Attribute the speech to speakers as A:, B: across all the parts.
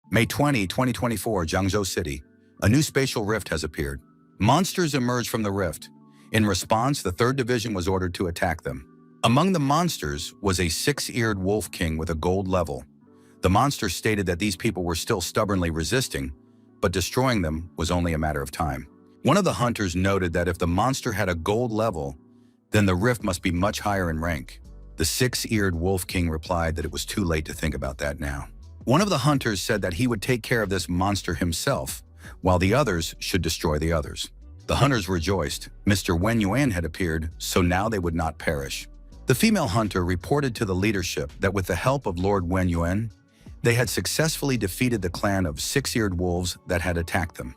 A: May 20, 2024, Jiangzhou City. A new spatial rift has appeared. Monsters emerged from the rift. In response, the 3rd Division was ordered to attack them. Among the monsters was a 6-eared wolf king with a gold level. The monster stated that these people were still stubbornly resisting, but destroying them was only a matter of time. One of the hunters noted that if the monster had a gold level, then the rift must be much higher in rank. The 6-eared wolf king replied that it was too late to think about that now. One of the hunters said that he would take care of this monster himself, while the others should destroy the others. The hunters rejoiced. Mr. Wen Yuan had appeared, so now they would not perish. The female hunter reported to the leadership that with the help of Lord Wen Yuan, they had successfully defeated the clan of 6-eared wolves that had attacked them.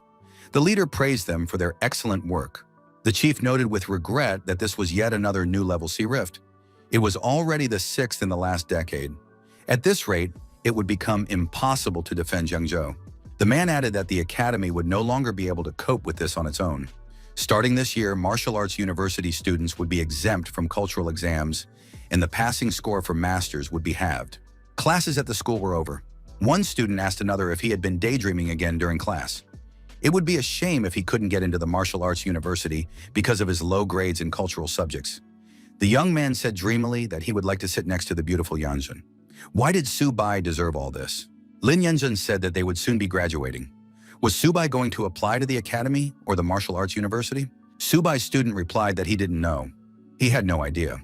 A: The leader praised them for their excellent work. The chief noted with regret that this was yet another new level C rift. It was already the 6th in the last decade. At this rate, it would become impossible to defend Jiangzhou. The man added that the academy would no longer be able to cope with this on its own. Starting this year, martial arts university students would be exempt from cultural exams, and the passing score for masters would be halved. Classes at the school were over. One student asked another if he had been daydreaming again during class. It would be a shame if he couldn't get into the martial arts university because of his low grades in cultural subjects. The young man said dreamily that he would like to sit next to the beautiful Yanjun. Why did Su Bai deserve all this? Lin Yanjun said that they would soon be graduating. Was Su Bai going to apply to the academy or the martial arts university? Su Bai's student replied that he didn't know. He had no idea.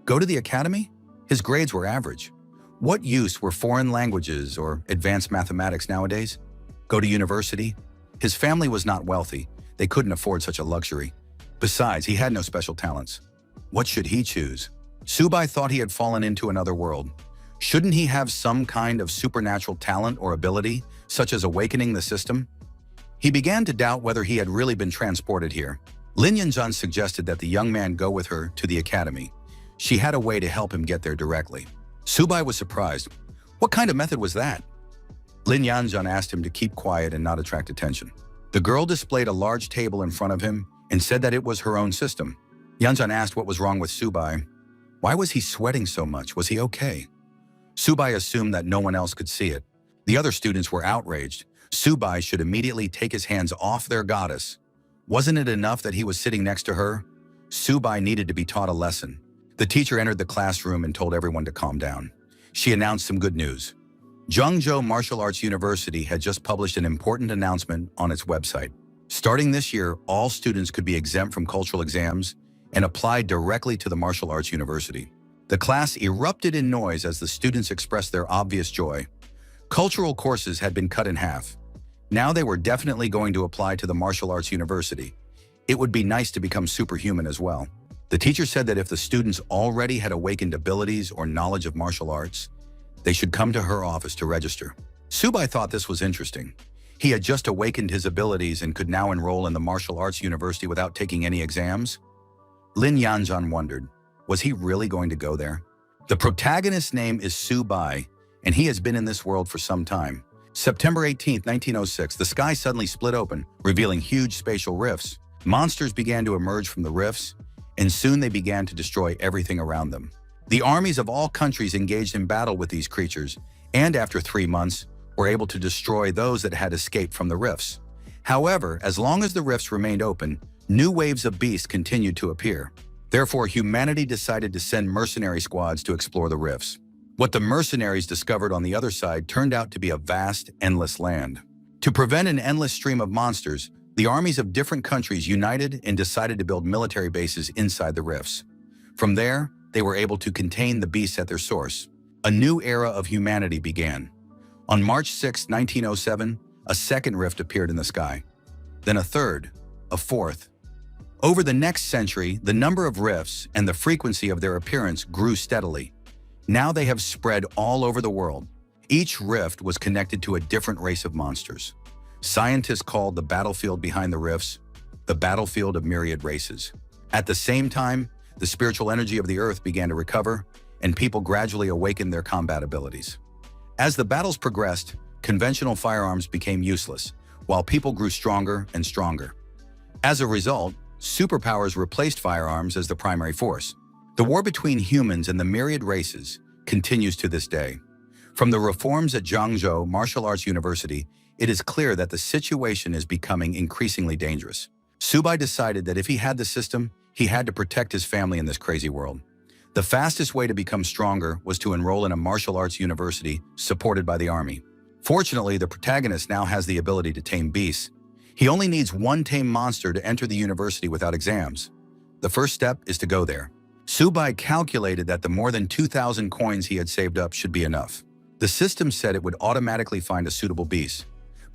A: Go to the academy? His grades were average. What use were foreign languages or advanced mathematics nowadays? Go to university? His family was not wealthy. They couldn't afford such a luxury. Besides, he had no special talents. What should he choose? Su Bai thought he had fallen into another world. Shouldn't he have some kind of supernatural talent or ability, such as awakening the system? He began to doubt whether he had really been transported here. Lin Yanjun suggested that the young man go with her to the academy. She had a way to help him get there directly. Su Bai was surprised. What kind of method was that? Lin Yanjun asked him to keep quiet and not attract attention. The girl displayed a large table in front of him and said that it was her own system. Yanjun asked what was wrong with Su Bai. Why was he sweating so much? Was he okay? Su Bai assumed that no one else could see it. The other students were outraged. Su Bai should immediately take his hands off their goddess. Wasn't it enough that he was sitting next to her? Su Bai needed to be taught a lesson. The teacher entered the classroom and told everyone to calm down. She announced some good news. Jiangzhou Martial Arts University had just published an important announcement on its website. Starting this year, all students could be exempt from cultural exams and apply directly to the martial arts university. The class erupted in noise as the students expressed their obvious joy. Cultural courses had been cut in half. Now they were definitely going to apply to the martial arts university. It would be nice to become superhuman as well. The teacher said that if the students already had awakened abilities or knowledge of martial arts, they should come to her office to register. Su Bai thought this was interesting. He had just awakened his abilities and could now enroll in the martial arts university without taking any exams. Lin Yanjun wondered, was he really going to go there? The protagonist's name is Su Bai, and he has been in this world for some time. September 18, 1906, the sky suddenly split open, revealing huge spatial rifts. Monsters began to emerge from the rifts, and soon they began to destroy everything around them. The armies of all countries engaged in battle with these creatures, and after 3 months, were able to destroy those that had escaped from the rifts. However, as long as the rifts remained open, new waves of beasts continued to appear. Therefore, humanity decided to send mercenary squads to explore the rifts. What the mercenaries discovered on the other side turned out to be a vast, endless land. To prevent an endless stream of monsters, the armies of different countries united and decided to build military bases inside the rifts. From there, they were able to contain the beasts at their source. A new era of humanity began. On March 6, 1907, a second rift appeared in the sky. Then a third, a fourth. Over the next century, the number of rifts and the frequency of their appearance grew steadily. Now they have spread all over the world. Each rift was connected to a different race of monsters. Scientists called the battlefield behind the rifts the battlefield of myriad races. At the same time, the spiritual energy of the earth began to recover, and people gradually awakened their combat abilities. As the battles progressed, conventional firearms became useless, while people grew stronger and stronger. As a result, superpowers replaced firearms as the primary force. The war between humans and the myriad races continues to this day. From the reforms at Zhangzhou Martial Arts University, it is clear that the situation is becoming increasingly dangerous. Subai decided that if he had the system, he had to protect his family in this crazy world. The fastest way to become stronger was to enroll in a martial arts university supported by the army. Fortunately, the protagonist now has the ability to tame beasts. He only needs one tame monster to enter the university without exams. The first step is to go there. Subai calculated that the more than 2,000 coins he had saved up should be enough. The system said it would automatically find a suitable beast.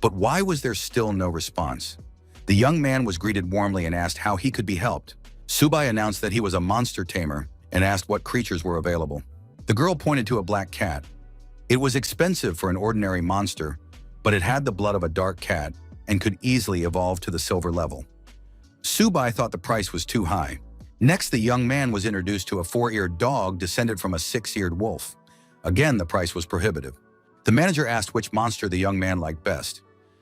A: But why was there still no response? The young man was greeted warmly and asked how he could be helped. Subai announced that he was a monster tamer and asked what creatures were available. The girl pointed to a black cat. It was expensive for an ordinary monster, but it had the blood of a dark cat and could easily evolve to the silver level. Subai thought the price was too high. Next, the young man was introduced to a 4-eared dog descended from a 6-eared wolf. Again, the price was prohibitive. The manager asked which monster the young man liked best.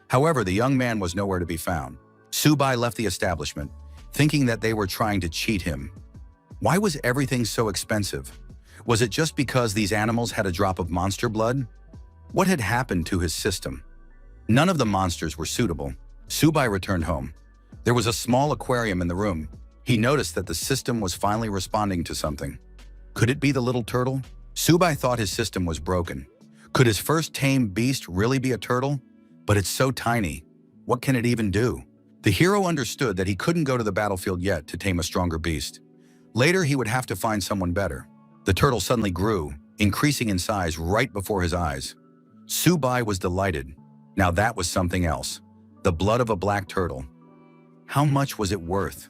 A: However, the young man was nowhere to be found. Subai left the establishment, thinking that they were trying to cheat him. Why was everything so expensive? Was it just because these animals had a drop of monster blood? What had happened to his system? None of the monsters were suitable. Subai returned home. There was a small aquarium in the room. He noticed that the system was finally responding to something. Could it be the little turtle? Subai thought his system was broken. Could his first tame beast really be a turtle? But it's so tiny. What can it even do? The hero understood that he couldn't go to the battlefield yet to tame a stronger beast. Later, he would have to find someone better. The turtle suddenly grew, increasing in size right before his eyes. Subai was delighted. Now that was something else. The blood of a black turtle. How much was it worth?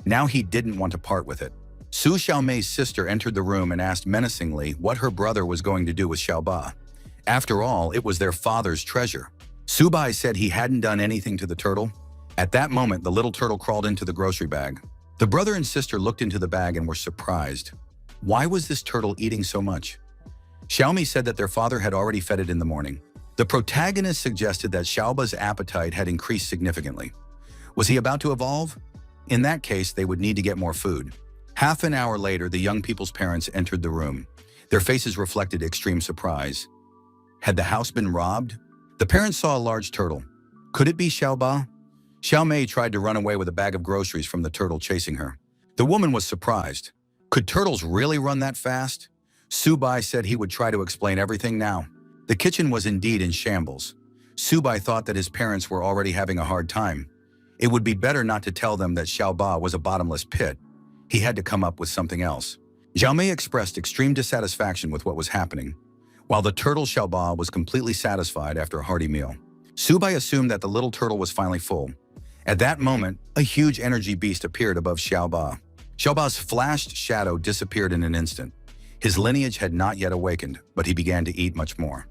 A: Now he didn't want to part with it. Su Xiaomei's sister entered the room and asked menacingly what her brother was going to do with Xiaoba. After all, it was their father's treasure. Subai said he hadn't done anything to the turtle. At that moment, the little turtle crawled into the grocery bag. The brother and sister looked into the bag and were surprised. Why was this turtle eating so much? Xiaomei said that their father had already fed it in the morning. The protagonist suggested that Xiaoba's appetite had increased significantly. Was he about to evolve? In that case, they would need to get more food. Half an hour later, the young people's parents entered the room. Their faces reflected extreme surprise. Had the house been robbed? The parents saw a large turtle. Could it be Xiaoba? Xiaomei tried to run away with a bag of groceries from the turtle chasing her. The woman was surprised. Could turtles really run that fast? Subai said he would try to explain everything now. The kitchen was indeed in shambles. Subai thought that his parents were already having a hard time. It would be better not to tell them that Xiaoba was a bottomless pit. He had to come up with something else. Xiaomei expressed extreme dissatisfaction with what was happening, while the turtle Xiaoba was completely satisfied after a hearty meal. Subai assumed that the little turtle was finally full. At that moment, a huge energy beast appeared above Xiaoba. Xiaoba's flashed shadow disappeared in an instant. His lineage had not yet awakened, but he began to eat much more.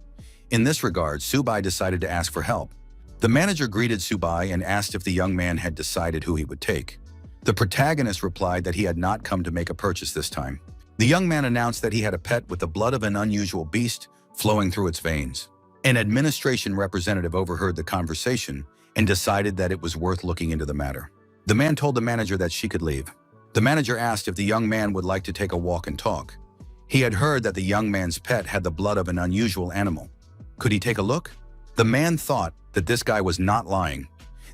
A: In this regard, Subai decided to ask for help. The manager greeted Subai and asked if the young man had decided who he would take. The protagonist replied that he had not come to make a purchase this time. The young man announced that he had a pet with the blood of an unusual beast flowing through its veins. An administration representative overheard the conversation and decided that it was worth looking into the matter. The man told the manager that she could leave. The manager asked if the young man would like to take a walk and talk. He had heard that the young man's pet had the blood of an unusual animal. Could he take a look? The man thought that this guy was not lying.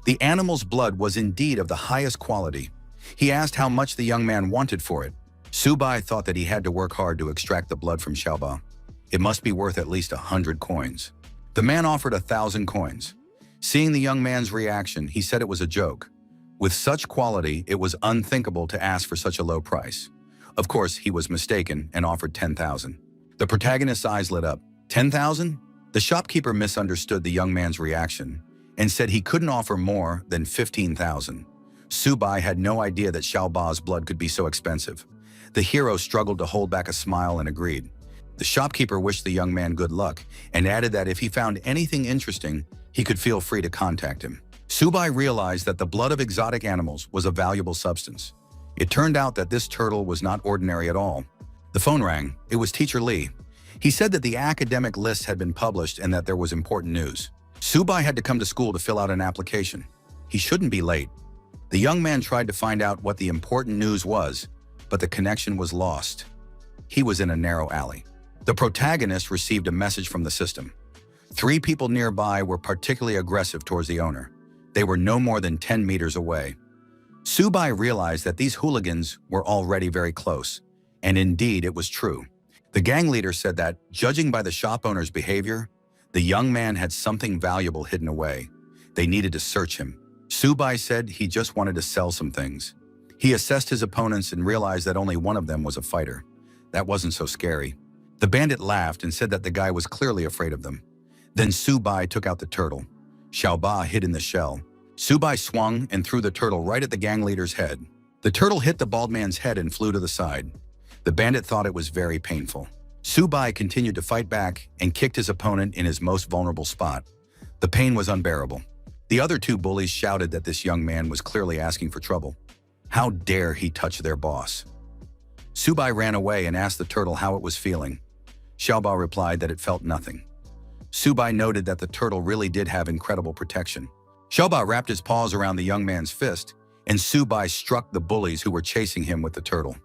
A: The animal's blood was indeed of the highest quality. He asked how much the young man wanted for it. Subai thought that he had to work hard to extract the blood from Xiaoba. It must be worth at least 100 coins. The man offered 1,000 coins. Seeing the young man's reaction, he said it was a joke. With such quality, it was unthinkable to ask for such a low price. Of course, he was mistaken and offered 10,000. The protagonist's eyes lit up. 10,000? The shopkeeper misunderstood the young man's reaction and said he couldn't offer more than 15,000. Subai had no idea that Xiaoba's blood could be so expensive. The hero struggled to hold back a smile and agreed. The shopkeeper wished the young man good luck and added that if he found anything interesting, he could feel free to contact him. Subai realized that the blood of exotic animals was a valuable substance. It turned out that this turtle was not ordinary at all. The phone rang. It was Teacher Lee. He said that the academic list had been published and that there was important news. Subai had to come to school to fill out an application. He shouldn't be late. The young man tried to find out what the important news was, but the connection was lost. He was in a narrow alley. The protagonist received a message from the system. 3 people nearby were particularly aggressive towards the owner. They were no more than 10 meters away. Subai realized that these hooligans were already very close, and indeed it was true. The gang leader said that, judging by the shop owner's behavior, the young man had something valuable hidden away. They needed to search him. Subai said he just wanted to sell some things. He assessed his opponents and realized that only one of them was a fighter. That wasn't so scary. The bandit laughed and said that the guy was clearly afraid of them. Then Subai took out the turtle. Xiaoba hid in the shell. Subai swung and threw the turtle right at the gang leader's head. The turtle hit the bald man's head and flew to the side. The bandit thought it was very painful. Subai continued to fight back and kicked his opponent in his most vulnerable spot. The pain was unbearable. The other 2 bullies shouted that this young man was clearly asking for trouble. How dare he touch their boss? Subai ran away and asked the turtle how it was feeling. Xiaoba replied that it felt nothing. Subai noted that the turtle really did have incredible protection. Xiaoba wrapped his paws around the young man's fist, and Subai struck the bullies who were chasing him with the turtle.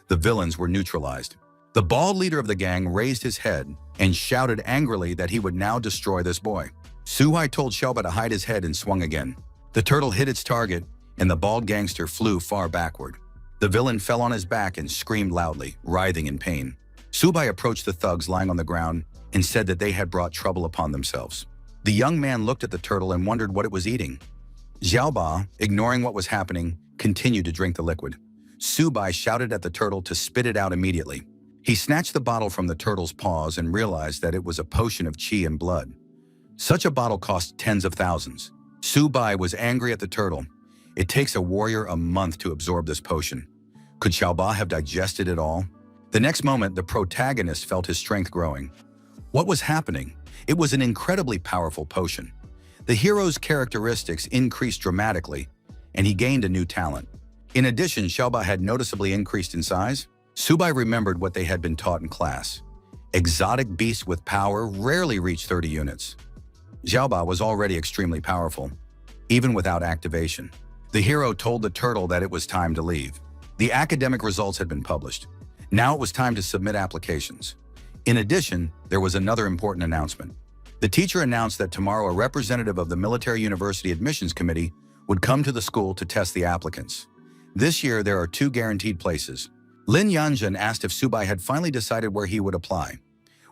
A: The villains were neutralized. The bald leader of the gang raised his head and shouted angrily that he would now destroy this boy. Subai told Xiaoba to hide his head and swung again. The turtle hit its target, and the bald gangster flew far backward. The villain fell on his back and screamed loudly, writhing in pain. Subai approached the thugs lying on the ground and said that they had brought trouble upon themselves. The young man looked at the turtle and wondered what it was eating. Xiaoba, ignoring what was happening, continued to drink the liquid. Subai shouted at the turtle to spit it out immediately. He snatched the bottle from the turtle's paws and realized that it was a potion of qi and blood. Such a bottle cost tens of thousands. Subai was angry at the turtle. It takes a warrior a month to absorb this potion. Could Xiaoba have digested it all? The next moment, the protagonist felt his strength growing. What was happening? It was an incredibly powerful potion. The hero's characteristics increased dramatically, and he gained a new talent. In addition, Xiaoba had noticeably increased in size. Subai remembered what they had been taught in class. Exotic beasts with power rarely reach 30 units. Xiaoba was already extremely powerful, even without activation. The hero told the turtle that it was time to leave. The academic results had been published. Now it was time to submit applications. In addition, there was another important announcement. The teacher announced that tomorrow a representative of the Military University Admissions Committee would come to the school to test the applicants. This year, there are 2 guaranteed places. Lin Yanjun asked if Subai had finally decided where he would apply.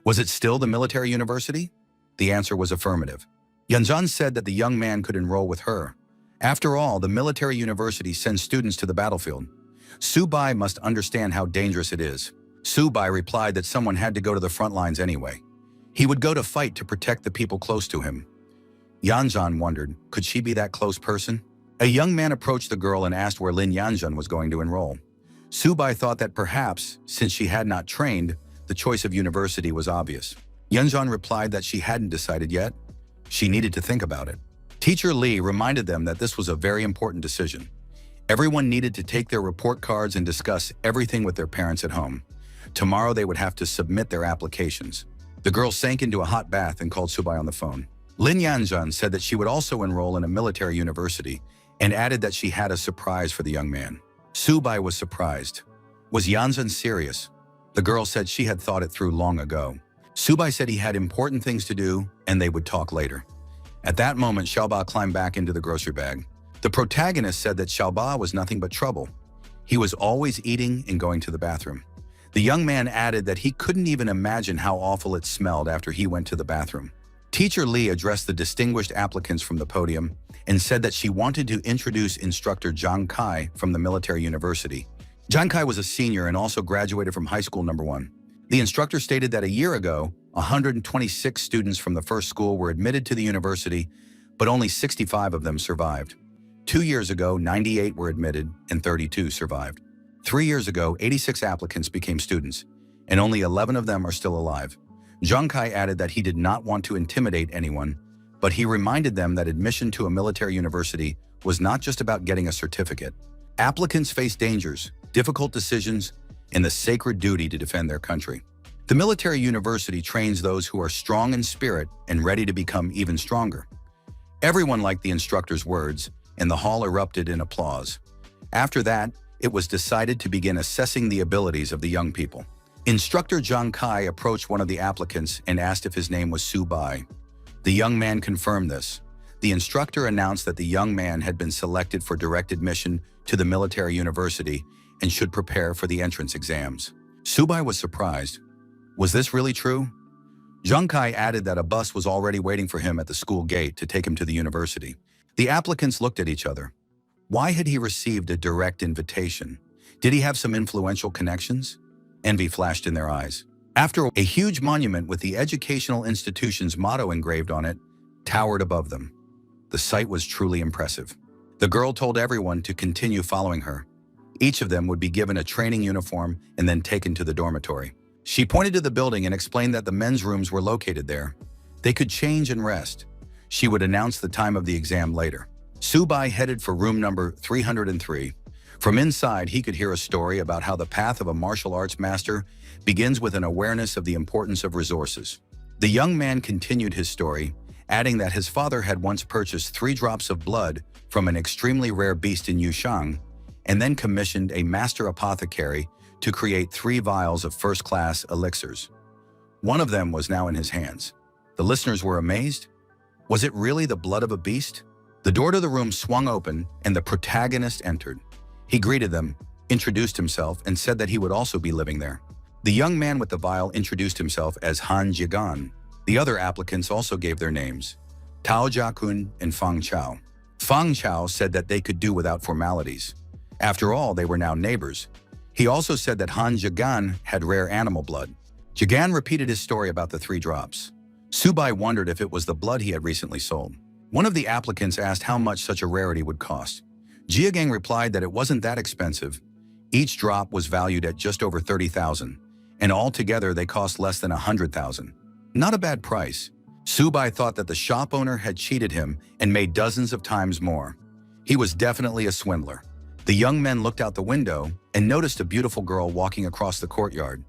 A: Was it still the military university? The answer was affirmative. Yanjun said that the young man could enroll with her. After all, the military university sends students to the battlefield. Subai must understand how dangerous it is. Subai replied that someone had to go to the front lines anyway. He would go to fight to protect the people close to him. Yanjun wondered, could she be that close person? A young man approached the girl and asked where Lin Yanjun was going to enroll. Subai thought that perhaps, since she had not trained, the choice of university was obvious. Yanjun replied that she hadn't decided yet. She needed to think about it. Teacher Li reminded them that this was a very important decision. Everyone needed to take their report cards and discuss everything with their parents at home. Tomorrow they would have to submit their applications. The girl sank into a hot bath and called Subai on the phone. Lin Yanjun said that she would also enroll in a military university and added that she had a surprise for the young man. Subai was surprised. Was Yanjun serious? The girl said she had thought it through long ago. Subai said he had important things to do and they would talk later. At that moment, Xiaoba climbed back into the grocery bag. The protagonist said that Xiaoba was nothing but trouble. He was always eating and going to the bathroom. The young man added that he couldn't even imagine how awful it smelled after he went to the bathroom. Teacher Li addressed the distinguished applicants from the podium and said that she wanted to introduce instructor Zhang Kai from the military university. Zhang Kai was a senior and also graduated from high school number 1. The instructor stated that a year ago, 126 students from the first school were admitted to the university, but only 65 of them survived. 2 years ago, 98 were admitted and 32 survived. 3 years ago, 86 applicants became students, and only 11 of them are still alive. Zhang Kai added that he did not want to intimidate anyone, but he reminded them that admission to a military university was not just about getting a certificate. Applicants face dangers, difficult decisions, and the sacred duty to defend their country. The military university trains those who are strong in spirit and ready to become even stronger. Everyone liked the instructor's words, and the hall erupted in applause. After that, it was decided to begin assessing the abilities of the young people. Instructor Zhang Kai approached one of the applicants and asked if his name was Su Bai. The young man confirmed this. The instructor announced that the young man had been selected for direct admission to the military university and should prepare for the entrance exams. Su Bai was surprised. Was this really true? Zhang Kai added that a bus was already waiting for him at the school gate to take him to the university. The applicants looked at each other. Why had he received a direct invitation? Did he have some influential connections? Envy flashed in their eyes. After a huge monument with the educational institution's motto engraved on it towered above them. The sight was truly impressive. The girl told everyone to continue following her. Each of them would be given a training uniform and then taken to the dormitory. She pointed to the building and explained that the men's rooms were located there. They could change and rest. She would announce the time of the exam later. Su Bai headed for room number 303. From inside, he could hear a story about how the path of a martial arts master begins with an awareness of the importance of resources. The young man continued his story, adding that his father had once purchased 3 drops of blood from an extremely rare beast in Yushang, and then commissioned a master apothecary to create 3 vials of first-class elixirs. One of them was now in his hands. The listeners were amazed. Was it really the blood of a beast? The door to the room swung open, and the protagonist entered. He greeted them, introduced himself, and said that he would also be living there. The young man with the vial introduced himself as Han Jigan. The other applicants also gave their names, Tao Jiakun and Fang Chao. Fang Chao said that they could do without formalities. After all, they were now neighbors. He also said that Han Jigan had rare animal blood. Jigan repeated his story about the 3 drops. Su Bai wondered if it was the blood he had recently sold. One of the applicants asked how much such a rarity would cost. Jiagang replied that it wasn't that expensive. Each drop was valued at just over 30,000, and altogether they cost less than 100,000. Not a bad price. Su Bai thought that the shop owner had cheated him and made dozens of times more. He was definitely a swindler. The young men looked out the window and noticed a beautiful girl walking across the courtyard.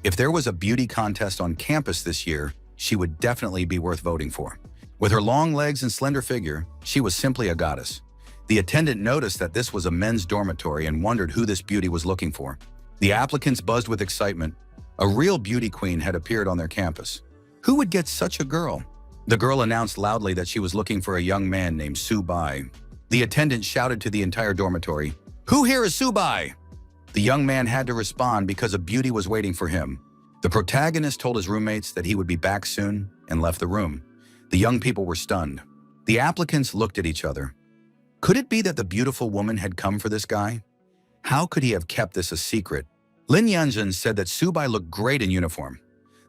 A: If there was a beauty contest on campus this year, she would definitely be worth voting for. With her long legs and slender figure, she was simply a goddess. The attendant noticed that this was a men's dormitory and wondered who this beauty was looking for. The applicants buzzed with excitement. A real beauty queen had appeared on their campus. Who would get such a girl? The girl announced loudly that she was looking for a young man named Su Bai. The attendant shouted to the entire dormitory, "Who here is Su Bai?" The young man had to respond because a beauty was waiting for him. The protagonist told his roommates that he would be back soon and left the room. The young people were stunned. The applicants looked at each other. Could it be that the beautiful woman had come for this guy? How could he have kept this a secret? Lin Yanjun said that Su Bai looked great in uniform.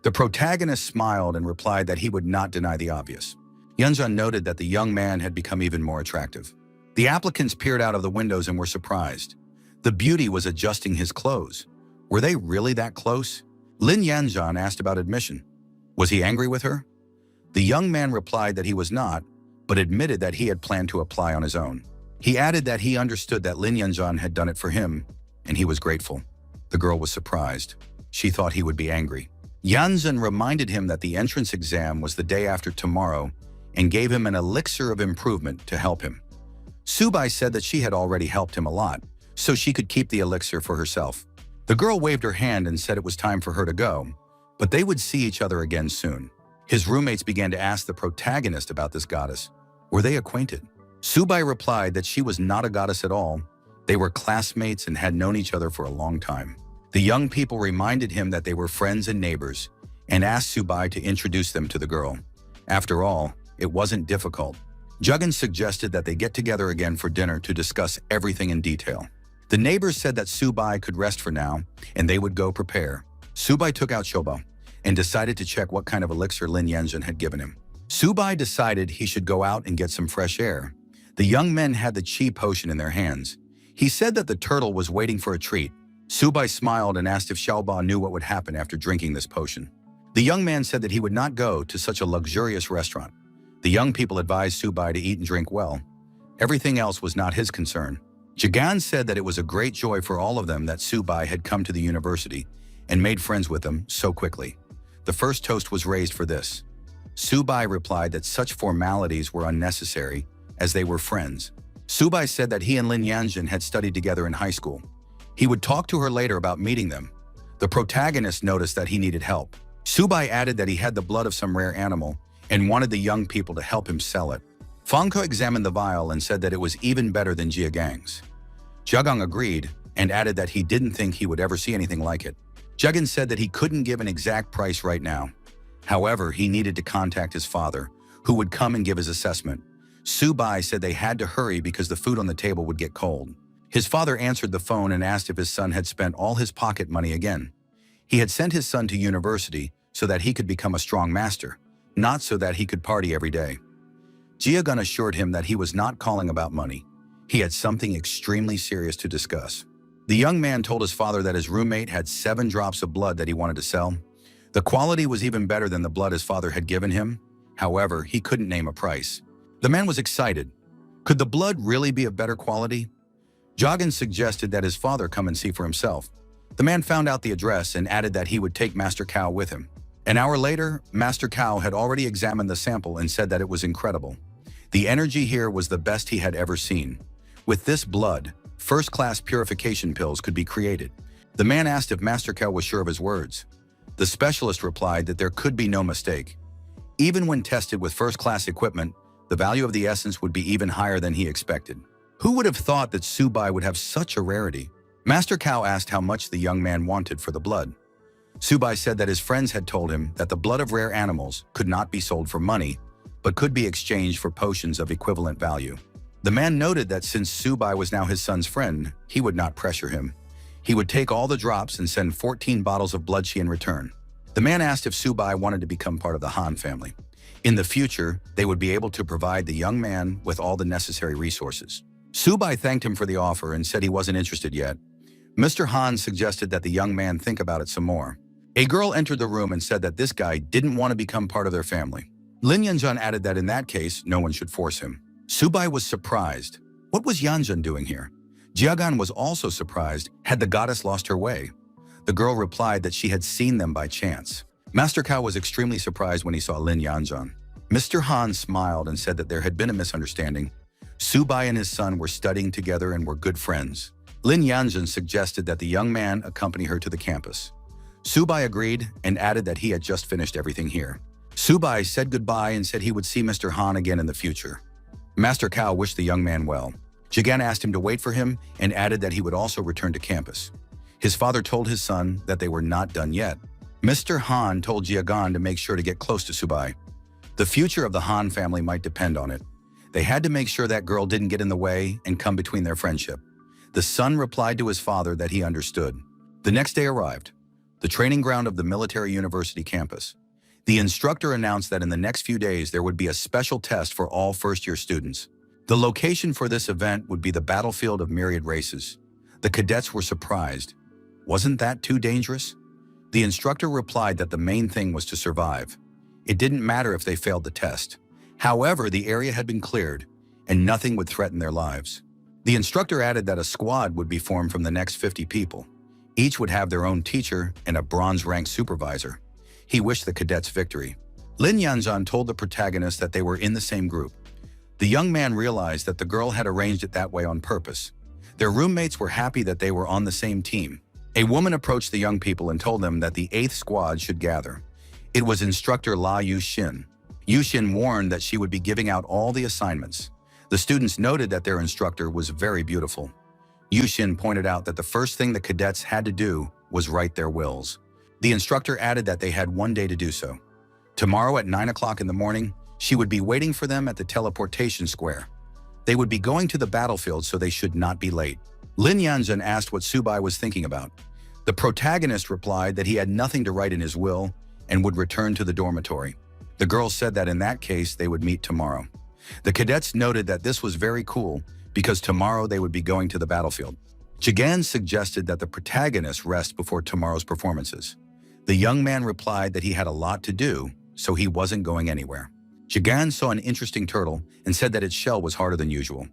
A: The protagonist smiled and replied that he would not deny the obvious. Yanjun noted that the young man had become even more attractive. The applicants peered out of the windows and were surprised. The beauty was adjusting his clothes. Were they really that close? Lin Yanjun asked about admission. Was he angry with her? The young man replied that he was not, but admitted that he had planned to apply on his own. He added that he understood that Lin Yanjun had done it for him, and he was grateful. The girl was surprised. She thought he would be angry. Yanjun reminded him that the entrance exam was the day after tomorrow and gave him an elixir of improvement to help him. Su Bai said that she had already helped him a lot, so she could keep the elixir for herself. The girl waved her hand and said it was time for her to go, but they would see each other again soon. His roommates began to ask the protagonist about this goddess. Were they acquainted? Su Bai replied that she was not a goddess at all. They were classmates and had known each other for a long time. The young people reminded him that they were friends and neighbors and asked Su Bai to introduce them to the girl. After all, it wasn't difficult. Juggins suggested that they get together again for dinner to discuss everything in detail. The neighbors said that Su Bai could rest for now and they would go prepare. Su Bai took out Shobo and decided to check what kind of elixir Lin Yanjun had given him. Su Bai decided he should go out and get some fresh air. The young men had the chi potion in their hands. He said that the turtle was waiting for a treat. Su Bai smiled and asked if Xiaoba knew what would happen after drinking this potion. The young man said that he would not go to such a luxurious restaurant. The young people advised Su Bai to eat and drink well. Everything else was not his concern. Jigan said that it was a great joy for all of them that Su Bai had come to the university and made friends with them so quickly. The first toast was raised for this. Su Bai replied that such formalities were unnecessary as they were friends. Su Bai said that he and Lin Yanjun had studied together in high school. He would talk to her later about meeting them. The protagonist noticed that he needed help. Subai added that he had the blood of some rare animal and wanted the young people to help him sell it. Fangke examined the vial and said that it was even better than Jiagang's. Jiagang agreed and added that he didn't think he would ever see anything like it. Jiagan said that he couldn't give an exact price right now. However, he needed to contact his father, who would come and give his assessment. Subai said they had to hurry because the food on the table would get cold. His father answered the phone and asked if his son had spent all his pocket money again. He had sent his son to university so that he could become a strong master, not so that he could party every day. Jiagun assured him that he was not calling about money. He had something extremely serious to discuss. The young man told his father that his roommate had 7 drops of blood that he wanted to sell. The quality was even better than the blood his father had given him. However, he couldn't name a price. The man was excited. Could the blood really be of better quality? Jiagun suggested that his father come and see for himself. The man found out the address and added that he would take Master Cao with him. An hour later, Master Cao had already examined the sample and said that it was incredible. The energy here was the best he had ever seen. With this blood, first-class purification pills could be created. The man asked if Master Cao was sure of his words. The specialist replied that there could be no mistake. Even when tested with first-class equipment, the value of the essence would be even higher than he expected. Who would have thought that Subai would have such a rarity? Master Cao asked how much the young man wanted for the blood. Subai said that his friends had told him that the blood of rare animals could not be sold for money, but could be exchanged for potions of equivalent value. The man noted that since Subai was now his son's friend, he would not pressure him. He would take all the drops and send 14 bottles of blood in return. The man asked if Subai wanted to become part of the Han family. In the future, they would be able to provide the young man with all the necessary resources. Subai thanked him for the offer and said he wasn't interested yet. Mr. Han suggested that the young man think about it some more. A girl entered the room and said that this guy didn't want to become part of their family. Lin Yanjun added that in that case, no one should force him. Subai was surprised. What was Yanjun doing here? Jiagan was also surprised. Had the goddess lost her way? The girl replied that she had seen them by chance. Master Cao was extremely surprised when he saw Lin Yanjun. Mr. Han smiled and said that there had been a misunderstanding. Subai and his son were studying together and were good friends. Lin Yanjun suggested that the young man accompany her to the campus. Subai agreed and added that he had just finished everything here. Subai said goodbye and said he would see Mr. Han again in the future. Master Cao wished the young man well. Jigan asked him to wait for him and added that he would also return to campus. His father told his son that they were not done yet. Mr. Han told Jiagan to make sure to get close to Subai. The future of the Han family might depend on it. They had to make sure that girl didn't get in the way and come between their friendship. The son replied to his father that he understood. The next day arrived, the training ground of the military university campus. The instructor announced that in the next few days there would be a special test for all first-year students. The location for this event would be the battlefield of myriad races. The cadets were surprised. Wasn't that too dangerous? The instructor replied that the main thing was to survive. It didn't matter if they failed the test. However, the area had been cleared, and nothing would threaten their lives. The instructor added that a squad would be formed from the next 50 people. Each would have their own teacher and a bronze-rank supervisor. He wished the cadets victory. Lin Yanjun told the protagonist that they were in the same group. The young man realized that the girl had arranged it that way on purpose. Their roommates were happy that they were on the same team. A woman approached the young people and told them that the 8th squad should gather. It was instructor La Yuxin. Yuxin warned that she would be giving out all the assignments. The students noted that their instructor was very beautiful. Yuxin pointed out that the first thing the cadets had to do was write their wills. The instructor added that they had one day to do so. Tomorrow at 9 o'clock in the morning, she would be waiting for them at the teleportation square. They would be going to the battlefield, so they should not be late. Lin Yanjun asked what Subai was thinking about. The protagonist replied that he had nothing to write in his will and would return to the dormitory. The girl said that in that case, they would meet tomorrow. The cadets noted that this was very cool because tomorrow they would be going to the battlefield. Jigan suggested that the protagonist rest before tomorrow's performances. The young man replied that he had a lot to do, so he wasn't going anywhere. Jigan saw an interesting turtle and said that its shell was harder than usual.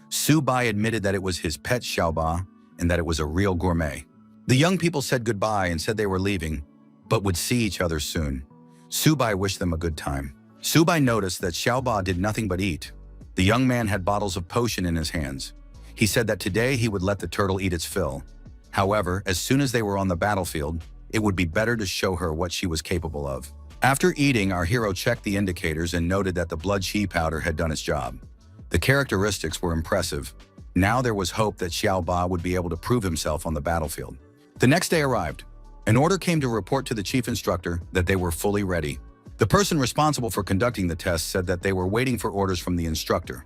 A: Subai admitted that it was his pet xiaoba and that it was a real gourmet. The young people said goodbye and said they were leaving, but would see each other soon. Subai wished them a good time. Subai noticed that xiaoba did nothing but eat. The young man had bottles of potion in his hands. He said that today he would let the turtle eat its fill. However, as soon as they were on the battlefield, it would be better to show her what she was capable of. After eating, our hero checked the indicators and noted that the blood chi powder had done its job. The characteristics were impressive. Now there was hope that Xiao Ba would be able to prove himself on the battlefield. The next day arrived. An order came to report to the chief instructor that they were fully ready. The person responsible for conducting the test said that they were waiting for orders from the instructor.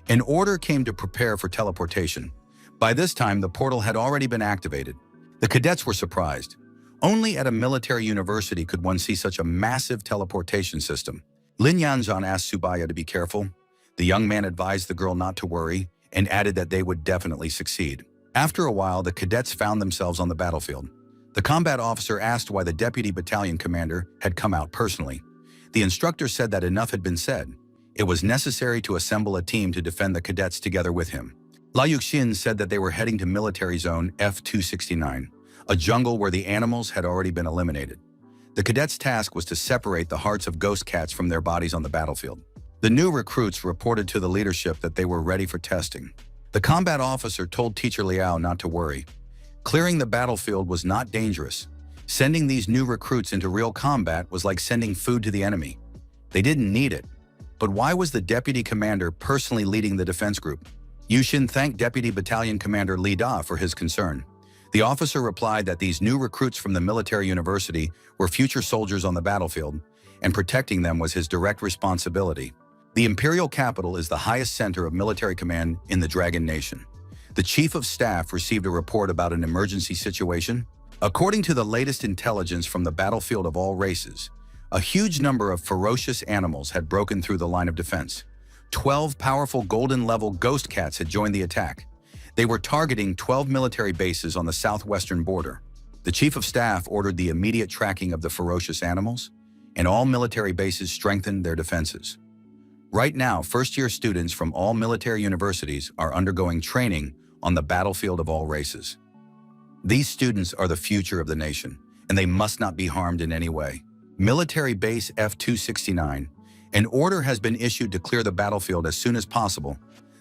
A: An order came to prepare for teleportation. By this time, the portal had already been activated. The cadets were surprised. Only at a military university could one see such a massive teleportation system. Lin Yanzhan asked Subaya to be careful. The young man advised the girl not to worry and added that they would definitely succeed. After a while, the cadets found themselves on the battlefield. The combat officer asked why the deputy battalion commander had come out personally. The instructor said that enough had been said. It was necessary to assemble a team to defend the cadets together with him. La Yuxin said that they were heading to military zone F-269, a jungle where the animals had already been eliminated. The cadets' task was to separate the hearts of ghost cats from their bodies on the battlefield. The new recruits reported to the leadership that they were ready for testing. The combat officer told Teacher Liao not to worry. Clearing the battlefield was not dangerous. Sending these new recruits into real combat was like sending food to the enemy. They didn't need it. But why was the deputy commander personally leading the defense group? Yushin thanked Deputy Battalion Commander Li Da for his concern. The officer replied that these new recruits from the military university were future soldiers on the battlefield, and protecting them was his direct responsibility. The imperial capital is the highest center of military command in the Dragon Nation. The chief of staff received a report about an emergency situation. According to the latest intelligence from the battlefield of all races, a huge number of ferocious animals had broken through the line of defense. 12 powerful golden-level ghost cats had joined the attack. They were targeting 12 military bases on the southwestern border. The chief of staff ordered the immediate tracking of the ferocious animals, and all military bases strengthened their defenses. Right now, first-year students from all military universities are undergoing training on the battlefield of all races. These students are the future of the nation, and they must not be harmed in any way. Military Base F-269. An order has been issued to clear the battlefield as soon as possible.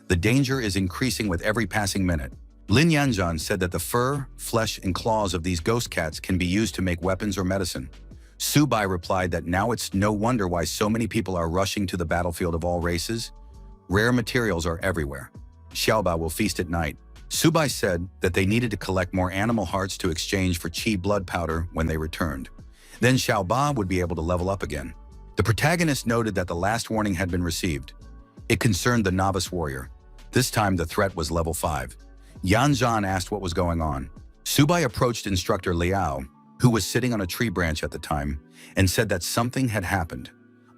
A: The danger is increasing with every passing minute. Lin Yanzhan said that the fur, flesh, and claws of these ghost cats can be used to make weapons or medicine. Su Bai replied that now it's no wonder why so many people are rushing to the battlefield of all races. Rare materials are everywhere. Xiaoba will feast at night. Su Bai said that they needed to collect more animal hearts to exchange for chi blood powder when they returned. Then Xiaoba would be able to level up again. The protagonist noted that the last warning had been received. It concerned the novice warrior. This time the threat was level 5. Yanzhan asked what was going on. Su Bai approached instructor Liao, who was sitting on a tree branch at the time, and said that something had happened.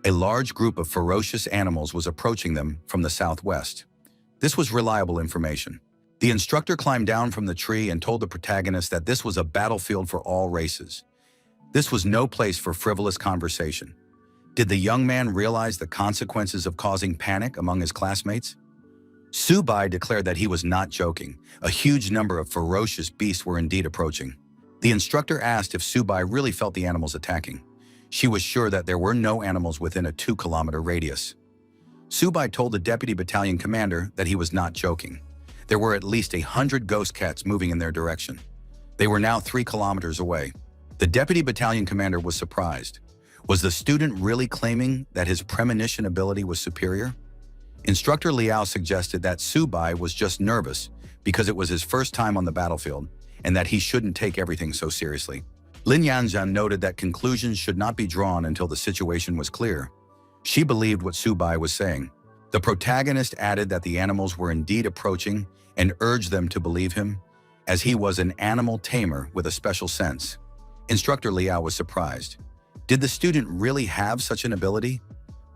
A: A large group of ferocious animals was approaching them from the southwest. This was reliable information. The instructor climbed down from the tree and told the protagonist that this was a battlefield for all races. This was no place for frivolous conversation. Did the young man realize the consequences of causing panic among his classmates? Su Bai declared that he was not joking. A huge number of ferocious beasts were indeed approaching. The instructor asked if Su Bai really felt the animals attacking. She was sure that there were no animals within a 2-kilometer radius. Su Bai told the deputy battalion commander that he was not joking. There were at least 100 ghost cats moving in their direction. They were now 3 kilometers away. The deputy battalion commander was surprised. Was the student really claiming that his premonition ability was superior? Instructor Liao suggested that Su Bai was just nervous because it was his first time on the battlefield and that he shouldn't take everything so seriously. Lin Yanzhan noted that conclusions should not be drawn until the situation was clear. She believed what Su Bai was saying. The protagonist added that the animals were indeed approaching and urged them to believe him, as he was an animal tamer with a special sense. Instructor Liao was surprised. Did the student really have such an ability?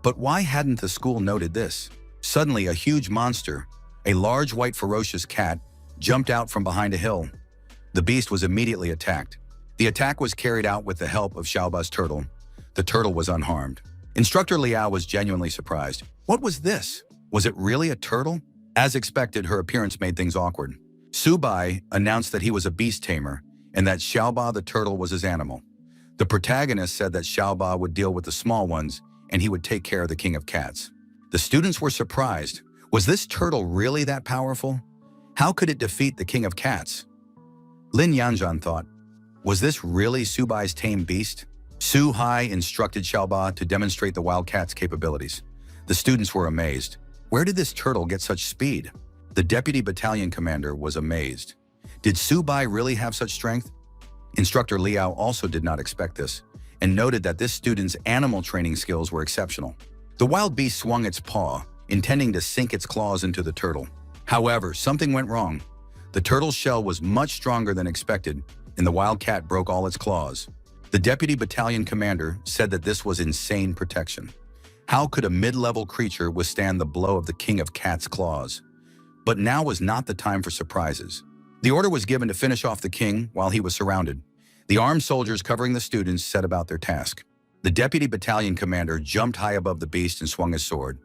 A: But why hadn't the school noted this? Suddenly, a huge monster, a large white ferocious cat, jumped out from behind a hill. The beast was immediately attacked. The attack was carried out with the help of Xiaoba's turtle. The turtle was unharmed. Instructor Liao was genuinely surprised. What was this? Was it really a turtle? As expected, her appearance made things awkward. Su Bai announced that he was a beast tamer and that Xiaoba the turtle was his animal. The protagonist said that Xiaoba would deal with the small ones and he would take care of the king of cats. The students were surprised. Was this turtle really that powerful? How could it defeat the king of cats? Lin Yanzhan thought. Was this really Subai's tame beast? Su Hai instructed Xiaoba to demonstrate the wildcat's capabilities. The students were amazed. Where did this turtle get such speed? The deputy battalion commander was amazed. Did Subai really have such strength? Instructor Liao also did not expect this, and noted that this student's animal training skills were exceptional. The wild beast swung its paw, intending to sink its claws into the turtle. However, something went wrong. The turtle's shell was much stronger than expected, and the wildcat broke all its claws. The deputy battalion commander said that this was insane protection. How could a mid-level creature withstand the blow of the king of cats' claws? But now was not the time for surprises. The order was given to finish off the king while he was surrounded. The armed soldiers covering the students set about their task. The deputy battalion commander jumped high above the beast and swung his sword.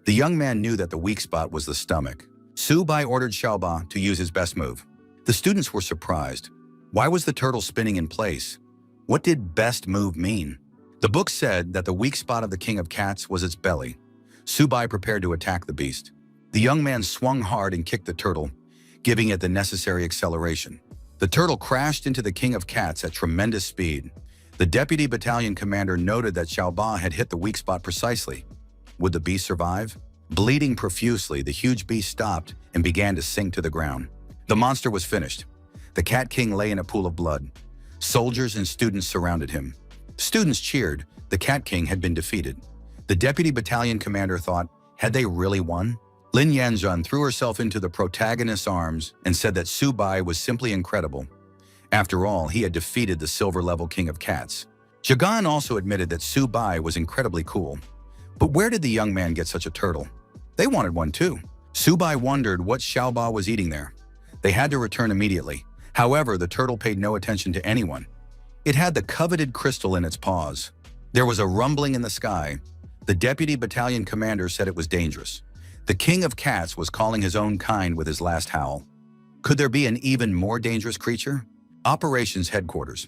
A: The young man knew that the weak spot was the stomach. Su Bai ordered Xiaoba to use his best move. The students were surprised. Why was the turtle spinning in place? What did best move mean? The book said that the weak spot of the king of cats was its belly. Su Bai prepared to attack the beast. The young man swung hard and kicked the turtle, giving it the necessary acceleration. The turtle crashed into the king of cats at tremendous speed. The deputy battalion commander noted that Xiaoba had hit the weak spot precisely. Would the beast survive? Bleeding profusely, the huge beast stopped and began to sink to the ground. The monster was finished. The cat king lay in a pool of blood. Soldiers and students surrounded him. Students cheered. The cat king had been defeated. The deputy battalion commander thought, had they really won? Lin Yanzhan threw herself into the protagonist's arms and said that Su Bai was simply incredible. After all, he had defeated the silver-level king of cats. Jagan also admitted that Su Bai was incredibly cool. But where did the young man get such a turtle? They wanted one too. Su Bai wondered what Xiaoba was eating there. They had to return immediately. However, the turtle paid no attention to anyone. It had the coveted crystal in its paws. There was a rumbling in the sky. The deputy battalion commander said it was dangerous. The king of cats was calling his own kind with his last howl. Could there be an even more dangerous creature? Operations headquarters.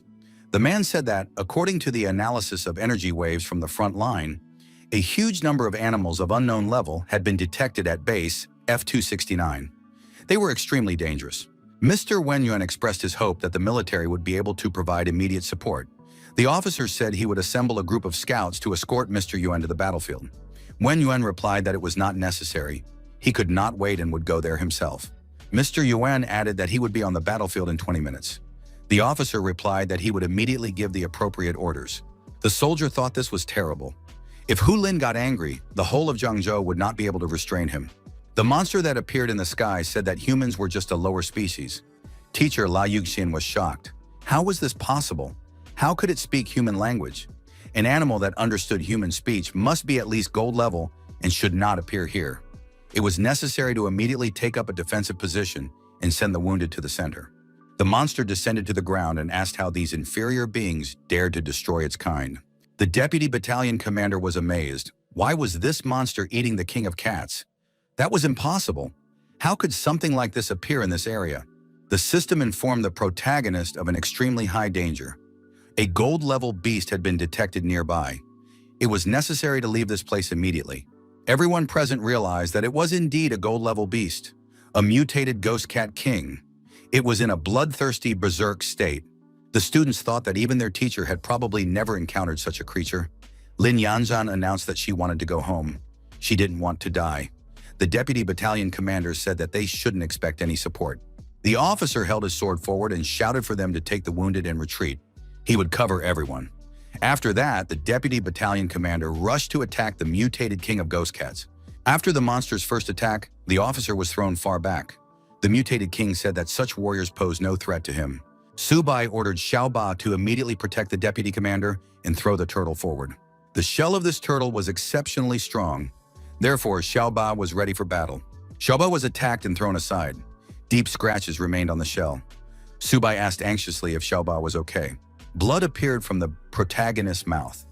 A: The man said that, according to the analysis of energy waves from the front line, a huge number of animals of unknown level had been detected at base F-269. They were extremely dangerous. Mr. Wenyuan expressed his hope that the military would be able to provide immediate support. The officer said he would assemble a group of scouts to escort Mr. Yuan to the battlefield. Wenyuan replied that it was not necessary. He could not wait and would go there himself. Mr. Yuan added that he would be on the battlefield in 20 minutes. The officer replied that he would immediately give the appropriate orders. The soldier thought this was terrible. If Hu Lin got angry, the whole of Zhangzhou would not be able to restrain him. The monster that appeared in the sky said that humans were just a lower species. Teacher La Yuxin was shocked. How was this possible? How could it speak human language? An animal that understood human speech must be at least gold level and should not appear here. It was necessary to immediately take up a defensive position and send the wounded to the center. The monster descended to the ground and asked how these inferior beings dared to destroy its kind. The deputy battalion commander was amazed. Why was this monster eating the king of cats? That was impossible. How could something like this appear in this area? The system informed the protagonist of an extremely high danger. A gold-level beast had been detected nearby. It was necessary to leave this place immediately. Everyone present realized that it was indeed a gold-level beast, a mutated ghost cat king. It was in a bloodthirsty berserk state. The students thought that even their teacher had probably never encountered such a creature. Lin Yanzhan announced that she wanted to go home. She didn't want to die. The deputy battalion commander said that they shouldn't expect any support. The officer held his sword forward and shouted for them to take the wounded and retreat. He would cover everyone. After that, the deputy battalion commander rushed to attack the mutated king of ghost cats. After the monster's first attack, the officer was thrown far back. The mutated king said that such warriors posed no threat to him. Su Bai ordered Xiaoba to immediately protect the deputy commander and throw the turtle forward. The shell of this turtle was exceptionally strong. Therefore, Xiaoba was ready for battle. Xiaoba was attacked and thrown aside. Deep scratches remained on the shell. Su Bai asked anxiously if Xiaoba was okay. Blood appeared from the protagonist's mouth.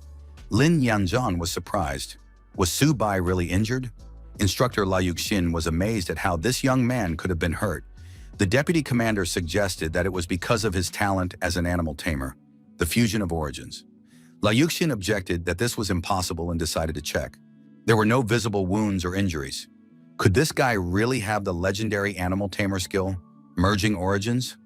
A: Lin Yanzhan was surprised. Was Su Bai really injured? Instructor La Yuxin was amazed at how this young man could have been hurt. The deputy commander suggested that it was because of his talent as an animal tamer, the fusion of origins. La Yuxin objected that this was impossible and decided to check. There were no visible wounds or injuries. Could this guy really have the legendary animal tamer skill, merging origins?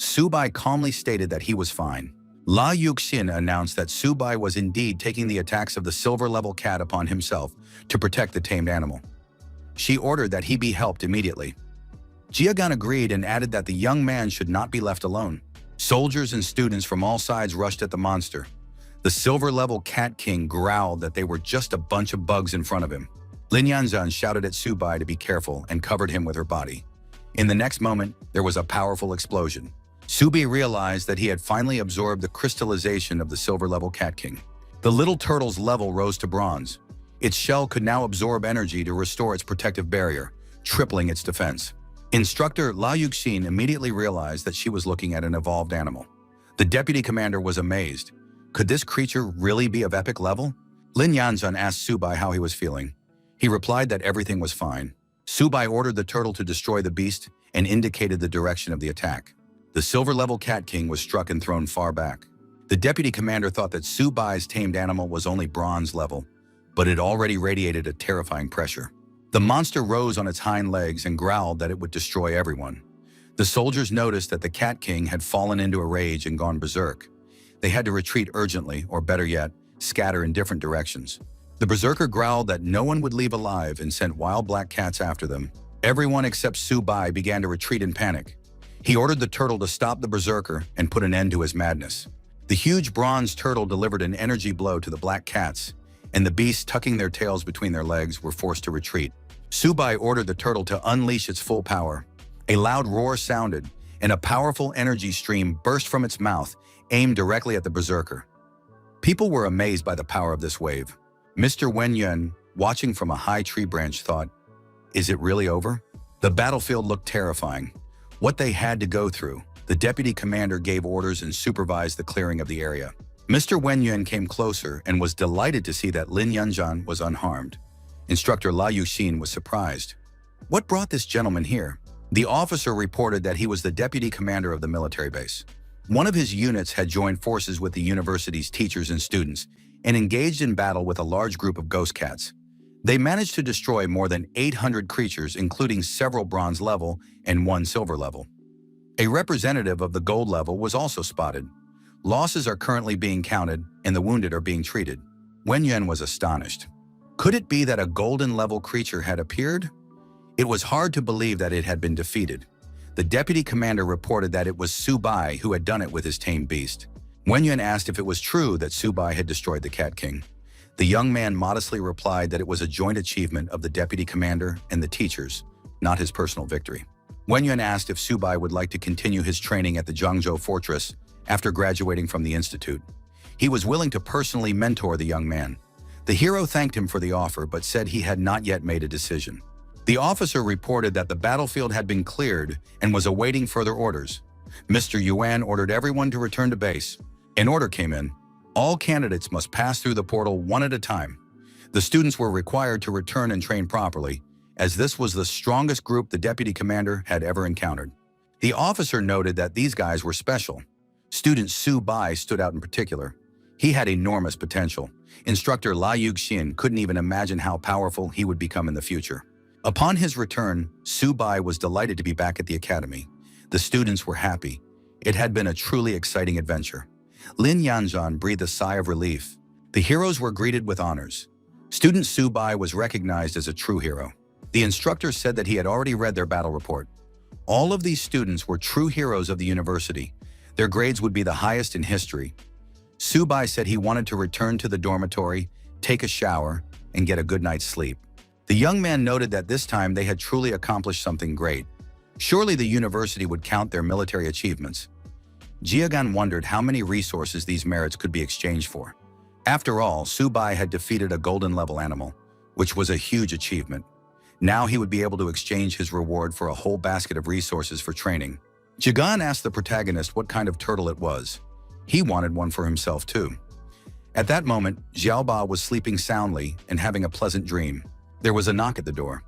A: Subai calmly stated that he was fine. La Yuxin announced that Subai was indeed taking the attacks of the silver-level cat upon himself to protect the tamed animal. She ordered that he be helped immediately. Jiagan agreed and added that the young man should not be left alone. Soldiers and students from all sides rushed at the monster. The silver-level cat king growled that they were just a bunch of bugs in front of him. Lin Yanzhan shouted at Subai to be careful and covered him with her body. In the next moment, there was a powerful explosion. Subai realized that he had finally absorbed the crystallization of the silver-level cat king. The little turtle's level rose to bronze. Its shell could now absorb energy to restore its protective barrier, tripling its defense. Instructor La Yuxin immediately realized that she was looking at an evolved animal. The deputy commander was amazed. Could this creature really be of epic level? Lin Yanzhan asked Subai how he was feeling. He replied that everything was fine. Subai ordered the turtle to destroy the beast and indicated the direction of the attack. The silver-level cat king was struck and thrown far back. The deputy commander thought that Subai's tamed animal was only bronze level, but it already radiated a terrifying pressure. The monster rose on its hind legs and growled that it would destroy everyone. The soldiers noticed that the cat king had fallen into a rage and gone berserk. They had to retreat urgently, or better yet, scatter in different directions. The berserker growled that no one would leave alive and sent wild black cats after them. Everyone except Subai began to retreat in panic. He ordered the turtle to stop the berserker and put an end to his madness. The huge bronze turtle delivered an energy blow to the black cats, and the beasts, tucking their tails between their legs, were forced to retreat. Subai ordered the turtle to unleash its full power. A loud roar sounded, and a powerful energy stream burst from its mouth, aimed directly at the berserker. People were amazed by the power of this wave. Mr. Wenyuan, watching from a high tree branch, thought, "Is it really over?" The battlefield looked terrifying. What they had to go through. The deputy commander gave orders and supervised the clearing of the area. Mr. Wenyuan came closer and was delighted to see that Lin Yanzhan was unharmed. Instructor La Yuxin was surprised. What brought this gentleman here? The officer reported that he was the deputy commander of the military base. One of his units had joined forces with the university's teachers and students and engaged in battle with a large group of ghost cats. They managed to destroy more than 800 creatures, including several bronze level and one silver level. A representative of the gold level was also spotted. Losses are currently being counted, and the wounded are being treated. Wenyuan was astonished. Could it be that a golden level creature had appeared? It was hard to believe that it had been defeated. The deputy commander reported that it was Subai who had done it with his tame beast. Wenyuan asked if it was true that Subai had destroyed the cat king. The young man modestly replied that it was a joint achievement of the deputy commander and the teachers, not his personal victory. Wenyuan asked if Subai would like to continue his training at the Zhangzhou fortress after graduating from the institute. He was willing to personally mentor the young man. The hero thanked him for the offer but said he had not yet made a decision. The officer reported that the battlefield had been cleared and was awaiting further orders. Mr. Yuan ordered everyone to return to base. An order came in. All candidates must pass through the portal one at a time. The students were required to return and train properly, as this was the strongest group the deputy commander had ever encountered. The officer noted that these guys were special. Student Subai stood out in particular. He had enormous potential. Instructor La Yuxin couldn't even imagine how powerful he would become in the future. Upon his return, Subai was delighted to be back at the academy. The students were happy. It had been a truly exciting adventure. Lin Yanzhan breathed a sigh of relief. The heroes were greeted with honors. Student Subai was recognized as a true hero. The instructor said that he had already read their battle report. All of these students were true heroes of the university. Their grades would be the highest in history. Subai said he wanted to return to the dormitory, take a shower, and get a good night's sleep. The young man noted that this time they had truly accomplished something great. Surely the university would count their military achievements. Jiagan wondered how many resources these merits could be exchanged for. After all, Subai had defeated a golden-level animal, which was a huge achievement. Now he would be able to exchange his reward for a whole basket of resources for training. Jiagan asked the protagonist what kind of turtle it was. He wanted one for himself too. At that moment, Xiaoba was sleeping soundly and having a pleasant dream. There was a knock at the door.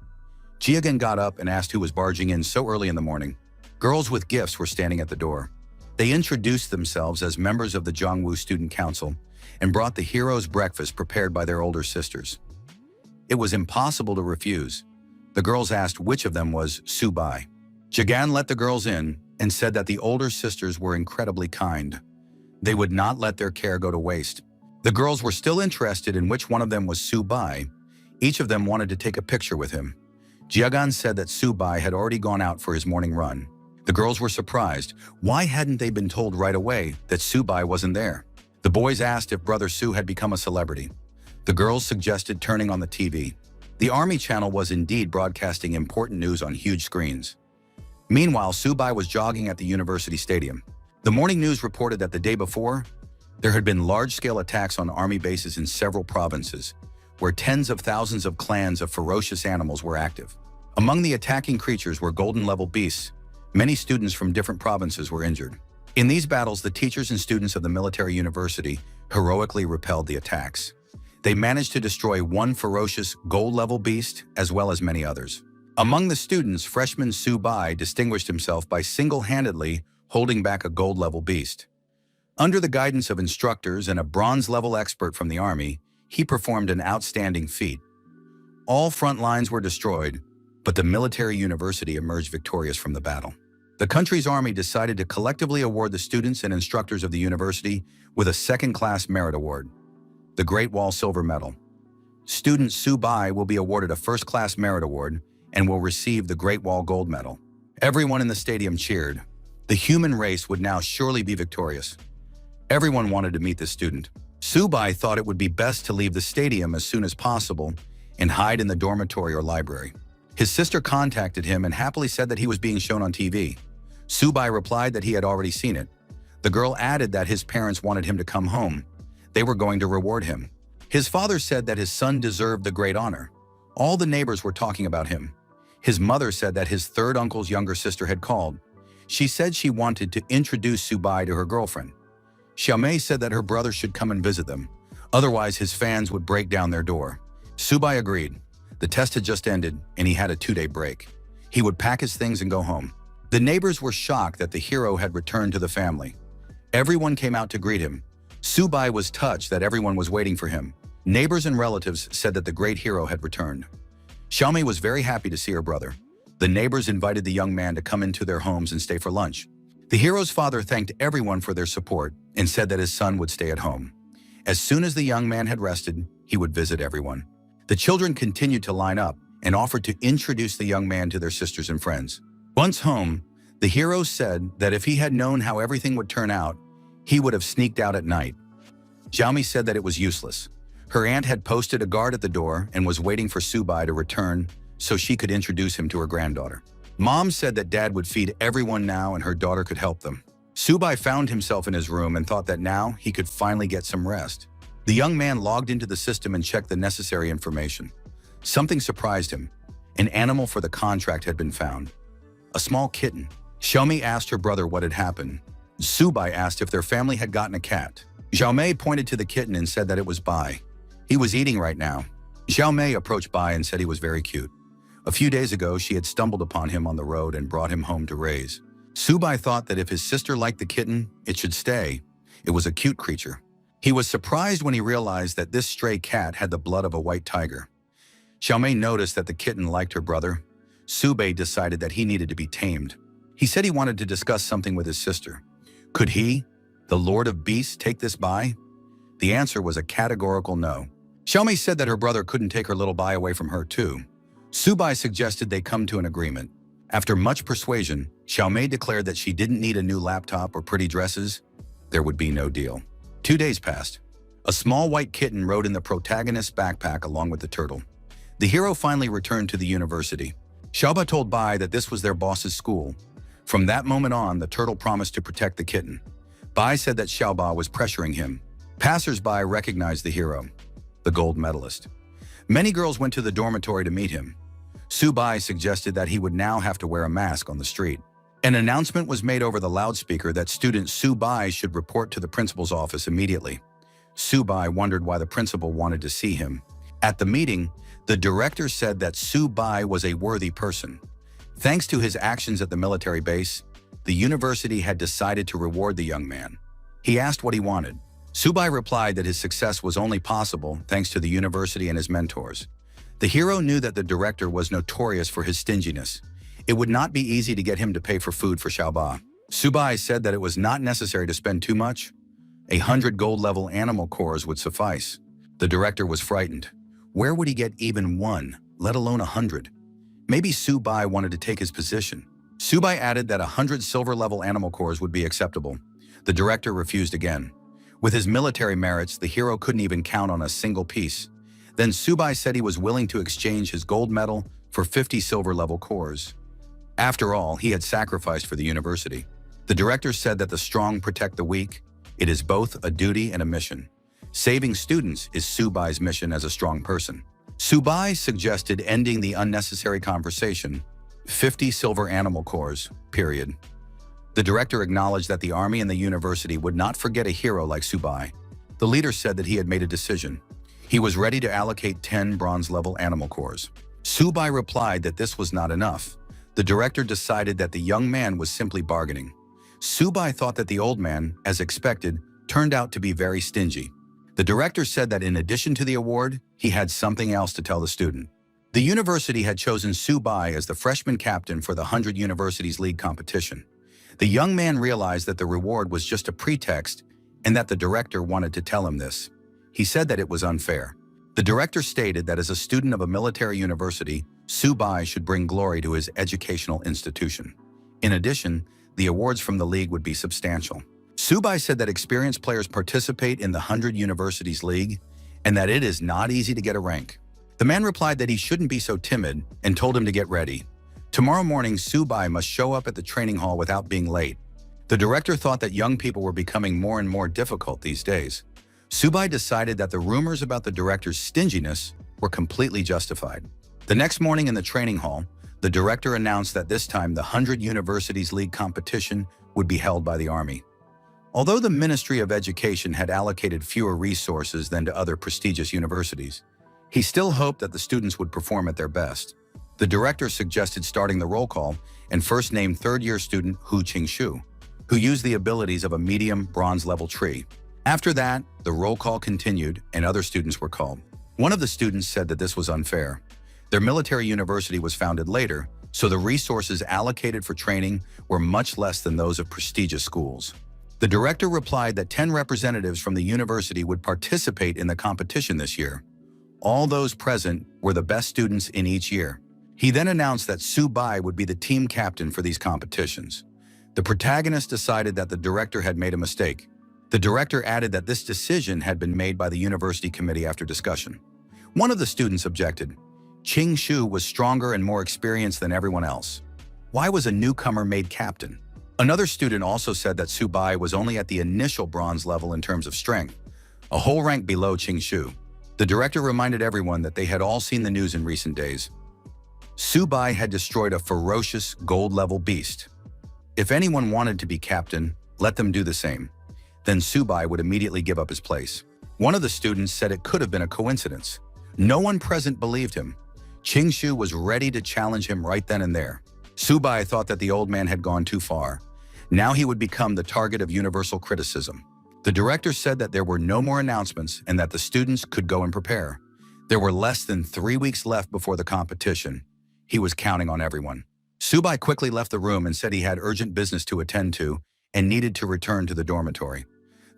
A: Jiagan got up and asked who was barging in so early in the morning. Girls with gifts were standing at the door. They introduced themselves as members of the Zhongwu Student Council and brought the heroes' breakfast prepared by their older sisters. It was impossible to refuse. The girls asked which of them was Subai. Jiagan let the girls in and said that the older sisters were incredibly kind. They would not let their care go to waste. The girls were still interested in which one of them was Su-bai. Each of them wanted to take a picture with him. Jiagan said that Su-bai had already gone out for his morning run. The girls were surprised. Why hadn't they been told right away that Su-bai wasn't there? The boys asked if Brother Su had become a celebrity. The girls suggested turning on the TV. The Army channel was indeed broadcasting important news on huge screens. Meanwhile, Su-bai was jogging at the university stadium. The morning news reported that the day before, there had been large-scale attacks on army bases in several provinces, where tens of thousands of clans of ferocious animals were active. Among the attacking creatures were golden-level beasts. Many students from different provinces were injured. In these battles, the teachers and students of the military university heroically repelled the attacks. They managed to destroy one ferocious gold-level beast as well as many others. Among the students, freshman Su-bai distinguished himself by single-handedly holding back a gold-level beast. Under the guidance of instructors and a bronze-level expert from the army, he performed an outstanding feat. All front lines were destroyed, but the military university emerged victorious from the battle. The country's army decided to collectively award the students and instructors of the university with a second-class merit award, the Great Wall Silver Medal. Student Su-bai will be awarded a first-class merit award and will receive the Great Wall Gold Medal. Everyone in the stadium cheered. The human race would now surely be victorious. Everyone wanted to meet the student. Su-bai thought it would be best to leave the stadium as soon as possible and hide in the dormitory or library. His sister contacted him and happily said that he was being shown on TV. Su-bai replied that he had already seen it. The girl added that his parents wanted him to come home. They were going to reward him. His father said that his son deserved the great honor. All the neighbors were talking about him. His mother said that his third uncle's younger sister had called. She said she wanted to introduce Su-bai to her girlfriend. Xiaomei said that her brother should come and visit them. Otherwise, his fans would break down their door. Su-bai agreed. The test had just ended, and he had a 2-day break. He would pack his things and go home. The neighbors were shocked that the hero had returned to the family. Everyone came out to greet him. Su-bai was touched that everyone was waiting for him. Neighbors and relatives said that the great hero had returned. Xiaomei was very happy to see her brother. The neighbors invited the young man to come into their homes and stay for lunch. The hero's father thanked everyone for their support and said that his son would stay at home. As soon as the young man had rested, he would visit everyone. The children continued to line up and offered to introduce the young man to their sisters and friends. Once home, the hero said that if he had known how everything would turn out, he would have sneaked out at night. Xiaomi said that it was useless. Her aunt had posted a guard at the door and was waiting for Su-bai to return so she could introduce him to her granddaughter. Mom said that Dad would feed everyone now and her daughter could help them. Su-bai found himself in his room and thought that now he could finally get some rest. The young man logged into the system and checked the necessary information. Something surprised him. An animal for the contract had been found. A small kitten. Xiaomi asked her brother what had happened. Su-bai asked if their family had gotten a cat. Xiaomei pointed to the kitten and said that it was Bai. He was eating right now. Xiaomei approached Bai and said he was very cute. A few days ago, she had stumbled upon him on the road and brought him home to raise. Su-bai thought that if his sister liked the kitten, it should stay. It was a cute creature. He was surprised when he realized that this stray cat had the blood of a white tiger. Xiaomei noticed that the kitten liked her brother. Su-bai decided that he needed to be tamed. He said he wanted to discuss something with his sister. Could he, the Lord of Beasts, take this Bai? The answer was a categorical no. Xiaomei said that her brother couldn't take her little Bai away from her too. Su-bai suggested they come to an agreement. After much persuasion, Xiaomei declared that she didn't need a new laptop or pretty dresses. There would be no deal. 2 days passed. A small white kitten rode in the protagonist's backpack along with the turtle. The hero finally returned to the university. Xiaoba told Bai that this was their boss's school. From that moment on, the turtle promised to protect the kitten. Bai said that Xiaoba was pressuring him. Passers-by recognized the hero, the gold medalist. Many girls went to the dormitory to meet him. Su-bai suggested that he would now have to wear a mask on the street. An announcement was made over the loudspeaker that student Su-bai should report to the principal's office immediately. Su-bai wondered why the principal wanted to see him. At the meeting, the director said that Su-bai was a worthy person. Thanks to his actions at the military base, the university had decided to reward the young man. He asked what he wanted. Su-bai replied that his success was only possible thanks to the university and his mentors. The hero knew that the director was notorious for his stinginess. It would not be easy to get him to pay for food for Xiaoba. Subai said that it was not necessary to spend too much. 100 gold-level animal cores would suffice. The director was frightened. Where would he get even one, let alone 100? Maybe Subai wanted to take his position. Subai added that 100 silver-level animal cores would be acceptable. The director refused again. With his military merits, the hero couldn't even count on a single piece. Then Subai said he was willing to exchange his gold medal for 50 silver-level cores. After all, he had sacrificed for the university. The director said that the strong protect the weak. It is both a duty and a mission. Saving students is Subai's mission as a strong person. Subai suggested ending the unnecessary conversation. 50 silver animal cores, period. The director acknowledged that the army and the university would not forget a hero like Subai. The leader said that he had made a decision. He was ready to allocate 10 bronze-level animal cores. Subai replied that this was not enough. The director decided that the young man was simply bargaining. Subai thought that the old man, as expected, turned out to be very stingy. The director said that in addition to the award, he had something else to tell the student. The university had chosen Subai as the freshman captain for the 100 Universities League competition. The young man realized that the reward was just a pretext and that the director wanted to tell him this. He said that it was unfair. The director stated that as a student of a military university, Subai should bring glory to his educational institution. In addition, the awards from the league would be substantial. Subai said that experienced players participate in the 100 Universities League and that it is not easy to get a rank. The man replied that he shouldn't be so timid and told him to get ready. Tomorrow morning, Subai must show up at the training hall without being late. The director thought that young people were becoming more and more difficult these days. Subai decided that the rumors about the director's stinginess were completely justified. The next morning in the training hall, the director announced that this time the 100 Universities League competition would be held by the army. Although the Ministry of Education had allocated fewer resources than to other prestigious universities, he still hoped that the students would perform at their best. The director suggested starting the roll call and first named third-year student Hu Qingshu, who used the abilities of a medium bronze-level tree. After that, the roll call continued and other students were called. One of the students said that this was unfair. Their military university was founded later, so the resources allocated for training were much less than those of prestigious schools. The director replied that 10 representatives from the university would participate in the competition this year. All those present were the best students in each year. He then announced that Subai would be the team captain for these competitions. The protagonist decided that the director had made a mistake. The director added that this decision had been made by the university committee after discussion. One of the students objected. Qingshu was stronger and more experienced than everyone else. Why was a newcomer made captain? Another student also said that Subai was only at the initial bronze level in terms of strength, a whole rank below Qingshu. The director reminded everyone that they had all seen the news in recent days. Subai had destroyed a ferocious gold-level beast. If anyone wanted to be captain, let them do the same. Then Subai would immediately give up his place. One of the students said it could have been a coincidence. No one present believed him. Qingshu was ready to challenge him right then and there. Subai thought that the old man had gone too far. Now he would become the target of universal criticism. The director said that there were no more announcements and that the students could go and prepare. There were less than 3 weeks left before the competition. He was counting on everyone. Subai quickly left the room and said he had urgent business to attend to and needed to return to the dormitory.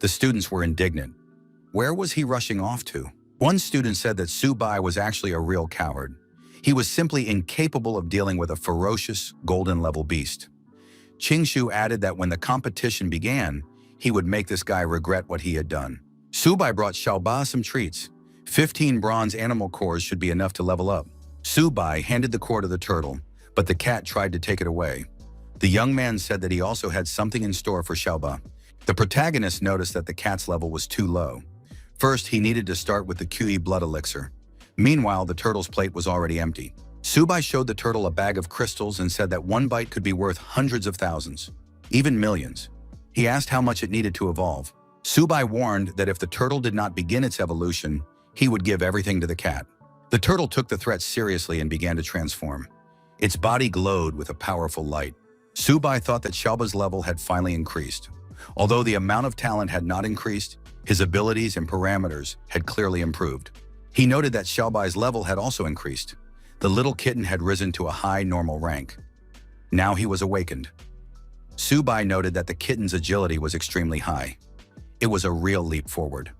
A: The students were indignant. Where was he rushing off to? One student said that Subai was actually a real coward. He was simply incapable of dealing with a ferocious, golden-level beast. Qingshu added that when the competition began, he would make this guy regret what he had done. Subai brought Xiaoba some treats. 15 bronze animal cores should be enough to level up. Subai handed the core to the turtle, but the cat tried to take it away. The young man said that he also had something in store for Xiaoba. The protagonist noticed that the cat's level was too low. First, he needed to start with the QE blood elixir. Meanwhile, the turtle's plate was already empty. Subai showed the turtle a bag of crystals and said that one bite could be worth hundreds of thousands, even millions. He asked how much it needed to evolve. Subai warned that if the turtle did not begin its evolution, he would give everything to the cat. The turtle took the threat seriously and began to transform. Its body glowed with a powerful light. Subai thought that Xiaoba's level had finally increased. Although the amount of talent had not increased, his abilities and parameters had clearly improved. He noted that Xiaobai's level had also increased. The little kitten had risen to a high normal rank. Now he was awakened. Subai noted that the kitten's agility was extremely high. It was a real leap forward.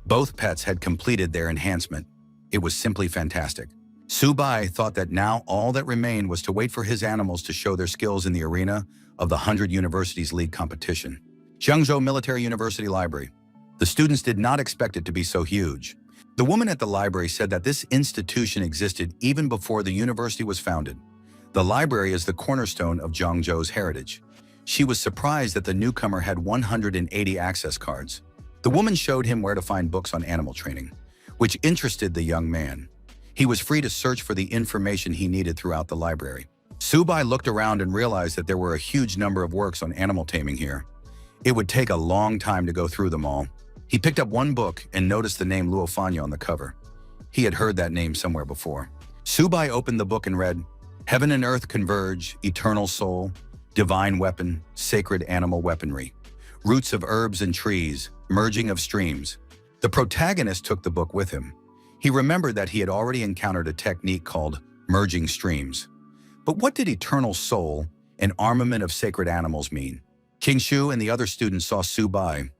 A: Both pets had completed their enhancement. It was simply fantastic. Subai thought that now all that remained was to wait for his animals to show their skills in the arena of the 100 Universities League competition. Jiangzhou Military University Library. The students did not expect it to be so huge. The woman at the library said that this institution existed even before the university was founded. The library is the cornerstone of Jiangzhou's heritage. She was surprised that the newcomer had 180 access cards. The woman showed him where to find books on animal training, which interested the young man. He was free to search for the information he needed throughout the library. Subai looked around and realized that there were a huge number of works on animal taming here. It would take a long time to go through them all. He picked up one book and noticed the name Luofanya on the cover. He had heard that name somewhere before. Subai opened the book and read, Heaven and Earth Converge, Eternal Soul, Divine Weapon, Sacred Animal Weaponry, Roots of Herbs and Trees, Merging of Streams. The protagonist took the book with him. He remembered that he had already encountered a technique called merging streams. But what did Eternal Soul and Armament of Sacred Animals mean? King Shu and the other students saw Subai.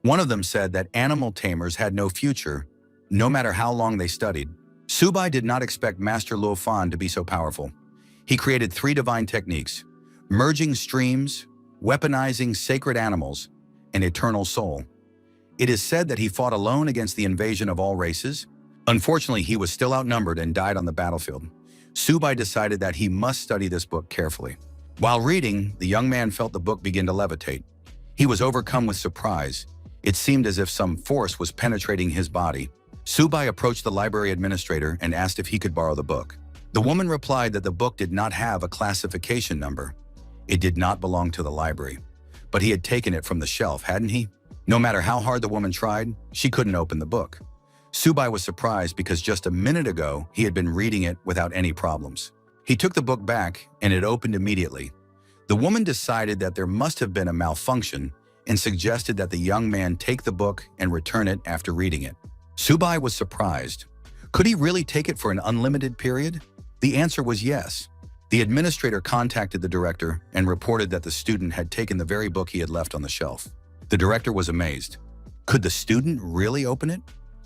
A: One of them said that animal tamers had no future, no matter how long they studied. Subai did not expect Master Luofan to be so powerful. He created 3 divine techniques: merging streams, weaponizing sacred animals, and eternal soul. It is said that he fought alone against the invasion of all races. Unfortunately, he was still outnumbered and died on the battlefield. Subai decided that he must study this book carefully. While reading, the young man felt the book begin to levitate. He was overcome with surprise. It seemed as if some force was penetrating his body. Subai approached the library administrator and asked if he could borrow the book. The woman replied that the book did not have a classification number. It did not belong to the library. But he had taken it from the shelf, hadn't he? No matter how hard the woman tried, she couldn't open the book. Subai was surprised because just a minute ago, he had been reading it without any problems. He took the book back and it opened immediately. The woman decided that there must have been a malfunction and suggested that the young man take the book and return it after reading it. Subai was surprised. Could he really take it for an unlimited period? The answer was yes. The administrator contacted the director and reported that the student had taken the very book he had left on the shelf. The director was amazed. Could the student really open it?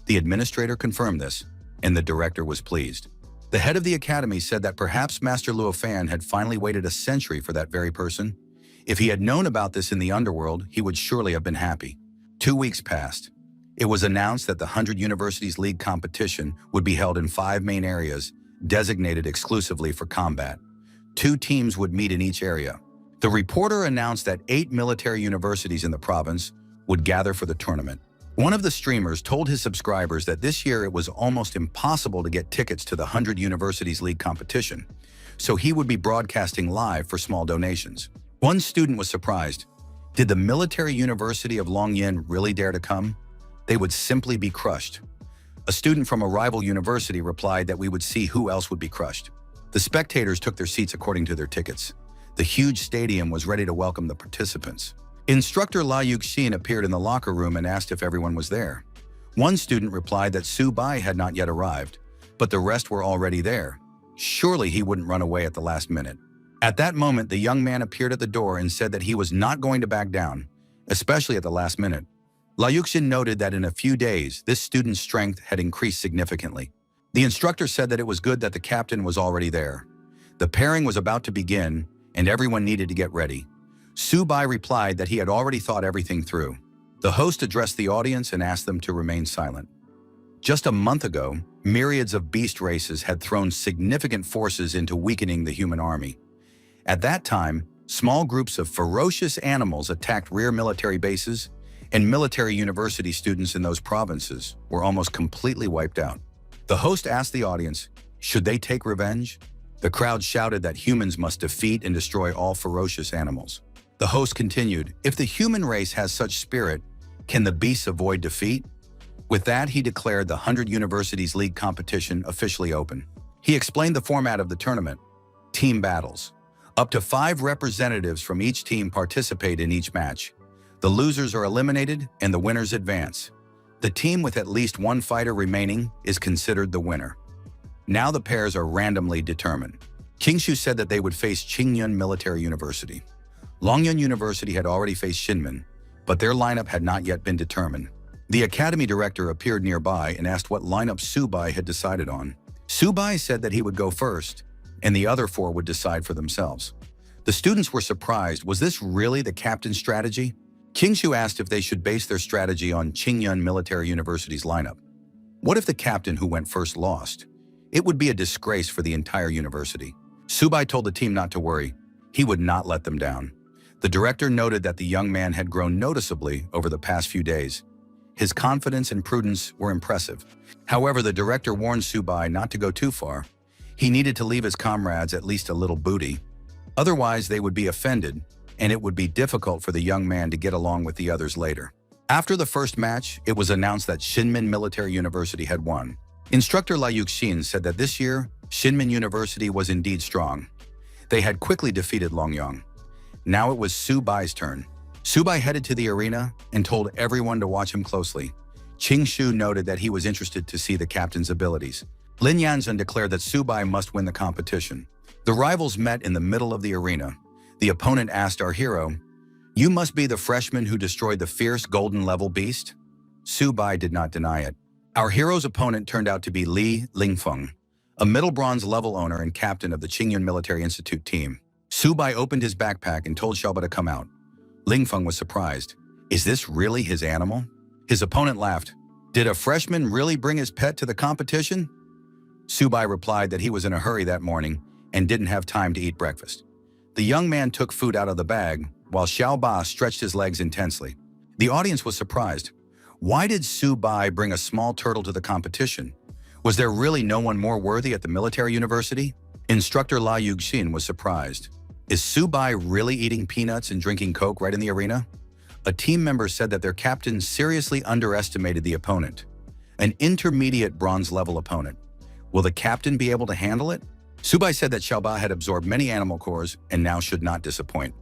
A: The administrator confirmed this, and the director was pleased. The head of the academy said that perhaps Master Luofan had finally waited a century for that very person. If he had known about this in the underworld, he would surely have been happy. 2 weeks passed. It was announced that the 100 Universities League competition would be held in 5 main areas, designated exclusively for combat. 2 teams would meet in each area. The reporter announced that 8 military universities in the province would gather for the tournament. One of the streamers told his subscribers that this year it was almost impossible to get tickets to the 100 Universities League competition, so he would be broadcasting live for small donations. One student was surprised. Did the military university of Longyin really dare to come? They would simply be crushed. A student from a rival university replied that we would see who else would be crushed. The spectators took their seats according to their tickets. The huge stadium was ready to welcome the participants. Instructor La Yuxin appeared in the locker room and asked if everyone was there. One student replied that Subai had not yet arrived, but the rest were already there. Surely he wouldn't run away at the last minute. At that moment, the young man appeared at the door and said that he was not going to back down, especially at the last minute. La Yuxin noted that in a few days, this student's strength had increased significantly. The instructor said that it was good that the captain was already there. The pairing was about to begin, and everyone needed to get ready. Subai replied that he had already thought everything through. The host addressed the audience and asked them to remain silent. Just a month ago, myriads of beast races had thrown significant forces into weakening the human army. At that time, small groups of ferocious animals attacked rear military bases, and military university students in those provinces were almost completely wiped out. The host asked the audience, should they take revenge? The crowd shouted that humans must defeat and destroy all ferocious animals. The host continued, if the human race has such spirit, can the beasts avoid defeat? With that, he declared the 100 Universities League competition officially open. He explained the format of the tournament. Team battles. Up to 5 representatives from each team participate in each match. The losers are eliminated and the winners advance. The team with at least 1 fighter remaining is considered the winner. Now the pairs are randomly determined. Qingshu said that they would face Qingyun Military University. Longyun University had already faced Shinmen, but their lineup had not yet been determined. The academy director appeared nearby and asked what lineup Subai had decided on. Subai said that he would go first, and the other four would decide for themselves. The students were surprised. Was this really the captain's strategy? Qingshu asked if they should base their strategy on Qingyun Military University's lineup. What if the captain who went first lost? It would be a disgrace for the entire university. Subai told the team not to worry. He would not let them down. The director noted that the young man had grown noticeably over the past few days. His confidence and prudence were impressive. However, the director warned Subai not to go too far. He needed to leave his comrades at least a little booty. Otherwise, they would be offended, and it would be difficult for the young man to get along with the others later. After the first match, it was announced that Shinmen Military University had won. Instructor Liu Xin said that this year, Shinmen University was indeed strong. They had quickly defeated Longyang. Now it was Subai's turn. Subai headed to the arena and told everyone to watch him closely. Qingshu noted that he was interested to see the captain's abilities. Lin Yanzhen declared that Subai must win the competition. The rivals met in the middle of the arena. The opponent asked our hero, "You must be the freshman who destroyed the fierce golden-level beast?" Subai did not deny it. Our hero's opponent turned out to be Li Lingfeng, a middle bronze level owner and captain of the Qingyun Military Institute team. Subai opened his backpack and told Xiaoba to come out. Lingfeng was surprised. Is this really his animal? His opponent laughed. Did a freshman really bring his pet to the competition? Subai replied that he was in a hurry that morning and didn't have time to eat breakfast. The young man took food out of the bag, while Xiaoba stretched his legs intensely. The audience was surprised. Why did Subai bring a small turtle to the competition? Was there really no one more worthy at the military university? Instructor Liu Xin was surprised. Is Subai really eating peanuts and drinking Coke right in the arena? A team member said that their captain seriously underestimated the opponent. An intermediate bronze-level opponent. Will the captain be able to handle it? Subai said that Xiaoba had absorbed many animal cores and now should not disappoint.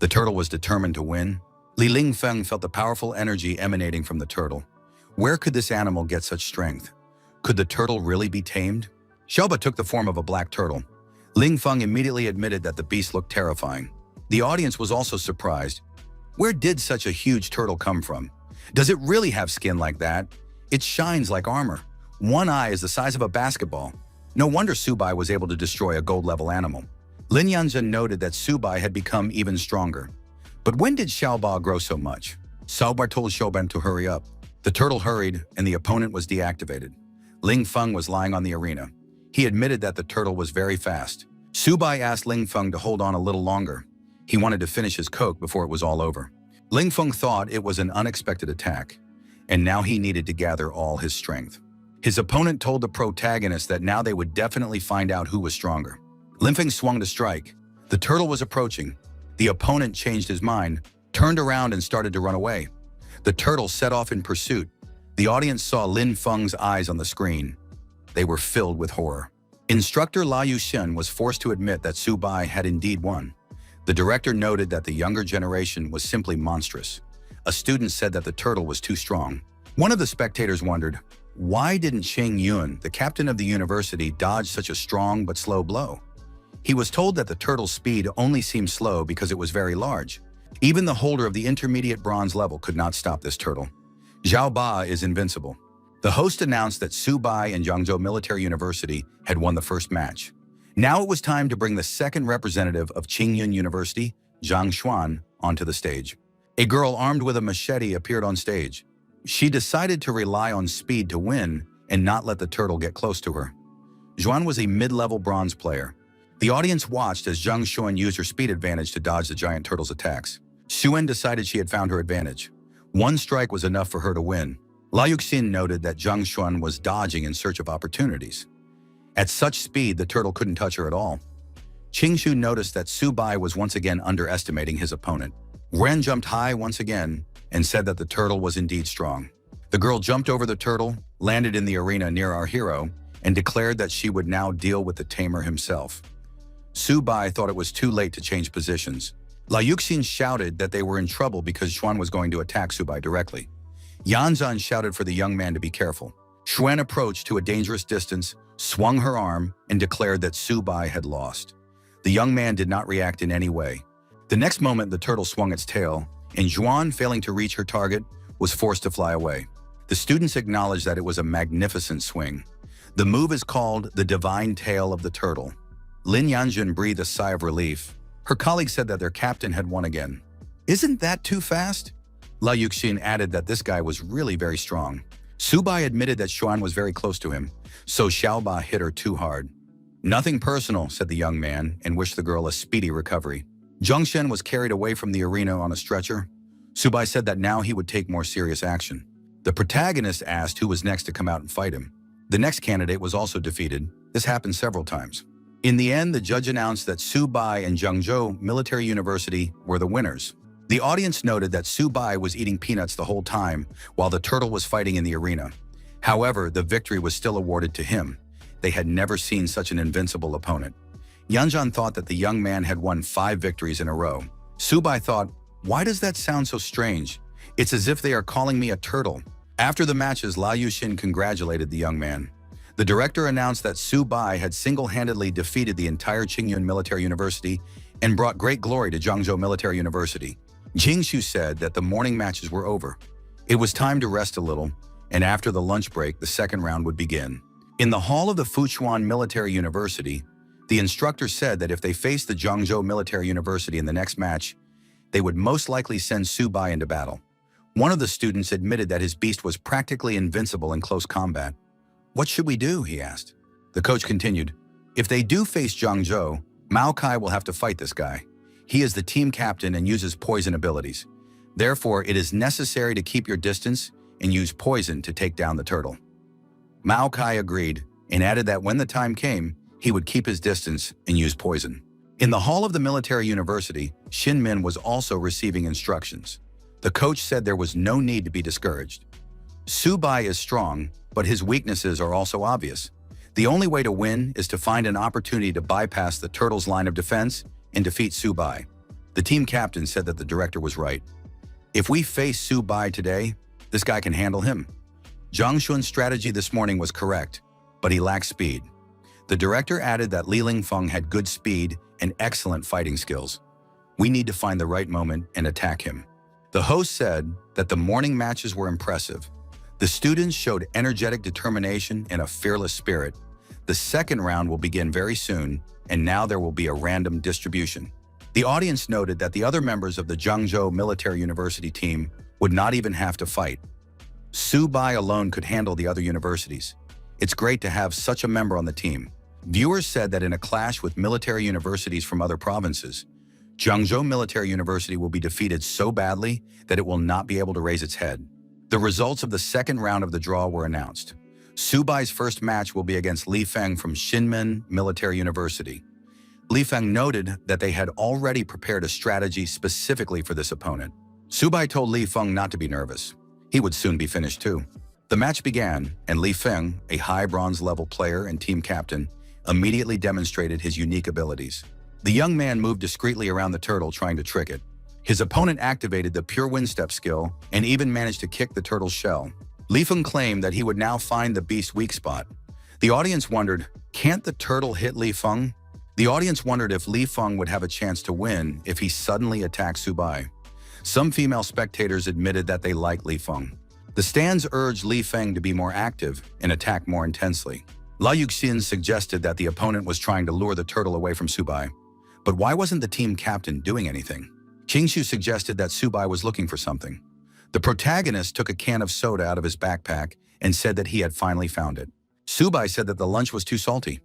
A: The turtle was determined to win. Li Lingfeng felt the powerful energy emanating from the turtle. Where could this animal get such strength? Could the turtle really be tamed? Xiaoba took the form of a black turtle. Lingfeng immediately admitted that the beast looked terrifying. The audience was also surprised. Where did such a huge turtle come from? Does it really have skin like that? It shines like armor. One eye is the size of a basketball. No wonder Subai was able to destroy a gold-level animal. Lin Yanzhen noted that Subai had become even stronger. But when did Xiaoba grow so much? Xiaoba told Shouban to hurry up. The turtle hurried, and the opponent was deactivated. Lingfeng was lying on the arena. He admitted that the turtle was very fast. Subai asked Lingfeng to hold on a little longer. He wanted to finish his Coke before it was all over. Lingfeng thought it was an unexpected attack, and now he needed to gather all his strength. His opponent told the protagonist that now they would definitely find out who was stronger. Lingfeng swung to strike. The turtle was approaching. The opponent changed his mind, turned around and started to run away. The turtle set off in pursuit. The audience saw Lin Feng's eyes on the screen. They were filled with horror. Instructor Liu Xin was forced to admit that Subai had indeed won. The director noted that the younger generation was simply monstrous. A student said that the turtle was too strong. One of the spectators wondered, why didn't Cheng Yun, the captain of the university, dodge such a strong but slow blow? He was told that the turtle's speed only seemed slow because it was very large. Even the holder of the intermediate bronze level could not stop this turtle. Zhao Ba is invincible. The host announced that Subai and Jiangzhou Military University had won the first match. Now it was time to bring the second representative of Qingyun University, Zhang Xuan, onto the stage. A girl armed with a machete appeared on stage. She decided to rely on speed to win and not let the turtle get close to her. Xuan was a mid-level bronze player. The audience watched as Zhang Xuan used her speed advantage to dodge the giant turtle's attacks. Xuan decided she had found her advantage. One strike was enough for her to win. Liu Xin noted that Zhang Xuan was dodging in search of opportunities. At such speed, the turtle couldn't touch her at all. Qingshu noticed that Subai was once again underestimating his opponent. Ren jumped high once again and said that the turtle was indeed strong. The girl jumped over the turtle, landed in the arena near our hero, and declared that she would now deal with the tamer himself. Subai thought it was too late to change positions. Liu Xin shouted that they were in trouble because Xuan was going to attack Subai directly. Yanzan shouted for the young man to be careful. Xuan approached to a dangerous distance, swung her arm, and declared that Subai had lost. The young man did not react in any way. The next moment, the turtle swung its tail, and Juan, failing to reach her target, was forced to fly away. The students acknowledged that it was a magnificent swing. The move is called the divine tail of the turtle. Lin Yanjun breathed a sigh of relief. Her colleague said that their captain had won again. Isn't that too fast? La Yuxin added that this guy was really very strong. Subai admitted that Xuan was very close to him, so Xiaoba hit her too hard. Nothing personal, said the young man, and wished the girl a speedy recovery. Zhengshen was carried away from the arena on a stretcher. Subai said that now he would take more serious action. The protagonist asked who was next to come out and fight him. The next candidate was also defeated. This happened several times. In the end, the judge announced that Subai and Zhengzhou Military University were the winners. The audience noted that Subai was eating peanuts the whole time while the turtle was fighting in the arena. However, the victory was still awarded to him. They had never seen such an invincible opponent. Yanzhan thought that the young man had won 5 victories in a row. Subai thought, why does that sound so strange? It's as if they are calling me a turtle. After the matches, La Yuxin congratulated the young man. The director announced that Subai had single-handedly defeated the entire Qingyun Military University and brought great glory to Zhengzhou Military University. Jingshu said that the morning matches were over. It was time to rest a little, and after the lunch break, the second round would begin. In the hall of the Fuchuan Military University, the instructor said that if they faced the Zhengzhou Military University in the next match, they would most likely send Subai into battle. One of the students admitted that his beast was practically invincible in close combat. What should we do? He asked. The coach continued, if they do face Zhengzhou, Mao Kai will have to fight this guy. He is the team captain and uses poison abilities. Therefore, it is necessary to keep your distance and use poison to take down the turtle. Mao Kai agreed and added that when the time came, he would keep his distance and use poison. In the hall of the military university, Shin Min was also receiving instructions. The coach said there was no need to be discouraged. Subai is strong, but his weaknesses are also obvious. The only way to win is to find an opportunity to bypass the turtle's line of defense and defeat Subai. The team captain said that the director was right. If we face Subai today, this guy can handle him. Zhang Xun's strategy this morning was correct, but he lacked speed. The director added that Li Lingfeng had good speed and excellent fighting skills. We need to find the right moment and attack him. The host said that the morning matches were impressive. The students showed energetic determination and a fearless spirit. The second round will begin very soon, and now there will be a random distribution. The audience noted that the other members of the Zhengzhou Military University team would not even have to fight. Subai alone could handle the other universities. It's great to have such a member on the team. Viewers said that in a clash with military universities from other provinces, Zhengzhou Military University will be defeated so badly that it will not be able to raise its head. The results of the second round of the draw were announced. Subai's first match will be against Li Feng from Xinmen Military University. Li Feng noted that they had already prepared a strategy specifically for this opponent. Subai told Li Feng not to be nervous. He would soon be finished too. The match began, and Li Feng, a high bronze level player and team captain, immediately demonstrated his unique abilities. The young man moved discreetly around the turtle, trying to trick it. His opponent activated the pure wind step skill and even managed to kick the turtle's shell. Li Feng claimed that he would now find the beast's weak spot. The audience wondered, can't the turtle hit Li Feng? The audience wondered if Li Feng would have a chance to win if he suddenly attacked Subai. Some female spectators admitted that they liked Li Feng. The stands urged Li Feng to be more active and attack more intensely. La Yuxin suggested that the opponent was trying to lure the turtle away from Subai. But why wasn't the team captain doing anything? Qingshu suggested that Subai was looking for something. The protagonist took a can of soda out of his backpack and said that he had finally found it. Subai said that the lunch was too salty.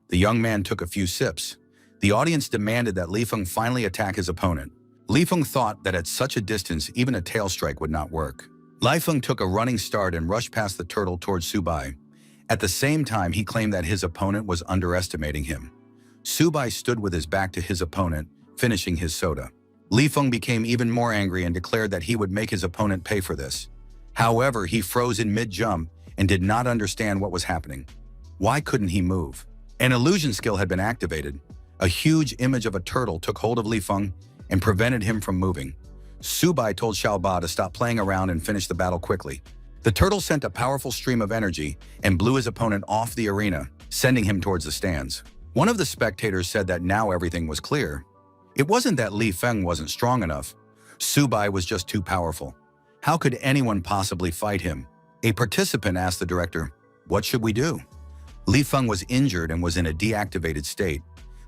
A: The young man took a few sips. The audience demanded that Li Feng finally attack his opponent. Li Feng thought that at such a distance, even a tail strike would not work. Li Feng took a running start and rushed past the turtle towards Subai. At the same time, he claimed that his opponent was underestimating him. Subai stood with his back to his opponent, finishing his soda. Li Feng became even more angry and declared that he would make his opponent pay for this. However, he froze in mid-jump and did not understand what was happening. Why couldn't he move? An illusion skill had been activated. A huge image of a turtle took hold of Li Feng and prevented him from moving. Subai told Xiaoba to stop playing around and finish the battle quickly. The turtle sent a powerful stream of energy and blew his opponent off the arena, sending him towards the stands. One of the spectators said that now everything was clear. It wasn't that Li Feng wasn't strong enough. Subai was just too powerful. How could anyone possibly fight him? A participant asked the director, "What should we do?" Li Feng was injured and was in a deactivated state.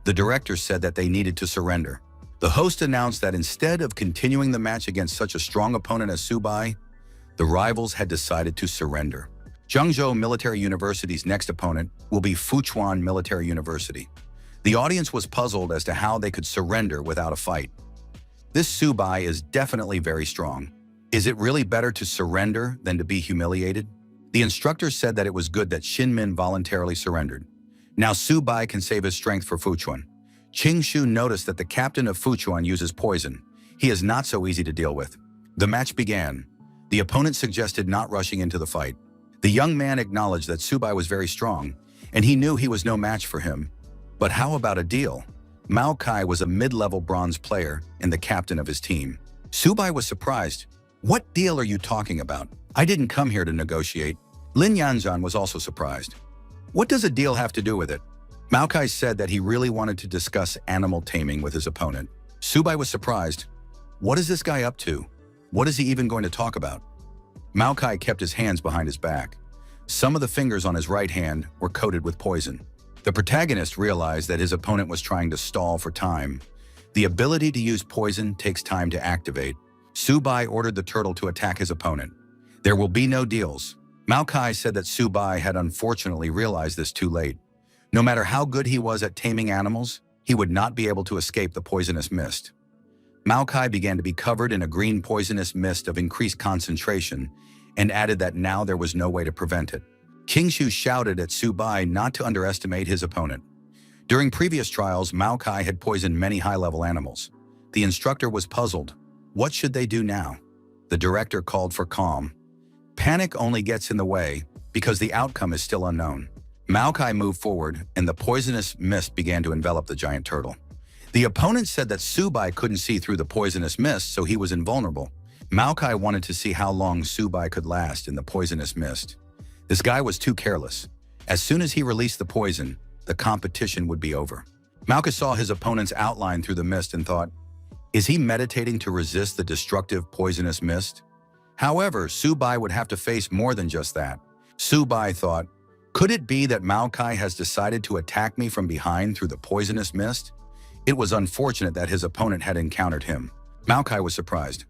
A: The director said that they needed to surrender. The host announced that instead of continuing the match against such a strong opponent as Subai, the rivals had decided to surrender. Zhengzhou Military University's next opponent will be Fuchuan Military University. The audience was puzzled as to how they could surrender without a fight. This Subai is definitely very strong. Is it really better to surrender than to be humiliated? The instructor said that it was good that Xinmin voluntarily surrendered. Now Subai can save his strength for Fuchuan. Qingshu noticed that the captain of Fuchuan uses poison. He is not so easy to deal with. The match began. The opponent suggested not rushing into the fight. The young man acknowledged that Subai was very strong, and he knew he was no match for him. But how about a deal? Mao Kai was a mid-level bronze player and the captain of his team. Subai was surprised. "What deal are you talking about? I didn't come here to negotiate." Lin Yanzhan was also surprised. "What does a deal have to do with it?" Mao Kai said that he really wanted to discuss animal taming with his opponent. Subai was surprised. What is this guy up to? What is he even going to talk about? Mao Kai kept his hands behind his back. Some of the fingers on his right hand were coated with poison. The protagonist realized that his opponent was trying to stall for time. The ability to use poison takes time to activate. Subai ordered the turtle to attack his opponent. There will be no deals. Mao Kai said that Subai had unfortunately realized this too late. No matter how good he was at taming animals, he would not be able to escape the poisonous mist. Mao Kai began to be covered in a green poisonous mist of increased concentration and added that now there was no way to prevent it. Qingshu shouted at Subai not to underestimate his opponent. During previous trials, Mao Kai had poisoned many high-level animals. The instructor was puzzled. What should they do now? The director called for calm. Panic only gets in the way because the outcome is still unknown. Mao Kai moved forward, and the poisonous mist began to envelop the giant turtle. The opponent said that Subai couldn't see through the poisonous mist, so he was invulnerable. Mao Kai wanted to see how long Subai could last in the poisonous mist. This guy was too careless. As soon as he released the poison, the competition would be over. Mao Kai saw his opponent's outline through the mist and thought, is he meditating to resist the destructive poisonous mist? However, Subai would have to face more than just that. Subai thought, could it be that Mao Kai has decided to attack me from behind through the poisonous mist? It was unfortunate that his opponent had encountered him. Mao Kai was surprised.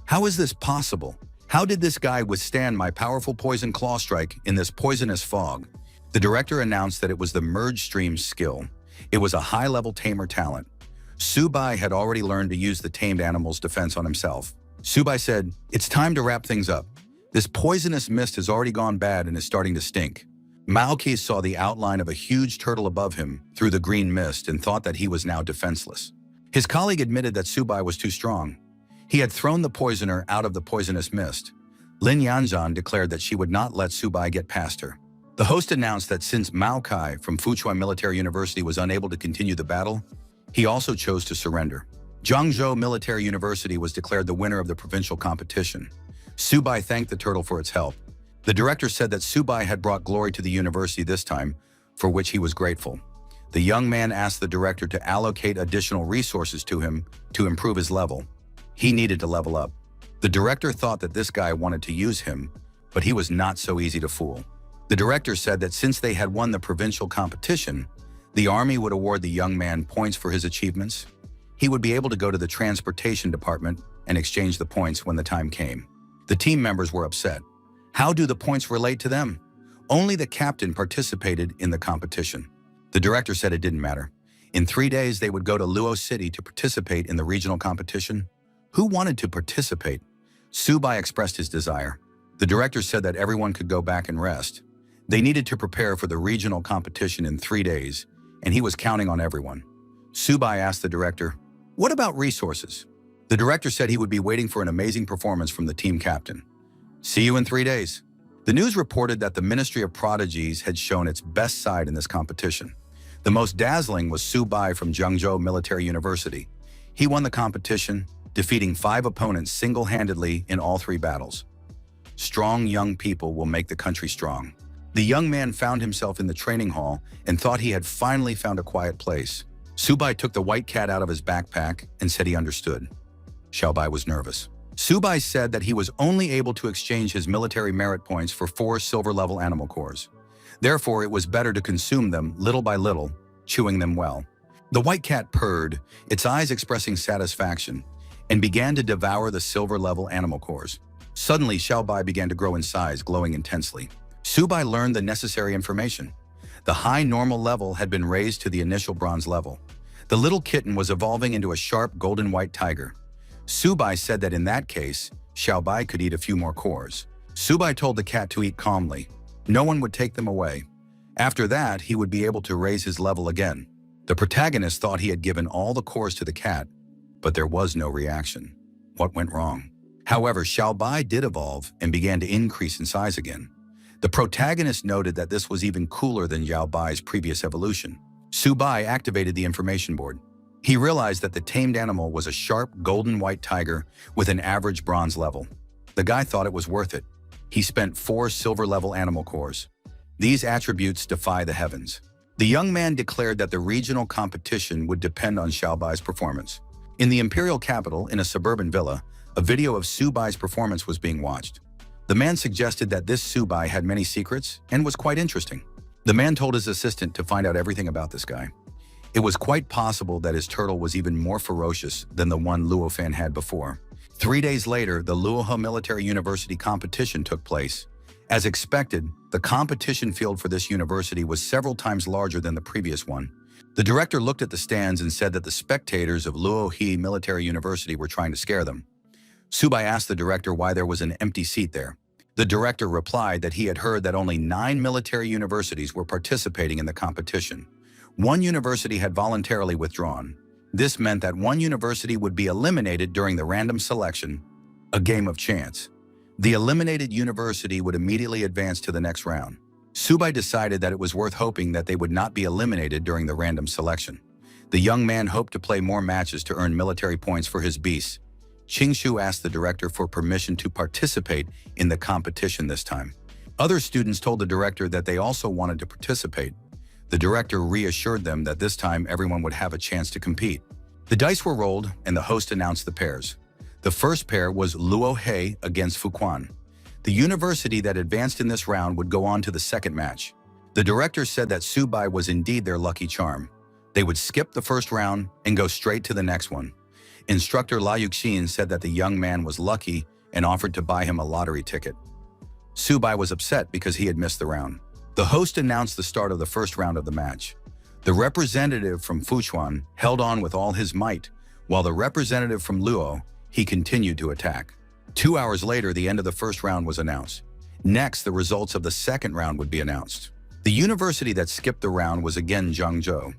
A: How is this possible? How did this guy withstand my powerful poison claw strike in this poisonous fog? The director announced that it was the merge stream skill. It was a high-level tamer talent. Subai had already learned to use the tamed animal's defense on himself. Subai said, it's time to wrap things up. This poisonous mist has already gone bad and is starting to stink. Mao Kai saw the outline of a huge turtle above him through the green mist and thought that he was now defenseless. His colleague admitted that Subai was too strong. He had thrown the poisoner out of the poisonous mist. Lin Yanzhan declared that she would not let Subai get past her. The host announced that since Mao Kai from Fuchuan Military University was unable to continue the battle, he also chose to surrender. Zhengzhou Military University was declared the winner of the provincial competition. Subai thanked the turtle for its help. The director said that Subai had brought glory to the university this time, for which he was grateful. The young man asked the director to allocate additional resources to him to improve his level. He needed to level up. The director thought that this guy wanted to use him, but he was not so easy to fool. The director said that since they had won the provincial competition, the army would award the young man points for his achievements. He would be able to go to the transportation department and exchange the points when the time came. The team members were upset. How do the points relate to them? Only the captain participated in the competition. The director said it didn't matter. In 3 days, they would go to Luo City to participate in the regional competition. Who wanted to participate? Subai expressed his desire. The director said that everyone could go back and rest. They needed to prepare for the regional competition in 3 days, and he was counting on everyone. Subai asked the director, what about resources? The director said he would be waiting for an amazing performance from the team captain. See you in 3 days. The news reported that the Ministry of Prodigies had shown its best side in this competition. The most dazzling was Subai from Zhengzhou Military University. He won the competition, defeating 5 opponents single-handedly in all 3 battles. Strong young people will make the country strong. The young man found himself in the training hall and thought he had finally found a quiet place. Subai took the white cat out of his backpack and said he understood. Xiaobai was nervous. Subai said that he was only able to exchange his military merit points for 4 silver-level animal cores. Therefore, it was better to consume them little by little, chewing them well. The white cat purred, its eyes expressing satisfaction, and began to devour the silver-level animal cores. Suddenly, Xiaobai began to grow in size, glowing intensely. Subai learned the necessary information. The high normal level had been raised to the initial bronze level. The little kitten was evolving into a sharp golden white tiger. Subai said that in that case, Xiaobai could eat a few more cores. Subai told the cat to eat calmly. No one would take them away. After that, he would be able to raise his level again. The protagonist thought he had given all the cores to the cat, but there was no reaction. What went wrong? However, Xiaobai did evolve and began to increase in size again. The protagonist noted that this was even cooler than Xiaobai's previous evolution. Subai activated the information board. He realized that the tamed animal was a sharp golden white tiger with an average bronze level. The guy thought it was worth it. He spent 4 silver-level animal cores. These attributes defy the heavens. The young man declared that the regional competition would depend on Xiaobai's performance. In the imperial capital, in a suburban villa, a video of Subai's performance was being watched. The man suggested that this Subai had many secrets and was quite interesting. The man told his assistant to find out everything about this guy. It was quite possible that his turtle was even more ferocious than the one Luofan had before. 3 days later, the Luohe Military University competition took place. As expected, the competition field for this university was several times larger than the previous one. The director looked at the stands and said that the spectators of Luohe Military University were trying to scare them. Subai asked the director why there was an empty seat there. The director replied that he had heard that only 9 military universities were participating in the competition. One university had voluntarily withdrawn. This meant that one university would be eliminated during the random selection, a game of chance. The eliminated university would immediately advance to the next round. Subai decided that it was worth hoping that they would not be eliminated during the random selection. The young man hoped to play more matches to earn military points for his beasts. Qingshu asked the director for permission to participate in the competition this time. Other students told the director that they also wanted to participate. The director reassured them that this time everyone would have a chance to compete. The dice were rolled and the host announced the pairs. The first pair was Luohe against Fuquan. The university that advanced in this round would go on to the second match. The director said that Subai was indeed their lucky charm. They would skip the first round and go straight to the next one. Instructor La Yuxin said that the young man was lucky and offered to buy him a lottery ticket. Subai was upset because he had missed the round. The host announced the start of the first round of the match. The representative from Fuquan held on with all his might, while the representative from Luo, he continued to attack. 2 hours later, the end of the first round was announced. Next, the results of the second round would be announced. The university that skipped the round was again Zhangzhou.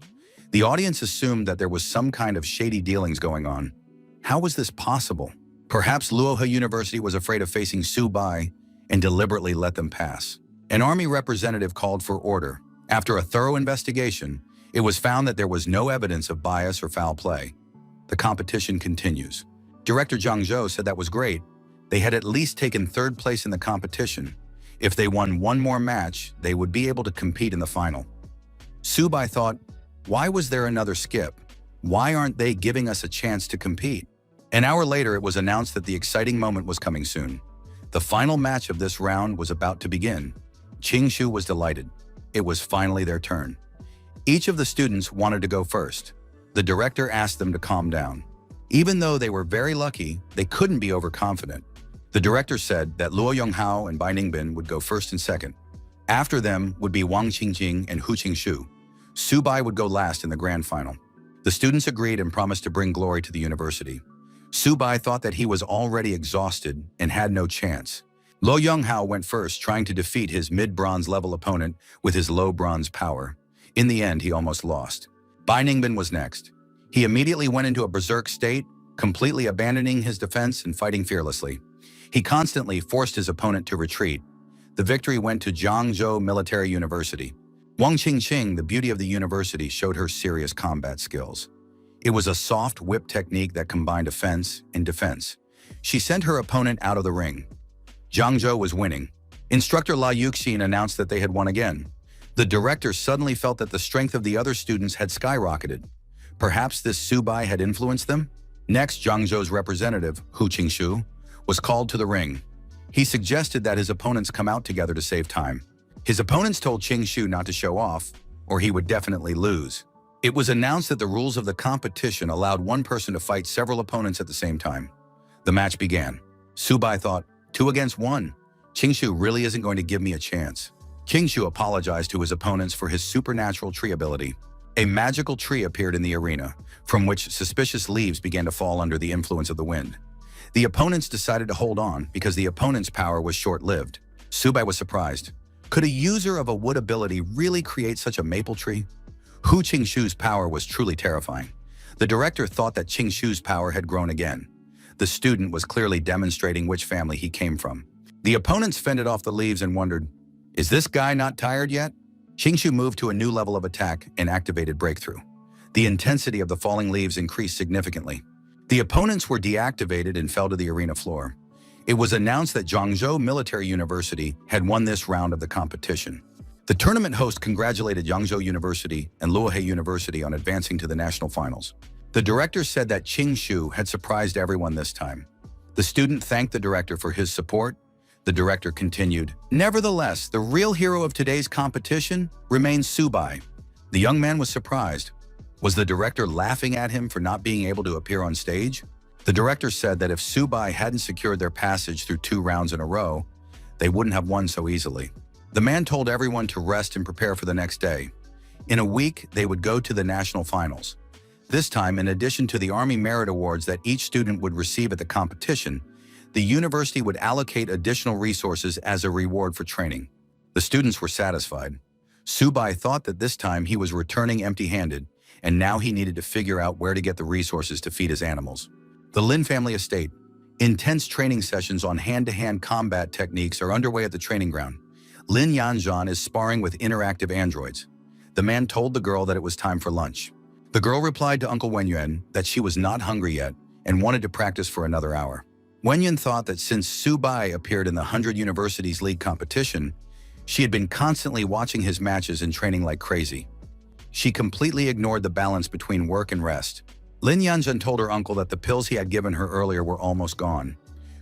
A: The audience assumed that there was some kind of shady dealings going on. How was this possible? Perhaps Luohe University was afraid of facing Subai and deliberately let them pass. An army representative called for order. After a thorough investigation, it was found that there was no evidence of bias or foul play. The competition continues. Director Zhang Zhou said that was great. They had at least taken 3rd place in the competition. If they won one more match, they would be able to compete in the final. Subai thought, why was there another skip? Why aren't they giving us a chance to compete? An hour later, it was announced that the exciting moment was coming soon. The final match of this round was about to begin. Qingshu was delighted. It was finally their turn. Each of the students wanted to go first. The director asked them to calm down. Even though they were very lucky, they couldn't be overconfident. The director said that Luo Yonghao and Bai Ningbin would go first and second. After them would be Wang Qingjing and Hu Qingshu. Subai would go last in the grand final. The students agreed and promised to bring glory to the university. Subai thought that he was already exhausted and had no chance. Luo Yonghao went first, trying to defeat his mid-bronze level opponent with his low bronze power. In the end, he almost lost. Bai Ningbin was next. He immediately went into a berserk state, completely abandoning his defense and fighting fearlessly. He constantly forced his opponent to retreat. The victory went to Zhangzhou Military University. Wang Qingqing, the beauty of the university, showed her serious combat skills. It was a soft whip technique that combined offense and defense. She sent her opponent out of the ring. Zhangzhou was winning. Instructor La Yuxin announced that they had won again. The director suddenly felt that the strength of the other students had skyrocketed. Perhaps this Subai had influenced them? Next, Zhangzhou's representative, Hu Qingshu, was called to the ring. He suggested that his opponents come out together to save time. His opponents told Qingshu not to show off, or he would definitely lose. It was announced that the rules of the competition allowed one person to fight several opponents at the same time. The match began. Subai thought, 2 against 1. Qingshu really isn't going to give me a chance. Qingshu apologized to his opponents for his supernatural tree ability. A magical tree appeared in the arena, from which suspicious leaves began to fall under the influence of the wind. The opponents decided to hold on because the opponent's power was short-lived. Subai was surprised. Could a user of a wood ability really create such a maple tree? Hu Qingshu's power was truly terrifying. The director thought that Qingshu's power had grown again. The student was clearly demonstrating which family he came from. The opponents fended off the leaves and wondered, is this guy not tired yet? Qingshu moved to a new level of attack and activated Breakthrough. The intensity of the falling leaves increased significantly. The opponents were deactivated and fell to the arena floor. It was announced that Zhangzhou Military University had won this round of the competition. The tournament host congratulated Zhangzhou University and Luohe University on advancing to the national finals. The director said that Qingshu had surprised everyone this time. The student thanked the director for his support. The director continued, nevertheless, the real hero of today's competition remains Subai. The young man was surprised. Was the director laughing at him for not being able to appear on stage? The director said that if Subai hadn't secured their passage through 2 rounds in a row, they wouldn't have won so easily. The man told everyone to rest and prepare for the next day. In a week, they would go to the national finals. This time, in addition to the Army Merit Awards that each student would receive at the competition, the university would allocate additional resources as a reward for training. The students were satisfied. Subai thought that this time he was returning empty-handed, and now he needed to figure out where to get the resources to feed his animals. The Lin family estate. Intense training sessions on hand-to-hand combat techniques are underway at the training ground. Lin Yanzhan is sparring with interactive androids. The man told the girl that it was time for lunch. The girl replied to Uncle Wenyuan that she was not hungry yet and wanted to practice for another hour. Wenyuan thought that since Subai appeared in the 100 Universities League competition, she had been constantly watching his matches and training like crazy. She completely ignored the balance between work and rest. Lin Yanzhan told her uncle that the pills he had given her earlier were almost gone.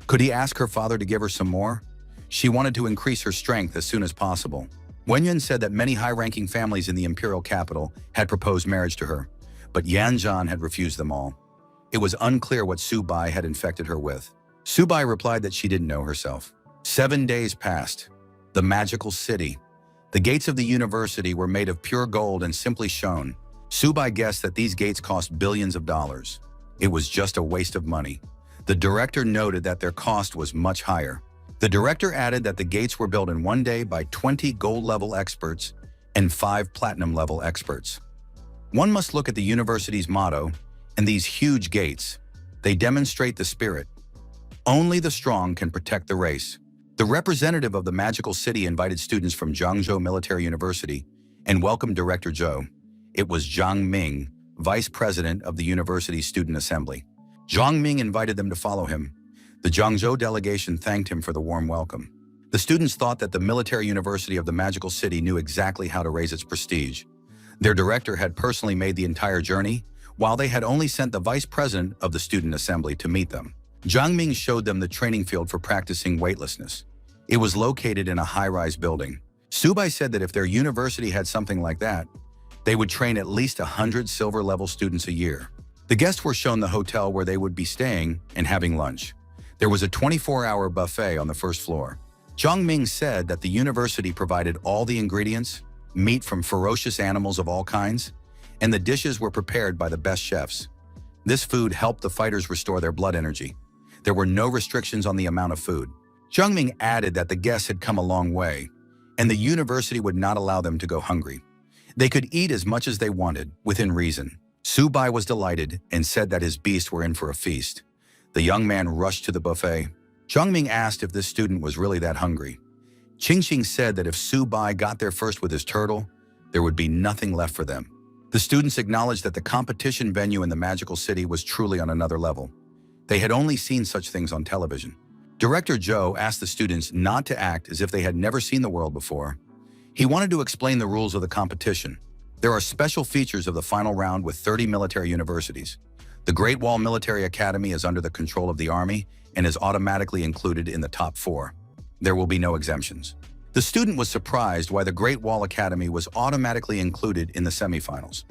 A: Could he ask her father to give her some more? She wanted to increase her strength as soon as possible. Wenyuan said that many high-ranking families in the imperial capital had proposed marriage to her, but Yanzhan had refused them all. It was unclear what Subai had infected her with. Subai replied that she didn't know herself. 7 days passed. The magical city. The gates of the university were made of pure gold and simply shone. Subai guessed that these gates cost billions of dollars. It was just a waste of money. The director noted that their cost was much higher. The director added that the gates were built in 1 day by 20 gold-level experts and 5 platinum-level experts. One must look at the university's motto and these huge gates. They demonstrate the spirit. Only the strong can protect the race. The representative of the magical city invited students from Zhangzhou Military University and welcomed Director Zhou. It was Zhang Ming, vice president of the university's student assembly. Zhang Ming invited them to follow him. The Zhangzhou delegation thanked him for the warm welcome. The students thought that the military university of the magical city knew exactly how to raise its prestige. Their director had personally made the entire journey, while they had only sent the vice president of the student assembly to meet them. Zhang Ming showed them the training field for practicing weightlessness. It was located in a high-rise building. Subai said that if their university had something like that, they would train at least 100 silver-level students a year. The guests were shown the hotel where they would be staying and having lunch. There was a 24-hour buffet on the first floor. Zhang Ming said that the university provided all the ingredients, meat from ferocious animals of all kinds, and the dishes were prepared by the best chefs. This food helped the fighters restore their blood energy. There were no restrictions on the amount of food. Zhang Ming added that the guests had come a long way, and the university would not allow them to go hungry. They could eat as much as they wanted, within reason. Subai was delighted and said that his beasts were in for a feast. The young man rushed to the buffet. Zhang Ming asked if this student was really that hungry. Qingxing said that if Subai got there first with his turtle, there would be nothing left for them. The students acknowledged that the competition venue in the magical city was truly on another level. They had only seen such things on television. Director Joe asked the students not to act as if they had never seen the world before. He wanted to explain the rules of the competition. There are special features of the final round with 30 military universities. The Great Wall Military Academy is under the control of the Army and is automatically included in the top 4. There will be no exemptions. The student was surprised why the Great Wall Academy was automatically included in the semifinals.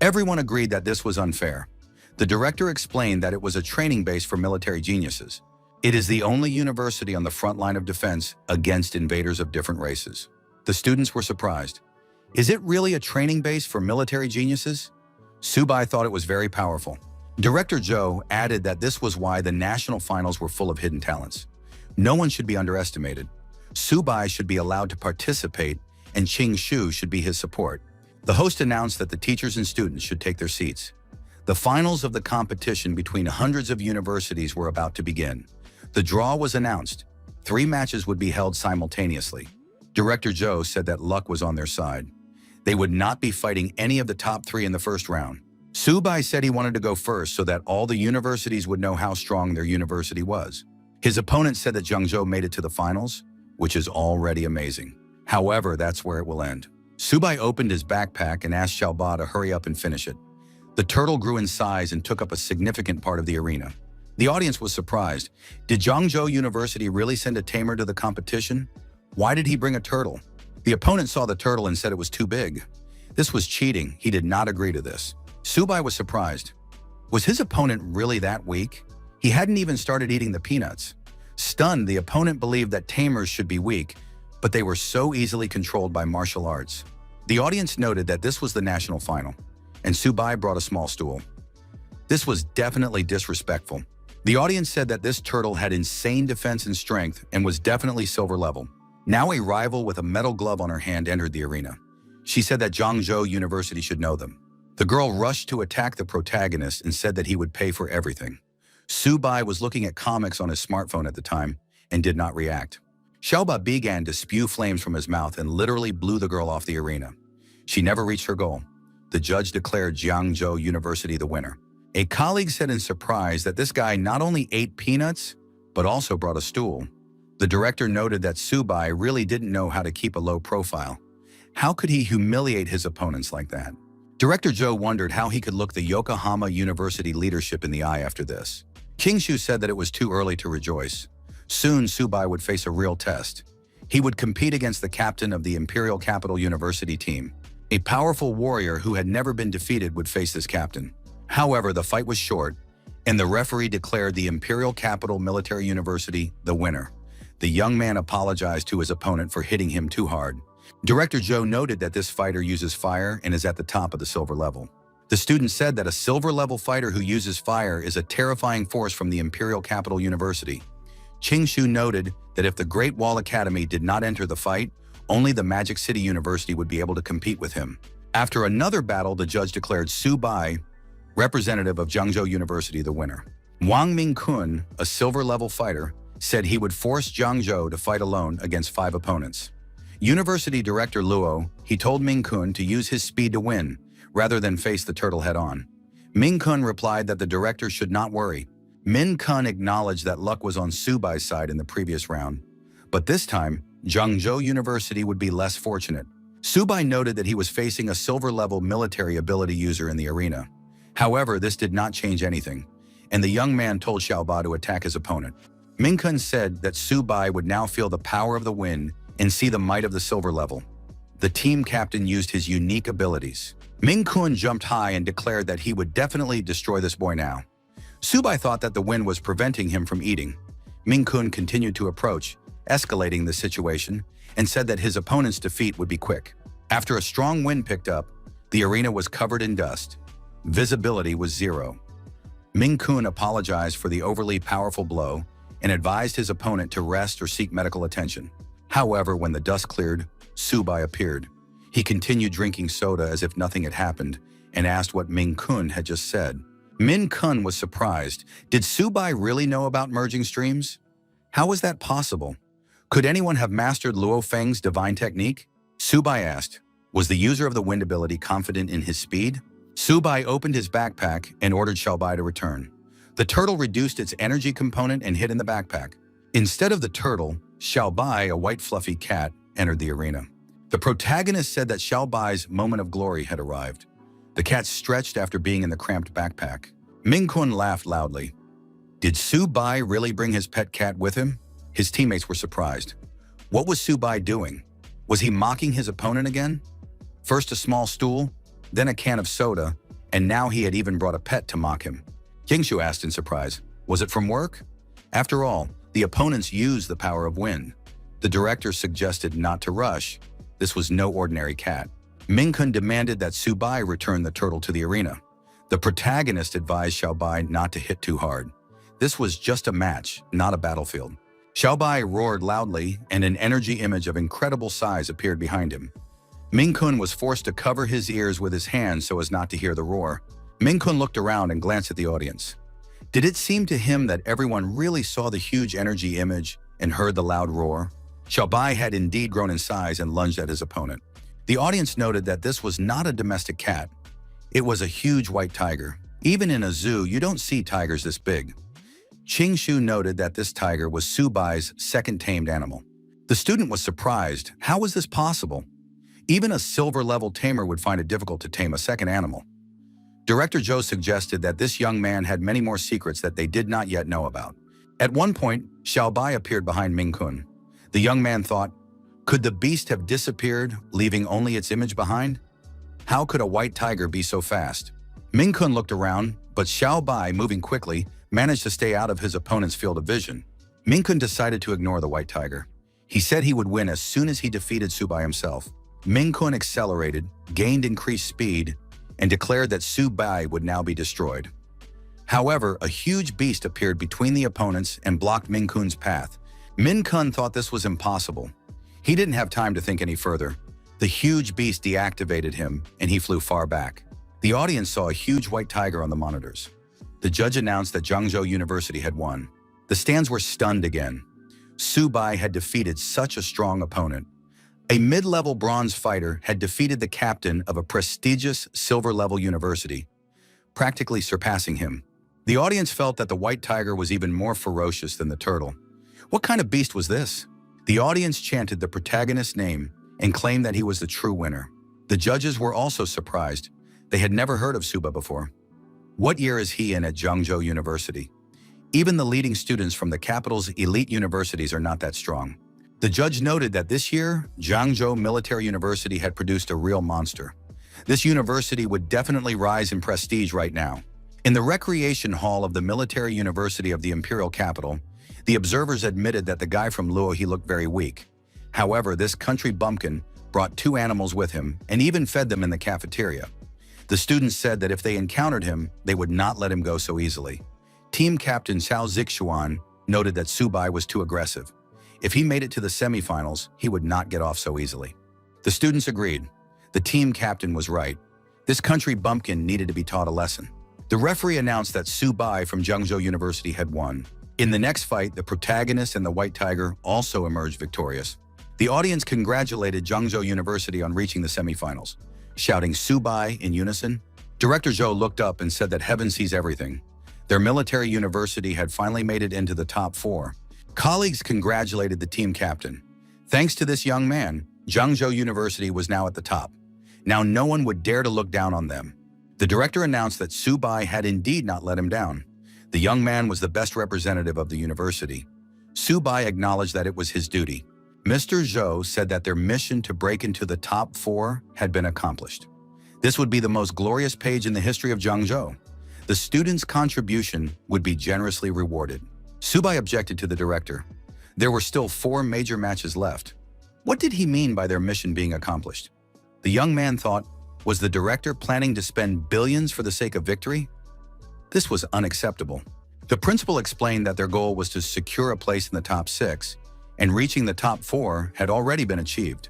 A: Everyone agreed that this was unfair. The director explained that it was a training base for military geniuses. It is the only university on the front line of defense against invaders of different races. The students were surprised. Is it really a training base for military geniuses? Subai thought it was very powerful. Director Joe added that this was why the national finals were full of hidden talents. No one should be underestimated. Subai should be allowed to participate, and Ching Shu should be his support. The host announced that the teachers and students should take their seats. The finals of the competition between hundreds of universities were about to begin. The draw was announced. 3 matches would be held simultaneously. Director Joe said that luck was on their side. They would not be fighting any of the top 3 in the first round. Subai said he wanted to go first so that all the universities would know how strong their university was. His opponent said that Zhengzhou made it to the finals, which is already amazing. However, that's where it will end. Subai opened his backpack and asked Xiaoba to hurry up and finish it. The turtle grew in size and took up a significant part of the arena. The audience was surprised. Did Zhengzhou University really send a tamer to the competition? Why did he bring a turtle? The opponent saw the turtle and said it was too big. This was cheating. He did not agree to this. Subai was surprised. Was his opponent really that weak? He hadn't even started eating the peanuts. Stunned, the opponent believed that tamers should be weak, but they were so easily controlled by martial arts. The audience noted that this was the national final, and Subai brought a small stool. This was definitely disrespectful. The audience said that this turtle had insane defense and strength and was definitely silver level. Now a rival with a metal glove on her hand entered the arena. She said that Zhengzhou University should know them. The girl rushed to attack the protagonist and said that he would pay for everything. Subai was looking at comics on his smartphone at the time and did not react. Xiaoba began to spew flames from his mouth and literally blew the girl off the arena. She never reached her goal. The judge declared Zhengzhou University the winner. A colleague said in surprise that this guy not only ate peanuts, but also brought a stool. The director noted that Subai really didn't know how to keep a low profile. How could he humiliate his opponents like that? Director Joe wondered how he could look the Yokohama University leadership in the eye after this. Kingshu said that it was too early to rejoice. Soon, Subai would face a real test. He would compete against the captain of the Imperial Capital University team. A powerful warrior who had never been defeated would face this captain. However, the fight was short, and the referee declared the Imperial Capital Military University the winner. The young man apologized to his opponent for hitting him too hard. Director Joe noted that this fighter uses fire and is at the top of the silver level. The student said that a silver-level fighter who uses fire is a terrifying force from the Imperial Capital University. Qingshu noted that if the Great Wall Academy did not enter the fight, only the Magic City University would be able to compete with him. After another battle, the judge declared Subai, representative of Zhengzhou University, the winner. Wang Mingkun, a silver-level fighter, said he would force Zhengzhou to fight alone against 5 opponents. University director Luo, he told Mingkun to use his speed to win, rather than face the turtle head-on. Mingkun replied that the director should not worry. Mingkun acknowledged that luck was on Subai's side in the previous round. But this time, Zhengzhou University would be less fortunate. Subai noted that he was facing a silver-level military ability user in the arena. However, this did not change anything, and the young man told Xiaoba to attack his opponent. Mingkun said that Subai would now feel the power of the wind and see the might of the silver level. The team captain used his unique abilities. Mingkun jumped high and declared that he would definitely destroy this boy now. Subai thought that the wind was preventing him from eating. Mingkun continued to approach, escalating the situation, and said that his opponent's defeat would be quick. After a strong wind picked up, the arena was covered in dust. Visibility was 0. Mingkun apologized for the overly powerful blow and advised his opponent to rest or seek medical attention. However, when the dust cleared, Subai appeared. He continued drinking soda as if nothing had happened and asked what Mingkun had just said. Mingkun was surprised. Did Subai really know about merging streams? How was that possible? Could anyone have mastered Luo Feng's divine technique? Subai asked. Was the user of the wind ability confident in his speed? Subai opened his backpack and ordered Xiaobai to return. The turtle reduced its energy component and hid in the backpack. Instead of the turtle, Xiaobai, a white fluffy cat, entered the arena. The protagonist said that Xiaobai's moment of glory had arrived. The cat stretched after being in the cramped backpack. Ming-kun laughed loudly. Did Su-bai really bring his pet cat with him? His teammates were surprised. What was Su-bai doing? Was he mocking his opponent again? First a small stool, then a can of soda, and now he had even brought a pet to mock him. Kingshu asked in surprise, was it from work? After all, the opponents used the power of wind. The director suggested not to rush. This was no ordinary cat. Ming-kun demanded that Su-bai return the turtle to the arena. The protagonist advised Xiaobai not to hit too hard. This was just a match, not a battlefield. Xiaobai roared loudly, and an energy image of incredible size appeared behind him. Ming-kun was forced to cover his ears with his hands so as not to hear the roar. Ming-kun looked around and glanced at the audience. Did it seem to him that everyone really saw the huge energy image and heard the loud roar? Xiaobai had indeed grown in size and lunged at his opponent. The audience noted that this was not a domestic cat. It was a huge white tiger. Even in a zoo, you don't see tigers this big. Qingshu noted that this tiger was Su-bai's second tamed animal. The student was surprised. How was this possible? Even a silver-level tamer would find it difficult to tame a second animal. Director Zhou suggested that this young man had many more secrets that they did not yet know about. At one point, Xiaobai appeared behind Ming-kun. The young man thought, could the beast have disappeared, leaving only its image behind? How could a white tiger be so fast? Ming-kun looked around, but Xiaobai, moving quickly, managed to stay out of his opponent's field of vision. Ming-kun decided to ignore the white tiger. He said he would win as soon as he defeated Su-bai himself. Ming-kun accelerated, gained increased speed, and declared that Su-bai would now be destroyed. However, a huge beast appeared between the opponents and blocked Ming-kun's path. Ming-kun thought this was impossible. He didn't have time to think any further. The huge beast deactivated him, and he flew far back. The audience saw a huge white tiger on the monitors. The judge announced that Zhangzhou University had won. The stands were stunned again. Su-bai had defeated such a strong opponent. A mid-level bronze fighter had defeated the captain of a prestigious silver-level university, practically surpassing him. The audience felt that the white tiger was even more ferocious than the turtle. What kind of beast was this? The audience chanted the protagonist's name and claimed that he was the true winner. The judges were also surprised. They had never heard of Su-bai before. What year is he in at Zhangzhou University? Even the leading students from the capital's elite universities are not that strong. The judge noted that this year, Zhangzhou Military University had produced a real monster. This university would definitely rise in prestige right now. In the recreation hall of the Military University of the imperial capital, the observers admitted that the guy from Luo he looked very weak. However, this country bumpkin brought 2 animals with him and even fed them in the cafeteria. The students said that if they encountered him, they would not let him go so easily. Team captain Xiao Zixuan noted that Su-bai was too aggressive. If he made it to the semifinals, he would not get off so easily. The students agreed. The team captain was right. This country bumpkin needed to be taught a lesson. The referee announced that Su-bai from Zhangzhou University had won. In the next fight, the protagonist and the white tiger also emerged victorious. The audience congratulated Zhangzhou University on reaching the semifinals, shouting Su-bai in unison. Director Zhou looked up and said that heaven sees everything. Their military university had finally made it into the top 4. Colleagues congratulated the team captain. Thanks to this young man, Zhangzhou University was now at the top. Now no one would dare to look down on them. The director announced that Su-bai had indeed not let him down. The young man was the best representative of the university. Su-bai acknowledged that it was his duty. Mr. Zhou said that their mission to break into the top 4 had been accomplished. This would be the most glorious page in the history of Zhangzhou. The students' contribution would be generously rewarded. Su-bai objected to the director. There were still 4 major matches left. What did he mean by their mission being accomplished? The young man thought, was the director planning to spend billions for the sake of victory? This was unacceptable. The principal explained that their goal was to secure a place in the top 6, and reaching the top 4 had already been achieved.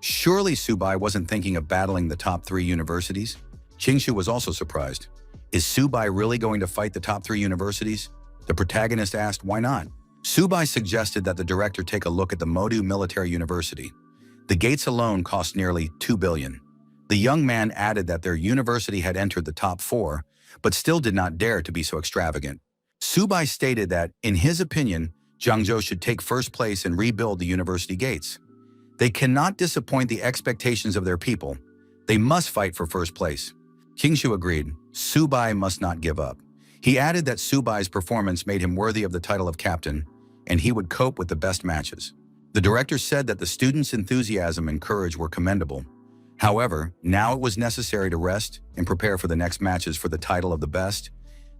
A: Surely Su-bai wasn't thinking of battling the top 3 universities? Qingshu was also surprised. Is Su-bai really going to fight the top 3 universities? The protagonist asked, why not? Su-bai suggested that the director take a look at the Modu Military University. The gates alone cost nearly 2 billion. The young man added that their university had entered the top 4, but still did not dare to be so extravagant. Su-bai stated that, in his opinion, Zhangzhou should take first place and rebuild the university gates. They cannot disappoint the expectations of their people. They must fight for first place. Qingshu agreed. Subai must not give up. He added that Subai's performance made him worthy of the title of captain, and he would cope with the best matches. The director said that the students' enthusiasm and courage were commendable. However, now it was necessary to rest and prepare for the next matches for the title of the best.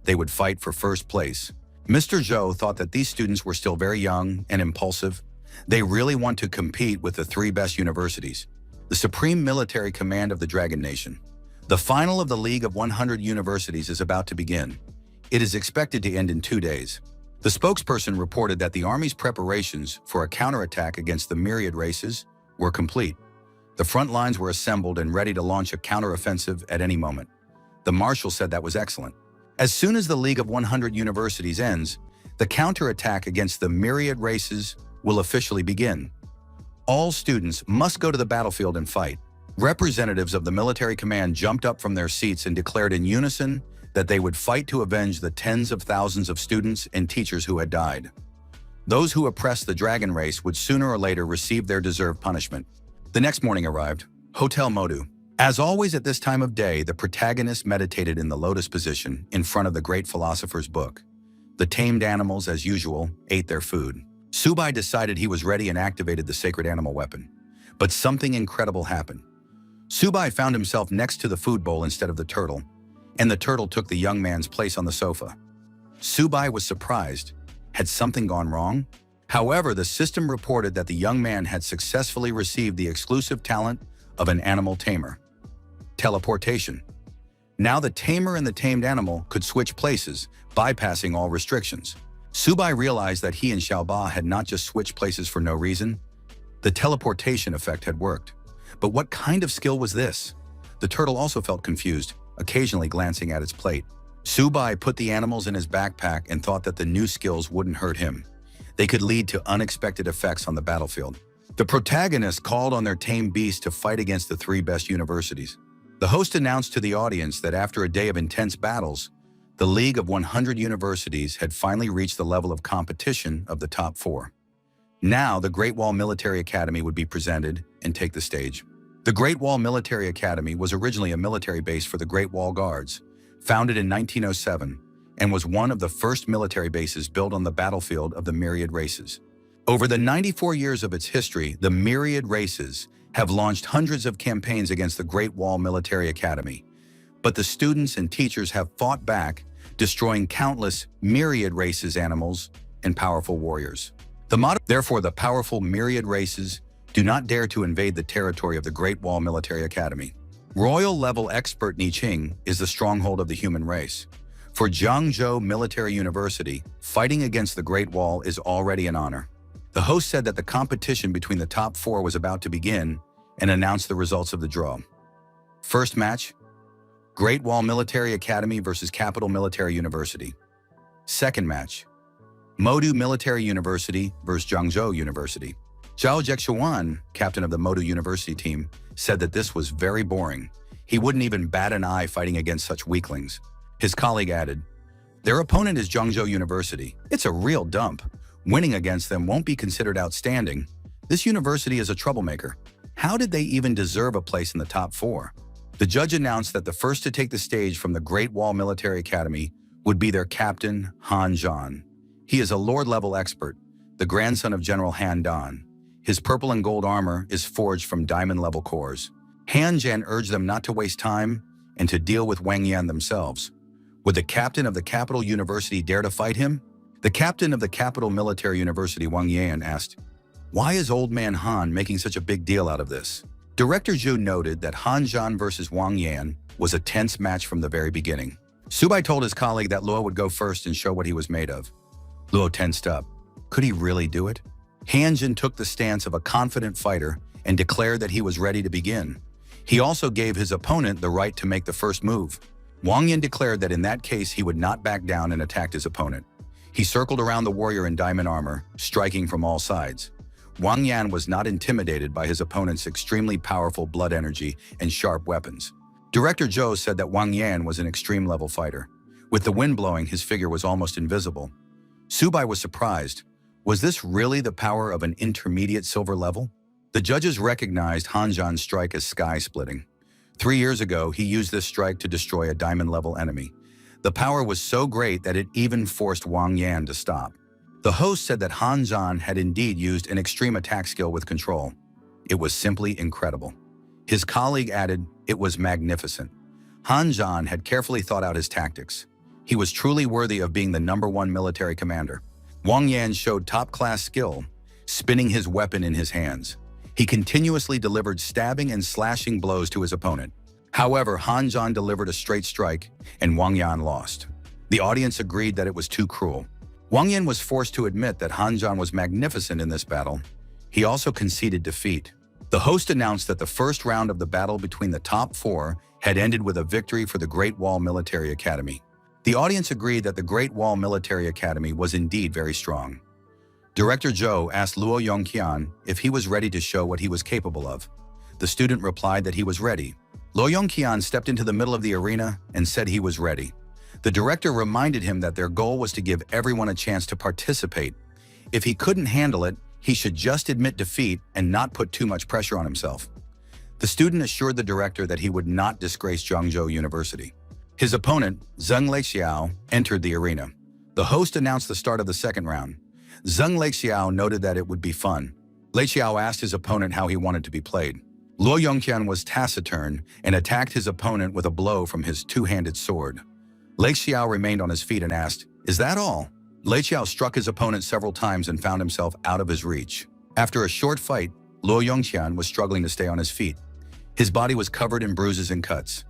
A: They would fight for first place. Mr. Zhou thought that these students were still very young and impulsive. They really want to compete with the three best universities, the supreme military command of the Dragon Nation. The final of the League of 100 Universities is about to begin. It is expected to end in 2 days. The spokesperson reported that the Army's preparations for a counterattack against the myriad races were complete. The front lines were assembled and ready to launch a counteroffensive at any moment. The marshal said that was excellent. As soon as the League of 100 Universities ends, the counterattack against the myriad races will officially begin. All students must go to the battlefield and fight. Representatives of the military command jumped up from their seats and declared in unison that they would fight to avenge the tens of thousands of students and teachers who had died. Those who oppressed the dragon race would sooner or later receive their deserved punishment. The next morning arrived. Hotel Modu. As always at this time of day, the protagonist meditated in the lotus position in front of the great philosopher's book. The tamed animals, as usual, ate their food. Subai decided he was ready and activated the sacred animal weapon. But something incredible happened. Subai found himself next to the food bowl instead of the turtle, and the turtle took the young man's place on the sofa. Subai was surprised. Had something gone wrong? However, the system reported that the young man had successfully received the exclusive talent of an animal tamer. Teleportation. Now the tamer and the tamed animal could switch places, bypassing all restrictions. Subai realized that he and Xiaoba had not just switched places for no reason. The teleportation effect had worked. But what kind of skill was this? The turtle also felt confused, occasionally glancing at its plate. Subai put the animals in his backpack and thought that the new skills wouldn't hurt him. They could lead to unexpected effects on the battlefield. The protagonist called on their tame beasts to fight against the three best universities. The host announced to the audience that after a day of intense battles, the League of 100 Universities had finally reached the level of competition of the top 4. Now, the Great Wall Military Academy would be presented and take the stage. The Great Wall Military Academy was originally a military base for the Great Wall Guards, founded in 1907, and was one of the first military bases built on the battlefield of the myriad races. Over the 94 years of its history, the myriad races have launched hundreds of campaigns against the Great Wall Military Academy, but the students and teachers have fought back, destroying countless myriad races animals and powerful warriors. Therefore, the powerful myriad races do not dare to invade the territory of the Great Wall Military Academy. Royal-level expert Niqing is the stronghold of the human race. For Zhangzhou Military University, fighting against the Great Wall is already an honor. The host said that the competition between the top 4 was about to begin and announced the results of the draw. First match, Great Wall Military Academy versus Capital Military University. Second match, Modu Military University versus Zhangzhou University. Zhao Zhexuan, captain of the Modu University team, said that this was very boring. He wouldn't even bat an eye fighting against such weaklings. His colleague added, "Their opponent is Zhangzhou University. It's a real dump. Winning against them won't be considered outstanding. This university is a troublemaker. How did they even deserve a place in the top 4? The judge announced that the first to take the stage from the Great Wall Military Academy would be their captain, Han Zhan. He is a Lord-level expert, the grandson of General Han Dan. His purple and gold armor is forged from diamond-level cores. Han Zhan urged them not to waste time and to deal with Wang Yan themselves. Would the captain of the Capital University dare to fight him? The captain of the Capital Military University, Wang Yan, asked, "Why is Old Man Han making such a big deal out of this?" Director Zhu noted that Han Zhan versus Wang Yan was a tense match from the very beginning. Subai told his colleague that Luo would go first and show what he was made of. Luo tensed up. Could he really do it? Han Zhan took the stance of a confident fighter and declared that he was ready to begin. He also gave his opponent the right to make the first move. Wang Yan declared that in that case he would not back down and attacked his opponent. He circled around the warrior in diamond armor, striking from all sides. Wang Yan was not intimidated by his opponent's extremely powerful blood energy and sharp weapons. Director Zhou said that Wang Yan was an extreme-level fighter. With the wind blowing, his figure was almost invisible. Subai was surprised. Was this really the power of an intermediate silver level? The judges recognized Hanjan's strike as sky-splitting. 3 years ago, he used this strike to destroy a diamond-level enemy. The power was so great that it even forced Wang Yan to stop. The host said that Hanjan had indeed used an extreme attack skill with control. It was simply incredible. His colleague added, it was magnificent. Hanjan had carefully thought out his tactics. He was truly worthy of being the #1 military commander. Wang Yan showed top-class skill, spinning his weapon in his hands. He continuously delivered stabbing and slashing blows to his opponent. However, Hanjan delivered a straight strike, and Wang Yan lost. The audience agreed that it was too cruel. Wang Yan was forced to admit that Hanjan was magnificent in this battle. He also conceded defeat. The host announced that the first round of the battle between the top 4 had ended with a victory for the Great Wall Military Academy. The audience agreed that the Great Wall Military Academy was indeed very strong. Director Zhou asked Luo Yongqian if he was ready to show what he was capable of. The student replied that he was ready. Luo Yongqian stepped into the middle of the arena and said he was ready. The director reminded him that their goal was to give everyone a chance to participate. If he couldn't handle it, he should just admit defeat and not put too much pressure on himself. The student assured the director that he would not disgrace Zhangzhou University. His opponent, Zheng Leixiao, entered the arena. The host announced the start of the second round. Zheng Leixiao noted that it would be fun. Leixiao asked his opponent how he wanted to be played. Luo Yongqian was taciturn and attacked his opponent with a blow from his two-handed sword. Leixiao remained on his feet and asked, "Is that all?" Leixiao struck his opponent several times and found himself out of his reach. After a short fight, Luo Yongqian was struggling to stay on his feet. His body was covered in bruises and cuts.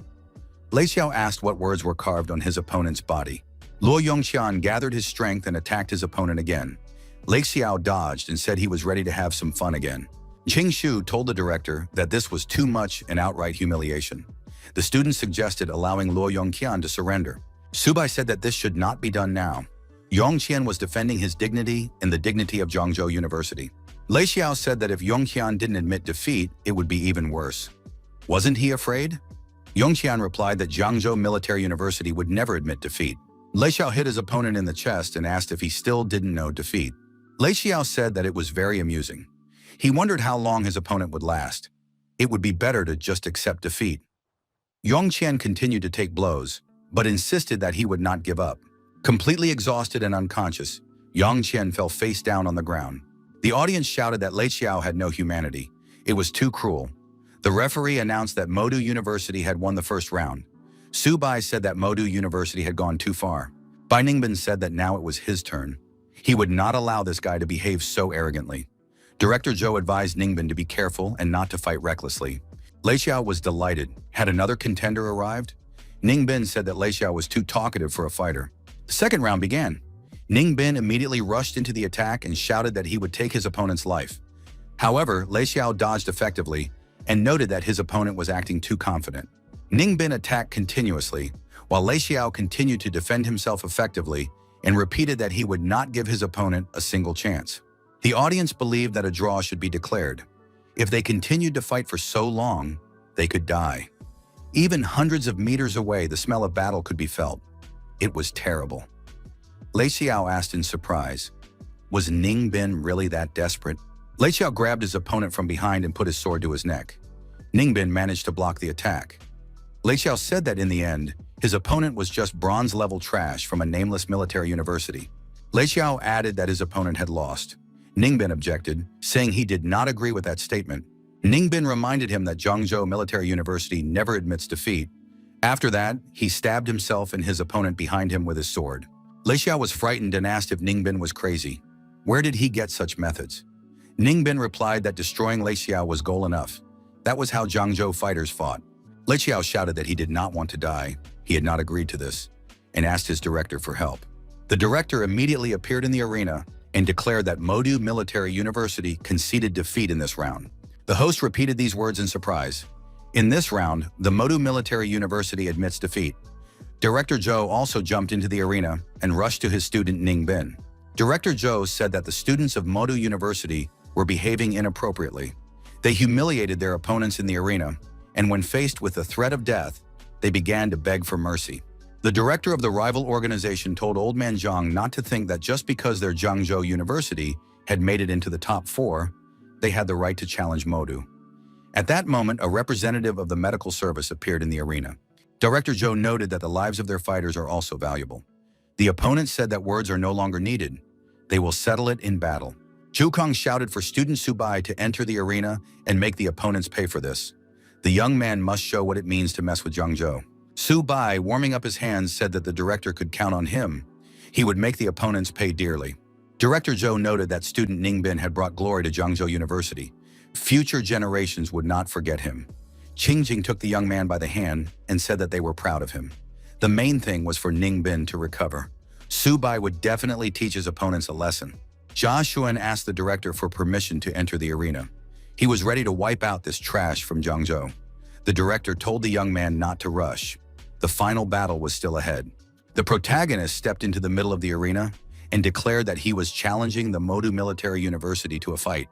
A: Leixiao asked what words were carved on his opponent's body. Luo Yongqian gathered his strength and attacked his opponent again. Leixiao dodged and said he was ready to have some fun again. Qing Shu told the director that this was too much and outright humiliation. The student suggested allowing Luo Yongqian to surrender. Subai said that this should not be done now. Yongqian was defending his dignity and the dignity of Zhangzhou University. Leixiao said that if Yongqian didn't admit defeat, it would be even worse. Wasn't he afraid? Yongqian replied that Zhangzhou Military University would never admit defeat. Leixiao hit his opponent in the chest and asked if he still didn't know defeat. Leixiao said that it was very amusing. He wondered how long his opponent would last. It would be better to just accept defeat. Yongqian continued to take blows, but insisted that he would not give up. Completely exhausted and unconscious, Yongqian fell face down on the ground. The audience shouted that Leixiao had no humanity. It was too cruel. The referee announced that Modu University had won the first round. Subai said that Modu University had gone too far. Bai Ningbin said that now it was his turn. He would not allow this guy to behave so arrogantly. Director Zhou advised Ningbin to be careful and not to fight recklessly. Leixiao was delighted. Had another contender arrived? Ningbin said that Leixiao was too talkative for a fighter. The second round began. Ningbin immediately rushed into the attack and shouted that he would take his opponent's life. However, Leixiao dodged effectively and noted that his opponent was acting too confident. Ningbin attacked continuously, while Leixiao continued to defend himself effectively and repeated that he would not give his opponent a single chance. The audience believed that a draw should be declared. If they continued to fight for so long, they could die. Even hundreds of meters away, the smell of battle could be felt. It was terrible. Leixiao asked in surprise, was Ningbin really that desperate? Leixiao grabbed his opponent from behind and put his sword to his neck. Ningbin managed to block the attack. Leixiao said that in the end, his opponent was just bronze-level trash from a nameless military university. Leixiao added that his opponent had lost. Ningbin objected, saying he did not agree with that statement. Ningbin reminded him that Zhangzhou Military University never admits defeat. After that, he stabbed himself and his opponent behind him with his sword. Leixiao was frightened and asked if Ningbin was crazy. Where did he get such methods? Ningbin replied that destroying Leixiao was goal enough. That was how Zhangzhou fighters fought. Leixiao shouted that he did not want to die. He had not agreed to this, and asked his director for help. The director immediately appeared in the arena and declared that Modu Military University conceded defeat in this round. The host repeated these words in surprise. In this round, the Modu Military University admits defeat. Director Zhou also jumped into the arena and rushed to his student Ningbin. Director Zhou said that the students of Modu University were behaving inappropriately. They humiliated their opponents in the arena, and when faced with the threat of death, they began to beg for mercy. The director of the rival organization told Old Man Zhang not to think that just because their Zhangzhou University had made it into the top 4, they had the right to challenge Modu. At that moment, a representative of the medical service appeared in the arena. Director Zhou noted that the lives of their fighters are also valuable. The opponents said that words are no longer needed. They will settle it in battle. Zhu Kong shouted for student Subai to enter the arena and make the opponents pay for this. The young man must show what it means to mess with Zhangzhou. Subai, warming up his hands, said that the director could count on him. He would make the opponents pay dearly. Director Zhou noted that student Ningbin had brought glory to Zhangzhou University. Future generations would not forget him. Qingjing took the young man by the hand and said that they were proud of him. The main thing was for Ningbin to recover. Subai would definitely teach his opponents a lesson. Jia Xuan asked the director for permission to enter the arena. He was ready to wipe out this trash from Zhangzhou. The director told the young man not to rush. The final battle was still ahead. The protagonist stepped into the middle of the arena and declared that he was challenging the Modu Military University to a fight.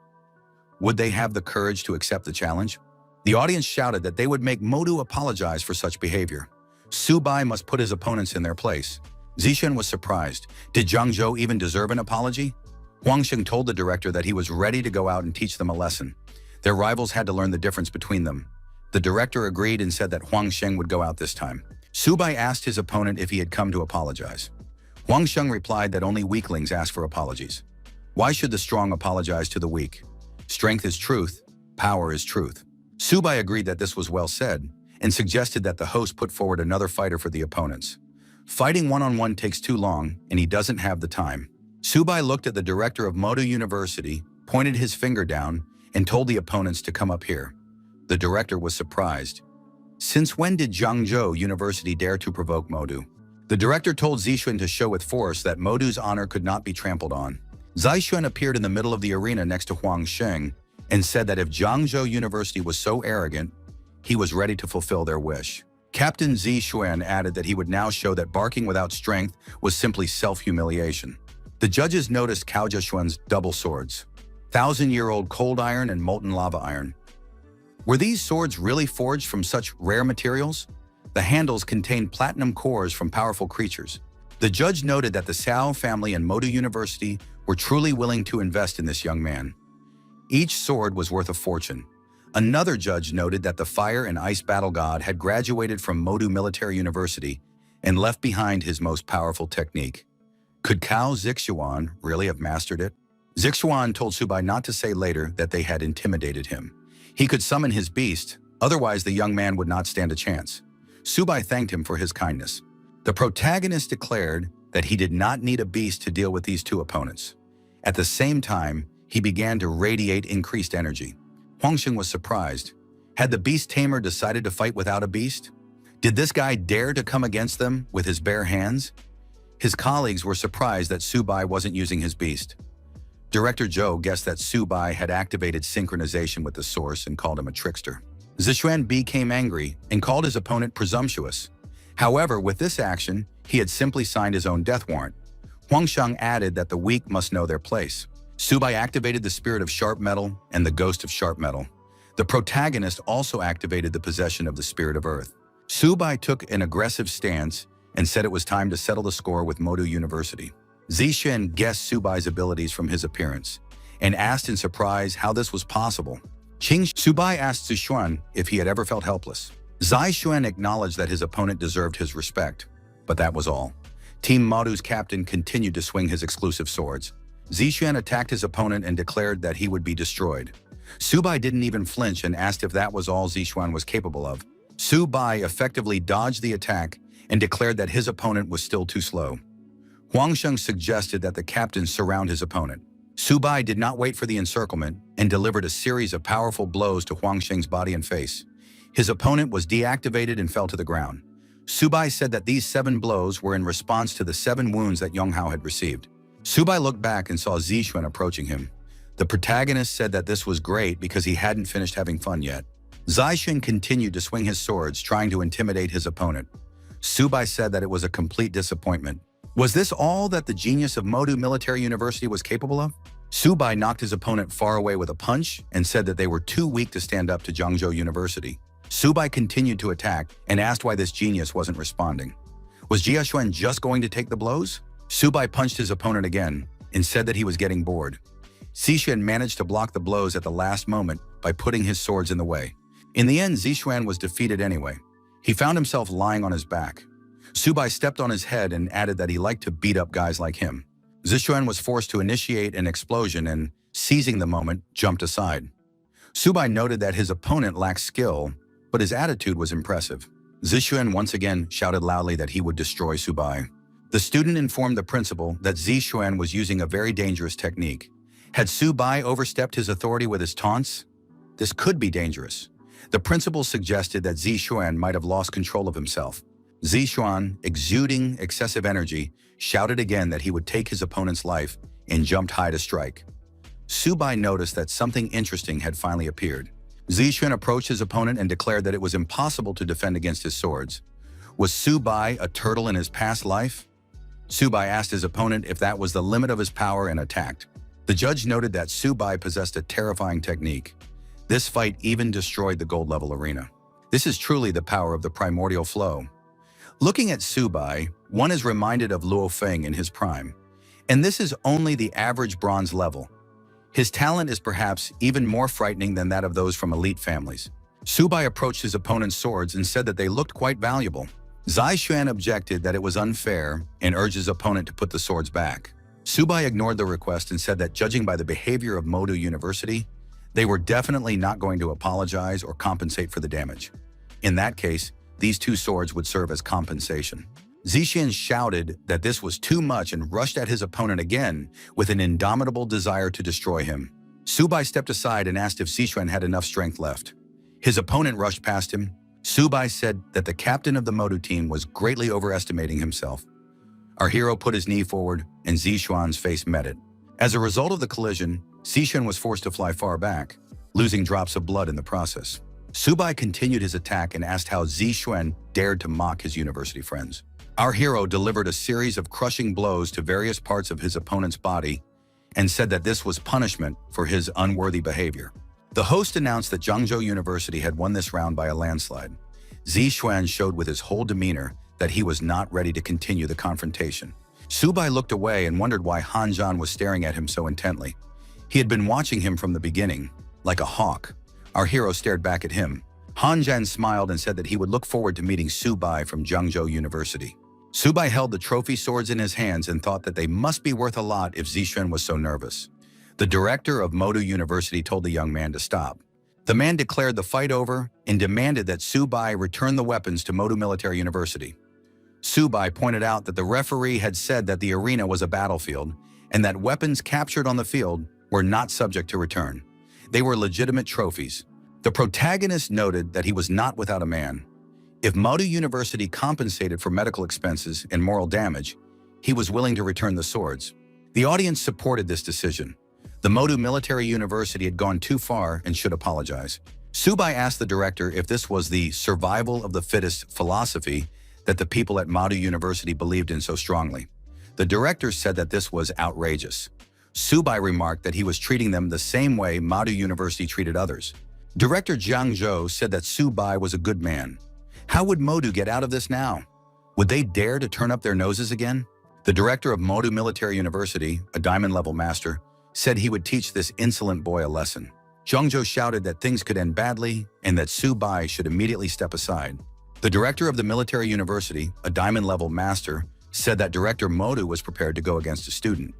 A: Would they have the courage to accept the challenge? The audience shouted that they would make Modu apologize for such behavior. Subai must put his opponents in their place. Zixuan was surprised. Did Zhangzhou even deserve an apology? Huangsheng told the director that he was ready to go out and teach them a lesson. Their rivals had to learn the difference between them. The director agreed and said that Huangsheng would go out this time. Subai asked his opponent if he had come to apologize. Huangsheng replied that only weaklings ask for apologies. Why should the strong apologize to the weak? Strength is truth, power is truth. Subai agreed that this was well said and suggested that the host put forward another fighter for the opponents. Fighting one-on-one takes too long and he doesn't have the time. Subai looked at the director of Modu University, pointed his finger down, and told the opponents to come up here. The director was surprised. Since when did Zhangzhou University dare to provoke Modu? The director told Zixuan to show with force that Modu's honor could not be trampled on. Zixuan appeared in the middle of the arena next to Huangsheng and said that if Zhangzhou University was so arrogant, he was ready to fulfill their wish. Captain Zixuan added that he would now show that barking without strength was simply self-humiliation. The judges noticed Cao Zhishuan's double swords, 1,000-year-old cold iron and molten lava iron. Were these swords really forged from such rare materials? The handles contained platinum cores from powerful creatures. The judge noted that the Cao family and Modu University were truly willing to invest in this young man. Each sword was worth a fortune. Another judge noted that the fire and ice battle god had graduated from Modu Military University and left behind his most powerful technique. Could Cao Zixuan really have mastered it? Zixuan told Subai not to say later that they had intimidated him. He could summon his beast, otherwise the young man would not stand a chance. Subai thanked him for his kindness. The protagonist declared that he did not need a beast to deal with these two opponents. At the same time, he began to radiate increased energy. Huangsheng was surprised. Had the beast tamer decided to fight without a beast? Did this guy dare to come against them with his bare hands? His colleagues were surprised that Subai wasn't using his beast. Director Zhou guessed that Subai had activated synchronization with the source and called him a trickster. Zixuan became angry and called his opponent presumptuous. However, with this action, he had simply signed his own death warrant. Huangsheng added that the weak must know their place. Subai activated the spirit of sharp metal and the ghost of sharp metal. The protagonist also activated the possession of the spirit of earth. Subai took an aggressive stance and said it was time to settle the score with Modu University. Zixuan guessed Subai's abilities from his appearance and asked in surprise how this was possible. Subai asked Zixuan if he had ever felt helpless. Zixuan acknowledged that his opponent deserved his respect, but that was all. Team Modu's captain continued to swing his exclusive swords. Zixuan attacked his opponent and declared that he would be destroyed. Subai didn't even flinch and asked if that was all Zixuan was capable of. Subai effectively dodged the attack and declared that his opponent was still too slow. Huangsheng suggested that the captain surround his opponent. Subai did not wait for the encirclement and delivered a series of powerful blows to Huangsheng's body and face. His opponent was deactivated and fell to the ground. Subai said that these 7 blows were in response to the 7 wounds that Yonghao had received. Subai looked back and saw Zixuan approaching him. The protagonist said that this was great because he hadn't finished having fun yet. Zixuan continued to swing his swords, trying to intimidate his opponent. Subai said that it was a complete disappointment. Was this all that the genius of Modu Military University was capable of? Subai knocked his opponent far away with a punch and said that they were too weak to stand up to Zhangzhou University. Subai continued to attack and asked why this genius wasn't responding. Was Jia Xuan just going to take the blows? Subai punched his opponent again and said that he was getting bored. Zixuan managed to block the blows at the last moment by putting his swords in the way. In the end, Zixuan was defeated anyway. He found himself lying on his back. Subai stepped on his head and added that he liked to beat up guys like him. Zixuan was forced to initiate an explosion and, seizing the moment, jumped aside. Subai noted that his opponent lacked skill, but his attitude was impressive. Zixuan once again shouted loudly that he would destroy Subai. The student informed the principal that Zixuan was using a very dangerous technique. Had Subai overstepped his authority with his taunts? This could be dangerous. The principal suggested that Zixuan might have lost control of himself. Zixuan, exuding excessive energy, shouted again that he would take his opponent's life and jumped high to strike. Subai noticed that something interesting had finally appeared. Zixuan approached his opponent and declared that it was impossible to defend against his swords. Was Subai a turtle in his past life? Subai asked his opponent if that was the limit of his power and attacked. The judge noted that Subai possessed a terrifying technique. This fight even destroyed the gold-level arena. This is truly the power of the primordial flow. Looking at Subai, one is reminded of Luo Feng in his prime. And this is only the average bronze level. His talent is perhaps even more frightening than that of those from elite families. Subai approached his opponent's swords and said that they looked quite valuable. Zixuan objected that it was unfair and urged his opponent to put the swords back. Subai ignored the request and said that judging by the behavior of Modu University, they were definitely not going to apologize or compensate for the damage. In that case, these two swords would serve as compensation. Zixuan shouted that this was too much and rushed at his opponent again with an indomitable desire to destroy him. Subai stepped aside and asked if Zixuan had enough strength left. His opponent rushed past him. Subai said that the captain of the Modu team was greatly overestimating himself. Our hero put his knee forward and Zixuan's face met it. As a result of the collision, Zixuan was forced to fly far back, losing drops of blood in the process. Subai continued his attack and asked how Zixuan dared to mock his university friends. Our hero delivered a series of crushing blows to various parts of his opponent's body and said that this was punishment for his unworthy behavior. The host announced that Zhangzhou University had won this round by a landslide. Zixuan showed with his whole demeanor that he was not ready to continue the confrontation. Subai looked away and wondered why Han Zhan was staring at him so intently. He had been watching him from the beginning, like a hawk. Our hero stared back at him. Han Zhan smiled and said that he would look forward to meeting Subai from Zhangzhou University. Subai held the trophy swords in his hands and thought that they must be worth a lot if Zixuan was so nervous. The director of Modu University told the young man to stop. The man declared the fight over and demanded that Subai return the weapons to Modu Military University. Subai pointed out that the referee had said that the arena was a battlefield and that weapons captured on the field were not subject to return. They were legitimate trophies. The protagonist noted that he was not without a man. If Modu University compensated for medical expenses and moral damage, he was willing to return the swords. The audience supported this decision. The Modu Military University had gone too far and should apologize. Subai asked the director if this was the survival of the fittest philosophy that the people at Modu University believed in so strongly. The director said that this was outrageous. Subai remarked that he was treating them the same way Modu University treated others. Director Jiang Zhou said that Subai was a good man. How would Modu get out of this now? Would they dare to turn up their noses again? The director of Modu Military University, a diamond-level master, said he would teach this insolent boy a lesson. Jiang Zhou shouted that things could end badly and that Subai should immediately step aside. The director of the military university, a diamond-level master, said that Director Modu was prepared to go against a student.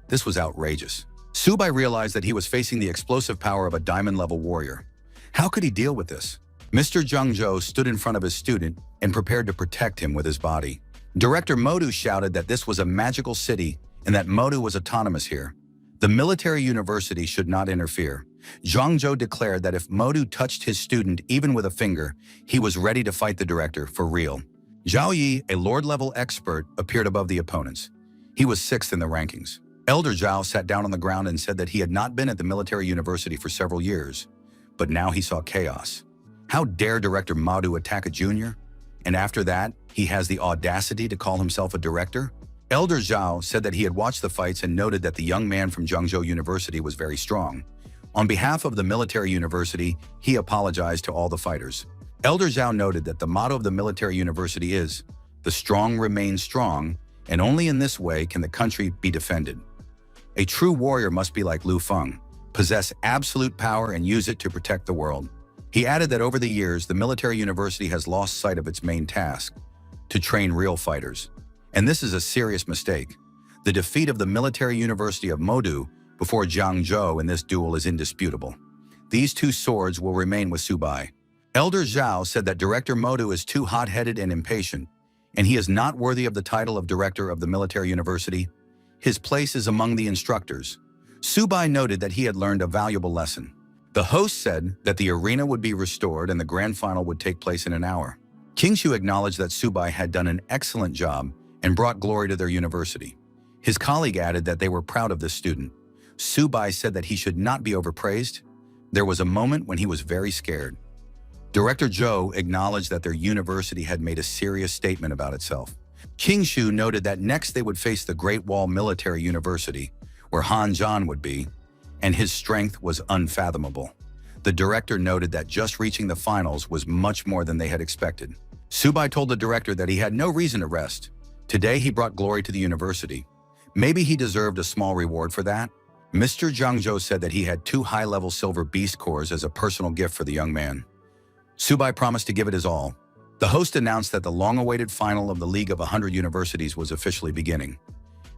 A: This was outrageous. Subai realized that he was facing the explosive power of a diamond-level warrior. How could he deal with this? Mr. Jiang Zhou stood in front of his student and prepared to protect him with his body. Director Modu shouted that this was a magical city and that Modu was autonomous here. The military university should not interfere. Jiang Zhou declared that if Modu touched his student even with a finger, he was ready to fight the director for real. Zhao Yi, a lord-level expert, appeared above the opponents. He was 6th in the rankings. Elder Zhao sat down on the ground and said that he had not been at the military university for several years, but now he saw chaos. How dare Director Modu attack a junior? And after that, he has the audacity to call himself a director? Elder Zhao said that he had watched the fights and noted that the young man from Zhangzhou University was very strong. On behalf of the military university, he apologized to all the fighters. Elder Zhao noted that the motto of the military university is, The strong remain strong, and only in this way can the country be defended. A true warrior must be like Lu Feng, possess absolute power and use it to protect the world. He added that over the years, the military university has lost sight of its main task, to train real fighters. And this is a serious mistake. The defeat of the military university of Modu before Jiangzhou in this duel is indisputable. These two swords will remain with Subai. Elder Zhao said that Director Modu is too hot-headed and impatient, and he is not worthy of the title of director of the military university. His place is among the instructors. Subai noted that he had learned a valuable lesson. The host said that the arena would be restored and the grand final would take place in an hour. Kingshu acknowledged that Subai had done an excellent job and brought glory to their university. His colleague added that they were proud of this student. Subai said that he should not be overpraised. There was a moment when he was very scared. Director Zhou acknowledged that their university had made a serious statement about itself. Kingshu noted that next they would face the Great Wall Military University, where Han Zhan would be, and his strength was unfathomable. The director noted that just reaching the finals was much more than they had expected. Subai told the director that he had no reason to rest. Today he brought glory to the university. Maybe he deserved a small reward for that. Mr. Jiangzhou said that he had 2 high-level silver beast cores as a personal gift for the young man. Subai promised to give it his all. The host announced that the long-awaited final of the League of 100 Universities was officially beginning.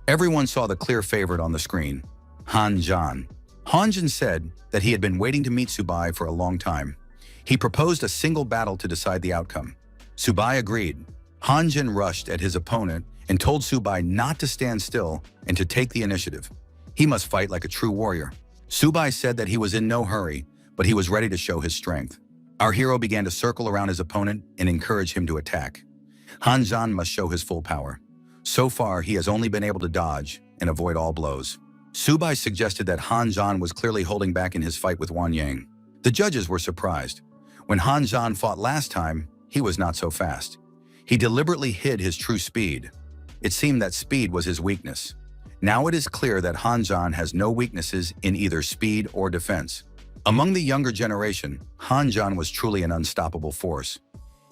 A: Everyone saw the clear favorite on the screen, Han Zhan. Han Zhan said that he had been waiting to meet Subai for a long time. He proposed a single battle to decide the outcome. Subai agreed. Han Zhan rushed at his opponent and told Subai not to stand still and to take the initiative. He must fight like a true warrior. Subai said that he was in no hurry, but he was ready to show his strength. Our hero began to circle around his opponent and encourage him to attack. Han Zhan must show his full power. So far, he has only been able to dodge and avoid all blows. Subai suggested that Han Zhan was clearly holding back in his fight with Wang Yang. The judges were surprised. When Han Zhan fought last time, he was not so fast. He deliberately hid his true speed. It seemed that speed was his weakness. Now it is clear that Han Zhan has no weaknesses in either speed or defense. Among the younger generation, Han Zhan was truly an unstoppable force.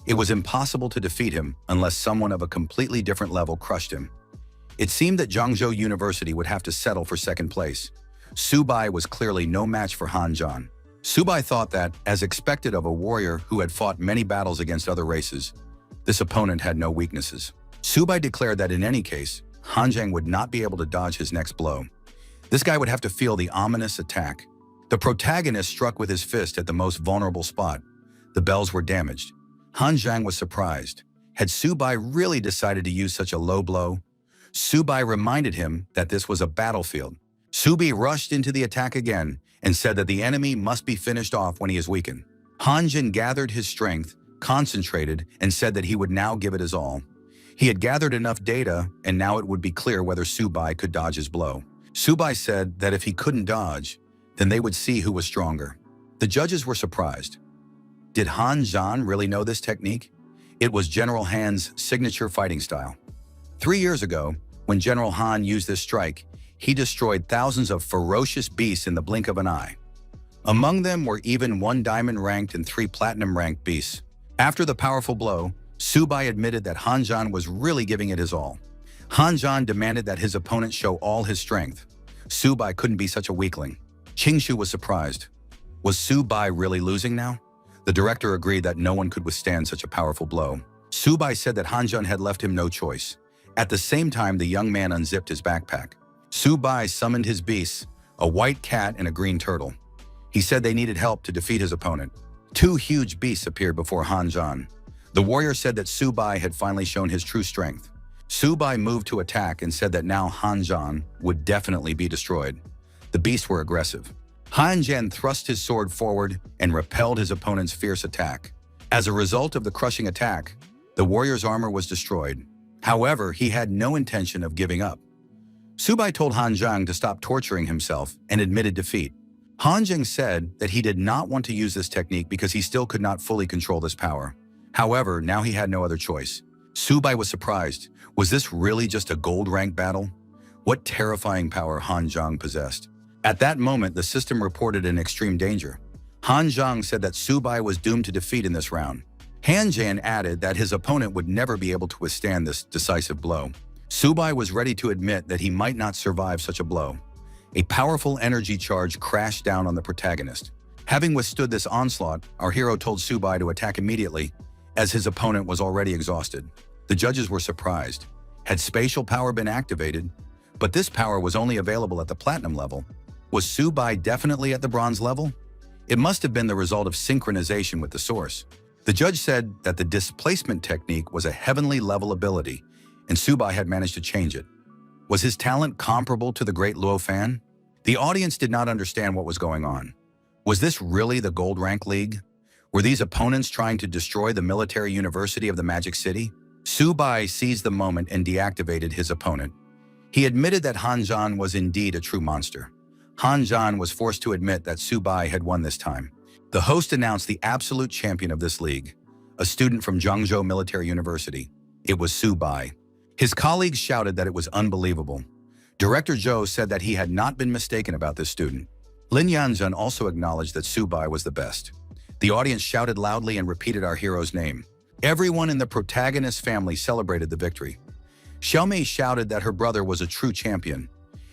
A: It was impossible to defeat him unless someone of a completely different level crushed him. It seemed that Jiangzhou University would have to settle for second place. Subai was clearly no match for Han Zhan. Subai thought that, as expected of a warrior who had fought many battles against other races, this opponent had no weaknesses. Subai declared that in any case, Han Zhan would not be able to dodge his next blow. This guy would have to feel the ominous attack. The protagonist struck with his fist at the most vulnerable spot. The bells were damaged. Han Zhan was surprised. Had Subai really decided to use such a low blow? Subai reminded him that this was a battlefield. Subai rushed into the attack again and said that the enemy must be finished off when he is weakened. Han Zhan gathered his strength, concentrated, and said that he would now give it his all. He had gathered enough data, and now it would be clear whether Subai could dodge his blow. Subai said that if he couldn't dodge, then they would see who was stronger. The judges were surprised. Did Han Zhan really know this technique? It was General Han's signature fighting style. 3 years ago, when General Han used this strike, he destroyed thousands of ferocious beasts in the blink of an eye. Among them were even 1 diamond-ranked and 3 platinum-ranked beasts. After the powerful blow, Subai admitted that Han Zhan was really giving it his all. Han Zhan demanded that his opponent show all his strength. Subai couldn't be such a weakling. Qingshu was surprised. Was Subai really losing now? The director agreed that no one could withstand such a powerful blow. Subai said that Han Zhan had left him no choice. At the same time, the young man unzipped his backpack. Subai summoned his beasts, a white cat and a green turtle. He said they needed help to defeat his opponent. 2 huge beasts appeared before Han Zhan. The warrior said that Subai had finally shown his true strength. Subai moved to attack and said that now Han Zhan would definitely be destroyed. The beasts were aggressive. Han Zhan thrust his sword forward and repelled his opponent's fierce attack. As a result of the crushing attack, the warrior's armor was destroyed. However, he had no intention of giving up. Subai told Han Zhan to stop torturing himself and admitted defeat. Han Zhan said that he did not want to use this technique because he still could not fully control this power. However, now he had no other choice. Subai was surprised. Was this really just a gold-rank battle? What terrifying power Han Zhan possessed. At that moment, the system reported an extreme danger. Han Zhan said that Subai was doomed to defeat in this round. Hanjan added that his opponent would never be able to withstand this decisive blow. Subai was ready to admit that he might not survive such a blow. A powerful energy charge crashed down on the protagonist. Having withstood this onslaught, our hero told Subai to attack immediately, as his opponent was already exhausted. The judges were surprised. Had spatial power been activated? But this power was only available at the platinum level. Was Subai definitely at the bronze level? It must have been the result of synchronization with the source. The judge said that the displacement technique was a heavenly level ability, and Subai had managed to change it. Was his talent comparable to the great Luo Fan? The audience did not understand what was going on. Was this really the Gold Rank League? Were these opponents trying to destroy the military university of the Magic City? Subai seized the moment and deactivated his opponent. He admitted that Hanjan was indeed a true monster. Hanjan was forced to admit that Subai had won this time. The host announced the absolute champion of this league, a student from Zhengzhou Military University. It was Subai. His colleagues shouted that it was unbelievable. Director Zhou said that he had not been mistaken about this student. Lin Yanzhen also acknowledged that Subai was the best. The audience shouted loudly and repeated our hero's name. Everyone in the protagonist's family celebrated the victory. Xiaomei shouted that her brother was a true champion.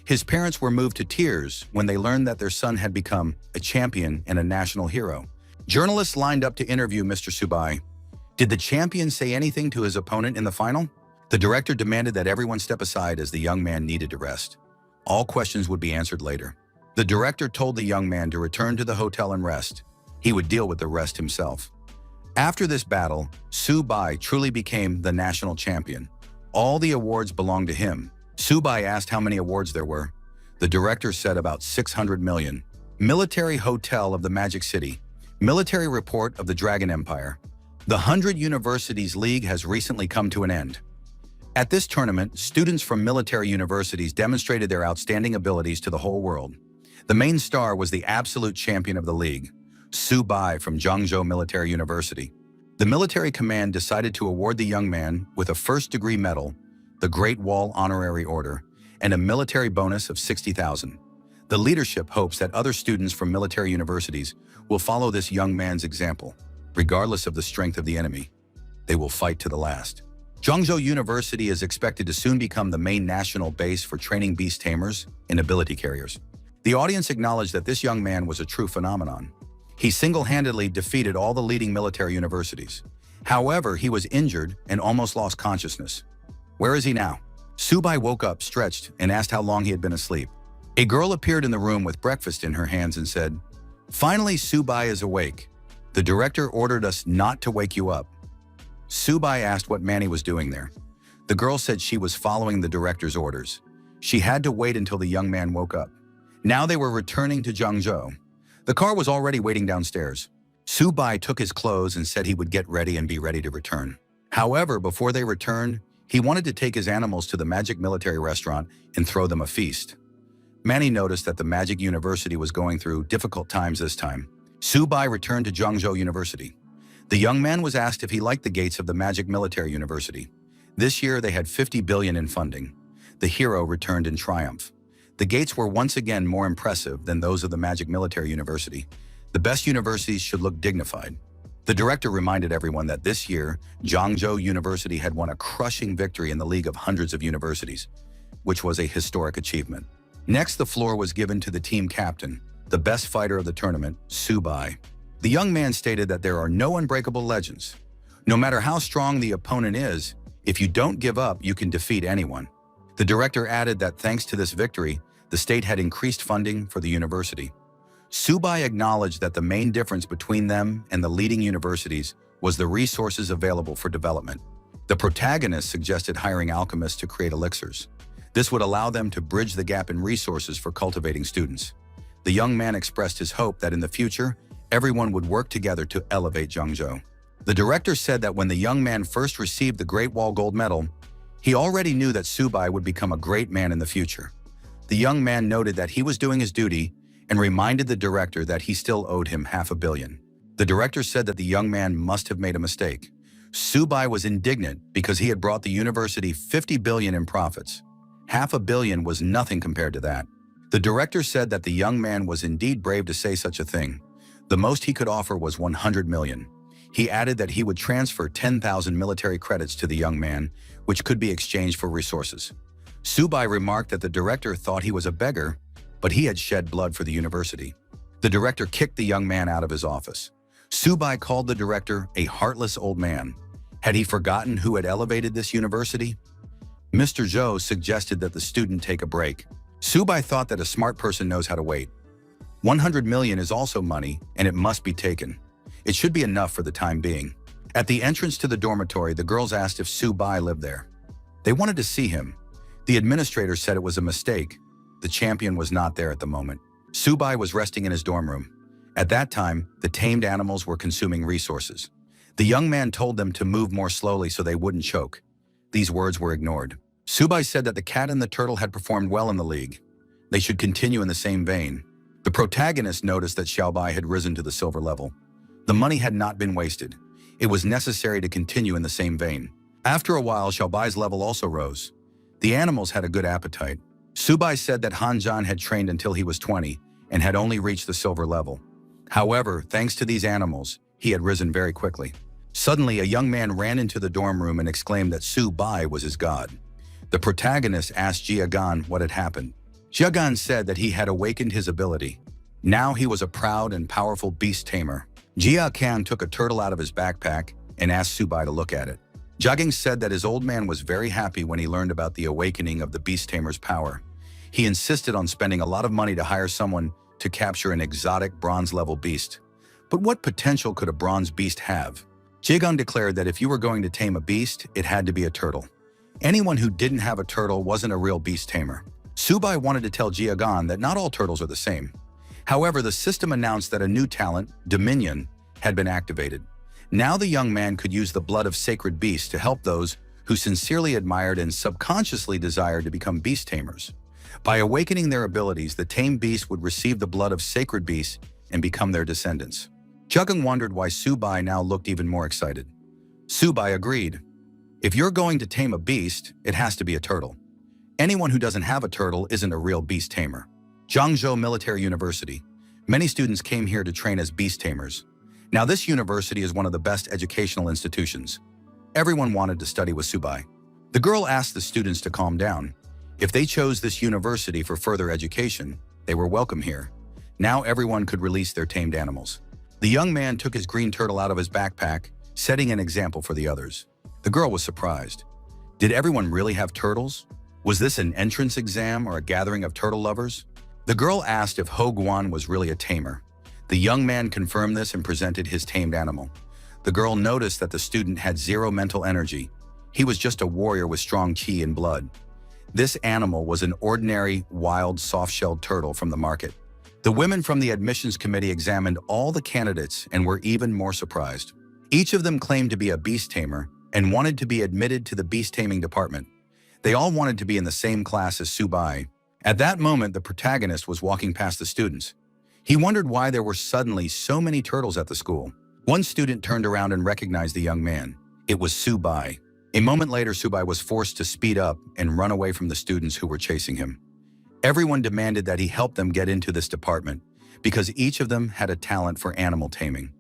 A: His parents were moved to tears when they learned that their son had become a champion and a national hero. Journalists lined up to interview Mr. Subai. Did the champion say anything to his opponent in the final? The director demanded that everyone step aside as the young man needed to rest. All questions would be answered later. The director told the young man to return to the hotel and rest. He would deal with the rest himself. After this battle, Subai truly became the national champion. All the awards belonged to him. Subai asked how many awards there were. The director said about 600 million. Military Hotel of the Magic City. Military Report of the Dragon Empire. The 100 Universities League has recently come to an end. At this tournament, students from military universities demonstrated their outstanding abilities to the whole world. The main star was the absolute champion of the league, Subai from Zhengzhou Military University. The military command decided to award the young man with a first-degree medal, the Great Wall Honorary Order, and a military bonus of 60,000. The leadership hopes that other students from military universities will follow this young man's example. Regardless of the strength of the enemy, they will fight to the last. Zhengzhou University is expected to soon become the main national base for training beast tamers and ability carriers. The audience acknowledged that this young man was a true phenomenon. He single-handedly defeated all the leading military universities. However, he was injured and almost lost consciousness. Where is he now? Subai woke up, stretched, and asked how long he had been asleep. A girl appeared in the room with breakfast in her hands and said, "Finally, Subai is awake. The director ordered us not to wake you up." Subai asked what Manny was doing there. The girl said she was following the director's orders. She had to wait until the young man woke up. Now they were returning to Zhengzhou. The car was already waiting downstairs. Subai took his clothes and said he would get ready and be ready to return. However, before they returned, he wanted to take his animals to the Magic Military Restaurant and throw them a feast. Manny noticed that the Magic University was going through difficult times this time. Subai returned to Zhengzhou University. The young man was asked if he liked the gates of the Magic Military University. This year they had 50 billion in funding. The hero returned in triumph. The gates were once again more impressive than those of the Magic Military University. The best universities should look dignified. The director reminded everyone that this year, Zhengzhou University had won a crushing victory in the League of Hundreds of Universities, which was a historic achievement. Next, the floor was given to the team captain, the best fighter of the tournament, Subai. The young man stated that there are no unbreakable legends. No matter how strong the opponent is, if you don't give up, you can defeat anyone. The director added that thanks to this victory, the state had increased funding for the university. Subai acknowledged that the main difference between them and the leading universities was the resources available for development. The protagonist suggested hiring alchemists to create elixirs. This would allow them to bridge the gap in resources for cultivating students. The young man expressed his hope that in the future, everyone would work together to elevate Zhengzhou. The director said that when the young man first received the Great Wall Gold Medal, he already knew that Subai would become a great man in the future. The young man noted that he was doing his duty and reminded the director that he still owed him $500 million. The director said that the young man must have made a mistake. Subai was indignant because he had brought the university 50 billion in profits. $500 million was nothing compared to that. The director said that the young man was indeed brave to say such a thing. The most he could offer was 100 million. He added that he would transfer 10,000 military credits to the young man, which could be exchanged for resources. Subai remarked that the director thought he was a beggar, but he had shed blood for the university. The director kicked the young man out of his office. Subai called the director a heartless old man. Had he forgotten who had elevated this university? Mr. Zhou suggested that the student take a break. Subai thought that a smart person knows how to wait. 100 million is also money, and it must be taken. It should be enough for the time being. At the entrance to the dormitory, the girls asked if Subai lived there. They wanted to see him. The administrator said it was a mistake. The champion was not there at the moment. Subai was resting in his dorm room. At that time, the tamed animals were consuming resources. The young man told them to move more slowly so they wouldn't choke. These words were ignored. Subai said that the cat and the turtle had performed well in the league. They should continue in the same vein. The protagonist noticed that Xiaobai had risen to the silver level. The money had not been wasted. It was necessary to continue in the same vein. After a while, Xiaobai's level also rose. The animals had a good appetite. Subai said that Han Zhan had trained until he was 20 and had only reached the silver level. However, thanks to these animals, he had risen very quickly. Suddenly, a young man ran into the dorm room and exclaimed that Subai was his god. The protagonist asked Jia Gan what had happened. Jia Gan said that he had awakened his ability. Now he was a proud and powerful beast tamer. Jia Gan took a turtle out of his backpack and asked Subai to look at it. Jiaging said that his old man was very happy when he learned about the awakening of the beast tamer's power. He insisted on spending a lot of money to hire someone to capture an exotic bronze-level beast. But what potential could a bronze beast have? Jigang declared that if you were going to tame a beast, it had to be a turtle. Anyone who didn't have a turtle wasn't a real beast tamer. Subai wanted to tell Jiagan that not all turtles are the same. However, the system announced that a new talent, Dominion, had been activated. Now the young man could use the blood of sacred beasts to help those who sincerely admired and subconsciously desired to become beast tamers. By awakening their abilities, the tamed beast would receive the blood of sacred beasts and become their descendants. Jiagang wondered why Subai now looked even more excited. Subai agreed. If you're going to tame a beast, it has to be a turtle. Anyone who doesn't have a turtle isn't a real beast tamer. Zhangzhou Military University. Many students came here to train as beast tamers. Now this university is one of the best educational institutions. Everyone wanted to study with Subai. The girl asked the students to calm down. If they chose this university for further education, they were welcome here. Now everyone could release their tamed animals. The young man took his green turtle out of his backpack, setting an example for the others. The girl was surprised. Did everyone really have turtles? Was this an entrance exam or a gathering of turtle lovers? The girl asked if Ho Guan was really a tamer. The young man confirmed this and presented his tamed animal. The girl noticed that the student had zero mental energy. He was just a warrior with strong qi and blood. This animal was an ordinary, wild, soft-shelled turtle from the market. The women from the admissions committee examined all the candidates and were even more surprised. Each of them claimed to be a beast tamer and wanted to be admitted to the beast taming department. They all wanted to be in the same class as Subai. At that moment, the protagonist was walking past the students. He wondered why there were suddenly so many turtles at the school. One student turned around and recognized the young man. It was Subai. A moment later, Subai was forced to speed up and run away from the students who were chasing him. Everyone demanded that he help them get into this department because each of them had a talent for animal taming.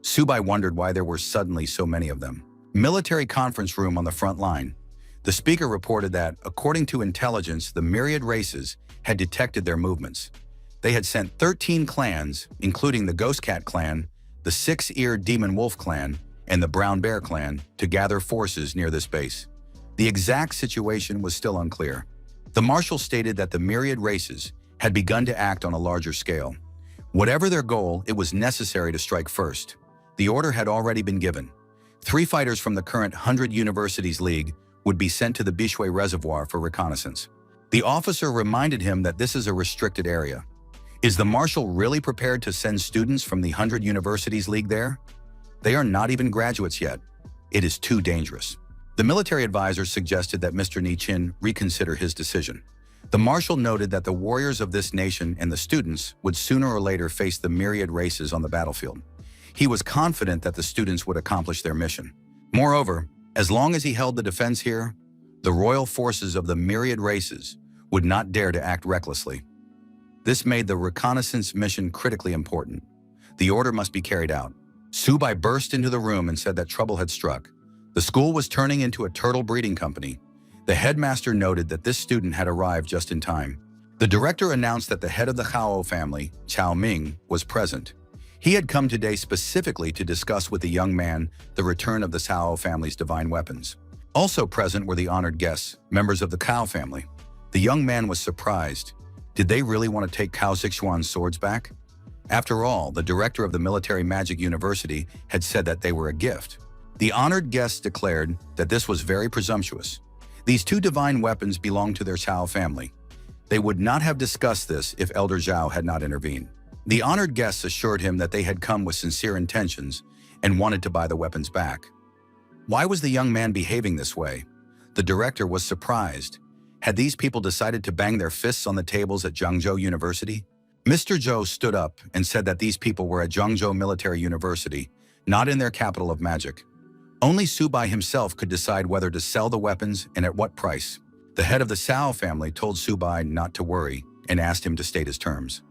A: Subai wondered why there were suddenly so many of them. Military conference room on the front line. The speaker reported that, according to intelligence, the myriad races had detected their movements. They had sent 13 clans, including the Ghost Cat clan, the Six-Eared Demon Wolf clan, and the Brown Bear clan, to gather forces near this base. The exact situation was still unclear. The marshal stated that the myriad races had begun to act on a larger scale. Whatever their goal, it was necessary to strike first. The order had already been given. 3 fighters from the current 100 Universities League would be sent to the Bishui Reservoir for reconnaissance. The officer reminded him that this is a restricted area. Is the marshal really prepared to send students from the 100 Universities League there? They are not even graduates yet. It is too dangerous. The military advisor suggested that Mr. Ni Qin reconsider his decision. The marshal noted that the warriors of this nation and the students would sooner or later face the myriad races on the battlefield. He was confident that the students would accomplish their mission. Moreover, as long as he held the defense here, the royal forces of the myriad races would not dare to act recklessly. This made the reconnaissance mission critically important. The order must be carried out. Subai burst into the room and said that trouble had struck. The school was turning into a turtle breeding company. The headmaster noted that this student had arrived just in time. The director announced that the head of the Hao family, Chao Ming, was present. He had come today specifically to discuss with the young man the return of the Cao family's divine weapons. Also present were the honored guests, members of the Cao family. The young man was surprised. Did they really want to take Cao Zixuan's swords back? After all, the director of the Military Magic University had said that they were a gift. The honored guests declared that this was very presumptuous. These two divine weapons belonged to their Cao family. They would not have discussed this if Elder Zhao had not intervened. The honored guests assured him that they had come with sincere intentions and wanted to buy the weapons back. Why was the young man behaving this way? The director was surprised. Had these people decided to bang their fists on the tables at Zhangzhou University? Mr. Zhou stood up and said that these people were at Zhangzhou Military University, not in their capital of magic. Only Subai himself could decide whether to sell the weapons and at what price. The head of the Cao family told Subai not to worry and asked him to state his terms.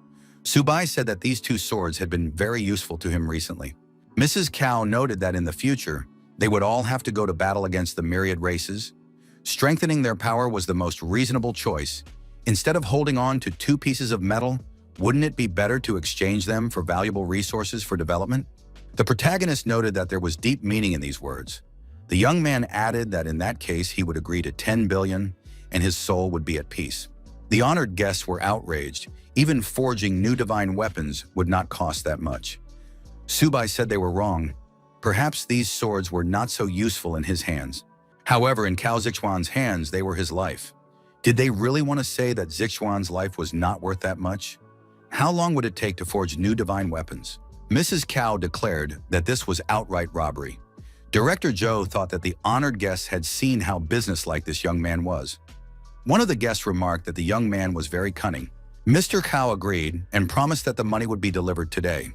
A: Subai said that these two swords had been very useful to him recently. Mrs. Cao noted that in the future, they would all have to go to battle against the myriad races. Strengthening their power was the most reasonable choice. Instead of holding on to two pieces of metal, wouldn't it be better to exchange them for valuable resources for development? The protagonist noted that there was deep meaning in these words. The young man added that in that case he would agree to 10 billion and his soul would be at peace. The honored guests were outraged. Even forging new divine weapons would not cost that much. Subai said they were wrong. Perhaps these swords were not so useful in his hands. However, in Cao Zixuan's hands, they were his life. Did they really want to say that Zixuan's life was not worth that much? How long would it take to forge new divine weapons? Mrs. Cao declared that this was outright robbery. Director Zhou thought that the honored guests had seen how businesslike this young man was. One of the guests remarked that the young man was very cunning. Mr. Cao agreed and promised that the money would be delivered today.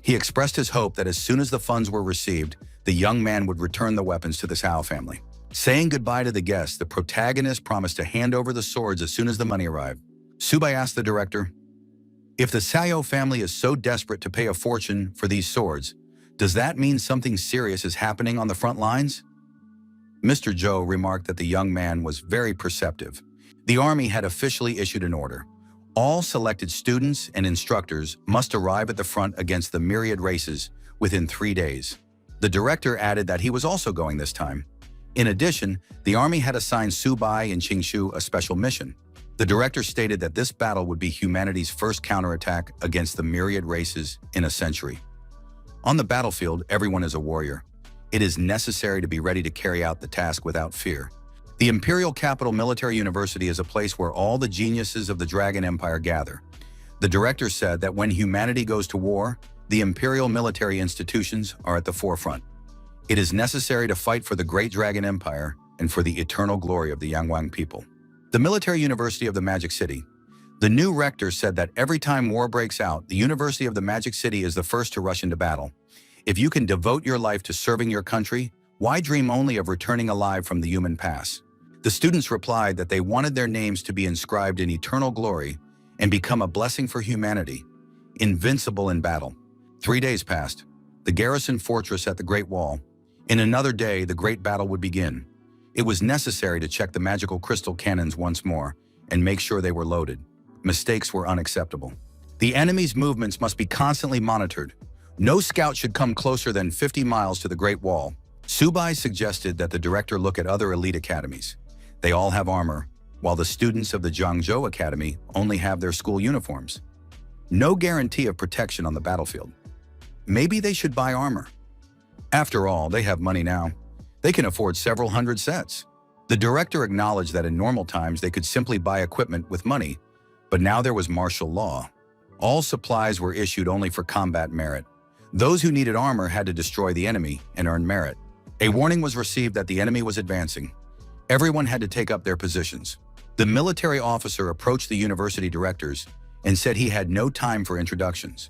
A: He expressed his hope that as soon as the funds were received, the young man would return the weapons to the Cao family. Saying goodbye to the guests, the protagonist promised to hand over the swords as soon as the money arrived. Subai asked the director, "If the Cao family is so desperate to pay a fortune for these swords, does that mean something serious is happening on the front lines?" Mr. Zhou remarked that the young man was very perceptive. The army had officially issued an order. All selected students and instructors must arrive at the front against the myriad races within 3 days. The director added that he was also going this time. In addition, the army had assigned Subai and Qingshu a special mission. The director stated that this battle would be humanity's first counterattack against the myriad races in a century. On the battlefield, everyone is a warrior. It is necessary to be ready to carry out the task without fear. The Imperial Capital Military University is a place where all the geniuses of the Dragon Empire gather. The director said that when humanity goes to war, the Imperial military institutions are at the forefront. It is necessary to fight for the Great Dragon Empire and for the eternal glory of the Yangwang people. The Military University of the Magic City. The new rector said that every time war breaks out, the University of the Magic City is the first to rush into battle. If you can devote your life to serving your country, why dream only of returning alive from the human past? The students replied that they wanted their names to be inscribed in eternal glory and become a blessing for humanity, invincible in battle. 3 days passed. The garrison fortress at the Great Wall. In another day, the great battle would begin. It was necessary to check the magical crystal cannons once more and make sure they were loaded. Mistakes were unacceptable. The enemy's movements must be constantly monitored. No scout should come closer than 50 miles to the Great Wall. Subai suggested that the director look at other elite academies. They all have armor, while the students of the Zhangzhou Academy only have their school uniforms. No guarantee of protection on the battlefield. Maybe they should buy armor. After all, they have money now. They can afford several hundred sets. The director acknowledged that in normal times they could simply buy equipment with money, but now there was martial law. All supplies were issued only for combat merit. Those who needed armor had to destroy the enemy and earn merit. A warning was received that the enemy was advancing. Everyone had to take up their positions. The military officer approached the university directors and said he had no time for introductions.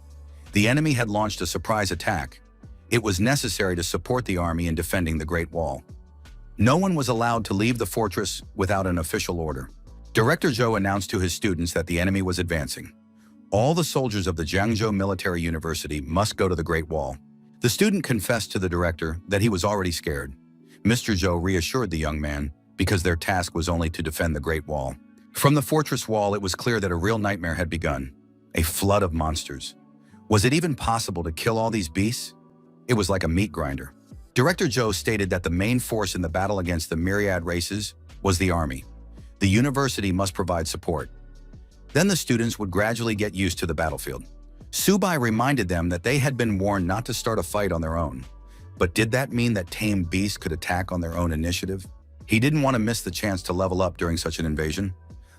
A: The enemy had launched a surprise attack. It was necessary to support the army in defending the Great Wall. No one was allowed to leave the fortress without an official order. Director Zhou announced to his students that the enemy was advancing. All the soldiers of the Zhangzhou Military University must go to the Great Wall. The student confessed to the director that he was already scared. Mr. Zhou reassured the young man because their task was only to defend the Great Wall. From the fortress wall, it was clear that a real nightmare had begun. A flood of monsters. Was it even possible to kill all these beasts? It was like a meat grinder. Director Zhou stated that the main force in the battle against the myriad races was the army. The university must provide support. Then the students would gradually get used to the battlefield. Subai reminded them that they had been warned not to start a fight on their own. But did that mean that tamed beasts could attack on their own initiative? He didn't want to miss the chance to level up during such an invasion.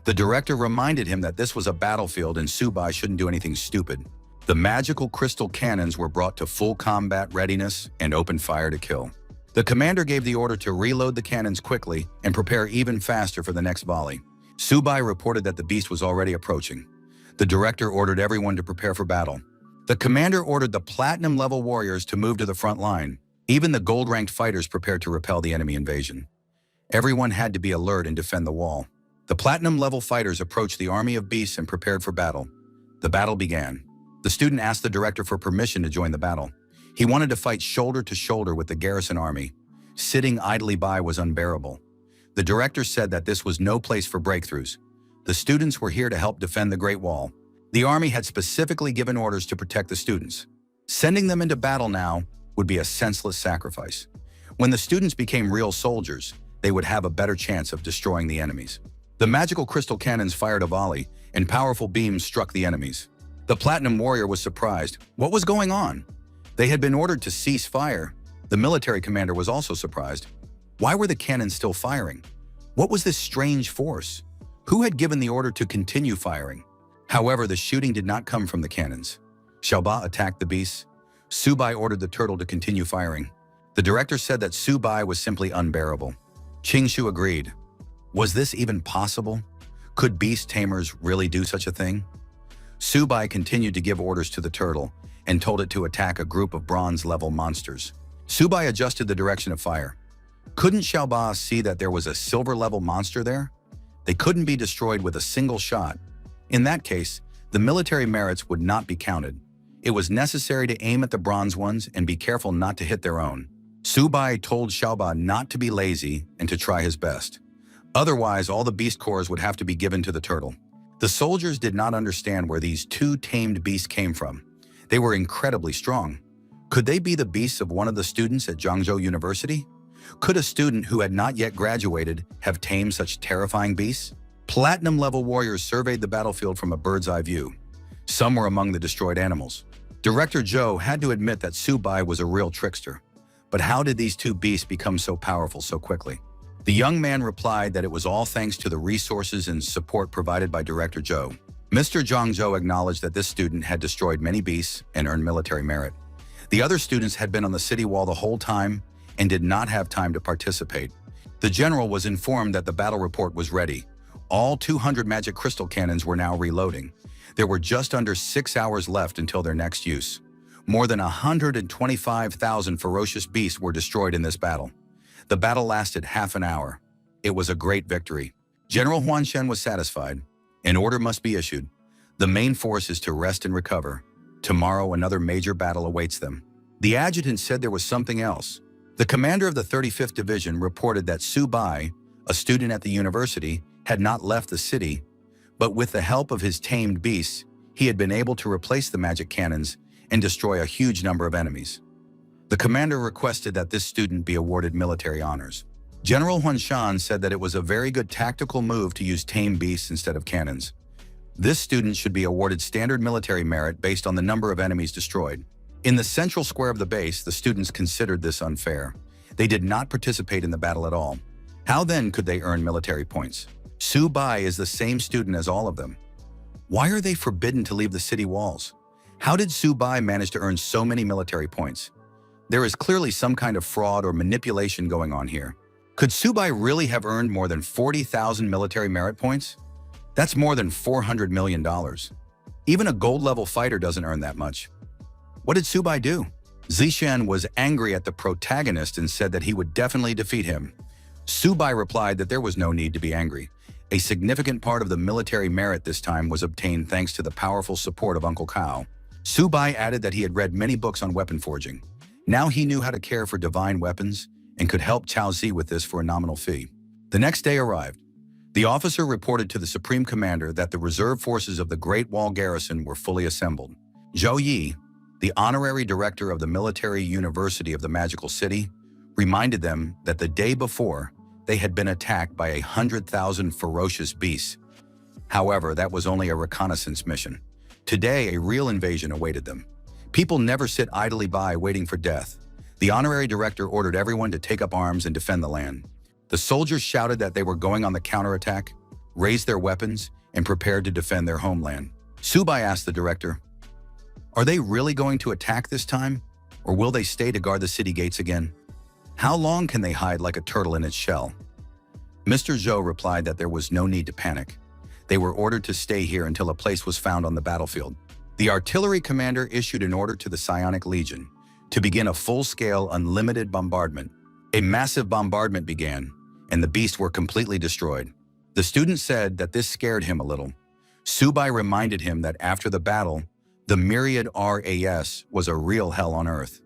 A: The director reminded him that this was a battlefield and Subai shouldn't do anything stupid. The magical crystal cannons were brought to full combat readiness and opened fire to kill. The commander gave the order to reload the cannons quickly and prepare even faster for the next volley. Subai reported that the beast was already approaching. The director ordered everyone to prepare for battle. The commander ordered the platinum-level warriors to move to the front line. Even the gold-ranked fighters prepared to repel the enemy invasion. Everyone had to be alert and defend the wall. The platinum-level fighters approached the army of beasts and prepared for battle. The battle began. The student asked the director for permission to join the battle. He wanted to fight shoulder to shoulder with the garrison army. Sitting idly by was unbearable. The director said that this was no place for breakthroughs. The students were here to help defend the Great Wall. The army had specifically given orders to protect the students. Sending them into battle now would be a senseless sacrifice. When the students became real soldiers, they would have a better chance of destroying the enemies. The magical crystal cannons fired a volley, and powerful beams struck the enemies. The Platinum Warrior was surprised. What was going on? They had been ordered to cease fire. The military commander was also surprised. Why were the cannons still firing? What was this strange force? Who had given the order to continue firing? However, the shooting did not come from the cannons. Xiaoba attacked the beasts. Subai ordered the turtle to continue firing. The director said that Subai was simply unbearable. Qingshu agreed. Was this even possible? Could beast tamers really do such a thing? Subai continued to give orders to the turtle and told it to attack a group of bronze-level monsters. Subai adjusted the direction of fire. Couldn't Xiaoba see that there was a silver-level monster there? They couldn't be destroyed with a single shot. In that case, the military merits would not be counted. It was necessary to aim at the bronze ones and be careful not to hit their own. Subai told Xiaoba not to be lazy and to try his best. Otherwise, all the beast cores would have to be given to the turtle. The soldiers did not understand where these two tamed beasts came from. They were incredibly strong. Could they be the beasts of one of the students at Zhangzhou University? Could a student who had not yet graduated have tamed such terrifying beasts? Platinum-level warriors surveyed the battlefield from a bird's-eye view. Some were among the destroyed animals. Director Zhou had to admit that Subai was a real trickster. But how did these two beasts become so powerful so quickly? The young man replied that it was all thanks to the resources and support provided by Director Zhou. Mr. Zhang Zhou acknowledged that this student had destroyed many beasts and earned military merit. The other students had been on the city wall the whole time and did not have time to participate. The general was informed that the battle report was ready. All 200 magic crystal cannons were now reloading. There were just under 6 hours left until their next use. More than 125,000 ferocious beasts were destroyed in this battle. The battle lasted half an hour. It was a great victory. General Huanshen was satisfied. An order must be issued. The main force is to rest and recover. Tomorrow, another major battle awaits them. The adjutant said there was something else. The commander of the 35th Division reported that Subai, a student at the university, had not left the city, but with the help of his tamed beasts, he had been able to replace the magic cannons and destroy a huge number of enemies. The commander requested that this student be awarded military honors. General Huanshan said that it was a very good tactical move to use tame beasts instead of cannons. This student should be awarded standard military merit based on the number of enemies destroyed. In the central square of the base, the students considered this unfair. They did not participate in the battle at all. How then could they earn military points? Subai is the same student as all of them. Why are they forbidden to leave the city walls? How did Subai manage to earn so many military points? There is clearly some kind of fraud or manipulation going on here. Could Subai really have earned more than 40,000 military merit points? That's more than $400 million. Even a gold-level fighter doesn't earn that much. What did Subai do? Zishan was angry at the protagonist and said that he would definitely defeat him. Subai replied that there was no need to be angry. A significant part of the military merit this time was obtained thanks to the powerful support of Uncle Kao. Subai added that he had read many books on weapon forging. Now he knew how to care for divine weapons and could help Chao Zi with this for a nominal fee. The next day arrived. The officer reported to the Supreme Commander that the reserve forces of the Great Wall Garrison were fully assembled. Zhou Yi, the honorary director of the Military University of the Magical City, reminded them that the day before, they had been attacked by 100,000 ferocious beasts. However, that was only a reconnaissance mission. Today, a real invasion awaited them. People never sit idly by waiting for death. The honorary director ordered everyone to take up arms and defend the land. The soldiers shouted that they were going on the counterattack, raised their weapons, and prepared to defend their homeland. Subai asked the director, "Are they really going to attack this time, or will they stay to guard the city gates again? How long can they hide like a turtle in its shell?" Mr. Zhou replied that there was no need to panic. They were ordered to stay here until a place was found on the battlefield. The artillery commander issued an order to the Psionic Legion to begin a full-scale, unlimited bombardment. A massive bombardment began, and the beasts were completely destroyed. The student said that this scared him a little. Subai reminded him that after the battle, the myriad RAS was a real hell on Earth.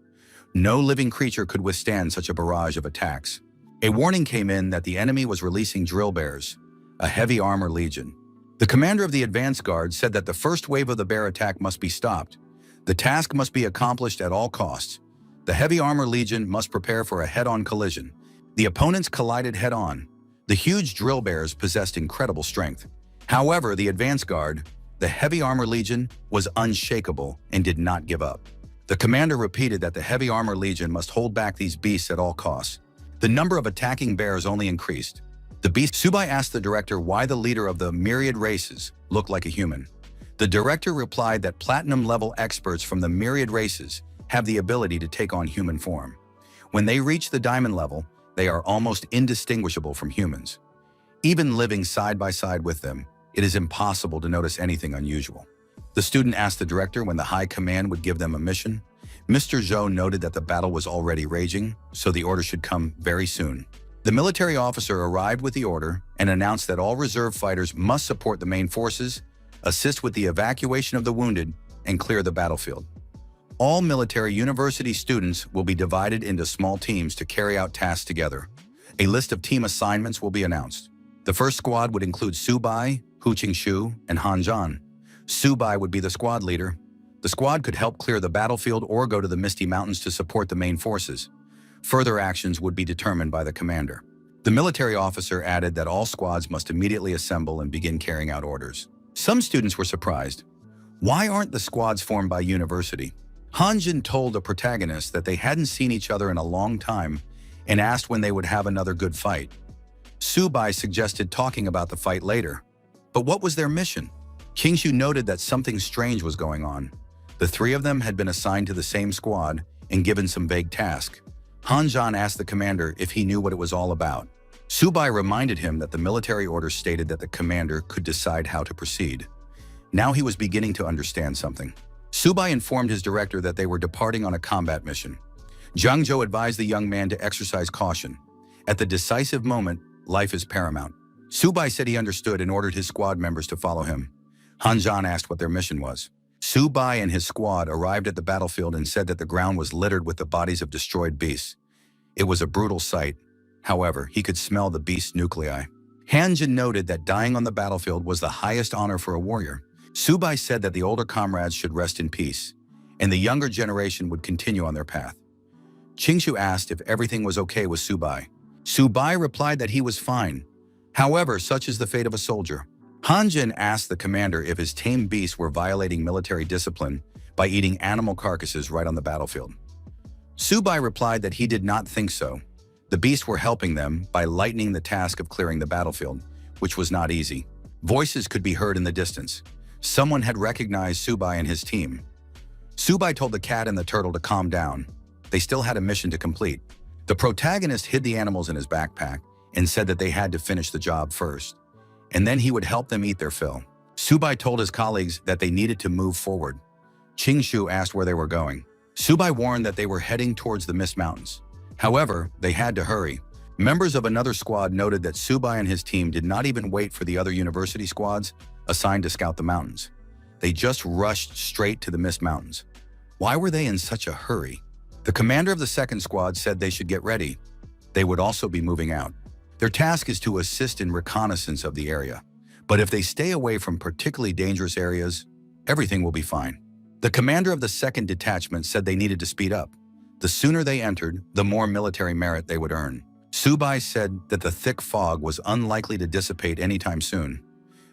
A: No living creature could withstand such a barrage of attacks. A warning came in that the enemy was releasing drill bears, a heavy armor legion. The commander of the advance guard said that the first wave of the bear attack must be stopped. The task must be accomplished at all costs. The heavy armor legion must prepare for a head-on collision. The opponents collided head-on. The huge drill bears possessed incredible strength. However, the advance guard, the heavy armor legion, was unshakable and did not give up. The commander repeated that the heavy armor legion must hold back these beasts at all costs. The number of attacking bears only increased. The beast Subai asked the director why the leader of the myriad races looked like a human. The director replied that platinum-level experts from the myriad races have the ability to take on human form. When they reach the diamond level, they are almost indistinguishable from humans. Even living side by side with them, it is impossible to notice anything unusual. The student asked the director when the high command would give them a mission. Mr. Zhou noted that the battle was already raging, so the order should come very soon. The military officer arrived with the order and announced that all reserve fighters must support the main forces, assist with the evacuation of the wounded, and clear the battlefield. All military university students will be divided into small teams to carry out tasks together. A list of team assignments will be announced. The first squad would include Subai, Hu Qingshu, and Han Zhan. Subai would be the squad leader. The squad could help clear the battlefield or go to the Misty Mountains to support the main forces. Further actions would be determined by the commander. The military officer added that all squads must immediately assemble and begin carrying out orders. Some students were surprised. Why aren't the squads formed by university? Hanjin told the protagonist that they hadn't seen each other in a long time and asked when they would have another good fight. Subai suggested talking about the fight later. But what was their mission? Qingshu noted that something strange was going on. The three of them had been assigned to the same squad and given some vague task. Han Zhan asked the commander if he knew what it was all about. Subai reminded him that the military order stated that the commander could decide how to proceed. Now he was beginning to understand something. Subai informed his director that they were departing on a combat mission. Zhang Zhou advised the young man to exercise caution. At the decisive moment, life is paramount. Subai said he understood and ordered his squad members to follow him. Han Zhan asked what their mission was. Subai and his squad arrived at the battlefield and said that the ground was littered with the bodies of destroyed beasts. It was a brutal sight. However, he could smell the beast's nuclei. Hanjin noted that dying on the battlefield was the highest honor for a warrior. Subai said that the older comrades should rest in peace, and the younger generation would continue on their path. Qingshu asked if everything was okay with Subai. Subai replied that he was fine. However, such is the fate of a soldier. Hanjin asked the commander if his tame beasts were violating military discipline by eating animal carcasses right on the battlefield. Subai replied that he did not think so. The beasts were helping them by lightening the task of clearing the battlefield, which was not easy. Voices could be heard in the distance. Someone had recognized Subai and his team. Subai told the cat and the turtle to calm down. They still had a mission to complete. The protagonist hid the animals in his backpack and said that they had to finish the job first, and then he would help them eat their fill. Subai told his colleagues that they needed to move forward. Qingshu asked where they were going. Subai warned that they were heading towards the Mist Mountains. However, they had to hurry. Members of another squad noted that Subai and his team did not even wait for the other university squads assigned to scout the mountains. They just rushed straight to the Mist Mountains. Why were they in such a hurry? The commander of the second squad said they should get ready. They would also be moving out. Their task is to assist in reconnaissance of the area. But if they stay away from particularly dangerous areas, everything will be fine. The commander of the second detachment said they needed to speed up. The sooner they entered, the more military merit they would earn. Subai said that the thick fog was unlikely to dissipate anytime soon.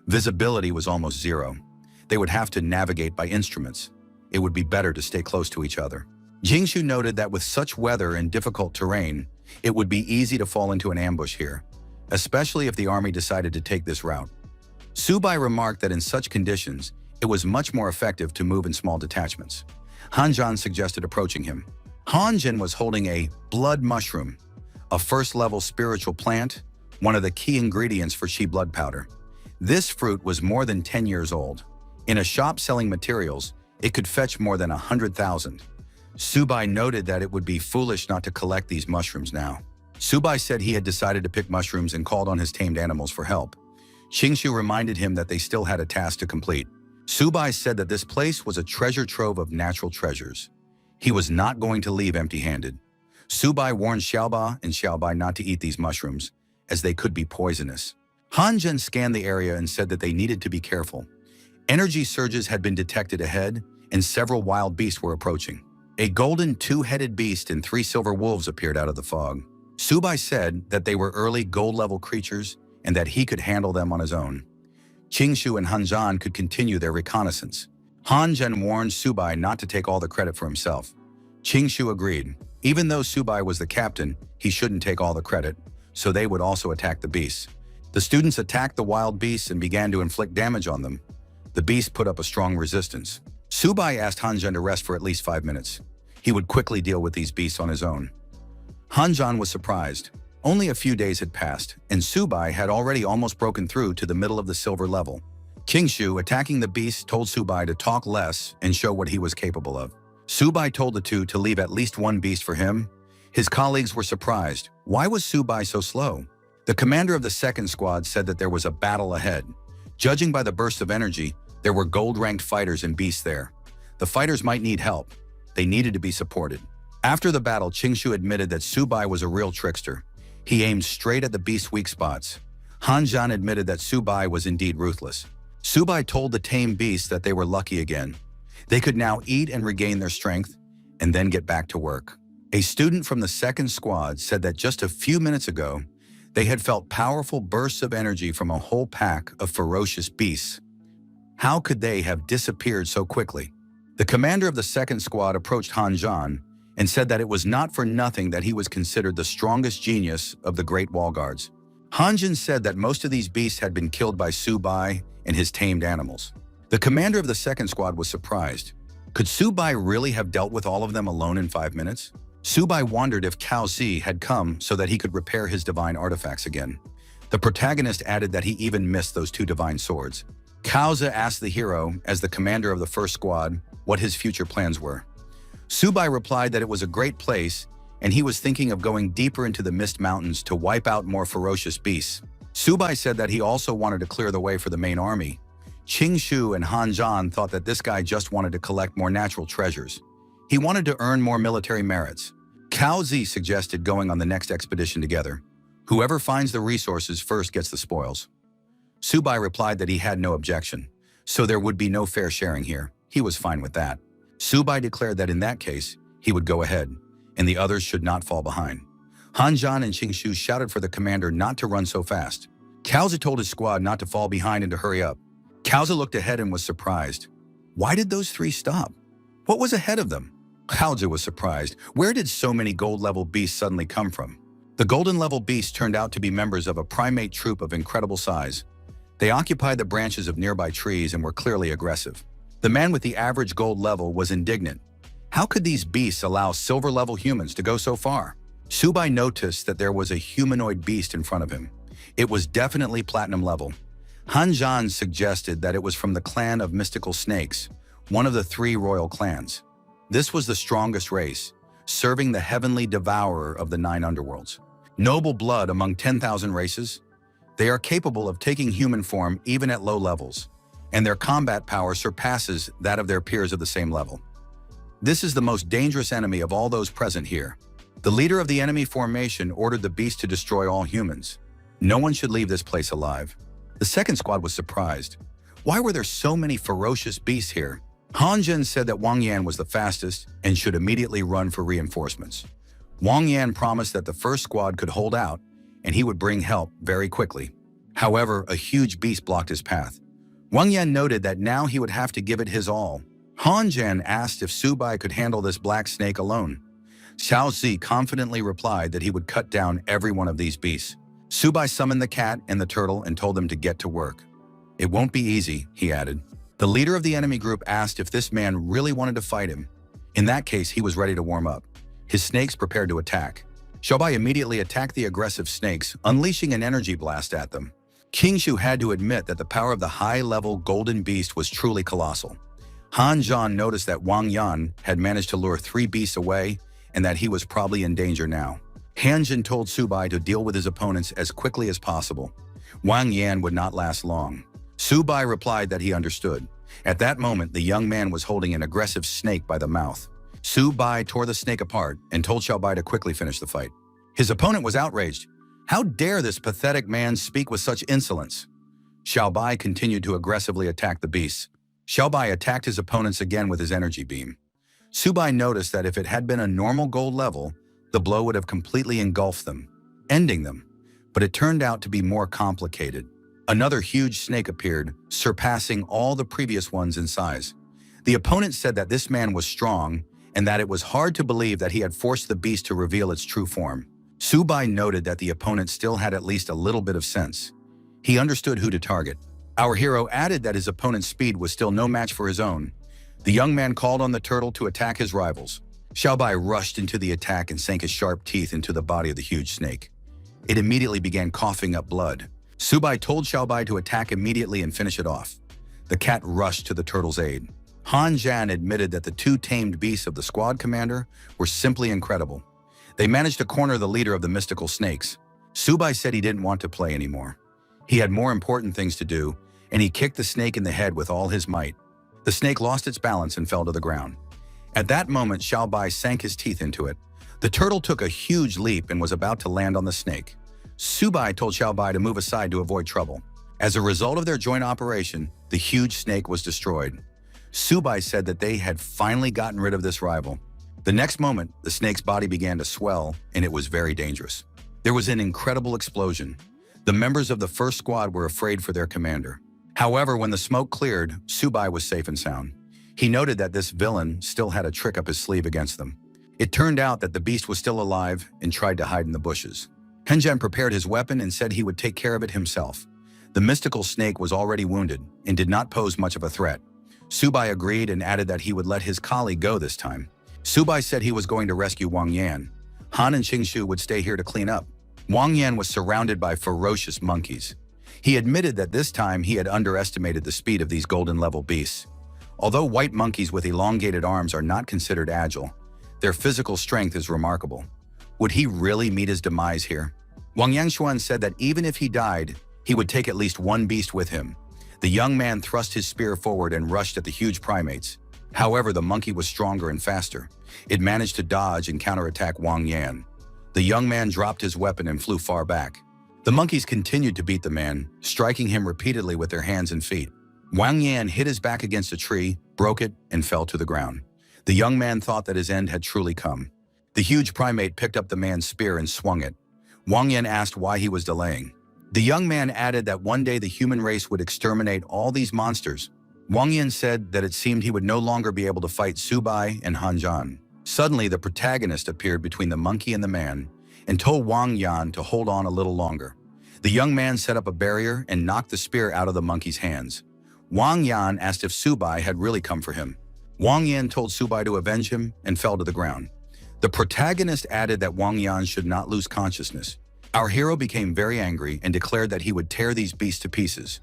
A: Visibility was almost zero. They would have to navigate by instruments. It would be better to stay close to each other. Jingshu noted that with such weather and difficult terrain, it would be easy to fall into an ambush here, especially if the army decided to take this route. Subai remarked that in such conditions, it was much more effective to move in small detachments. Hanjan suggested approaching him. Hanjan was holding a blood mushroom, a first-level spiritual plant, one of the key ingredients for Shi blood powder. This fruit was more than 10 years old. In a shop selling materials, it could fetch more than 100,000. Subai noted that it would be foolish not to collect these mushrooms now. Subai said he had decided to pick mushrooms and called on his tamed animals for help. Qingshu reminded him that they still had a task to complete. Subai said that this place was a treasure trove of natural treasures. He was not going to leave empty-handed. Subai warned Xiaoba and Xiaobai not to eat these mushrooms, as they could be poisonous. Hanjin scanned the area and said that they needed to be careful. Energy surges had been detected ahead, and several wild beasts were approaching. A golden two-headed beast and 3 silver wolves appeared out of the fog. Subai said that they were early gold-level creatures and that he could handle them on his own. Qingshu and Hanjan could continue their reconnaissance. Hanjan warned Subai not to take all the credit for himself. Qingshu agreed. Even though Subai was the captain, he shouldn't take all the credit, so they would also attack the beasts. The students attacked the wild beasts and began to inflict damage on them. The beasts put up a strong resistance. Subai asked Hanjan to rest for at least 5 minutes. He would quickly deal with these beasts on his own. Hanjan was surprised. Only a few days had passed, and Subai had already almost broken through to the middle of the silver level. Qingshu, attacking the beasts, told Subai to talk less and show what he was capable of. Subai told the two to leave at least one beast for him. His colleagues were surprised. Why was Subai so slow? The commander of the second squad said that there was a battle ahead. Judging by the bursts of energy, there were gold-ranked fighters and beasts there. The fighters might need help. They needed to be supported. After the battle, Qingshu admitted that Subai was a real trickster. He aimed straight at the beast's weak spots. Hanjan admitted that Subai was indeed ruthless. Subai told the tame beasts that they were lucky again. They could now eat and regain their strength, and then get back to work. A student from the second squad said that just a few minutes ago, they had felt powerful bursts of energy from a whole pack of ferocious beasts. How could they have disappeared so quickly? The commander of the second squad approached Hanjan and said that it was not for nothing that he was considered the strongest genius of the Great Wall Guards. Hanjan said that most of these beasts had been killed by Subai and his tamed animals. The commander of the second squad was surprised. Could Subai really have dealt with all of them alone in 5 minutes? Subai wondered if Cao Zi had come so that he could repair his divine artifacts again. The protagonist added that he even missed those 2 divine swords. Cao Zi asked the hero, as the commander of the first squad, what his future plans were. Subai replied that it was a great place, and he was thinking of going deeper into the Mist Mountains to wipe out more ferocious beasts. Subai said that he also wanted to clear the way for the main army. Qingshu and Hanjan thought that this guy just wanted to collect more natural treasures. He wanted to earn more military merits. Cao Zi suggested going on the next expedition together. Whoever finds the resources first gets the spoils. Subai replied that he had no objection, so there would be no fair sharing here. He was fine with that. Subai declared that in that case, he would go ahead, and the others should not fall behind. Hanjan and Qingshu shouted for the commander not to run so fast. Cao Zi told his squad not to fall behind and to hurry up. Cao Zi looked ahead and was surprised. Why did those 3 stop? What was ahead of them? Cao Zi was surprised. Where did so many gold-level beasts suddenly come from? The golden-level beasts turned out to be members of a primate troop of incredible size. They occupied the branches of nearby trees and were clearly aggressive. The man with the average gold level was indignant. How could these beasts allow silver-level humans to go so far? Subai noticed that there was a humanoid beast in front of him. It was definitely platinum level. Hanjan suggested that it was from the clan of mystical snakes, one of the 3 royal clans. This was the strongest race, serving the heavenly devourer of the 9 underworlds. Noble blood among 10,000 races. They are capable of taking human form even at low levels, and their combat power surpasses that of their peers of the same level. This is the most dangerous enemy of all those present here. The leader of the enemy formation ordered the beast to destroy all humans. No one should leave this place alive. The second squad was surprised. Why were there so many ferocious beasts here? Han Zhen said that Wang Yan was the fastest and should immediately run for reinforcements. Wang Yan promised that the first squad could hold out and he would bring help very quickly. However, a huge beast blocked his path. Wang Yan noted that now he would have to give it his all. Han Zhen asked if Su Bai could handle this black snake alone. Xiao Zi confidently replied that he would cut down every one of these beasts. Su Bai summoned the cat and the turtle and told them to get to work. It won't be easy, he added. The leader of the enemy group asked if this man really wanted to fight him. In that case, he was ready to warm up. His snakes prepared to attack. Xiao Bai immediately attacked the aggressive snakes, unleashing an energy blast at them. King Shu had to admit that the power of the high-level golden beast was truly colossal. Han Zhan noticed that Wang Yan had managed to lure 3 beasts away and that he was probably in danger now. Han Zhen told Su Bai to deal with his opponents as quickly as possible. Wang Yan would not last long. Su Bai replied that he understood. At that moment, the young man was holding an aggressive snake by the mouth. Su Bai tore the snake apart and told Xiao Bai to quickly finish the fight. His opponent was outraged. How dare this pathetic man speak with such insolence? Xiao Bai continued to aggressively attack the beasts. Xiao Bai attacked his opponents again with his energy beam. Su Bai noticed that if it had been a normal gold level, the blow would have completely engulfed them, ending them. But it turned out to be more complicated. Another huge snake appeared, surpassing all the previous ones in size. The opponent said that this man was strong and that it was hard to believe that he had forced the beast to reveal its true form. Su Bai noted that the opponent still had at least a little bit of sense. He understood who to target. Our hero added that his opponent's speed was still no match for his own. The young man called on the turtle to attack his rivals. Xiao Bai rushed into the attack and sank his sharp teeth into the body of the huge snake. It immediately began coughing up blood. Su Bai told Xiao Bai to attack immediately and finish it off. The cat rushed to the turtle's aid. Han Zhan admitted that the 2 tamed beasts of the squad commander were simply incredible. They managed to corner the leader of the mystical snakes. Su Bai said he didn't want to play anymore. He had more important things to do, and he kicked the snake in the head with all his might. The snake lost its balance and fell to the ground. At that moment, Xiao Bai sank his teeth into it. The turtle took a huge leap and was about to land on the snake. Su Bai told Xiao Bai to move aside to avoid trouble. As a result of their joint operation, the huge snake was destroyed. Su Bai said that they had finally gotten rid of this rival. The next moment, the snake's body began to swell, and it was very dangerous. There was an incredible explosion. The members of the first squad were afraid for their commander. However, when the smoke cleared, Su Bai was safe and sound. He noted that this villain still had a trick up his sleeve against them. It turned out that the beast was still alive and tried to hide in the bushes. Han Zhen prepared his weapon and said he would take care of it himself. The mystical snake was already wounded and did not pose much of a threat. Su Bai agreed and added that he would let his colleague go this time. Su Bai said he was going to rescue Wang Yan. Han and Qingshu would stay here to clean up. Wang Yan was surrounded by ferocious monkeys. He admitted that this time he had underestimated the speed of these golden-level beasts. Although white monkeys with elongated arms are not considered agile, their physical strength is remarkable. Would he really meet his demise here? Wang Yangshuan said that even if he died, he would take at least 1 beast with him. The young man thrust his spear forward and rushed at the huge primates. However, the monkey was stronger and faster. It managed to dodge and counterattack Wang Yan. The young man dropped his weapon and flew far back. The monkeys continued to beat the man, striking him repeatedly with their hands and feet. Wang Yan hit his back against a tree, broke it, and fell to the ground. The young man thought that his end had truly come. The huge primate picked up the man's spear and swung it. Wang Yan asked why he was delaying. The young man added that one day the human race would exterminate all these monsters. Wang Yan said that it seemed he would no longer be able to fight Su Bai and Han Zhan. Suddenly, the protagonist appeared between the monkey and the man and told Wang Yan to hold on a little longer. The young man set up a barrier and knocked the spear out of the monkey's hands. Wang Yan asked if Su Bai had really come for him. Wang Yan told Su Bai to avenge him and fell to the ground. The protagonist added that Wang Yan should not lose consciousness. Our hero became very angry and declared that he would tear these beasts to pieces.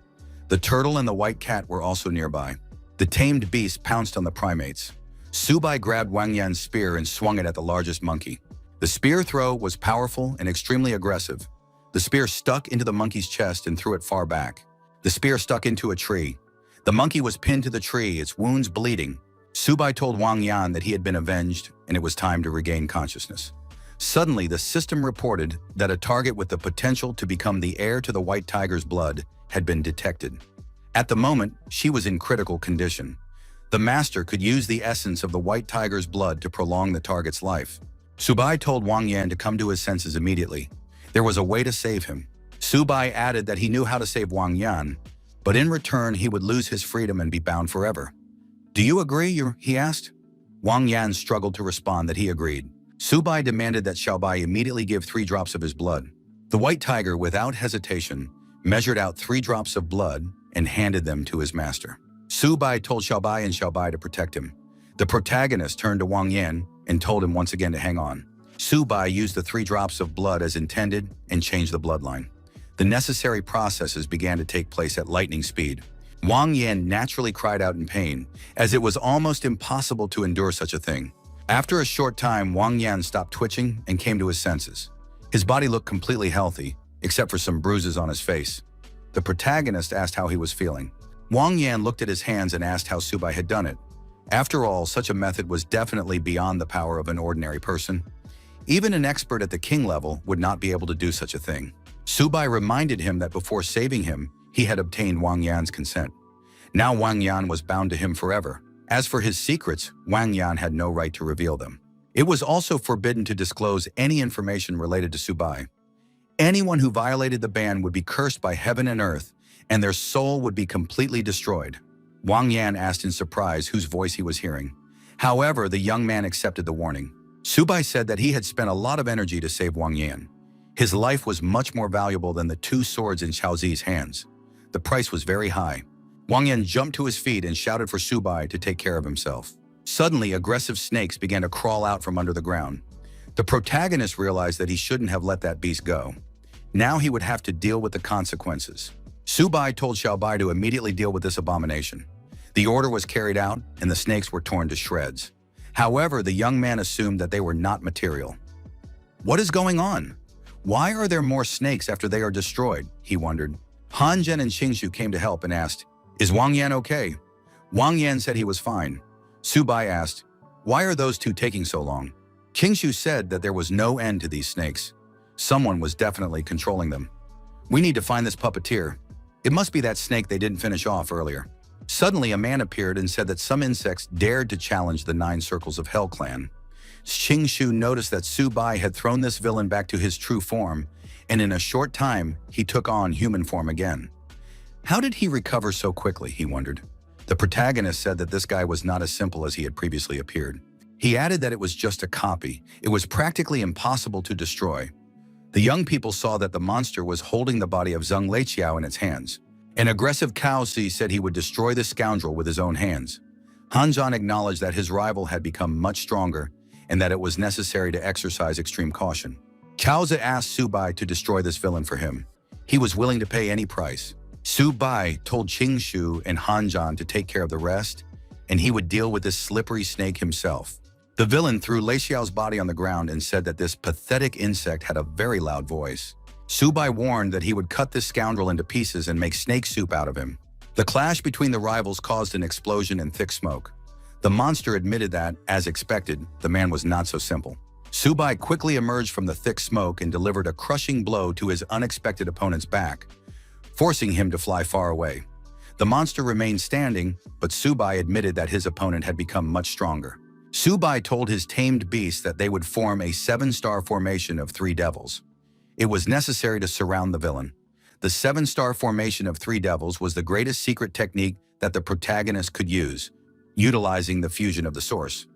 A: The turtle and the white cat were also nearby. The tamed beast pounced on the primates. Su Bai grabbed Wang Yan's spear and swung it at the largest monkey. The spear throw was powerful and extremely aggressive. The spear stuck into the monkey's chest and threw it far back. The spear stuck into a tree. The monkey was pinned to the tree, its wounds bleeding. Subai told Wang Yan that he had been avenged and it was time to regain consciousness. Suddenly, the system reported that a target with the potential to become the heir to the White Tiger's blood had been detected. At the moment, she was in critical condition. The master could use the essence of the White Tiger's blood to prolong the target's life. Subai told Wang Yan to come to his senses immediately. There was a way to save him. Subai added that he knew how to save Wang Yan, but in return he would lose his freedom and be bound forever. "Do you agree?" he asked. Wang Yan struggled to respond that he agreed. Subai demanded that Xiaobai immediately give 3 drops of his blood. The White Tiger, without hesitation, measured out 3 drops of blood and handed them to his master. Subai told Xiaobai and Xiaobai to protect him. The protagonist turned to Wang Yan and told him once again to hang on. Subai used the 3 drops of blood as intended and changed the bloodline. The necessary processes began to take place at lightning speed. Wang Yan naturally cried out in pain, as it was almost impossible to endure such a thing. After a short time, Wang Yan stopped twitching and came to his senses. His body looked completely healthy, except for some bruises on his face. The protagonist asked how he was feeling. Wang Yan looked at his hands and asked how Subai had done it. After all, such a method was definitely beyond the power of an ordinary person. Even an expert at the king level would not be able to do such a thing. Subai reminded him that before saving him, he had obtained Wang Yan's consent. Now Wang Yan was bound to him forever. As for his secrets, Wang Yan had no right to reveal them. It was also forbidden to disclose any information related to Subai. Anyone who violated the ban would be cursed by heaven and earth, and their soul would be completely destroyed. Wang Yan asked in surprise whose voice he was hearing. However, the young man accepted the warning. Subai said that he had spent a lot of energy to save Wang Yan. His life was much more valuable than the 2 swords in Xiaozi's hands. The price was very high. Wang Yan jumped to his feet and shouted for Subai to take care of himself. Suddenly, aggressive snakes began to crawl out from under the ground. The protagonist realized that he shouldn't have let that beast go. Now he would have to deal with the consequences. Subai told Xiaobai to immediately deal with this abomination. The order was carried out, and the snakes were torn to shreds. However, the young man assumed that they were not material. "What is going on? Why are there more snakes after they are destroyed?" he wondered. Han Zhen and Qingshu came to help and asked, "Is Wang Yan okay?" Wang Yan said he was fine. Subai asked, "Why are those 2 taking so long?" Qingshu said that there was no end to these snakes. Someone was definitely controlling them. "We need to find this puppeteer. It must be that snake they didn't finish off earlier." Suddenly, a man appeared and said that some insects dared to challenge the 9 circles of Hell clan. Qingshu noticed that Subai had thrown this villain back to his true form, and in a short time, he took on human form again. How did he recover so quickly, he wondered. The protagonist said that this guy was not as simple as he had previously appeared. He added that it was just a copy. It was practically impossible to destroy. The young people saw that the monster was holding the body of Zheng Leiqiao in its hands. An aggressive Kaozi said he would destroy the scoundrel with his own hands. Han Zhan acknowledged that his rival had become much stronger and that it was necessary to exercise extreme caution. Kaozi asked Subai to destroy this villain for him. He was willing to pay any price. Subai told Qingshu and Han Zhan to take care of the rest, and he would deal with this slippery snake himself. The villain threw Leiqiao's body on the ground and said that this pathetic insect had a very loud voice. Subai warned that he would cut this scoundrel into pieces and make snake soup out of him. The clash between the rivals caused an explosion and thick smoke. The monster admitted that, as expected, the man was not so simple. Subai quickly emerged from the thick smoke and delivered a crushing blow to his unexpected opponent's back, forcing him to fly far away. The monster remained standing, but Subai admitted that his opponent had become much stronger. Subai told his tamed beasts that they would form a 7-star formation of 3 devils. It was necessary to surround the villain. The 7-star formation of 3 devils was the greatest secret technique that the protagonist could use, utilizing the fusion of the source.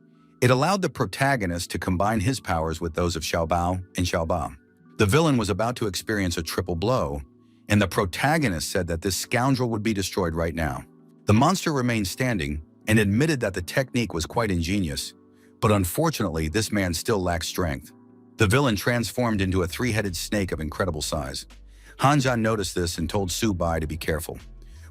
A: It allowed the protagonist to combine his powers with those of Xiaobao and Xiaoba. The villain was about to experience a triple blow, and the protagonist said that this scoundrel would be destroyed right now. The monster remained standing and admitted that the technique was quite ingenious, but unfortunately this man still lacked strength. The villain transformed into a 3-headed snake of incredible size. Han Zhan noticed this and told Subai to be careful.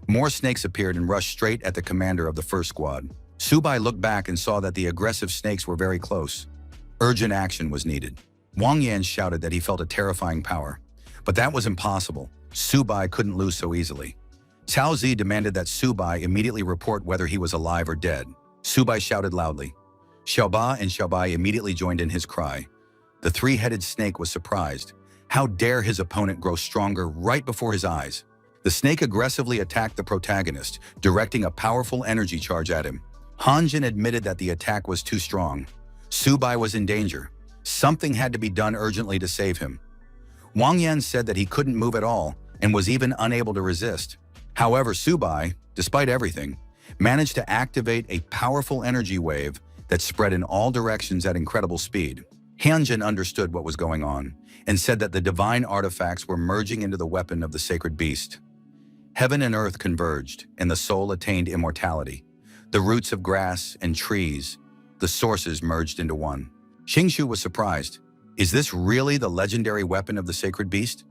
A: More snakes appeared and rushed straight at the commander of the first squad. Subai looked back and saw that the aggressive snakes were very close. Urgent action was needed. Wang Yan shouted that he felt a terrifying power, but that was impossible. Subai couldn't lose so easily. Cao Zi demanded that Subai immediately report whether he was alive or dead. Subai shouted loudly. Xiaoba and Xiaobai immediately joined in his cry. The three-headed snake was surprised. How dare his opponent grow stronger right before his eyes? The snake aggressively attacked the protagonist, directing a powerful energy charge at him. Hanjin admitted that the attack was too strong. Subai was in danger. Something had to be done urgently to save him. Wang Yan said that he couldn't move at all and was even unable to resist. However, Subai, despite everything, managed to activate a powerful energy wave that spread in all directions at incredible speed. Hanjin understood what was going on and said that the divine artifacts were merging into the weapon of the sacred beast. Heaven and earth converged, and the soul attained immortality. The roots of grass and trees, the sources merged into one. Qingshu was surprised. Is this really the legendary weapon of the sacred beast?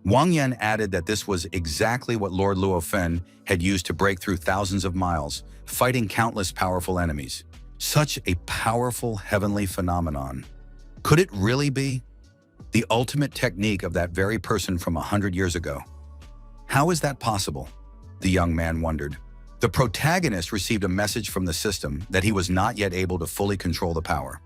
A: Wang Yan added that this was exactly what Lord Luofen had used to break through thousands of miles, fighting countless powerful enemies. Such a powerful heavenly phenomenon. Could it really be the ultimate technique of that very person from 100 years ago? How is that possible? The young man wondered. The protagonist received a message from the system that he was not yet able to fully control the power.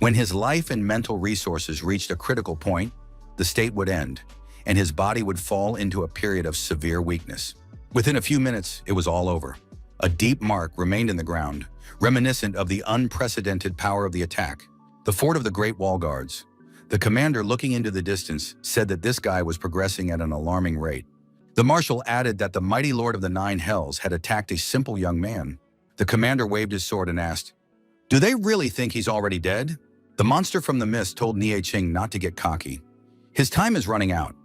A: When his life and mental resources reached a critical point, the state would end, and his body would fall into a period of severe weakness. Within a few minutes, it was all over. A deep mark remained in the ground, reminiscent of the unprecedented power of the attack. The fort of the Great Wall Guards. The commander, looking into the distance, said that this guy was progressing at an alarming rate. The marshal added that the mighty lord of the Nine Hells had attacked a simple young man. The commander waved his sword and asked, "Do they really think he's already dead?" The monster from the mist told Nie Qing not to get cocky. His time is running out.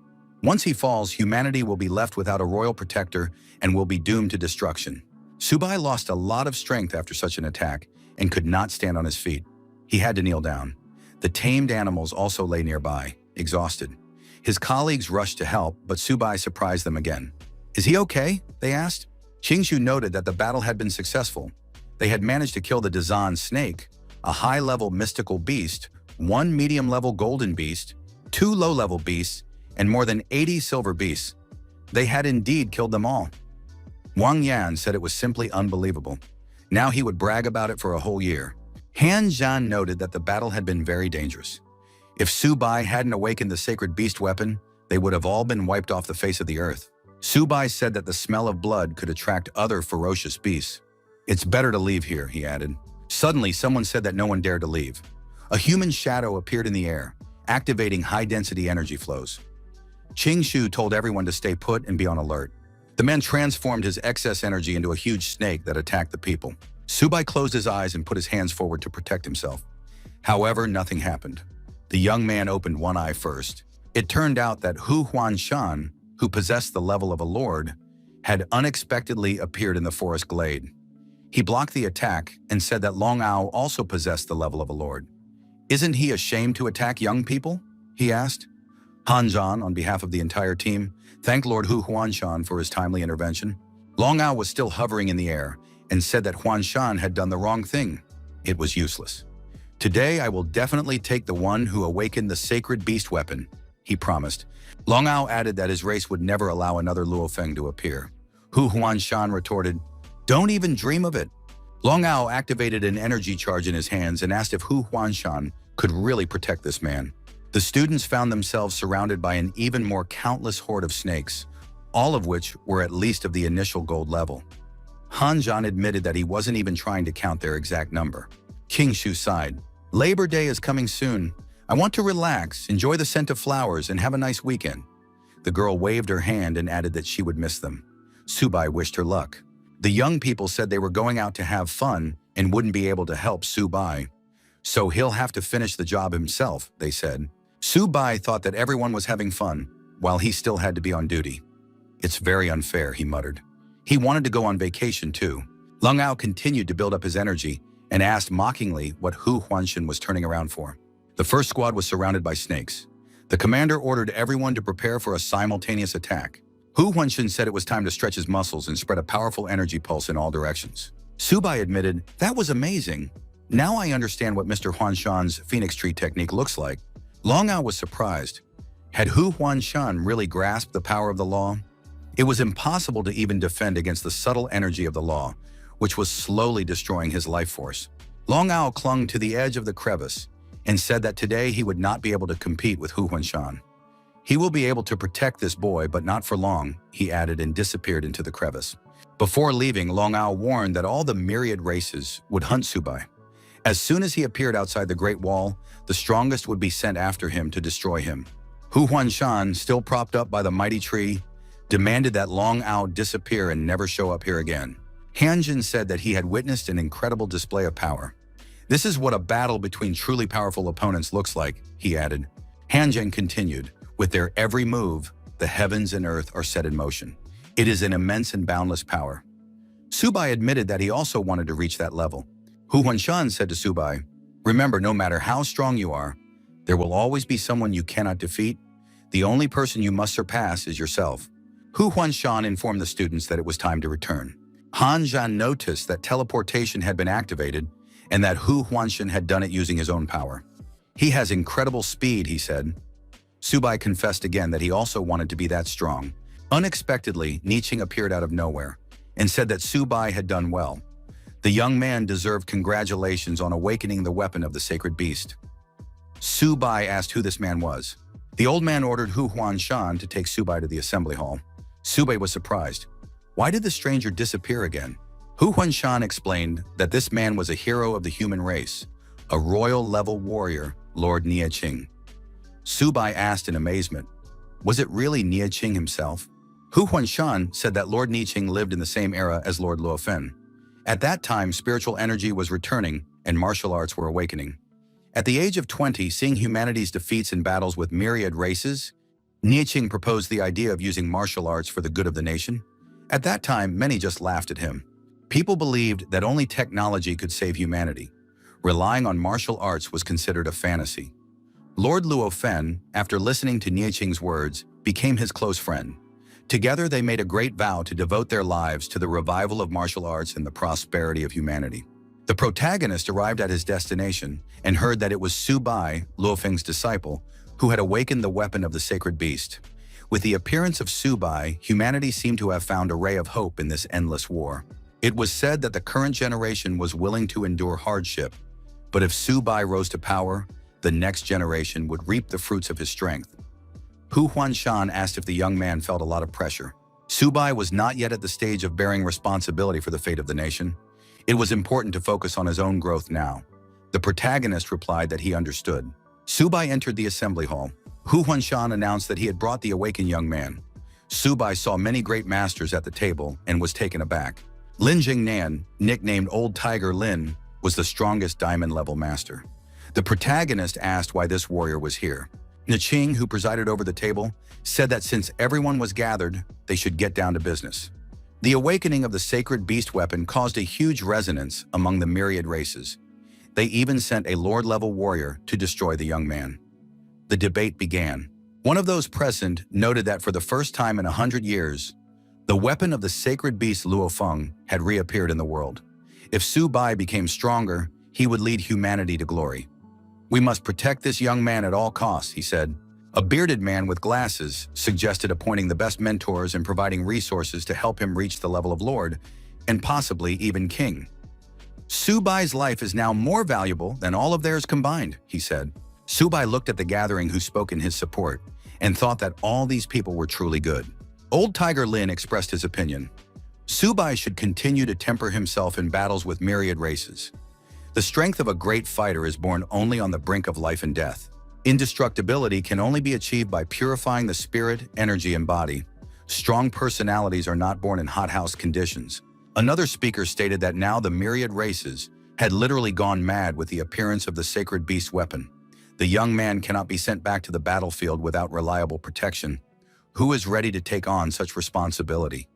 A: Once he falls, humanity will be left without a royal protector and will be doomed to destruction. Subai lost a lot of strength after such an attack and could not stand on his feet. He had to kneel down. The tamed animals also lay nearby, exhausted. His colleagues rushed to help, but Subai surprised them again. "Is he okay?" they asked. Qingshu noted that the battle had been successful. They had managed to kill the Dazan snake, a high-level mystical beast, one medium-level golden beast, two low-level beasts, and more than 80 silver beasts. They had indeed killed them all. Wang Yan said it was simply unbelievable. Now he would brag about it for a whole year. Han Zhan noted that the battle had been very dangerous. If Subai hadn't awakened the sacred beast weapon, they would have all been wiped off the face of the earth. Subai said that the smell of blood could attract other ferocious beasts. "It's better to leave here," he added. Suddenly, someone said that no one dared to leave. A human shadow appeared in the air, activating high-density energy flows. Qingshu told everyone to stay put and be on alert. The man transformed his excess energy into a huge snake that attacked the people. Subai closed his eyes and put his hands forward to protect himself. However, nothing happened. The young man opened one eye first. It turned out that Hu Huanshan, who possessed the level of a lord, had unexpectedly appeared in the forest glade. He blocked the attack and said that Long Ao also possessed the level of a lord. "Isn't he ashamed to attack young people?" he asked. Han Zhan, on behalf of the entire team, thanked Lord Hu Huanshan for his timely intervention. Long Ao was still hovering in the air and said that Huanshan had done the wrong thing. It was useless. "Today I will definitely take the one who awakened the sacred beast weapon," he promised. Long Ao added that his race would never allow another Luofeng to appear. Hu Huanshan retorted, "Don't even dream of it." Long Ao activated an energy charge in his hands and asked if Hu Huanshan could really protect this man. The students found themselves surrounded by an even more countless horde of snakes, all of which were at least of the initial gold level. Han Zhan admitted that he wasn't even trying to count their exact number. Qingshu sighed. "Labor Day is coming soon. I want to relax, enjoy the scent of flowers, and have a nice weekend." The girl waved her hand and added that she would miss them. Subai wished her luck. The young people said they were going out to have fun and wouldn't be able to help Subai. "So he'll have to finish the job himself," they said. Subai thought that everyone was having fun, while he still had to be on duty. "It's very unfair," he muttered. He wanted to go on vacation too. Long Ao continued to build up his energy and asked mockingly what Hu Huanshan was turning around for. The first squad was surrounded by snakes. The commander ordered everyone to prepare for a simultaneous attack. Hu Huanshan said it was time to stretch his muscles and spread a powerful energy pulse in all directions. Subai admitted, "That was amazing. Now I understand what Mr. Huanshan's Phoenix Tree technique looks like." Long Ao was surprised. Had Hu Huanshan really grasped the power of the law? It was impossible to even defend against the subtle energy of the law, which was slowly destroying his life force. Long Ao clung to the edge of the crevice and said that today he would not be able to compete with Hu Huanshan. He will be able to protect this boy, but not for long, he added and disappeared into the crevice. Before leaving, Long Ao warned that all the myriad races would hunt Subai. As soon as he appeared outside the Great Wall, the strongest would be sent after him to destroy him. Hu Huanshan, still propped up by the mighty tree, demanded that Long Ao disappear and never show up here again. Hanjin said that he had witnessed an incredible display of power. This is what a battle between truly powerful opponents looks like, he added. Hanjin continued, with their every move, the heavens and earth are set in motion. It is an immense and boundless power. Subai admitted that he also wanted to reach that level. Hu Huanshan said to Subai, remember, no matter how strong you are, there will always be someone you cannot defeat. The only person you must surpass is yourself. Hu Huanshan informed the students that it was time to return. Han Zhan noticed that teleportation had been activated and that Hu Huanshan had done it using his own power. He has incredible speed, he said. Subai confessed again that he also wanted to be that strong. Unexpectedly, Niqing appeared out of nowhere and said that Subai had done well. The young man deserved congratulations on awakening the weapon of the sacred beast. Subai asked who this man was. The old man ordered Hu Huanshan to take Subai to the assembly hall. Subai was surprised. Why did the stranger disappear again? Hu Huanshan explained that this man was a hero of the human race, a royal-level warrior, Lord Niqing. Subai asked in amazement, was it really Niqing himself? Hu Huanshan said that Lord Niqing lived in the same era as Lord Luofen. At that time, spiritual energy was returning and martial arts were awakening. At the age of 20, seeing humanity's defeats in battles with myriad races, Niqing proposed the idea of using martial arts for the good of the nation. At that time, many just laughed at him. People believed that only technology could save humanity. Relying on martial arts was considered a fantasy. Lord Luofen, after listening to Niqing's words, became his close friend. Together, they made a great vow to devote their lives to the revival of martial arts and the prosperity of humanity. The protagonist arrived at his destination and heard that it was Subai, Luofeng's disciple, who had awakened the weapon of the sacred beast. With the appearance of Subai, humanity seemed to have found a ray of hope in this endless war. It was said that the current generation was willing to endure hardship, but if Subai rose to power, the next generation would reap the fruits of his strength. Hu Huanshan asked if the young man felt a lot of pressure. Subai was not yet at the stage of bearing responsibility for the fate of the nation. It was important to focus on his own growth now. The protagonist replied that he understood. Subai entered the assembly hall. Hu Huanshan announced that he had brought the awakened young man. Subai saw many great masters at the table and was taken aback. Lin Jingnan, nicknamed Old Tiger Lin, was the strongest diamond-level master. The protagonist asked why this warrior was here. Niqing, who presided over the table, said that since everyone was gathered, they should get down to business. The awakening of the sacred beast weapon caused a huge resonance among the myriad races. They even sent a lord-level warrior to destroy the young man. The debate began. One of those present noted that for the first time in 100 years, the weapon of the sacred beast Luofeng had reappeared in the world. If Subai became stronger, he would lead humanity to glory. We must protect this young man at all costs, he said. A bearded man with glasses suggested appointing the best mentors and providing resources to help him reach the level of lord, and possibly even king. Subai's life is now more valuable than all of theirs combined, he said. Subai looked at the gathering who spoke in his support and thought that all these people were truly good. Old Tiger Lin expressed his opinion. Subai should continue to temper himself in battles with myriad races. The strength of a great fighter is born only on the brink of life and death. Indestructibility can only be achieved by purifying the spirit, energy, and body. Strong personalities are not born in hothouse conditions. Another speaker stated that now the myriad races had literally gone mad with the appearance of the sacred beast weapon. The young man cannot be sent back to the battlefield without reliable protection. Who is ready to take on such responsibility?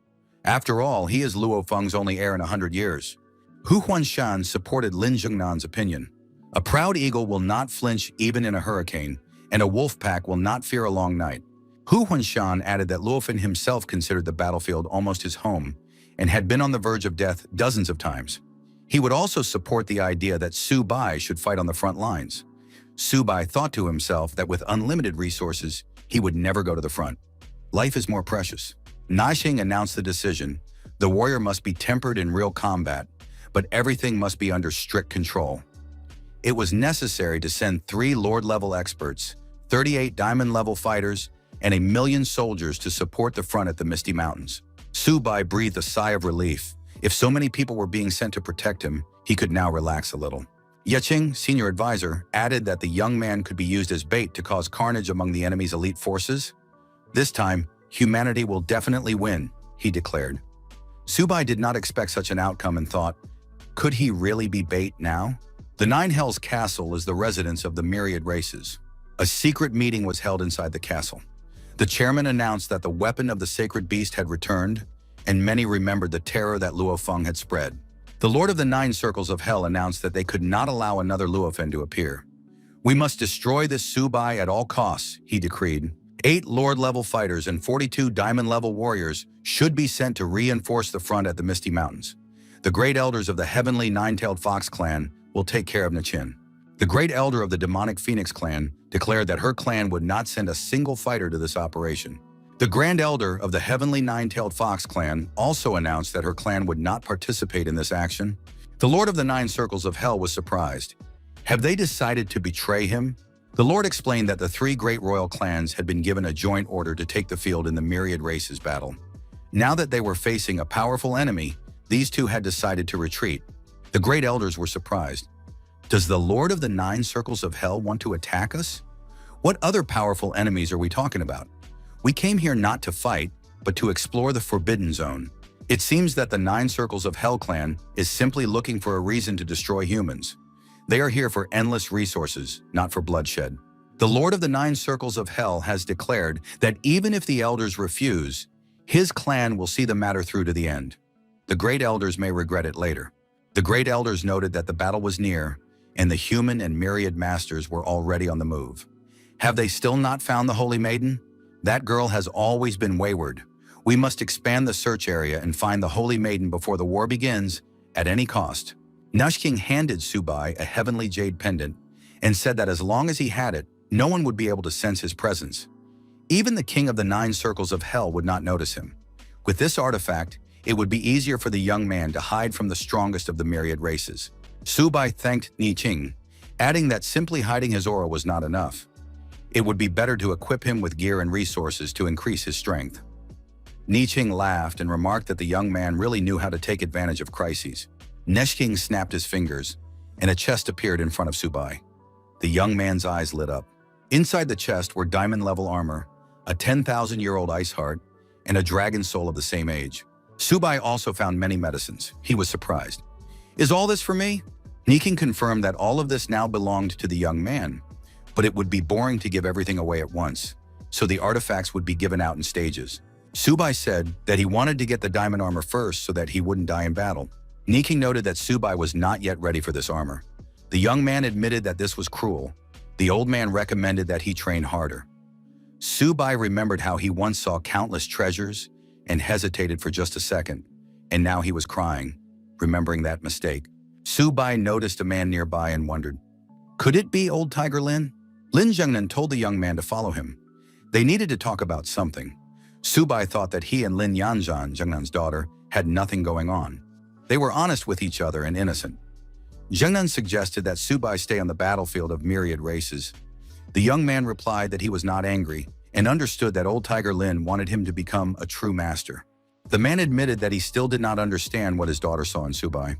A: After all, he is Luofeng's only heir in 100 years. Hu Huanshan supported Lin Zhengnan's opinion. A proud eagle will not flinch even in a hurricane, and a wolf pack will not fear a long night. Hu Huanshan added that Luofen himself considered the battlefield almost his home and had been on the verge of death dozens of times. He would also support the idea that Subai should fight on the front lines. Subai thought to himself that with unlimited resources, he would never go to the front. Life is more precious. Naxing announced the decision. The warrior must be tempered in real combat, but everything must be under strict control. It was necessary to send 3 Lord-level experts, 38 Diamond-level fighters, and 1,000,000 soldiers to support the front at the Misty Mountains. Subai breathed a sigh of relief. If so many people were being sent to protect him, he could now relax a little. Yeching, senior advisor, added that the young man could be used as bait to cause carnage among the enemy's elite forces. This time, humanity will definitely win, he declared. Subai did not expect such an outcome and thought, could he really be bait now? The Nine Hells Castle is the residence of the myriad races. A secret meeting was held inside the castle. The chairman announced that the weapon of the sacred beast had returned, and many remembered the terror that Luofeng had spread. The Lord of the Nine Circles of Hell announced that they could not allow another Luofeng to appear. We must destroy this Subai at all costs, he decreed. 8 Lord-level fighters and 42 Diamond-level warriors should be sent to reinforce the front at the Misty Mountains. The great elders of the Heavenly Nine-Tailed Fox clan will take care of Nechin. The great elder of the Demonic Phoenix clan declared that her clan would not send a single fighter to this operation. The Grand Elder of the Heavenly Nine-Tailed Fox clan also announced that her clan would not participate in this action. The Lord of the Nine Circles of Hell was surprised. Have they decided to betray him? The Lord explained that the 3 great royal clans had been given a joint order to take the field in the myriad races battle. Now that they were facing a powerful enemy, these 2 had decided to retreat. The great elders were surprised. Does the Lord of the Nine Circles of Hell want to attack us? What other powerful enemies are we talking about? We came here not to fight, but to explore the Forbidden Zone. It seems that the Nine Circles of Hell clan is simply looking for a reason to destroy humans. They are here for endless resources, not for bloodshed. The Lord of the Nine Circles of Hell has declared that even if the elders refuse, his clan will see the matter through to the end. The great elders may regret it later. The great elders noted that the battle was near, and the human and myriad masters were already on the move. Have they still not found the Holy Maiden? That girl has always been wayward. We must expand the search area and find the Holy Maiden before the war begins, at any cost. Nushking handed Subai a heavenly jade pendant and said that as long as he had it, no one would be able to sense his presence. Even the king of the Nine Circles of Hell would not notice him. With this artifact, it would be easier for the young man to hide from the strongest of the myriad races. Subai thanked Ni Qing, adding that simply hiding his aura was not enough. It would be better to equip him with gear and resources to increase his strength. Ni Qing laughed and remarked that the young man really knew how to take advantage of crises. Neshking snapped his fingers, and a chest appeared in front of Subai. The young man's eyes lit up. Inside the chest were diamond-level armor, a 10,000-year-old ice heart, and a dragon soul of the same age. Subai also found many medicines. He was surprised. Is all this for me? Niking confirmed that all of this now belonged to the young man, but it would be boring to give everything away at once, so the artifacts would be given out in stages. Subai said that he wanted to get the diamond armor first so that he wouldn't die in battle. Niking noted that Subai was not yet ready for this armor. The young man admitted that this was cruel. The old man recommended that he train harder. Subai remembered how he once saw countless treasures and hesitated for just a second, and now he was crying, remembering that mistake. Subai noticed a man nearby and wondered, could it be old Tiger Lin? Lin Zhengnan told the young man to follow him. They needed to talk about something. Subai thought that he and Lin Yanzhan, Zhengnan's daughter, had nothing going on. They were honest with each other and innocent. Zhengnan suggested that Subai stay on the battlefield of myriad races. The young man replied that he was not angry and understood that old Tiger Lin wanted him to become a true master. The man admitted that he still did not understand what his daughter saw in Subai.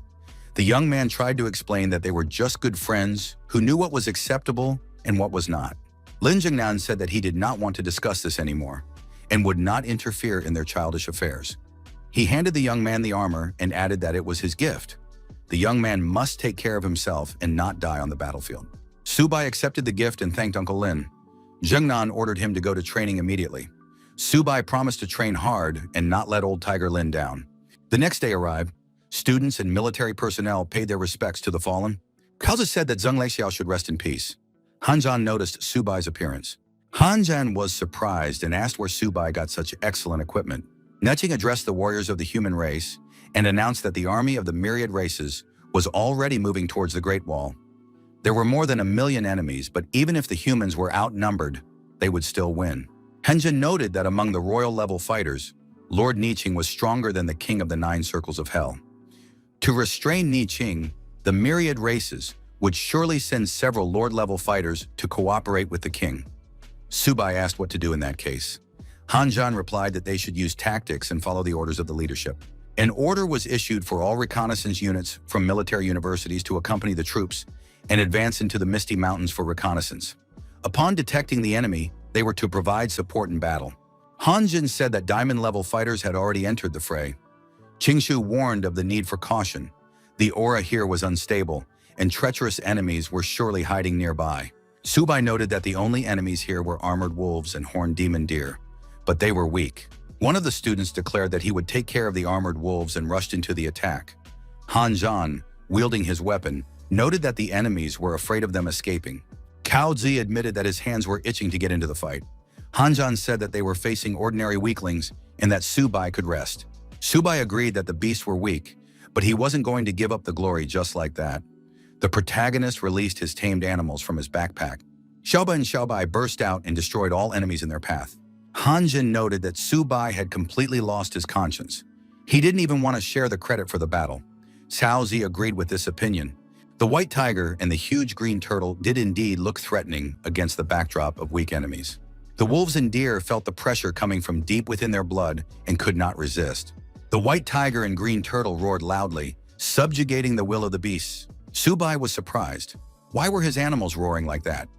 A: The young man tried to explain that they were just good friends who knew what was acceptable and what was not. Lin Zhengnan said that he did not want to discuss this anymore and would not interfere in their childish affairs. He handed the young man the armor and added that it was his gift. The young man must take care of himself and not die on the battlefield. Subai accepted the gift and thanked Uncle Lin. Zhengnan ordered him to go to training immediately. Subai promised to train hard and not let old Tiger Lin down. The next day arrived. Students and military personnel paid their respects to the fallen. Kaozi said that Zheng Leixiao should rest in peace. Hanzhan noticed Subai's appearance. Hanzhan was surprised and asked where Subai got such excellent equipment. Neching addressed the warriors of the human race and announced that the army of the myriad races was already moving towards the Great Wall. There were more than 1,000,000 enemies, but even if the humans were outnumbered, they would still win. Henjin noted that among the royal-level fighters, Lord Niqing was stronger than the king of the Nine Circles of Hell. To restrain Ni Qing, the myriad races would surely send several lord-level fighters to cooperate with the king. Subai asked what to do in that case. Hanzhan replied that they should use tactics and follow the orders of the leadership. An order was issued for all reconnaissance units from military universities to accompany the troops and advance into the Misty Mountains for reconnaissance. Upon detecting the enemy, they were to provide support in battle. Hanzhan said that diamond-level fighters had already entered the fray. Qingshu warned of the need for caution. The aura here was unstable, and treacherous enemies were surely hiding nearby. Subai noted that the only enemies here were armored wolves and horned demon deer, but they were weak. One of the students declared that he would take care of the armored wolves and rushed into the attack. Hanzhan, wielding his weapon, noted that the enemies were afraid of them escaping. Cao Zi admitted that his hands were itching to get into the fight. Hanzhan said that they were facing ordinary weaklings and that Subai could rest. Subai agreed that the beasts were weak, but he wasn't going to give up the glory just like that. The protagonist released his tamed animals from his backpack. Xiaoba and Xiaobai burst out and destroyed all enemies in their path. Hanzhan noted that Subai had completely lost his conscience. He didn't even want to share the credit for the battle. Cao Zi agreed with this opinion. The white tiger and the huge green turtle did indeed look threatening against the backdrop of weak enemies. The wolves and deer felt the pressure coming from deep within their blood and could not resist. The white tiger and green turtle roared loudly, subjugating the will of the beasts. Subai was surprised. Why were his animals roaring like that?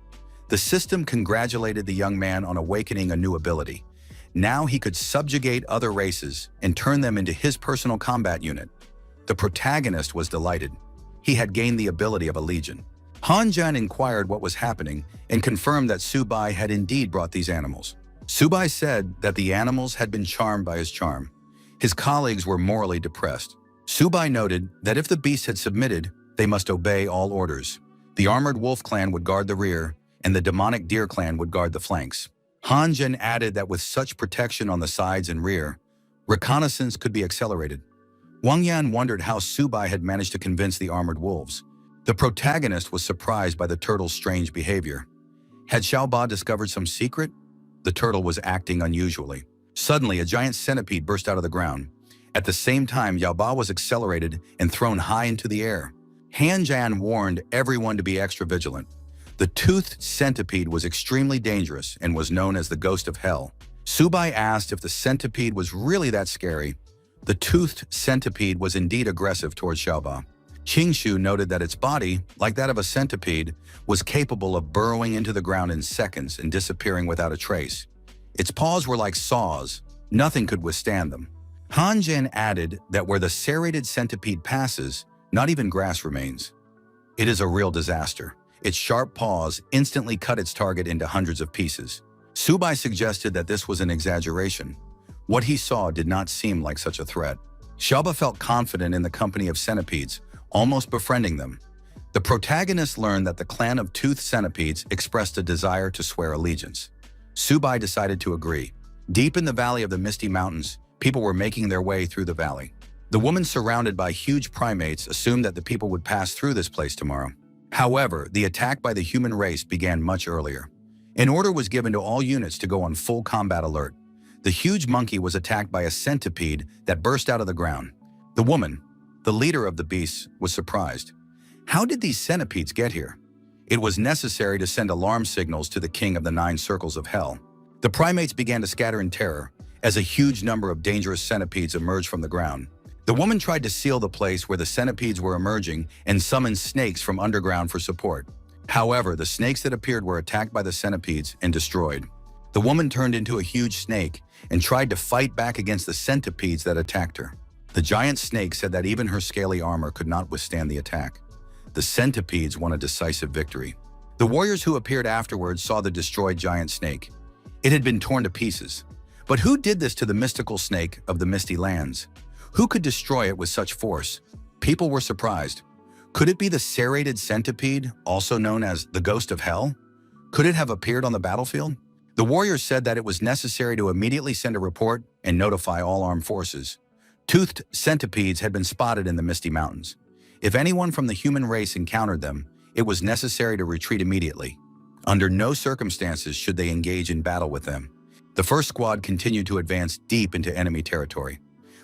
A: The system congratulated the young man on awakening a new ability. Now he could subjugate other races and turn them into his personal combat unit. The protagonist was delighted. He had gained the ability of a legion. Hanzhan inquired what was happening and confirmed that Subai had indeed brought these animals. Subai said that the animals had been charmed by his charm. His colleagues were morally depressed. Subai noted that if the beasts had submitted, they must obey all orders. The armored wolf clan would guard the rear, and the demonic deer clan would guard the flanks. Hanzhan added that with such protection on the sides and rear, reconnaissance could be accelerated. Wang Yan wondered how Subai had managed to convince the armored wolves. The protagonist was surprised by the turtle's strange behavior. Had Xiaoba discovered some secret? The turtle was acting unusually. Suddenly, a giant centipede burst out of the ground. At the same time, Xiaoba was accelerated and thrown high into the air. Hanzhan warned everyone to be extra vigilant. The toothed centipede was extremely dangerous and was known as the ghost of hell. Subai asked if the centipede was really that scary. The toothed centipede was indeed aggressive towards Xiaoba. Qingshu noted that its body, like that of a centipede, was capable of burrowing into the ground in seconds and disappearing without a trace. Its paws were like saws. Nothing could withstand them. Hanzhan added that where the serrated centipede passes, not even grass remains. It is a real disaster. Its sharp paws instantly cut its target into hundreds of pieces. Subai suggested that this was an exaggeration. What he saw did not seem like such a threat. Xiaoba felt confident in the company of centipedes, almost befriending them. The protagonist learned that the clan of toothed centipedes expressed a desire to swear allegiance. Subai decided to agree. Deep in the valley of the Misty Mountains, people were making their way through the valley. The woman surrounded by huge primates assumed that the people would pass through this place tomorrow. However, the attack by the human race began much earlier. An order was given to all units to go on full combat alert. The huge monkey was attacked by a centipede that burst out of the ground. The woman, the leader of the beasts, was surprised. How did these centipedes get here? It was necessary to send alarm signals to the king of the 9 circles of hell. The primates began to scatter in terror as a huge number of dangerous centipedes emerged from the ground. The woman tried to seal the place where the centipedes were emerging and summoned snakes from underground for support. However, the snakes that appeared were attacked by the centipedes and destroyed. The woman turned into a huge snake and tried to fight back against the centipedes that attacked her. The giant snake said that even her scaly armor could not withstand the attack. The centipedes won a decisive victory. The warriors who appeared afterwards saw the destroyed giant snake. It had been torn to pieces. But who did this to the mystical snake of the Misty Lands? Who could destroy it with such force? People were surprised. Could it be the serrated centipede, also known as the ghost of hell? Could it have appeared on the battlefield? The warriors said that it was necessary to immediately send a report and notify all armed forces. Toothed centipedes had been spotted in the Misty Mountains. If anyone from the human race encountered them, it was necessary to retreat immediately. Under no circumstances should they engage in battle with them. The first squad continued to advance deep into enemy territory.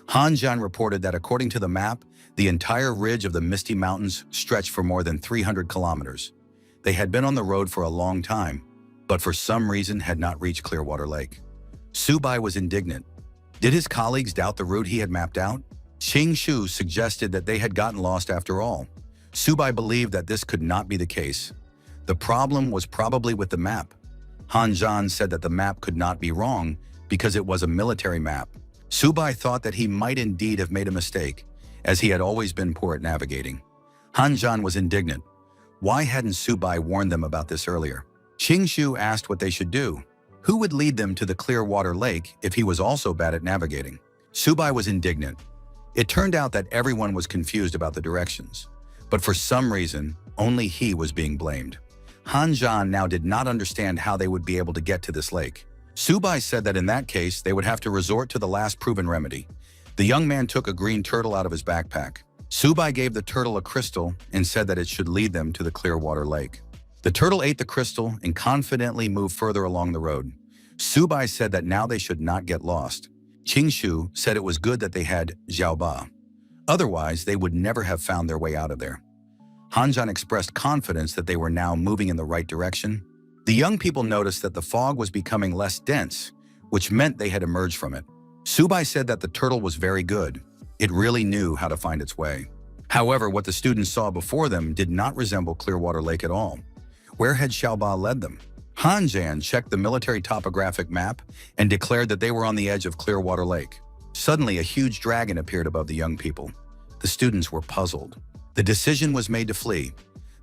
A: Hanjan reported that according to the map, the entire ridge of the Misty Mountains stretched for more than 300 kilometers. They had been on the road for a long time, but for some reason had not reached Clearwater Lake. Subai was indignant. Did his colleagues doubt the route he had mapped out? Ching Shu suggested that they had gotten lost after all. Subai believed that this could not be the case. The problem was probably with the map. Hanjan said that the map could not be wrong because it was a military map. Subai thought that he might indeed have made a mistake, as he had always been poor at navigating. Hanjan was indignant. Why hadn't Subai warned them about this earlier? Ching Shu asked what they should do. Who would lead them to the Clearwater Lake if he was also bad at navigating? Subai was indignant. It turned out that everyone was confused about the directions, but for some reason, only he was being blamed. Hanjan now did not understand how they would be able to get to this lake. Subai said that in that case, they would have to resort to the last proven remedy. The young man took a green turtle out of his backpack. Subai gave the turtle a crystal and said that it should lead them to the Clearwater Lake. The turtle ate the crystal and confidently moved further along the road. Subai said that now they should not get lost. Ching Shu said it was good that they had Xiaoba. Otherwise, they would never have found their way out of there. Hanjan expressed confidence that they were now moving in the right direction. The young people noticed that the fog was becoming less dense, which meant they had emerged from it. Subai said that the turtle was very good. It really knew how to find its way. However, what the students saw before them did not resemble Clearwater Lake at all. Where had Xiaoba led them? Hanjan checked the military topographic map and declared that they were on the edge of Clearwater Lake. Suddenly, a huge dragon appeared above the young people. The students were puzzled. The decision was made to flee.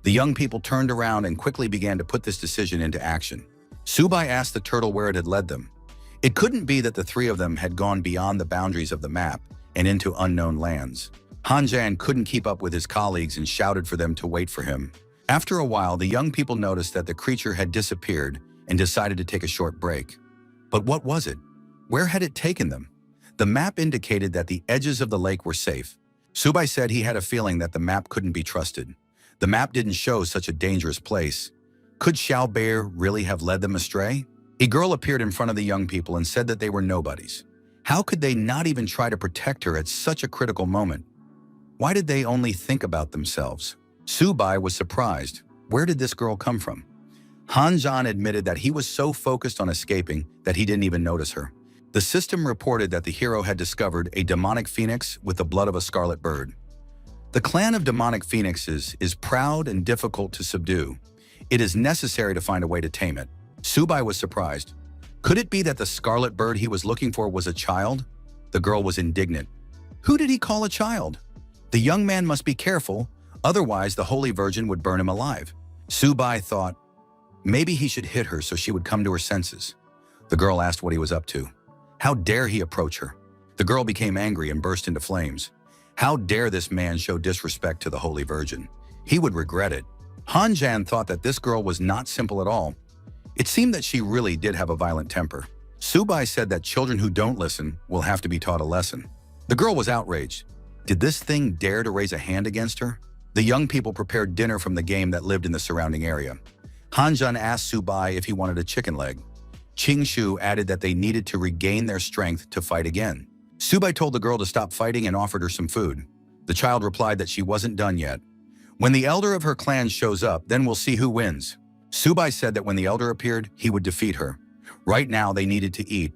A: The young people turned around and quickly began to put this decision into action. Subai asked the turtle where it had led them. It couldn't be that the three of them had gone beyond the boundaries of the map and into unknown lands. Hanjan couldn't keep up with his colleagues and shouted for them to wait for him. After a while, the young people noticed that the creature had disappeared and decided to take a short break. But what was it? Where had it taken them? The map indicated that the edges of the lake were safe. Subai said he had a feeling that the map couldn't be trusted. The map didn't show such a dangerous place. Could Xiao Bear really have led them astray? A girl appeared in front of the young people and said that they were nobodies. How could they not even try to protect her at such a critical moment? Why did they only think about themselves? Subai was surprised. Where did this girl come from? Hanjan admitted that he was so focused on escaping that he didn't even notice her. The system reported that the hero had discovered a demonic phoenix with the blood of a scarlet bird. The clan of demonic phoenixes is proud and difficult to subdue. It is necessary to find a way to tame it. Subai was surprised. Could it be that the scarlet bird he was looking for was a child? The girl was indignant. Who did he call a child? The young man must be careful, otherwise the Holy Virgin would burn him alive. Subai thought, maybe he should hit her so she would come to her senses. The girl asked what he was up to. How dare he approach her? The girl became angry and burst into flames. How dare this man show disrespect to the Holy Virgin? He would regret it. Hanjan thought that this girl was not simple at all. It seemed that she really did have a violent temper. Subai said that children who don't listen will have to be taught a lesson. The girl was outraged. Did this thing dare to raise a hand against her? The young people prepared dinner from the game that lived in the surrounding area. Hanjan asked Subai if he wanted a chicken leg. Ching Shu added that they needed to regain their strength to fight again. Subai told the girl to stop fighting and offered her some food. The child replied that she wasn't done yet. When the elder of her clan shows up, then we'll see who wins. Subai said that when the elder appeared, he would defeat her. Right now, they needed to eat.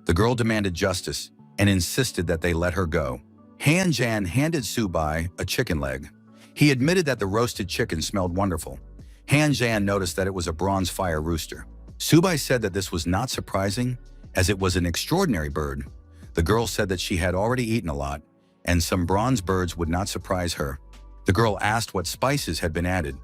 A: The girl demanded justice and insisted that they let her go. Hanjan handed Subai a chicken leg. He admitted that the roasted chicken smelled wonderful. Hanjan noticed that it was a bronze fire rooster. Subai said that this was not surprising, as it was an extraordinary bird. The girl said that she had already eaten a lot, and some bronze birds would not surprise her. The girl asked what spices had been added.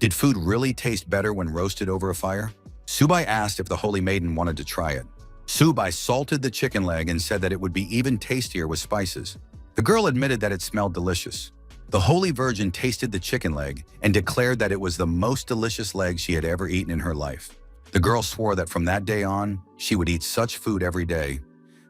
A: Did food really taste better when roasted over a fire? Subai asked if the Holy Maiden wanted to try it. Subai salted the chicken leg and said that it would be even tastier with spices. The girl admitted that it smelled delicious. The Holy Virgin tasted the chicken leg and declared that it was the most delicious leg she had ever eaten in her life. The girl swore that from that day on, she would eat such food every day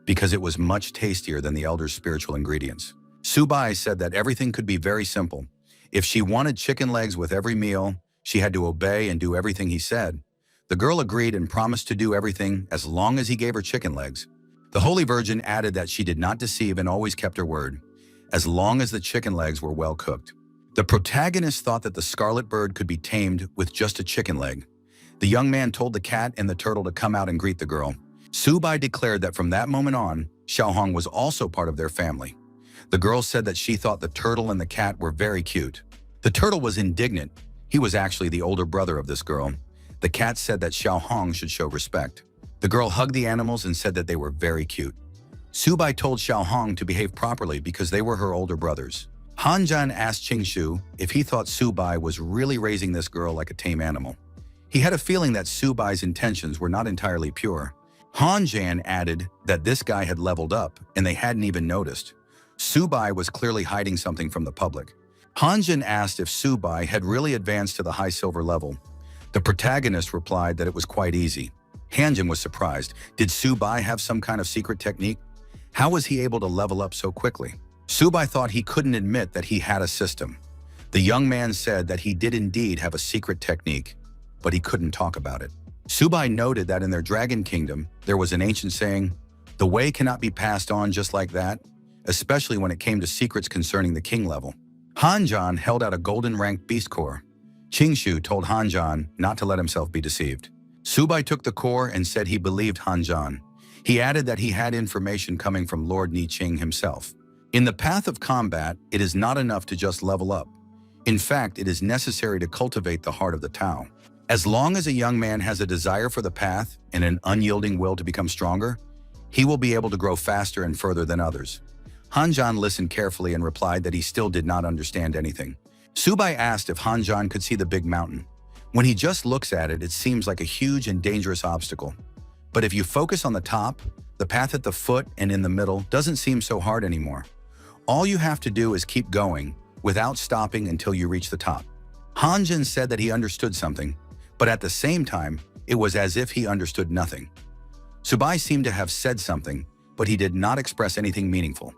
A: because it was much tastier than the elder's spiritual ingredients. Subai said that everything could be very simple. If she wanted chicken legs with every meal, she had to obey and do everything he said. The girl agreed and promised to do everything as long as he gave her chicken legs. The Holy Virgin added that she did not deceive and always kept her word, as long as the chicken legs were well cooked. The protagonist thought that the scarlet bird could be tamed with just a chicken leg. The young man told the cat and the turtle to come out and greet the girl. Subai declared that from that moment on, Xiaohong was also part of their family. The girl said that she thought the turtle and the cat were very cute. The turtle was indignant. He was actually the older brother of this girl. The cat said that Xiaohong should show respect. The girl hugged the animals and said that they were very cute. Subai told Xiaohong to behave properly because they were her older brothers. Hanjan asked Qingshu if he thought Subai was really raising this girl like a tame animal. He had a feeling that Subai's intentions were not entirely pure. Hanjan added that this guy had leveled up and they hadn't even noticed. Subai was clearly hiding something from the public. Hanjan asked if Subai had really advanced to the high silver level. The protagonist replied that it was quite easy. Hanjan was surprised. Did Subai have some kind of secret technique? How was he able to level up so quickly? Subai thought he couldn't admit that he had a system. The young man said that he did indeed have a secret technique, but he couldn't talk about it. Subai noted that in their dragon kingdom, there was an ancient saying, "The way cannot be passed on just like that," especially when it came to secrets concerning the king level. Hanjan held out a golden-ranked beast core. Qingshu told Hanjan not to let himself be deceived. Subai took the core and said he believed Hanjan. He added that he had information coming from Lord Niqing himself. In the path of combat, it is not enough to just level up. In fact, it is necessary to cultivate the heart of the Tao. As long as a young man has a desire for the path and an unyielding will to become stronger, he will be able to grow faster and further than others. Hanjan listened carefully and replied that he still did not understand anything. Subai asked if Hanjan could see the big mountain. When he just looks at it, it seems like a huge and dangerous obstacle. But if you focus on the top, the path at the foot and in the middle doesn't seem so hard anymore. All you have to do is keep going without stopping until you reach the top. Hanjan said that he understood something, but at the same time, it was as if he understood nothing. Subai seemed to have said something, but he did not express anything meaningful.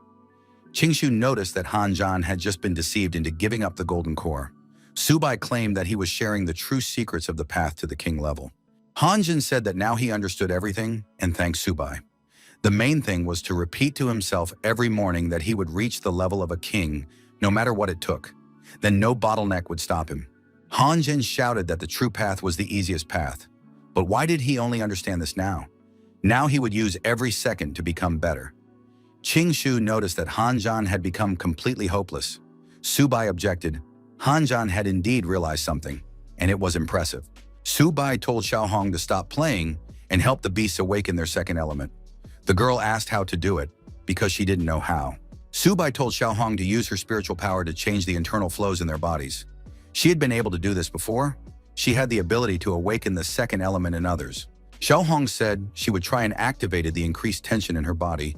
A: Qingshu noticed that Hanjan had just been deceived into giving up the golden core. Subai claimed that he was sharing the true secrets of the path to the king level. Hanjan said that now he understood everything and thanked Subai. The main thing was to repeat to himself every morning that he would reach the level of a king, no matter what it took. Then no bottleneck would stop him. Hanjan shouted that the true path was the easiest path. But why did he only understand this now? Now he would use every second to become better. Qingshu noticed that Hanjan had become completely hopeless. Subai objected. Hanjan had indeed realized something, and it was impressive. Subai told Xiaohong to stop playing and help the beasts awaken their second element. The girl asked how to do it, because she didn't know how. Subai told Xiaohong to use her spiritual power to change the internal flows in their bodies. She had been able to do this before. She had the ability to awaken the second element in others. Xiaohong said she would try and activate the increased tension in her body,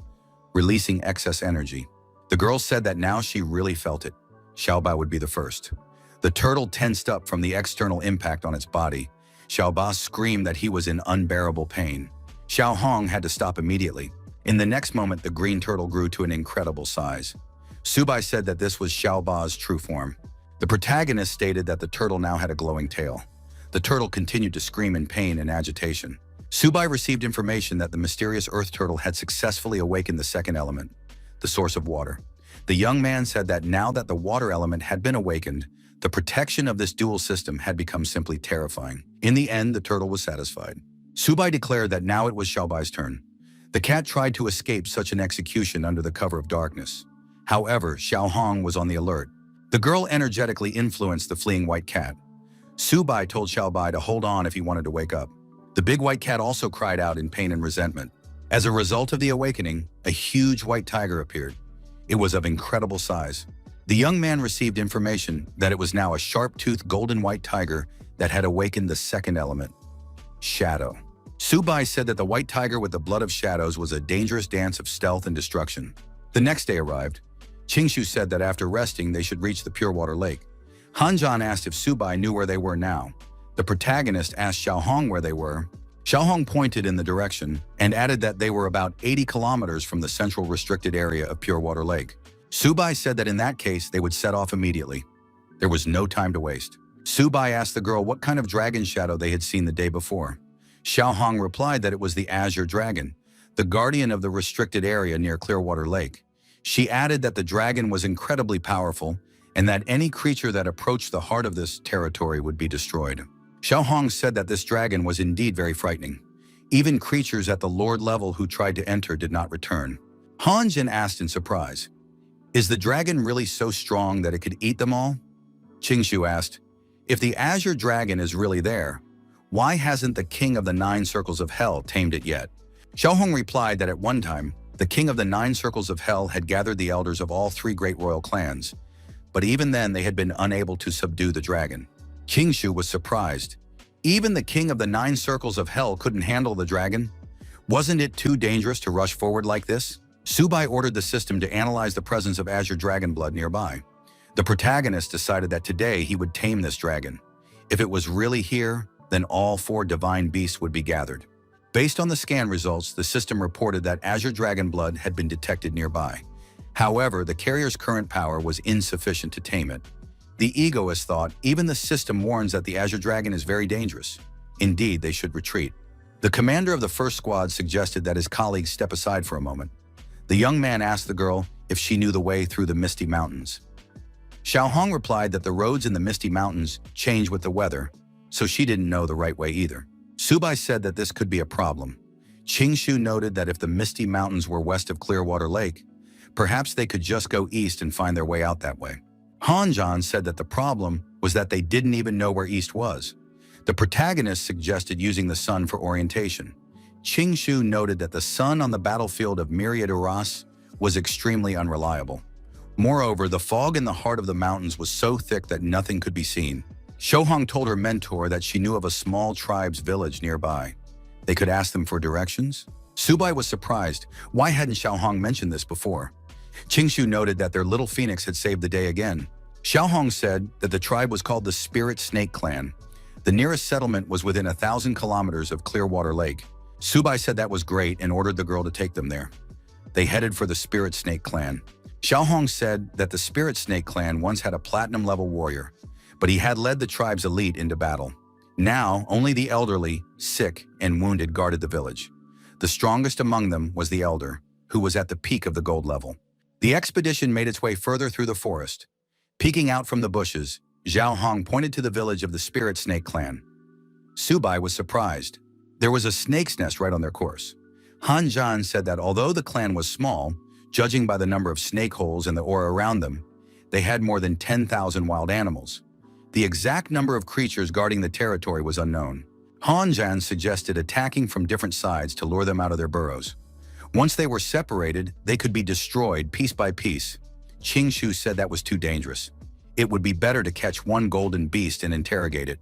A: releasing excess energy. The girl said that now she really felt it. Xiaobai would be the first. The turtle tensed up from the external impact on its body. Xiaobai screamed that he was in unbearable pain. Xiaohong had to stop immediately. In the next moment, the green turtle grew to an incredible size. Subai said that this was Xiaobai's true form. The protagonist stated that the turtle now had a glowing tail. The turtle continued to scream in pain and agitation. Subai received information that the mysterious earth turtle had successfully awakened the second element, the source of water. The young man said that now that the water element had been awakened, the protection of this dual system had become simply terrifying. In the end, the turtle was satisfied. Subai declared that now it was Xiaobai's turn. The cat tried to escape such an execution under the cover of darkness. However, Xiaohong was on the alert. The girl energetically influenced the fleeing white cat. Subai told Xiaobai to hold on if he wanted to wake up. The big white cat also cried out in pain and resentment. As a result of the awakening, a huge white tiger appeared. It was of incredible size. The young man received information that it was now a sharp-toothed golden white tiger that had awakened the second element, shadow. Subai said that the white tiger with the blood of shadows was a dangerous dance of stealth and destruction. The next day arrived. Qingshu said that after resting, they should reach the pure water lake. Hanjan asked if Subai knew where they were now. The protagonist asked Xiaohong where they were. Xiaohong pointed in the direction and added that they were about 80 kilometers from the central restricted area of Pure Water Lake. Subai said that in that case, they would set off immediately. There was no time to waste. Subai asked the girl what kind of dragon shadow they had seen the day before. Xiaohong replied that it was the azure dragon. the guardian of the restricted area near Clearwater Lake. She added that the dragon was incredibly powerful and that any creature that approached the heart of this territory would be destroyed. Xiao Hong said that this dragon was indeed very frightening. Even creatures at the Lord level who tried to enter did not return. Han Jin asked in surprise, "Is the dragon really so strong that it could eat them all?" Qingshu asked, "If the Azure Dragon is really there, why hasn't the King of the Nine Circles of Hell tamed it yet?" Xiao Hong replied that at one time, the King of the Nine Circles of Hell had gathered the elders of all three great royal clans, but even then they had been unable to subdue the dragon. Qingshu was surprised. Even the King of the Nine Circles of Hell couldn't handle the dragon? Wasn't it too dangerous to rush forward like this? Subai ordered the system to analyze the presence of Azure Dragon blood nearby. The protagonist decided that today he would tame this dragon. If it was really here, then all four divine beasts would be gathered. Based on the scan results, the system reported that Azure Dragon blood had been detected nearby. However, the carrier's current power was insufficient to tame it. The egoist thought, even the system warns that the Azure Dragon is very dangerous. Indeed, they should retreat. The commander of the first squad suggested that his colleagues step aside for a moment. The young man asked the girl if she knew the way through the Misty Mountains. Xiao Hong replied that the roads in the Misty Mountains change with the weather, so she didn't know the right way either. Subai said that this could be a problem. Qingshu noted that if the Misty Mountains were west of Clearwater Lake, perhaps they could just go east and find their way out that way. Hanjan said that the problem was that they didn't even know where east was. The protagonist suggested using the sun for orientation. Qingshu noted that the sun on the battlefield of Myriad Uras was extremely unreliable. Moreover, the fog in the heart of the mountains was so thick that nothing could be seen. Shohong told her mentor that she knew of a small tribe's village nearby. They could ask them for directions? Subai was surprised. Why hadn't Xiaohong mentioned this before? Qingshu noted that their little phoenix had saved the day again. Xiaohong said that the tribe was called the Spirit Snake Clan. The nearest settlement was within 1,000 kilometers of Clearwater Lake. Subai said that was great and ordered the girl to take them there. They headed for the Spirit Snake Clan. Xiaohong said that the Spirit Snake Clan once had a platinum-level warrior, but he had led the tribe's elite into battle. Now, only the elderly, sick, and wounded guarded the village. The strongest among them was the elder, who was at the peak of the gold level. The expedition made its way further through the forest. Peeking out from the bushes, Zhao Hong pointed to the village of the Spirit Snake Clan. Subai was surprised. There was a snake's nest right on their course. Han Zhan said that although the clan was small, judging by the number of snake holes and the aura around them, they had more than 10,000 wild animals. The exact number of creatures guarding the territory was unknown. Han Zhan suggested attacking from different sides to lure them out of their burrows. Once they were separated, they could be destroyed piece by piece. Qingshu said that was too dangerous. It would be better to catch one golden beast and interrogate it.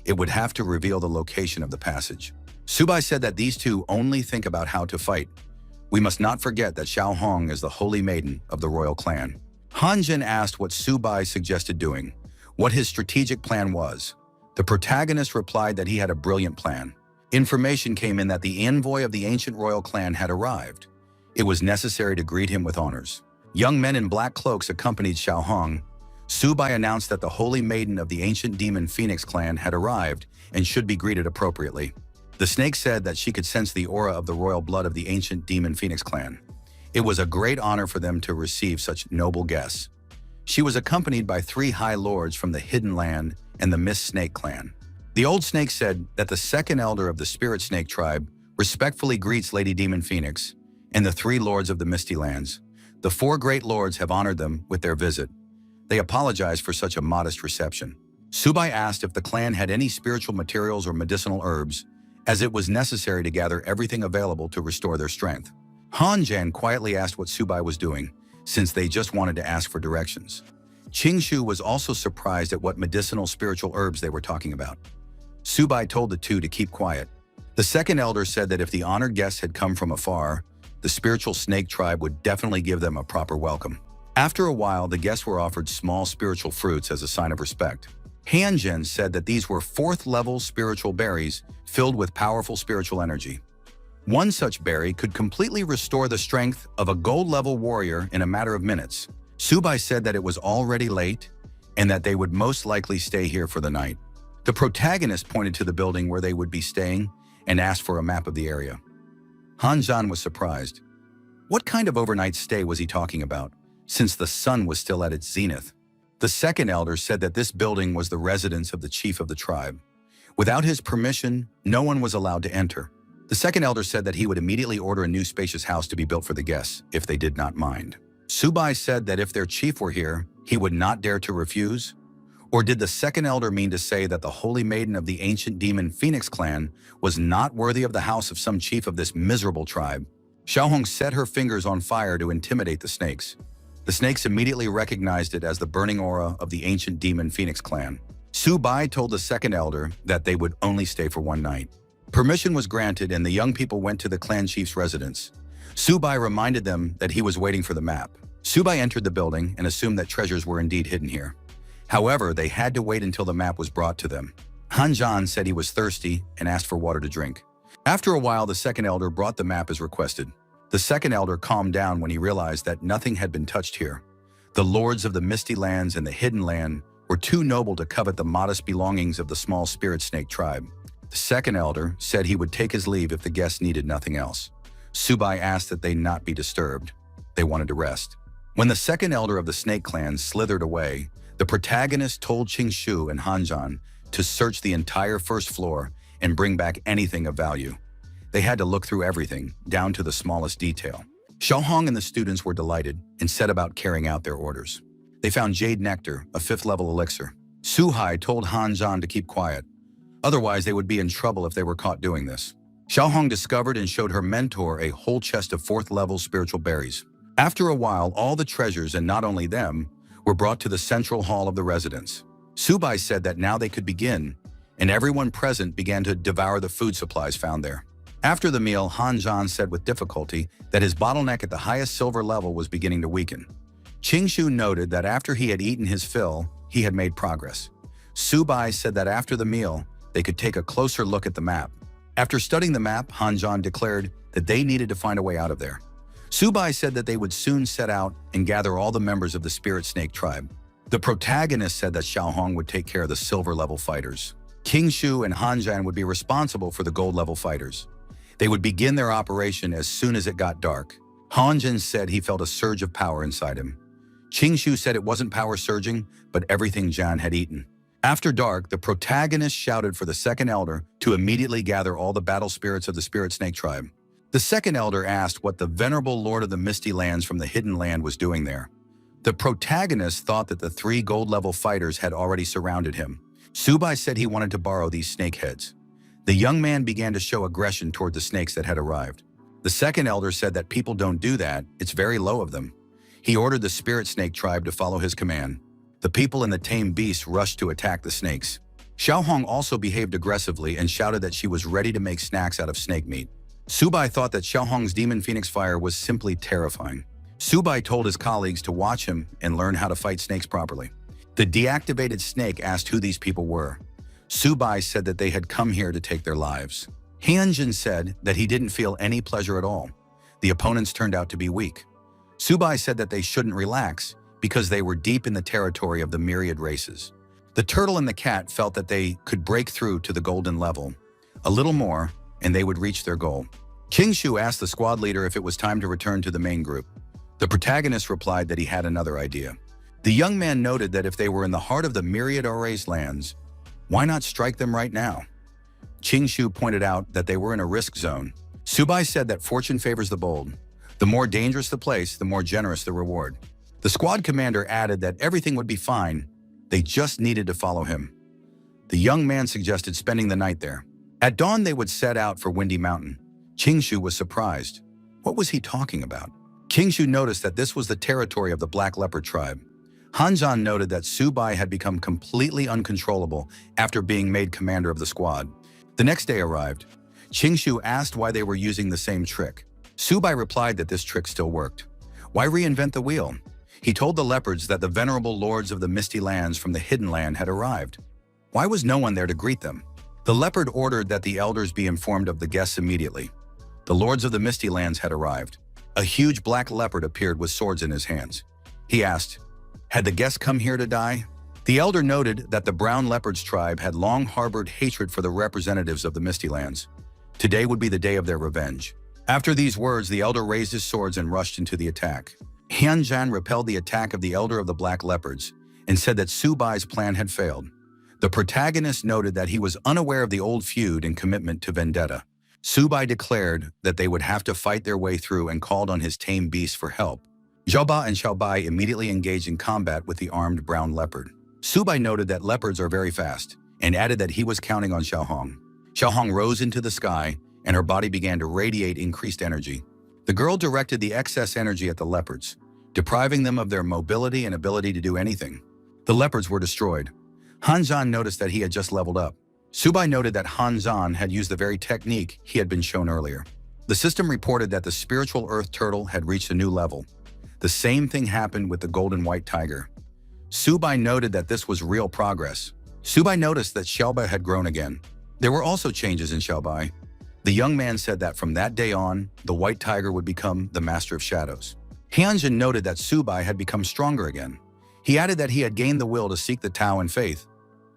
A: It would have to reveal the location of the passage. Subai said that these two only think about how to fight. We must not forget that Xiao Hong is the holy maiden of the royal clan. Han Jin asked what Subai suggested doing, what his strategic plan was. The protagonist replied that he had a brilliant plan. Information came in that the envoy of the ancient royal clan had arrived. It was necessary to greet him with honors. Young men in black cloaks accompanied Xiao Hong. Subai announced that the holy maiden of the ancient demon Phoenix clan had arrived and should be greeted appropriately. The snake said that she could sense the aura of the royal blood of the ancient demon Phoenix clan. It was a great honor for them to receive such noble guests. She was accompanied by 3 high lords from the Hidden Land and the Mist Snake clan. The old snake said that the second elder of the Spirit Snake tribe respectfully greets Lady Demon Phoenix and the 3 lords of the Misty Lands. The 4 great lords have honored them with their visit. They apologized for such a modest reception. Subai asked if the clan had any spiritual materials or medicinal herbs, as it was necessary to gather everything available to restore their strength. Han Jan quietly asked what Subai was doing, since they just wanted to ask for directions. Qingshu was also surprised at what medicinal spiritual herbs they were talking about. Subai told the two to keep quiet. The second elder said that if the honored guests had come from afar, the spiritual snake tribe would definitely give them a proper welcome. After a while, the guests were offered small spiritual fruits as a sign of respect. Hanjin said that these were 4th-level spiritual berries filled with powerful spiritual energy. One such berry could completely restore the strength of a gold-level warrior in a matter of minutes. Subai said that it was already late and that they would most likely stay here for the night. The protagonist pointed to the building where they would be staying and asked for a map of the area. Hanjan was surprised. What kind of overnight stay was he talking about, since the sun was still at its zenith? The second elder said that this building was the residence of the chief of the tribe. Without his permission, no one was allowed to enter. The second elder said that he would immediately order a new spacious house to be built for the guests, if they did not mind. Subai said that if their chief were here, he would not dare to refuse. Or did the second elder mean to say that the holy maiden of the ancient demon Phoenix clan was not worthy of the house of some chief of this miserable tribe? Xiaohong set her fingers on fire to intimidate the snakes. The snakes immediately recognized it as the burning aura of the ancient demon Phoenix clan. Subai told the second elder that they would only stay for one night. Permission was granted and the young people went to the clan chief's residence. Subai reminded them that he was waiting for the map. Subai entered the building and assumed that treasures were indeed hidden here. However, they had to wait until the map was brought to them. Hanjan said he was thirsty and asked for water to drink. After a while, the second elder brought the map as requested. The second elder calmed down when he realized that nothing had been touched here. The lords of the misty lands and the hidden land were too noble to covet the modest belongings of the small spirit snake tribe. The second elder said he would take his leave if the guests needed nothing else. Subai asked that they not be disturbed. They wanted to rest. When the second elder of the snake clan slithered away, the protagonist told Qingshu and Hanjan to search the entire first floor and bring back anything of value. They had to look through everything, down to the smallest detail. Xiaohong and the students were delighted and set about carrying out their orders. They found jade nectar, a 5th-level elixir. Suhai told Hanjan to keep quiet. Otherwise, they would be in trouble if they were caught doing this. Xiaohong discovered and showed her mentor a whole chest of 4th-level spiritual berries. After a while, all the treasures, and not only them, were brought to the central hall of the residence. Subai said that now they could begin, and everyone present began to devour the food supplies found there. After the meal, Hanjan said with difficulty that his bottleneck at the highest silver level was beginning to weaken. Qingshu noted that after he had eaten his fill, he had made progress. Subai said that after the meal, they could take a closer look at the map. After studying the map, Hanjan declared that they needed to find a way out of there. Subai said that they would soon set out and gather all the members of the Spirit Snake tribe. The protagonist said that Xiaohong would take care of the silver-level fighters. Qingshu and Hanjan would be responsible for the gold-level fighters. They would begin their operation as soon as it got dark. Hanjan said he felt a surge of power inside him. Qingshu said it wasn't power surging, but everything Jan had eaten. After dark, the protagonist shouted for the second elder to immediately gather all the battle spirits of the Spirit Snake tribe. The second elder asked what the venerable lord of the misty lands from the hidden land was doing there. The protagonist thought that the 3 gold-level fighters had already surrounded him. Subai said he wanted to borrow these snake heads. The young man began to show aggression toward the snakes that had arrived. The second elder said that people don't do that, it's very low of them. He ordered the Spirit Snake tribe to follow his command. The people and the tame beasts rushed to attack the snakes. Xiaohong also behaved aggressively and shouted that she was ready to make snacks out of snake meat. Subai thought that Xiaohong's demon phoenix fire was simply terrifying. Subai told his colleagues to watch him and learn how to fight snakes properly. The deactivated snake asked who these people were. Subai said that they had come here to take their lives. Hyunjin said that he didn't feel any pleasure at all. The opponents turned out to be weak. Subai said that they shouldn't relax because they were deep in the territory of the myriad races. The turtle and the cat felt that they could break through to the golden level. A little more, and they would reach their goal. Qingshu asked the squad leader if it was time to return to the main group. The protagonist replied that he had another idea. The young man noted that if they were in the heart of the myriad race lands, why not strike them right now? Qingshu pointed out that they were in a risk zone. Subai said that fortune favors the bold. The more dangerous the place, the more generous the reward. The squad commander added that everything would be fine. They just needed to follow him. The young man suggested spending the night there. At dawn, they would set out for Windy Mountain. Qingshu was surprised. What was he talking about? Qingshu noticed that this was the territory of the Black Leopard tribe. Hanjan noted that Subai had become completely uncontrollable after being made commander of the squad. The next day arrived. Qingshu asked why they were using the same trick. Subai replied that this trick still worked. Why reinvent the wheel? He told the leopards that the venerable lords of the misty lands from the hidden land had arrived. Why was no one there to greet them? The leopard ordered that the elders be informed of the guests immediately. The lords of the misty lands had arrived. A huge black leopard appeared with swords in his hands. He asked, had the guests come here to die? The elder noted that the brown leopard's tribe had long harbored hatred for the representatives of the misty lands. Today would be the day of their revenge. After these words, the elder raised his swords and rushed into the attack. Hyunjan repelled the attack of the elder of the Black Leopards and said that Subai's plan had failed. The protagonist noted that he was unaware of the old feud and commitment to vendetta. Subai declared that they would have to fight their way through and called on his tame beast for help. Zhaoba and Xiaobai immediately engaged in combat with the armed brown leopard. Subai noted that leopards are very fast and added that he was counting on Xiaohong. Xiaohong rose into the sky and her body began to radiate increased energy. The girl directed the excess energy at the leopards, depriving them of their mobility and ability to do anything. The leopards were destroyed. Han Zhan noticed that he had just leveled up. Subai noted that Han Zhan had used the very technique he had been shown earlier. The system reported that the spiritual earth turtle had reached a new level. The same thing happened with the golden white tiger. Subai noted that this was real progress. Subai noticed that Xiaobai had grown again. There were also changes in Xiaobai. The young man said that from that day on, the white tiger would become the master of shadows. Hyunjin noted that Subai had become stronger again. He added that he had gained the will to seek the Tao and faith.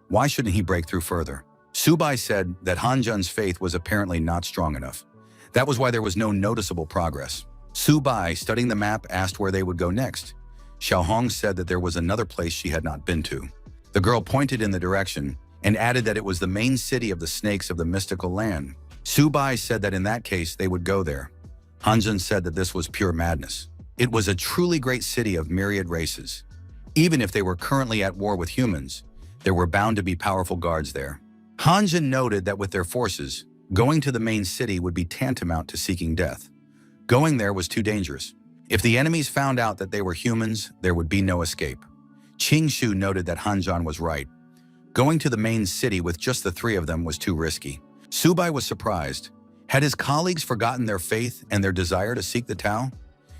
A: Why shouldn't he break through further? Subai said that Hanjun's faith was apparently not strong enough. That was why there was no noticeable progress. Subai, studying the map, asked where they would go next. Xiaohong said that there was another place she had not been to. The girl pointed in the direction and added that it was the main city of the snakes of the mystical land. Subai said that in that case they would go there. Hanjun said that this was pure madness. It was a truly great city of myriad races. Even if they were currently at war with humans, there were bound to be powerful guards there. Hanjun noted that with their forces, going to the main city would be tantamount to seeking death. Going there was too dangerous. If the enemies found out that they were humans, there would be no escape. Qingshu noted that Hanjan was right. Going to the main city with just the three of them was too risky. Subai was surprised. Had his colleagues forgotten their faith and their desire to seek the Tao?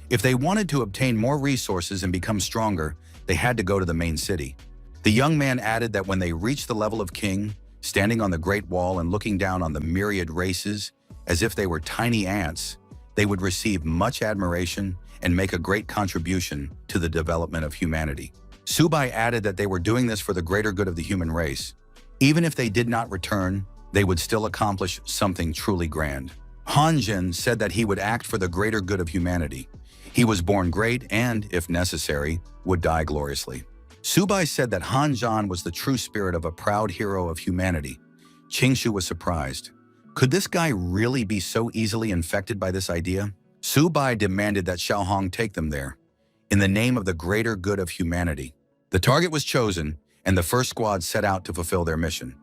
A: If they wanted to obtain more resources and become stronger, they had to go to the main city. The young man added that when they reached the level of king, standing on the Great Wall and looking down on the myriad races, as if they were tiny ants, they would receive much admiration and make a great contribution to the development of humanity. Subai added that they were doing this for the greater good of the human race. Even if they did not return, they would still accomplish something truly grand. Hanjin said that he would act for the greater good of humanity. He was born great and, if necessary, would die gloriously. Subai said that Hanjan was the true spirit of a proud hero of humanity. Qingshu was surprised. Could this guy really be so easily infected by this idea? Subai demanded that Xiaohong take them there, in the name of the greater good of humanity. The target was chosen, and the first squad set out to fulfill their mission.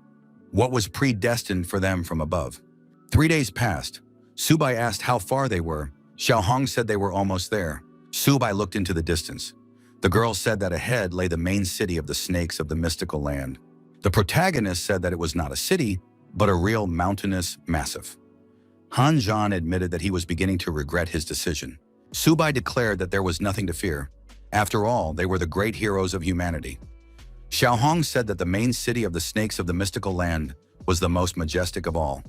A: What was predestined for them from above. 3 days passed. Subai asked how far they were. Xiaohong said they were almost there. Subai looked into the distance. The girl said that ahead lay the main city of the snakes of the mystical land. The protagonist said that it was not a city, but a real mountainous massif. Hanjan admitted that he was beginning to regret his decision. Subai declared that there was nothing to fear. After all, they were the great heroes of humanity. Xiaohong said that the main city of the snakes of the mystical land was the most majestic of all.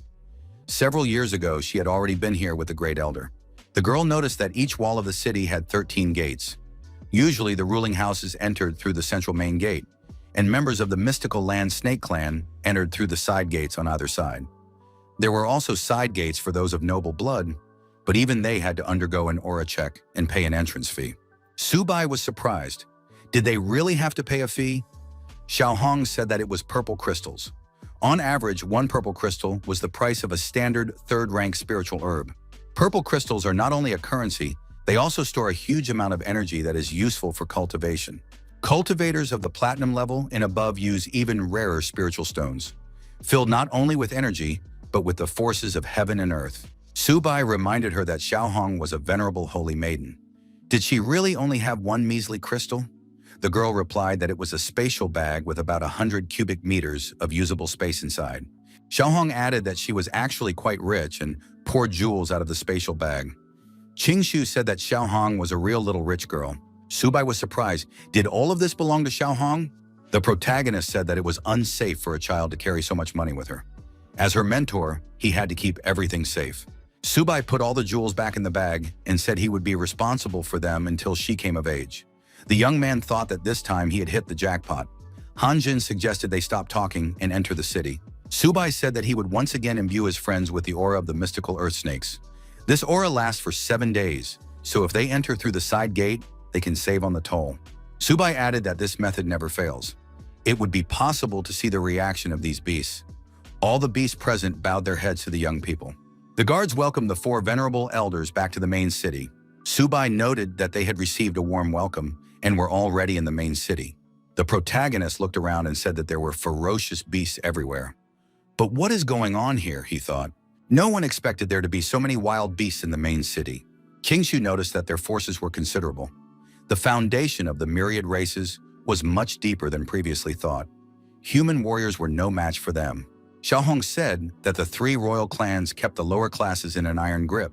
A: Several years ago, she had already been here with the Great Elder. The girl noticed that each wall of the city had 13 gates. Usually, the ruling houses entered through the central main gate, and members of the mystical land snake clan entered through the side gates on either side. There were also side gates for those of noble blood, but even they had to undergo an aura check and pay an entrance fee. Subai was surprised. Did they really have to pay a fee? Xiaohong said that it was purple crystals. On average, one purple crystal was the price of a standard third-rank spiritual herb. Purple crystals are not only a currency, they also store a huge amount of energy that is useful for cultivation. Cultivators of the platinum level and above use even rarer spiritual stones, filled not only with energy, but with the forces of heaven and earth. Subai reminded her that Xiaohong was a venerable holy maiden. Did she really only have one measly crystal? The girl replied that it was a spatial bag with about 100 cubic meters of usable space inside. Xiaohong added that she was actually quite rich and poured jewels out of the spatial bag. Qingshu said that Xiaohong was a real little rich girl. Subai was surprised. Did all of this belong to Xiaohong? The protagonist said that it was unsafe for a child to carry so much money with her. As her mentor, he had to keep everything safe. Subai put all the jewels back in the bag and said he would be responsible for them until she came of age. The young man thought that this time he had hit the jackpot. Hanjin suggested they stop talking and enter the city. Subai said that he would once again imbue his friends with the aura of the mystical earth snakes. This aura lasts for 7 days, so if they enter through the side gate, they can save on the toll. Subai added that this method never fails. It would be possible to see the reaction of these beasts. All the beasts present bowed their heads to the young people. The guards welcomed the 4 venerable elders back to the main city. Subai noted that they had received a warm welcome and were already in the main city. The protagonist looked around and said that there were ferocious beasts everywhere. But what is going on here, he thought. No one expected there to be so many wild beasts in the main city. King Shu noticed that their forces were considerable. The foundation of the myriad races was much deeper than previously thought. Human warriors were no match for them. Xiao Hong said that the 3 royal clans kept the lower classes in an iron grip.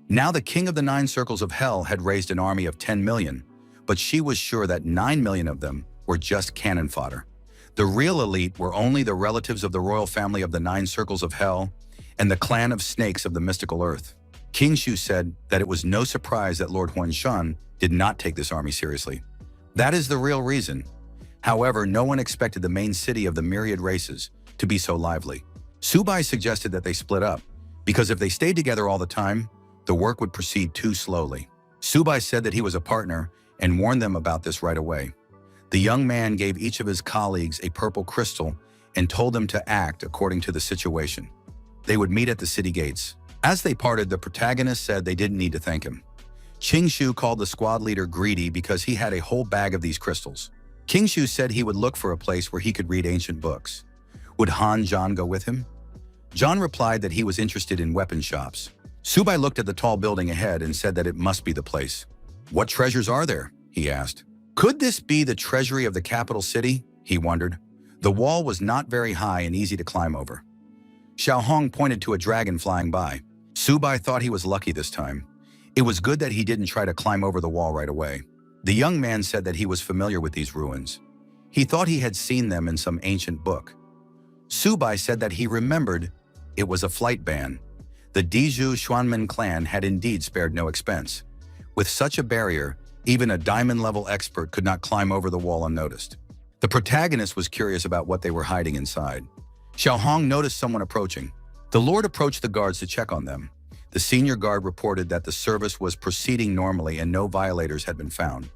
A: Now the king of the 9 circles of hell had raised an army of 10 million, but she was sure that 9 million of them were just cannon fodder. The real elite were only the relatives of the royal family of the 9 circles of hell and the clan of snakes of the mystical earth. King Shu said that it was no surprise that Lord Huanshan did not take this army seriously. That is the real reason. However, no one expected the main city of the myriad races to be so lively. Subai suggested that they split up, because if they stayed together all the time, the work would proceed too slowly. Subai said that he was a partner and warned them about this right away. The young man gave each of his colleagues a purple crystal and told them to act according to the situation. They would meet at the city gates. As they parted, the protagonist said they didn't need to thank him. King Shu called the squad leader greedy because he had a whole bag of these crystals. King Shu said he would look for a place where he could read ancient books. Would Han Zhan go with him? Zhan replied that he was interested in weapon shops. Subai looked at the tall building ahead and said that it must be the place. What treasures are there? He asked. Could this be the treasury of the capital city? He wondered. The wall was not very high and easy to climb over. Xiao Hong pointed to a dragon flying by. Subai thought he was lucky this time. It was good that he didn't try to climb over the wall right away. The young man said that he was familiar with these ruins. He thought he had seen them in some ancient book. Subai said that he remembered it was a flight ban. The Dizhu Xuanmen clan had indeed spared no expense. With such a barrier, even a diamond-level expert could not climb over the wall unnoticed. The protagonist was curious about what they were hiding inside. Xiao Hong noticed someone approaching. The Lord approached the guards to check on them. The senior guard reported that the service was proceeding normally and no violators had been found.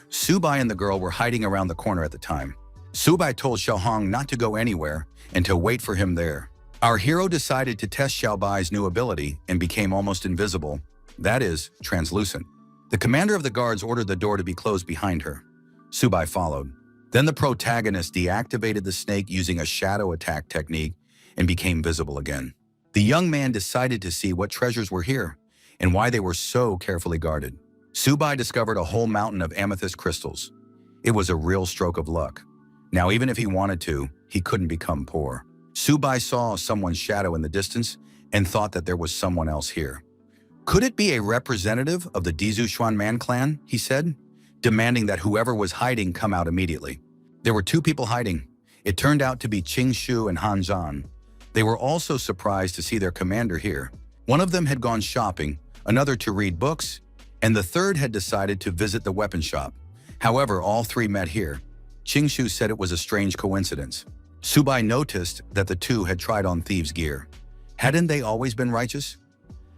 A: Subai and the girl were hiding around the corner at the time. Subai told Xiao Hong not to go anywhere and to wait for him there. Our hero decided to test Xiao Bai's new ability and became almost invisible, that is, translucent. The commander of the guards ordered the door to be closed behind her. Subai followed. Then the protagonist deactivated the snake using a shadow attack technique and became visible again. The young man decided to see what treasures were here and why they were so carefully guarded. Subai discovered a whole mountain of amethyst crystals. It was a real stroke of luck. Now, even if he wanted to, he couldn't become poor. Subai saw someone's shadow in the distance and thought that there was someone else here. Could it be a representative of the Dizhu Xuanman clan, he said, demanding that whoever was hiding come out immediately. There were 2 people hiding. It turned out to be Qing Shu and Han Zhan. They were also surprised to see their commander here. One of them had gone shopping, another to read books, and the third had decided to visit the weapon shop. However, all 3 met here. Qing Shu said it was a strange coincidence. Subai noticed that the 2 had tried on thieves' gear. Hadn't they always been righteous?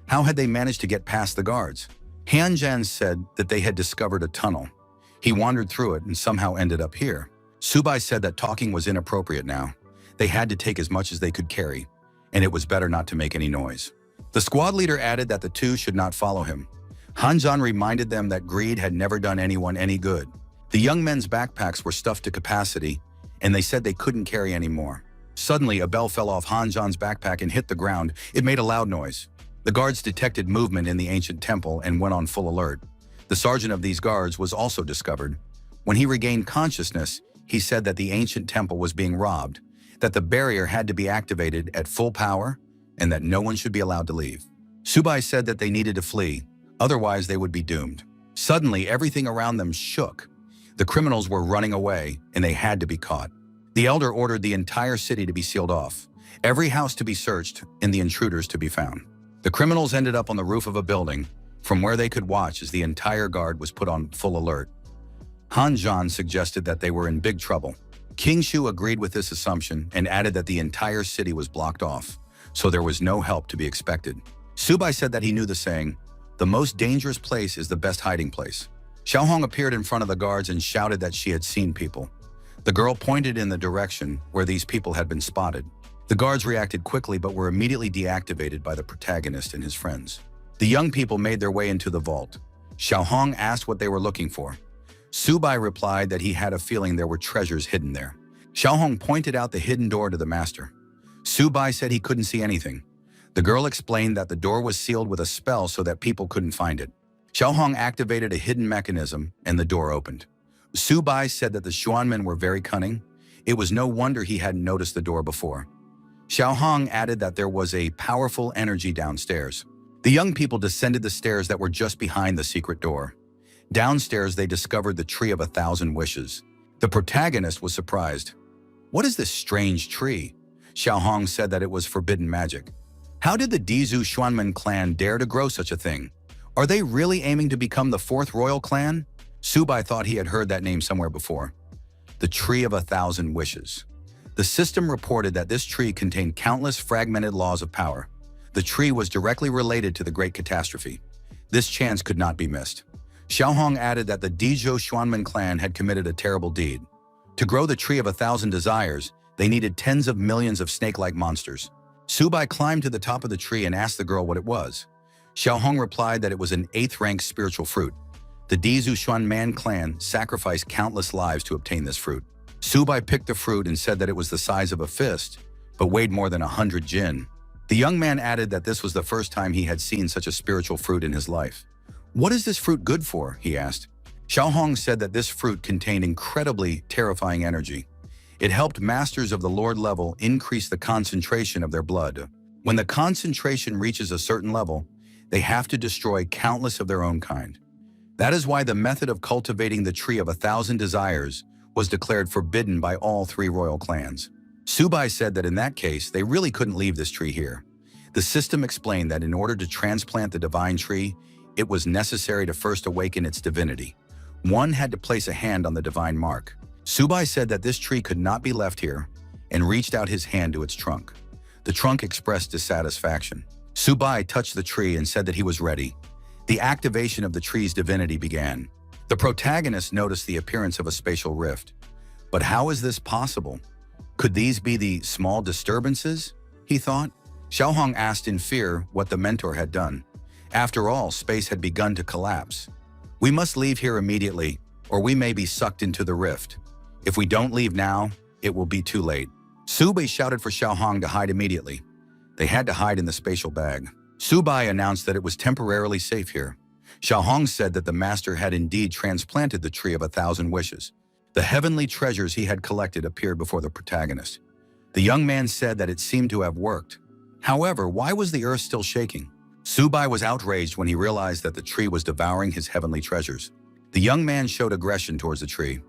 A: How had they managed to get past the guards? Han Zhan said that they had discovered a tunnel. He wandered through it and somehow ended up here. Subai said that talking was inappropriate now. They had to take as much as they could carry, and it was better not to make any noise. The squad leader added that the 2 should not follow him. Han Zhan reminded them that greed had never done anyone any good. The young men's backpacks were stuffed to capacity, and they said they couldn't carry any more. Suddenly, a bell fell off Han Zhan's backpack and hit the ground. It made a loud noise. The guards detected movement in the ancient temple and went on full alert. The sergeant of these guards was also discovered. When he regained consciousness, he said that the ancient temple was being robbed, that the barrier had to be activated at full power, and that no one should be allowed to leave. Subai said that they needed to flee, otherwise they would be doomed. Suddenly, everything around them shook. The criminals were running away, and they had to be caught. The elder ordered the entire city to be sealed off, every house to be searched, and the intruders to be found. The criminals ended up on the roof of a building, from where they could watch as the entire guard was put on full alert. Han Zhan suggested that they were in big trouble. King Shu agreed with this assumption and added that the entire city was blocked off, so there was no help to be expected. Subai said that he knew the saying, "The most dangerous place is the best hiding place." Xiaohong appeared in front of the guards and shouted that she had seen people. The girl pointed in the direction where these people had been spotted. The guards reacted quickly but were immediately deactivated by the protagonist and his friends. The young people made their way into the vault. Xiaohong asked what they were looking for. Subai replied that he had a feeling there were treasures hidden there. Xiaohong pointed out the hidden door to the master. Subai said he couldn't see anything. The girl explained that the door was sealed with a spell so that people couldn't find it. Xiaohong activated a hidden mechanism and the door opened. Subai said that the Xuanmen were very cunning. It was no wonder he hadn't noticed the door before. Xiaohong added that there was a powerful energy downstairs. The young people descended the stairs that were just behind the secret door. Downstairs, they discovered the Tree of 1,000 Wishes. The protagonist was surprised. "What is this strange tree?" Xiaohong said that it was forbidden magic. How did the Dizhu Xuanmen clan dare to grow such a thing? Are they really aiming to become the fourth royal clan? Subai thought he had heard that name somewhere before. The Tree of 1,000 Wishes. The system reported that this tree contained countless fragmented laws of power. The tree was directly related to the Great Catastrophe. This chance could not be missed. Xiaohong added that the Dizhou Xuanmen clan had committed a terrible deed. To grow the Tree of 1,000 Desires, they needed tens of millions of snake-like monsters. Subai climbed to the top of the tree and asked the girl what it was. Xiaohong replied that it was an 8th-rank spiritual fruit. The Dizhu Xuanmen clan sacrificed countless lives to obtain this fruit. Subai picked the fruit and said that it was the size of a fist, but weighed more than 100 jin. The young man added that this was the first time he had seen such a spiritual fruit in his life. "What is this fruit good for?" he asked. Xiaohong said that this fruit contained incredibly terrifying energy. It helped masters of the Lord level increase the concentration of their blood. When the concentration reaches a certain level, they have to destroy countless of their own kind. That is why the method of cultivating the Tree of 1,000 Desires was declared forbidden by all 3 royal clans. Subai said that in that case, they really couldn't leave this tree here. The system explained that in order to transplant the divine tree, it was necessary to first awaken its divinity. One had to place a hand on the divine mark. Subai said that this tree could not be left here and reached out his hand to its trunk. The trunk expressed dissatisfaction. Subai touched the tree and said that he was ready. The activation of the tree's divinity began. The protagonist noticed the appearance of a spatial rift. But how is this possible? Could these be the small disturbances? He thought. Xiaohong asked in fear what the mentor had done. After all, space had begun to collapse. "We must leave here immediately, or we may be sucked into the rift. If we don't leave now, it will be too late." Subai shouted for Xiaohong to hide immediately. They had to hide in the spatial bag. Subai announced that it was temporarily safe here. Xiaohong said that the master had indeed transplanted the Tree of 1,000 Wishes. The heavenly treasures he had collected appeared before the protagonist. The young man said that it seemed to have worked. However, why was the earth still shaking? Subai was outraged when he realized that the tree was devouring his heavenly treasures. The young man showed aggression towards the tree.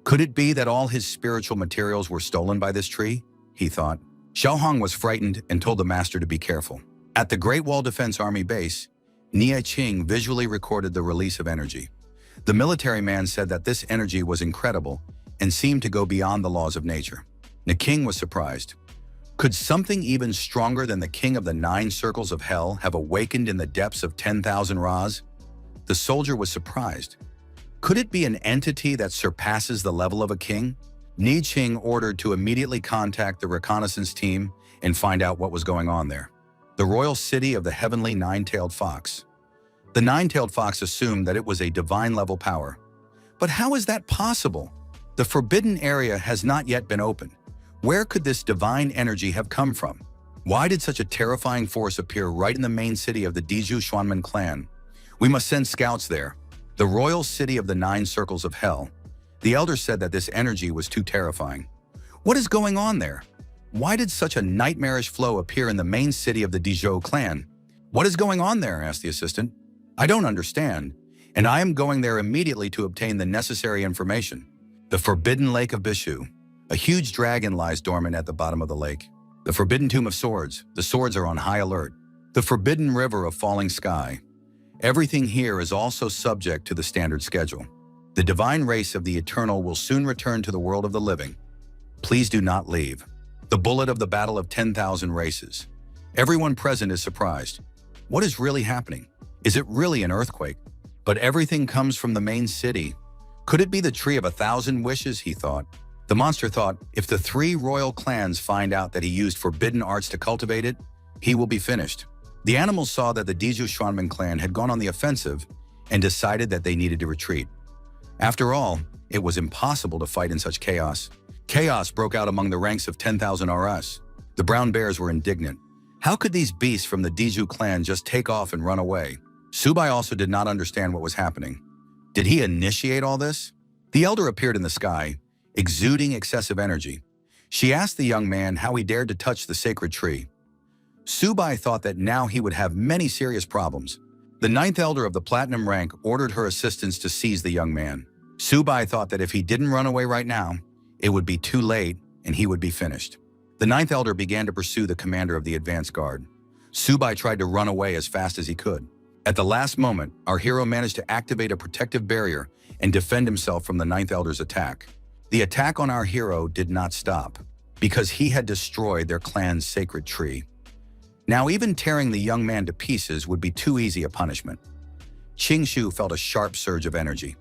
A: Could it be that all his spiritual materials were stolen by this tree? He thought. Xiaohong was frightened and told the master to be careful. At the Great Wall Defense Army base, Nie Qing visually recorded the release of energy. The military man said that this energy was incredible and seemed to go beyond the laws of nature. The king was surprised. Could something even stronger than the king of the 9 circles of hell have awakened in the depths of 10,000 Ras? The soldier was surprised. Could it be an entity that surpasses the level of a king? Nie Qing ordered to immediately contact the reconnaissance team and find out what was going on there. The royal city of the heavenly 9-tailed fox. The 9-tailed fox assumed that it was a divine-level power. But how is that possible? The forbidden area has not yet been opened. Where could this divine energy have come from? Why did such a terrifying force appear right in the main city of the Dizhu Xuanmen clan? We must send scouts there. The royal city of the 9 circles of hell. The elder said that this energy was too terrifying. What is going on there? Why did such a nightmarish flow appear in the main city of the Dizhou clan? "What is going on there?" asked the assistant. "I don't understand, and I am going there immediately to obtain the necessary information." The Forbidden Lake of Bishu. A huge dragon lies dormant at the bottom of the lake. The Forbidden Tomb of Swords. The swords are on high alert. The Forbidden River of Falling Sky. Everything here is also subject to the standard schedule. The divine race of the Eternal will soon return to the world of the living. Please do not leave. The bullet of the Battle of 10,000 Races. Everyone present is surprised. What is really happening? Is it really an earthquake? But everything comes from the main city. Could it be the tree of 1,000 wishes, he thought. The monster thought, if the 3 royal clans find out that he used forbidden arts to cultivate it, he will be finished. The animals saw that the Diju Xuanmen clan had gone on the offensive and decided that they needed to retreat. After all, it was impossible to fight in such chaos. Chaos broke out among the ranks of 10,000 RS. The brown bears were indignant. How could these beasts from the Diju clan just take off and run away? Subai also did not understand what was happening. Did he initiate all this? The elder appeared in the sky, exuding excessive energy. She asked the young man how he dared to touch the sacred tree. Subai thought that now he would have many serious problems. The 9th elder of the platinum rank ordered her assistants to seize the young man. Subai thought that if he didn't run away right now, it would be too late and he would be finished. The 9th elder began to pursue the commander of the advance guard. Subai tried to run away as fast as he could. At the last moment, our hero managed to activate a protective barrier and defend himself from the 9th elder's attack. The attack on our hero did not stop, because he had destroyed their clan's sacred tree. Now even tearing the young man to pieces would be too easy a punishment. Qingshu felt a sharp surge of energy.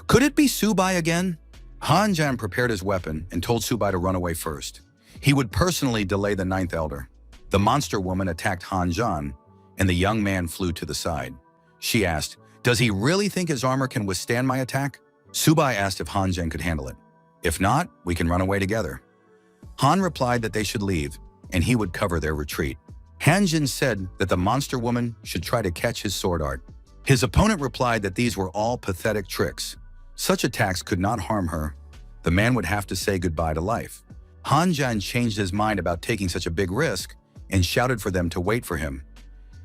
A: Could it be Subai again? Han Jan prepared his weapon and told Subai to run away first. He would personally delay the 9th elder. The monster woman attacked Han Jan, and the young man flew to the side. She asked, "Does he really think his armor can withstand my attack?" Subai asked if Han Jan could handle it. "If not, we can run away together." Han replied that they should leave, and he would cover their retreat. Han Jin said that the monster woman should try to catch his sword art. His opponent replied that these were all pathetic tricks. Such attacks could not harm her. The man would have to say goodbye to life. Han Jan changed his mind about taking such a big risk and shouted for them to wait for him.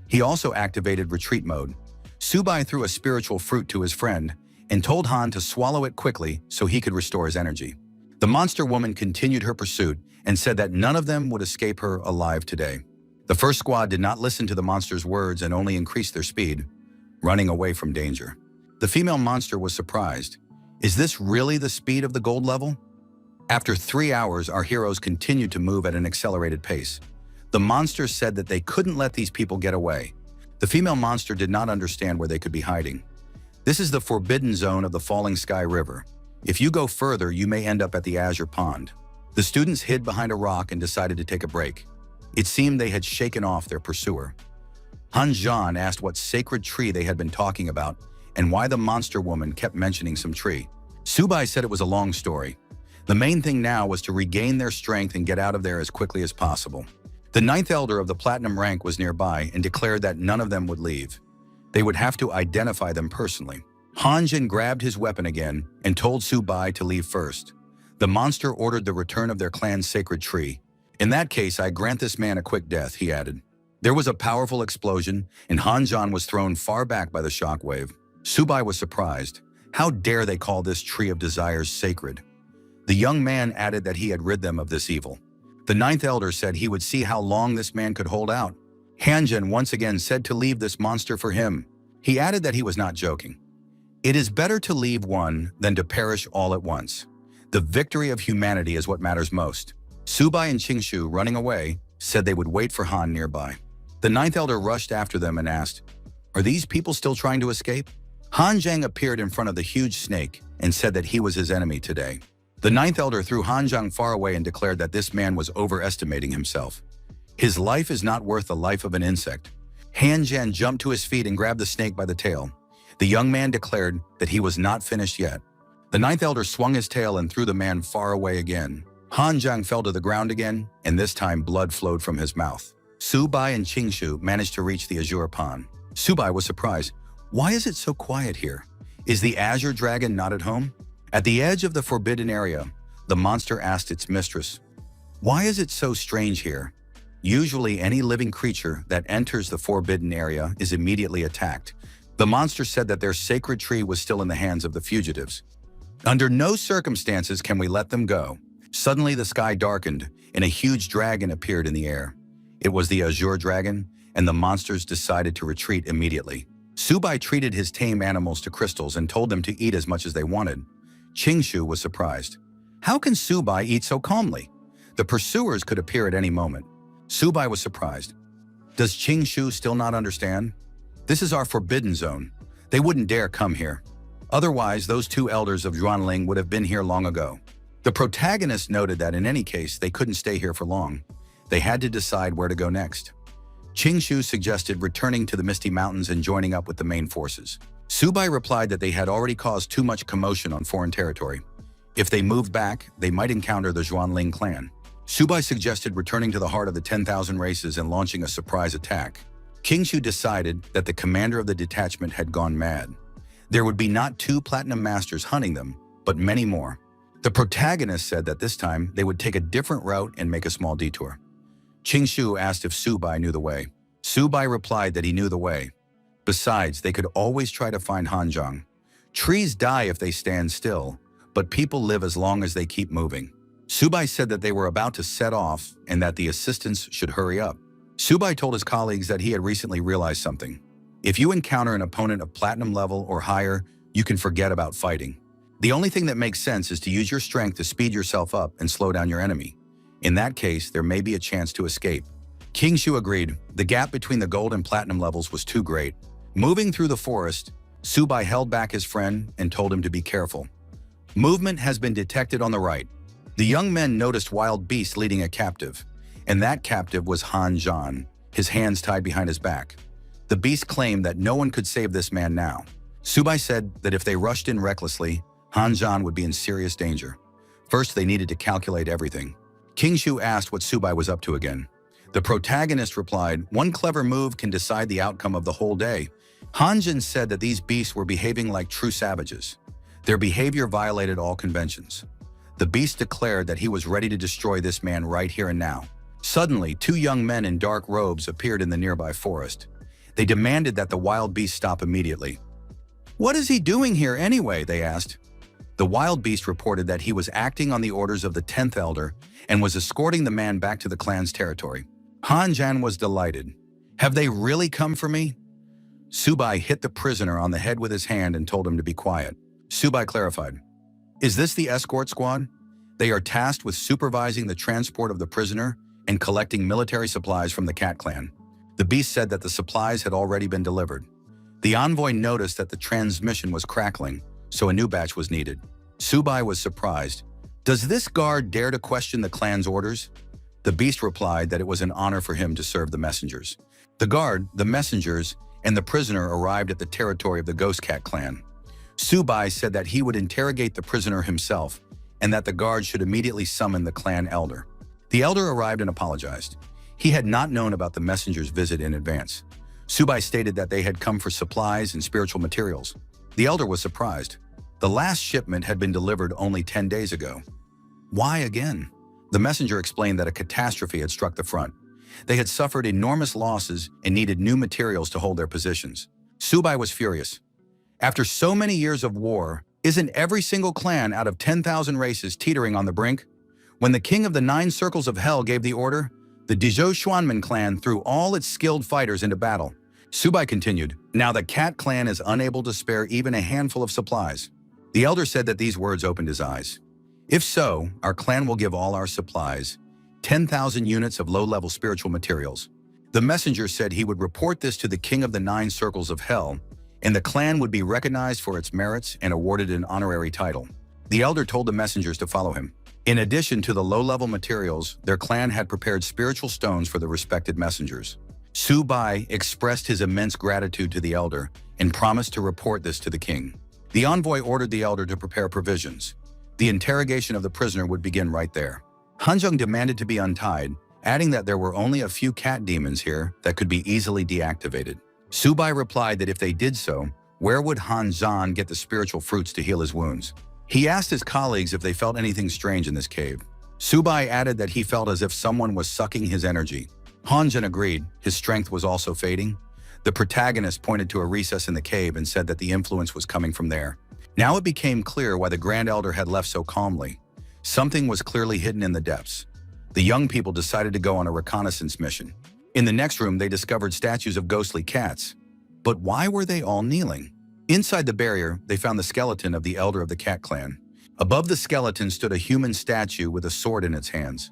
A: He also activated retreat mode. Subai threw a spiritual fruit to his friend and told Han to swallow it quickly so he could restore his energy. The monster woman continued her pursuit and said that none of them would escape her alive today. The first squad did not listen to the monster's words and only increased their speed, running away from danger. The female monster was surprised. Is this really the speed of the gold level? After 3 hours, our heroes continued to move at an accelerated pace. The monster said that they couldn't let these people get away. The female monster did not understand where they could be hiding. This is the forbidden zone of the Falling Sky River. If you go further, you may end up at the Azure Pond. The students hid behind a rock and decided to take a break. It seemed they had shaken off their pursuer. Han Zhan asked what sacred tree they had been talking about and why the monster woman kept mentioning some tree. Subai said it was a long story. The main thing now was to regain their strength and get out of there as quickly as possible. The 9th elder of the platinum rank was nearby and declared that none of them would leave. They would have to identify them personally. Han Jin grabbed his weapon again and told Subai to leave first. The monster ordered the return of their clan's sacred tree. "In that case, I grant this man a quick death," he added. There was a powerful explosion, and Han Zhan was thrown far back by the shockwave. Subai was surprised. How dare they call this tree of desires sacred? The young man added that he had rid them of this evil. The 9th elder said he would see how long this man could hold out. Han Zhen once again said to leave this monster for him. He added that he was not joking. It is better to leave one than to perish all at once. The victory of humanity is what matters most. Subai and Qingshu, running away, said they would wait for Han nearby. The 9th elder rushed after them and asked, "Are these people still trying to escape?" Han Zhang appeared in front of the huge snake and said that he was his enemy today. The 9th elder threw Han Zhang far away and declared that this man was overestimating himself. His life is not worth the life of an insect. Han Zhan jumped to his feet and grabbed the snake by the tail. The young man declared that he was not finished yet. The 9th elder swung his tail and threw the man far away again. Han Zhang fell to the ground again, and this time blood flowed from his mouth. Subai and Qingshu managed to reach the Azure Pond. Subai was surprised. Why is it so quiet here? Is the Azure Dragon not at home? At the edge of the forbidden area, the monster asked its mistress, "Why is it so strange here?" Usually, any living creature that enters the forbidden area is immediately attacked. The monster said that their sacred tree was still in the hands of the fugitives. Under no circumstances can we let them go. Suddenly, the sky darkened, and a huge dragon appeared in the air. It was the Azure Dragon, and the monsters decided to retreat immediately. Subai treated his tame animals to crystals and told them to eat as much as they wanted. Qingshu was surprised. How can Subai eat so calmly? The pursuers could appear at any moment. Subai was surprised. Does Qing Shu still not understand? This is our forbidden zone. They wouldn't dare come here. Otherwise, those two elders of Zhuanling would have been here long ago. The protagonist noted that in any case, they couldn't stay here for long. They had to decide where to go next. Qing Shu suggested returning to the Misty Mountains and joining up with the main forces. Subai replied that they had already caused too much commotion on foreign territory. If they moved back, they might encounter the Zhuanling clan. Subai suggested returning to the heart of the 10,000 races and launching a surprise attack. Qing Shu decided that the commander of the detachment had gone mad. There would be not 2 platinum masters hunting them, but many more. The protagonist said that this time they would take a different route and make a small detour. Qing Shu asked if Subai knew the way. Subai replied that he knew the way. Besides, they could always try to find Hanzhong. Trees die if they stand still, but people live as long as they keep moving. Subai said that they were about to set off and that the assistants should hurry up. Subai told his colleagues that he had recently realized something. If you encounter an opponent of platinum level or higher, you can forget about fighting. The only thing that makes sense is to use your strength to speed yourself up and slow down your enemy. In that case, there may be a chance to escape. Qing Shu agreed. The gap between the gold and platinum levels was too great. Moving through the forest, Subai held back his friend and told him to be careful. Movement has been detected on the right. The young men noticed wild beasts leading a captive, and that captive was Han Zhan, his hands tied behind his back. The beast claimed that no one could save this man now. Subai said that if they rushed in recklessly, Han Zhan would be in serious danger. First, they needed to calculate everything. Qing Shu asked what Subai was up to again. The protagonist replied, "One clever move can decide the outcome of the whole day." Han Zhan said that these beasts were behaving like true savages. Their behavior violated all conventions. The beast declared that he was ready to destroy this man right here and now. Suddenly, 2 young men in dark robes appeared in the nearby forest. They demanded that the wild beast stop immediately. "What is he doing here anyway?" they asked. The wild beast reported that he was acting on the orders of the 10th elder and was escorting the man back to the clan's territory. Han Zhan was delighted. "Have they really come for me?" Subai hit the prisoner on the head with his hand and told him to be quiet. Subai clarified, "Is this the escort squad? They are tasked with supervising the transport of the prisoner and collecting military supplies from the Cat clan." The beast said that the supplies had already been delivered. The envoy noticed that the transmission was crackling, so a new batch was needed. Subai was surprised. "Does this guard dare to question the clan's orders?" The beast replied that it was an honor for him to serve the messengers. The guard, the messengers, and the prisoner arrived at the territory of the Ghost Cat clan. Subai said that he would interrogate the prisoner himself and that the guard should immediately summon the clan elder. The elder arrived and apologized. He had not known about the messenger's visit in advance. Subai stated that they had come for supplies and spiritual materials. The elder was surprised. The last shipment had been delivered only 10 days ago. Why again? The messenger explained that a catastrophe had struck the front. They had suffered enormous losses and needed new materials to hold their positions. Subai was furious. After so many years of war, isn't every single clan out of 10,000 races teetering on the brink? When the king of the 9 circles of hell gave the order, the Dezhou Xuanmen clan threw all its skilled fighters into battle. Subai continued, "Now the Cat clan is unable to spare even a handful of supplies." The elder said that these words opened his eyes. "If so, our clan will give all our supplies, 10,000 units of low-level spiritual materials." The messenger said he would report this to the king of the 9 circles of hell, and the clan would be recognized for its merits and awarded an honorary title. The elder told the messengers to follow him. In addition to the low-level materials, their clan had prepared spiritual stones for the respected messengers. Subai expressed his immense gratitude to the elder and promised to report this to the king. The envoy ordered the elder to prepare provisions. The interrogation of the prisoner would begin right there. Hanzhong demanded to be untied, adding that there were only a few cat demons here that could be easily deactivated. Subai replied that if they did so, where would Han Zhan get the spiritual fruits to heal his wounds? He asked his colleagues if they felt anything strange in this cave. Subai added that he felt as if someone was sucking his energy. Han Zhan agreed. His strength was also fading. The protagonist pointed to a recess in the cave and said that the influence was coming from there. Now it became clear why the Grand Elder had left so calmly. Something was clearly hidden in the depths. The young people decided to go on a reconnaissance mission. In the next room, they discovered statues of ghostly cats. But why were they all kneeling? Inside the barrier, they found the skeleton of the elder of the Cat clan. Above the skeleton stood a human statue with a sword in its hands.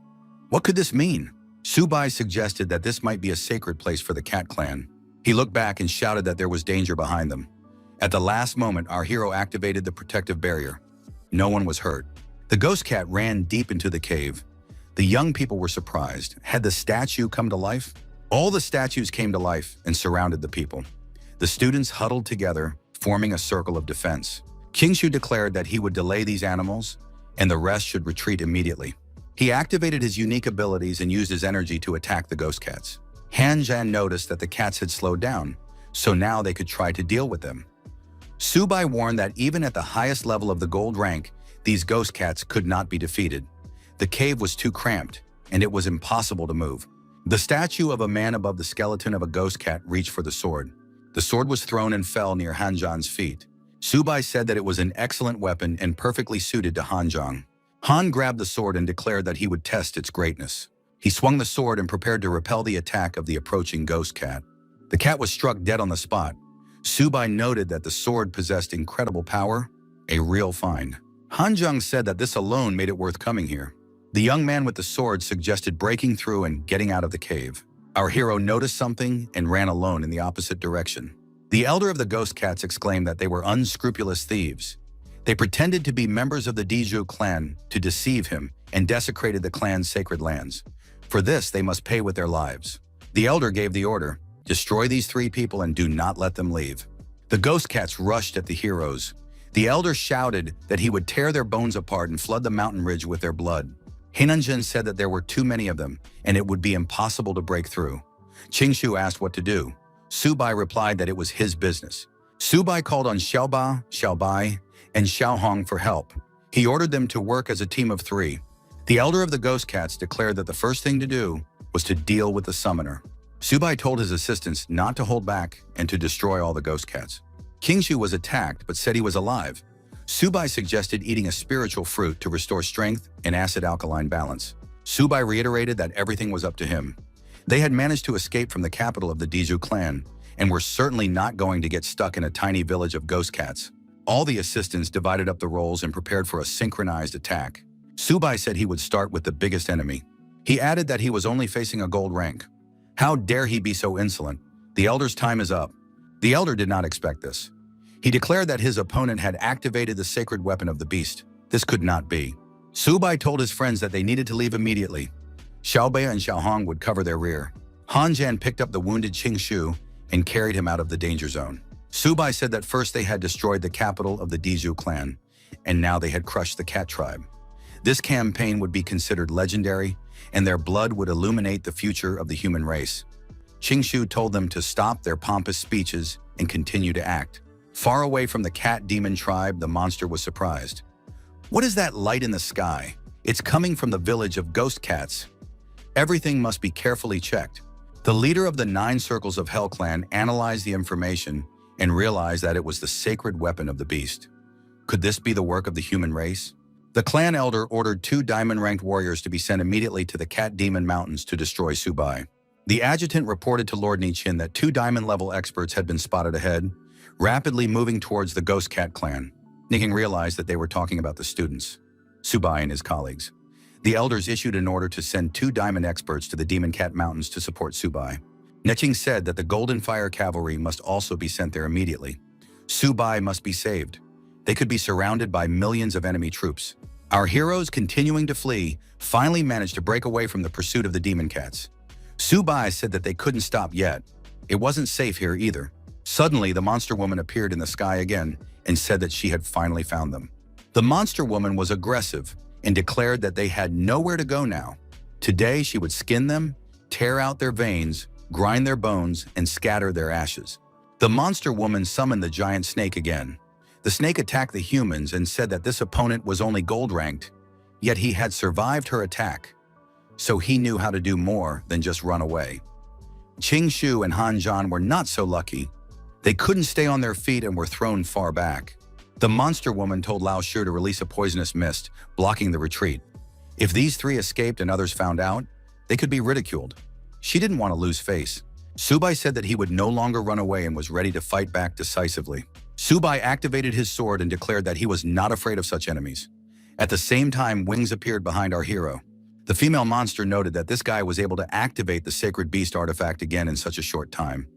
A: What could this mean? Subai suggested that this might be a sacred place for the cat clan. He looked back and shouted that there was danger behind them. At the last moment, our hero activated the protective barrier. No one was hurt. The ghost cat ran deep into the cave. The young people were surprised. Had the statue come to life? All the statues came to life and surrounded the people. The students huddled together, forming a circle of defense. Qingshu declared that he would delay these animals, and the rest should retreat immediately. He activated his unique abilities and used his energy to attack the ghost cats. Han Zhan noticed that the cats had slowed down, so now they could try to deal with them. Subai warned that even at the highest level of the gold rank, these ghost cats could not be defeated. The cave was too cramped, and it was impossible to move. The statue of a man above the skeleton of a ghost cat reached for the sword. The sword was thrown and fell near Han Zhan's feet. Subai said that it was an excellent weapon and perfectly suited to Han Zhang. Han grabbed the sword and declared that he would test its greatness. He swung the sword and prepared to repel the attack of the approaching ghost cat. The cat was struck dead on the spot. Subai noted that the sword possessed incredible power, a real find. Han Zhang said that this alone made it worth coming here. The young man with the sword suggested breaking through and getting out of the cave. Our hero noticed something and ran alone in the opposite direction. The elder of the ghost cats exclaimed that they were unscrupulous thieves. They pretended to be members of the Diju clan to deceive him and desecrated the clan's sacred lands. For this, they must pay with their lives. The elder gave the order, destroy these 3 people and do not let them leave. The ghost cats rushed at the heroes. The elder shouted that he would tear their bones apart and flood the mountain ridge with their blood. Hinanjin said that there were too many of them and it would be impossible to break through. Qingshu asked what to do. Subai replied that it was his business. Subai called on Xiaoba, Xiaobai, and Xiaohong for help. He ordered them to work as a team of 3. The elder of the ghost cats declared that the first thing to do was to deal with the summoner. Subai told his assistants not to hold back and to destroy all the ghost cats. Qingshu was attacked but said he was alive. Subai suggested eating a spiritual fruit to restore strength and acid-alkaline balance. Subai reiterated that everything was up to him. They had managed to escape from the capital of the Diju clan and were certainly not going to get stuck in a tiny village of ghost cats. All the assistants divided up the roles and prepared for a synchronized attack. Subai said he would start with the biggest enemy. He added that he was only facing a gold rank. How dare he be so insolent? The elder's time is up. The elder did not expect this. He declared that his opponent had activated the sacred weapon of the beast. This could not be. Subai told his friends that they needed to leave immediately. Xiaobei and Xiaohong would cover their rear. Han Zhan picked up the wounded Qingshu and carried him out of the danger zone. Subai said that first they had destroyed the capital of the Diju clan, and now they had crushed the cat tribe. This campaign would be considered legendary, and their blood would illuminate the future of the human race. Qingshu told them to stop their pompous speeches and continue to act. Far away from the cat demon tribe, the monster was surprised. What is that light in the sky? It's coming from the village of ghost cats. Everything must be carefully checked. The leader of the 9 circles of Hell clan analyzed the information and realized that it was the sacred weapon of the beast. Could this be the work of the human race? The clan elder ordered 2 diamond-ranked warriors to be sent immediately to the Cat Demon Mountains to destroy Subai. The adjutant reported to Lord Nichin that 2 diamond-level experts had been spotted ahead, rapidly moving towards the Ghost Cat clan. Niking realized that they were talking about the students, Subai and his colleagues. The elders issued an order to send 2 diamond experts to the Demon Cat Mountains to support Subai. Niching said that the Golden Fire Cavalry must also be sent there immediately. Subai must be saved. They could be surrounded by millions of enemy troops. Our heroes, continuing to flee, finally managed to break away from the pursuit of the demon cats. Subai said that they couldn't stop yet. It wasn't safe here either. Suddenly, the monster woman appeared in the sky again and said that she had finally found them. The monster woman was aggressive and declared that they had nowhere to go now. Today, she would skin them, tear out their veins, grind their bones, and scatter their ashes. The monster woman summoned the giant snake again. The snake attacked the humans and said that this opponent was only gold-ranked, yet he had survived her attack, so he knew how to do more than just run away. Qingshu and Han Zhan were not so lucky. They couldn't stay on their feet and were thrown far back. The monster woman told Lao Shu to release a poisonous mist, blocking the retreat. If these 3 escaped and others found out, they could be ridiculed. She didn't want to lose face. Subai said that he would no longer run away and was ready to fight back decisively. Subai activated his sword and declared that he was not afraid of such enemies. At the same time, wings appeared behind our hero. The female monster noted that this guy was able to activate the sacred beast artifact again in such a short time.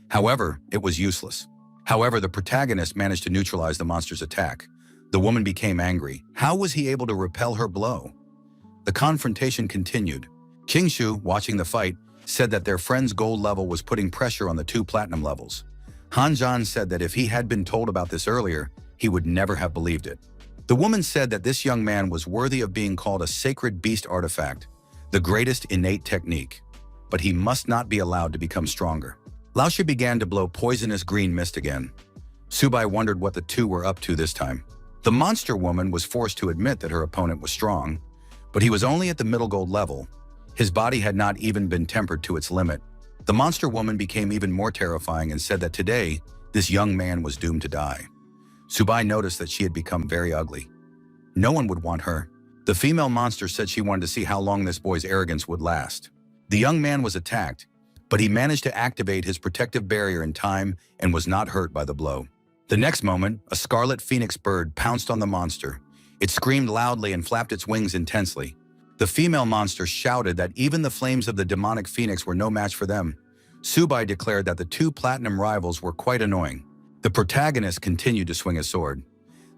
A: However, it was useless. However, the protagonist managed to neutralize the monster's attack. The woman became angry. How was he able to repel her blow? The confrontation continued. Qingshu, watching the fight, said that their friend's gold level was putting pressure on the 2 platinum levels. Hanjan said that if he had been told about this earlier, he would never have believed it. The woman said that this young man was worthy of being called a sacred beast artifact, the greatest innate technique, but he must not be allowed to become stronger. Laoshi began to blow poisonous green mist again. Subai wondered what the two were up to this time. The monster woman was forced to admit that her opponent was strong, but he was only at the middle gold level. His body had not even been tempered to its limit. The monster woman became even more terrifying and said that today, this young man was doomed to die. Subai noticed that she had become very ugly. No one would want her. The female monster said she wanted to see how long this boy's arrogance would last. The young man was attacked, but he managed to activate his protective barrier in time and was not hurt by the blow. The next moment, a scarlet phoenix bird pounced on the monster. It screamed loudly and flapped its wings intensely. The female monster shouted that even the flames of the demonic phoenix were no match for them. Subai declared that the 2 platinum rivals were quite annoying. The protagonist continued to swing a sword.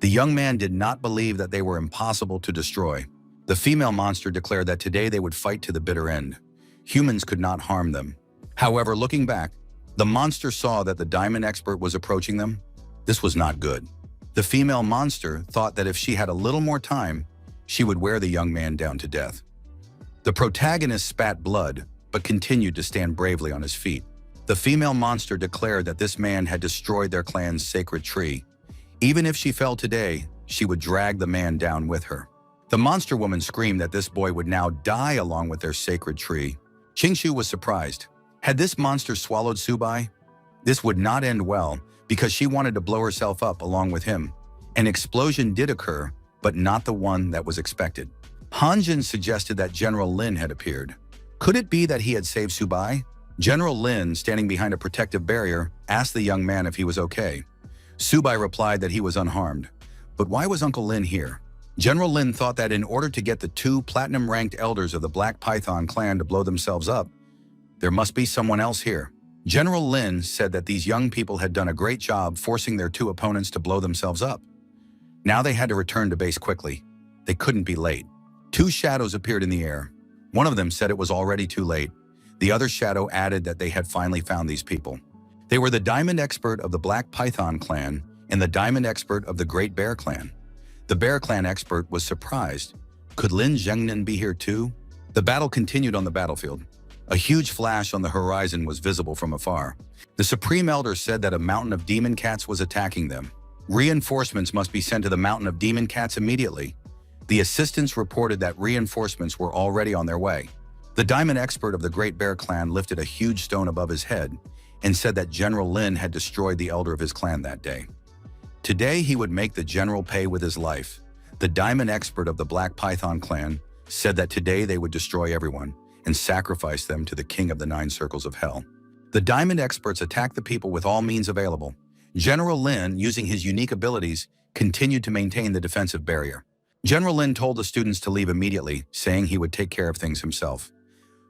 A: The young man did not believe that they were impossible to destroy. The female monster declared that today they would fight to the bitter end. Humans could not harm them. However, looking back, the monster saw that the diamond expert was approaching them. This was not good. The female monster thought that if she had a little more time, she would wear the young man down to death. The protagonist spat blood, but continued to stand bravely on his feet. The female monster declared that this man had destroyed their clan's sacred tree. Even if she fell today, she would drag the man down with her. The monster woman screamed that this boy would now die along with their sacred tree. Qingshu was surprised. Had this monster swallowed Subai? This would not end well, because she wanted to blow herself up along with him. An explosion did occur, but not the one that was expected. Hanjin suggested that General Lin had appeared. Could it be that he had saved Subai? General Lin, standing behind a protective barrier, asked the young man if he was okay. Subai replied that he was unharmed. But why was Uncle Lin here? General Lin thought that in order to get the 2 platinum-ranked elders of the Black Python clan to blow themselves up, there must be someone else here. General Lin said that these young people had done a great job forcing their 2 opponents to blow themselves up. Now they had to return to base quickly. They couldn't be late. 2 shadows appeared in the air. One of them said it was already too late. The other shadow added that they had finally found these people. They were the diamond expert of the Black Python clan and the diamond expert of the Great Bear clan. The Bear clan expert was surprised. Could Lin Zhengnan be here too? The battle continued on the battlefield. A huge flash on the horizon was visible from afar. The Supreme Elder said that a mountain of demon cats was attacking them. Reinforcements must be sent to the mountain of demon cats immediately. The assistants reported that reinforcements were already on their way. The diamond expert of the Great Bear clan lifted a huge stone above his head and said that General Lin had destroyed the elder of his clan that day. Today he would make the general pay with his life. The diamond expert of the Black Python clan said that today they would destroy everyone and sacrifice them to the king of the 9 circles of hell. The diamond experts attacked the people with all means available. General Lin, using his unique abilities, continued to maintain the defensive barrier. General Lin told the students to leave immediately, saying he would take care of things himself.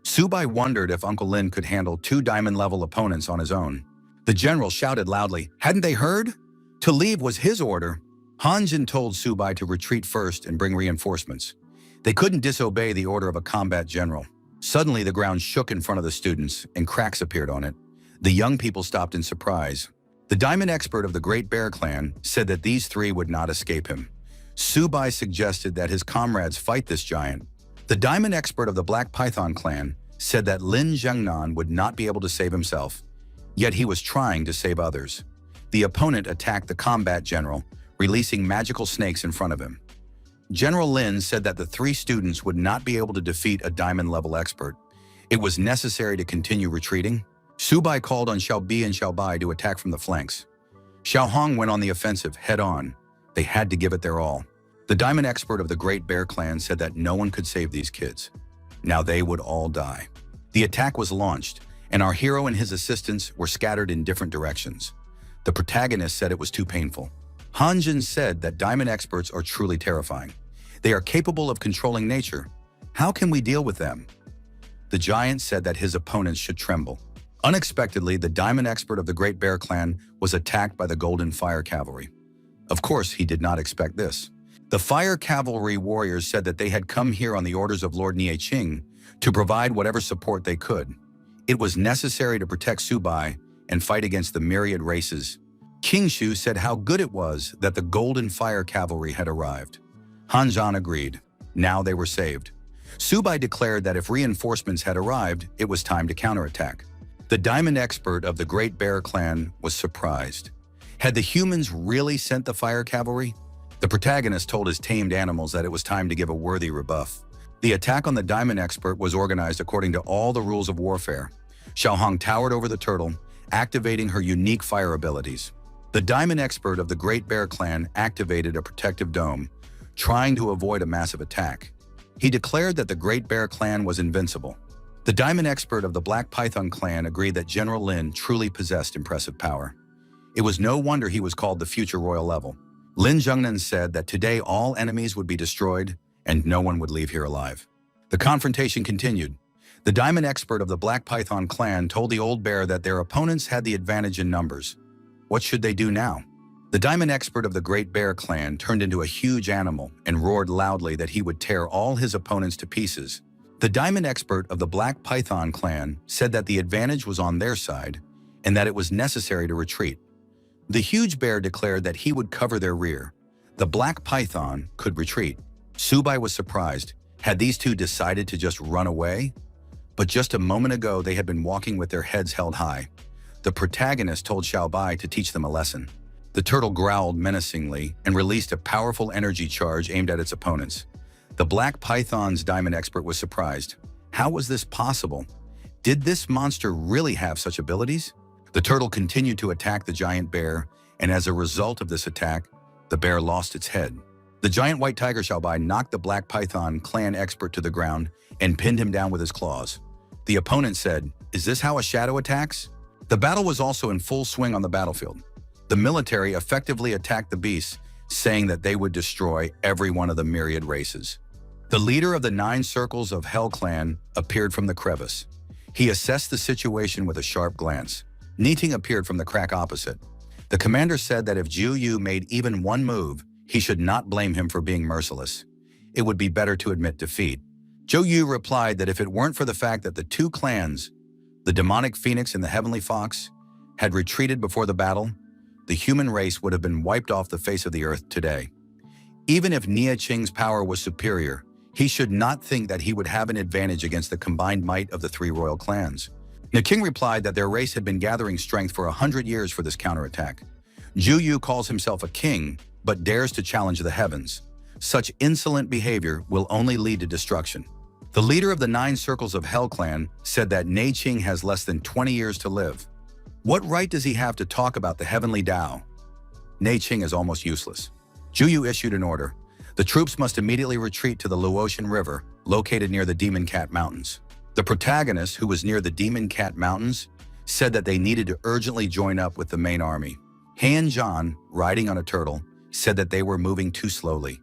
A: Subai wondered if Uncle Lin could handle 2 diamond-level opponents on his own. The general shouted loudly, "Hadn't they heard?" To leave was his order. Hanjin told Subai to retreat first and bring reinforcements. They couldn't disobey the order of a combat general. Suddenly, the ground shook in front of the students, and cracks appeared on it. The young people stopped in surprise. The diamond expert of the Great Bear clan said that these 3 would not escape him. Subai suggested that his comrades fight this giant. The diamond expert of the Black Python clan said that Lin Zhengnan would not be able to save himself, yet he was trying to save others. The opponent attacked the combat general, releasing magical snakes in front of him. General Lin said that the 3 students would not be able to defeat a diamond-level expert. It was necessary to continue retreating. Subai called on Xiao Bi and Xiao Bai to attack from the flanks. Xiao Hong went on the offensive head-on. They had to give it their all. The diamond expert of the Great Bear clan said that no one could save these kids. Now they would all die. The attack was launched, and our hero and his assistants were scattered in different directions. The protagonist said it was too painful. Hanjin said that diamond experts are truly terrifying. They are capable of controlling nature. How can we deal with them? The giant said that his opponents should tremble. Unexpectedly, the diamond expert of the Great Bear Clan was attacked by the Golden Fire Cavalry. Of course, he did not expect this. The Fire Cavalry warriors said that they had come here on the orders of Lord Nie to provide whatever support they could. It was necessary to protect Subai and fight against the myriad races. King Shu said how good it was that the Golden Fire Cavalry had arrived. Hanzhan agreed. Now they were saved. Subai declared that if reinforcements had arrived, it was time to counterattack. The diamond expert of the Great Bear Clan was surprised. Had the humans really sent the fire cavalry? The protagonist told his tamed animals that it was time to give a worthy rebuff. The attack on the diamond expert was organized according to all the rules of warfare. Xiaohong towered over the turtle, activating her unique fire abilities. The diamond expert of the Great Bear Clan activated a protective dome, trying to avoid a massive attack. He declared that the Great Bear Clan was invincible. The diamond expert of the Black Python Clan agreed that General Lin truly possessed impressive power. It was no wonder he was called the future royal level. Lin Zhengnan said that today all enemies would be destroyed and no one would leave here alive. The confrontation continued. The diamond expert of the Black Python Clan told the old bear that their opponents had the advantage in numbers. What should they do now? The diamond expert of the Great Bear Clan turned into a huge animal and roared loudly that he would tear all his opponents to pieces. The diamond expert of the Black Python Clan said that the advantage was on their side and that it was necessary to retreat. The huge bear declared that he would cover their rear. The Black Python could retreat. Subai was surprised. Had these two decided to just run away? But just a moment ago, they had been walking with their heads held high. The protagonist told Xiaobai to teach them a lesson. The turtle growled menacingly and released a powerful energy charge aimed at its opponents. The Black Python's diamond expert was surprised. How was this possible? Did this monster really have such abilities? The turtle continued to attack the giant bear, and as a result of this attack, the bear lost its head. The giant white tiger Xiaobai knocked the Black Python clan expert to the ground and pinned him down with his claws. The opponent said, "Is this how a shadow attacks?" The battle was also in full swing on the battlefield. The military effectively attacked the beasts, saying that they would destroy every one of the myriad races. The leader of the 9 Circles of Hell clan appeared from the crevice. He assessed the situation with a sharp glance. Niting appeared from the crack opposite. The commander said that if Zhu Yu made even one move, he should not blame him for being merciless. It would be better to admit defeat. Zhou Yu replied that if it weren't for the fact that the 2 clans, the demonic phoenix and the heavenly fox, had retreated before the battle, the human race would have been wiped off the face of the earth today. Even if Nie Qing's power was superior, he should not think that he would have an advantage against the combined might of the 3 royal clans. The king replied that their race had been gathering strength for 100 years for this counterattack. Zhu Yu calls himself a king, but dares to challenge the heavens. Such insolent behavior will only lead to destruction. The leader of the 9 Circles of Hell clan said that Nie Qing has less than 20 years to live. What right does he have to talk about the heavenly Tao? Nie Qing is almost useless. Zhu Yu issued an order. The troops must immediately retreat to the Luotian River, located near the Demon Cat Mountains. The protagonist, who was near the Demon Cat Mountains, said that they needed to urgently join up with the main army. Han Zhan, riding on a turtle, said that they were moving too slowly.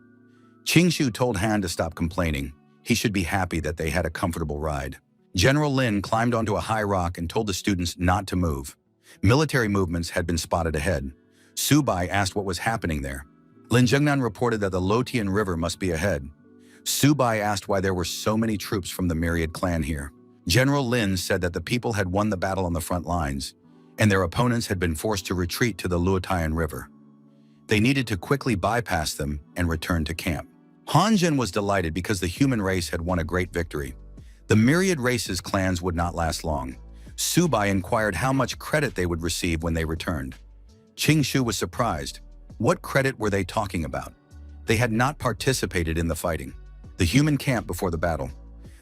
A: Qing Shu told Han to stop complaining. He should be happy that they had a comfortable ride. General Lin climbed onto a high rock and told the students not to move. Military movements had been spotted ahead. Subai asked what was happening there. Lin Zhengnan reported that the Luotian River must be ahead. Subai asked why there were so many troops from the myriad clan here. General Lin said that the people had won the battle on the front lines, and their opponents had been forced to retreat to the Luotian River. They needed to quickly bypass them and return to camp. Hanzhen was delighted because the human race had won a great victory. The myriad races clans would not last long. Subai inquired how much credit they would receive when they returned. Qing Shu was surprised. What credit were they talking about? They had not participated in the fighting. The human camp before the battle.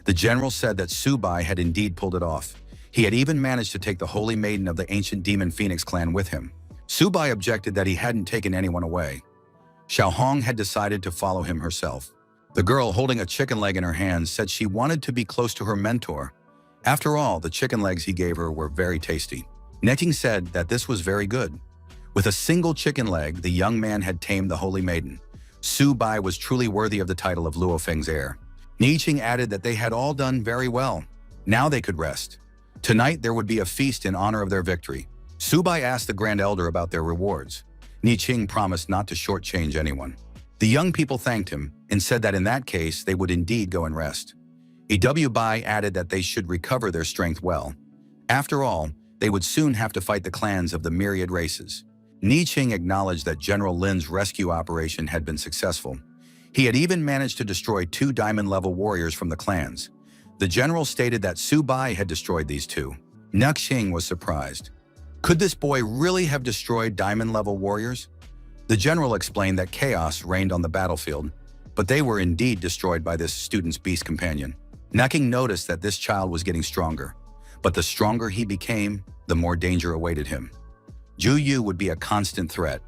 A: The general said that Subai had indeed pulled it off. He had even managed to take the holy maiden of the ancient demon phoenix clan with him. Subai objected that he hadn't taken anyone away. Xiaohong had decided to follow him herself. The girl, holding a chicken leg in her hands, said she wanted to be close to her mentor. After all, the chicken legs he gave her were very tasty. Neting said that this was very good. With a single chicken leg, the young man had tamed the holy maiden. Subai was truly worthy of the title of Luofeng's heir. Niqing added that they had all done very well. Now they could rest. Tonight there would be a feast in honor of their victory. Subai asked the Grand Elder about their rewards. Niqing promised not to shortchange anyone. The young people thanked him and said that in that case they would indeed go and rest. Bai added that they should recover their strength well. After all, they would soon have to fight the clans of the myriad races. Niqing acknowledged that General Lin's rescue operation had been successful. He had even managed to destroy 2 diamond-level warriors from the clans. The general stated that Subai had destroyed these 2. Niqing was surprised. Could this boy really have destroyed diamond-level warriors? The general explained that chaos reigned on the battlefield, but they were indeed destroyed by this student's beast companion. Niqing noticed that this child was getting stronger, but the stronger he became, the more danger awaited him. Zhu Yu would be a constant threat.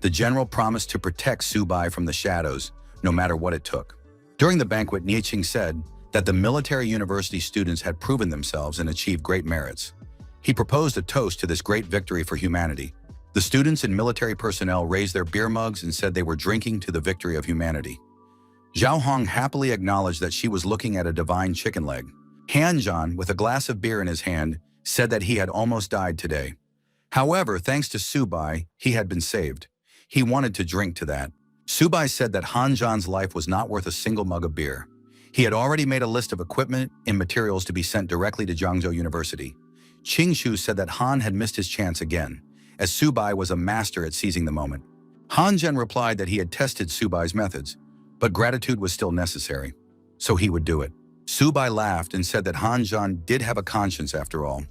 A: The general promised to protect Subai from the shadows, no matter what it took. During the banquet, Niqing said that the military university students had proven themselves and achieved great merits. He proposed a toast to this great victory for humanity. The students and military personnel raised their beer mugs and said they were drinking to the victory of humanity. Zhao Hong happily acknowledged that she was looking at a divine chicken leg. Han Zhan, with a glass of beer in his hand, said that he had almost died today. However, thanks to Subai, he had been saved. He wanted to drink to that. Subai said that Han Zhan's life was not worth a single mug of beer. He had already made a list of equipment and materials to be sent directly to Jiangzhou University. Qing Shu said that Han had missed his chance again, as Subai was a master at seizing the moment. Han Zhen replied that he had tested Subai's methods, but gratitude was still necessary, so he would do it. Subai laughed and said that Han Zhan did have a conscience after all.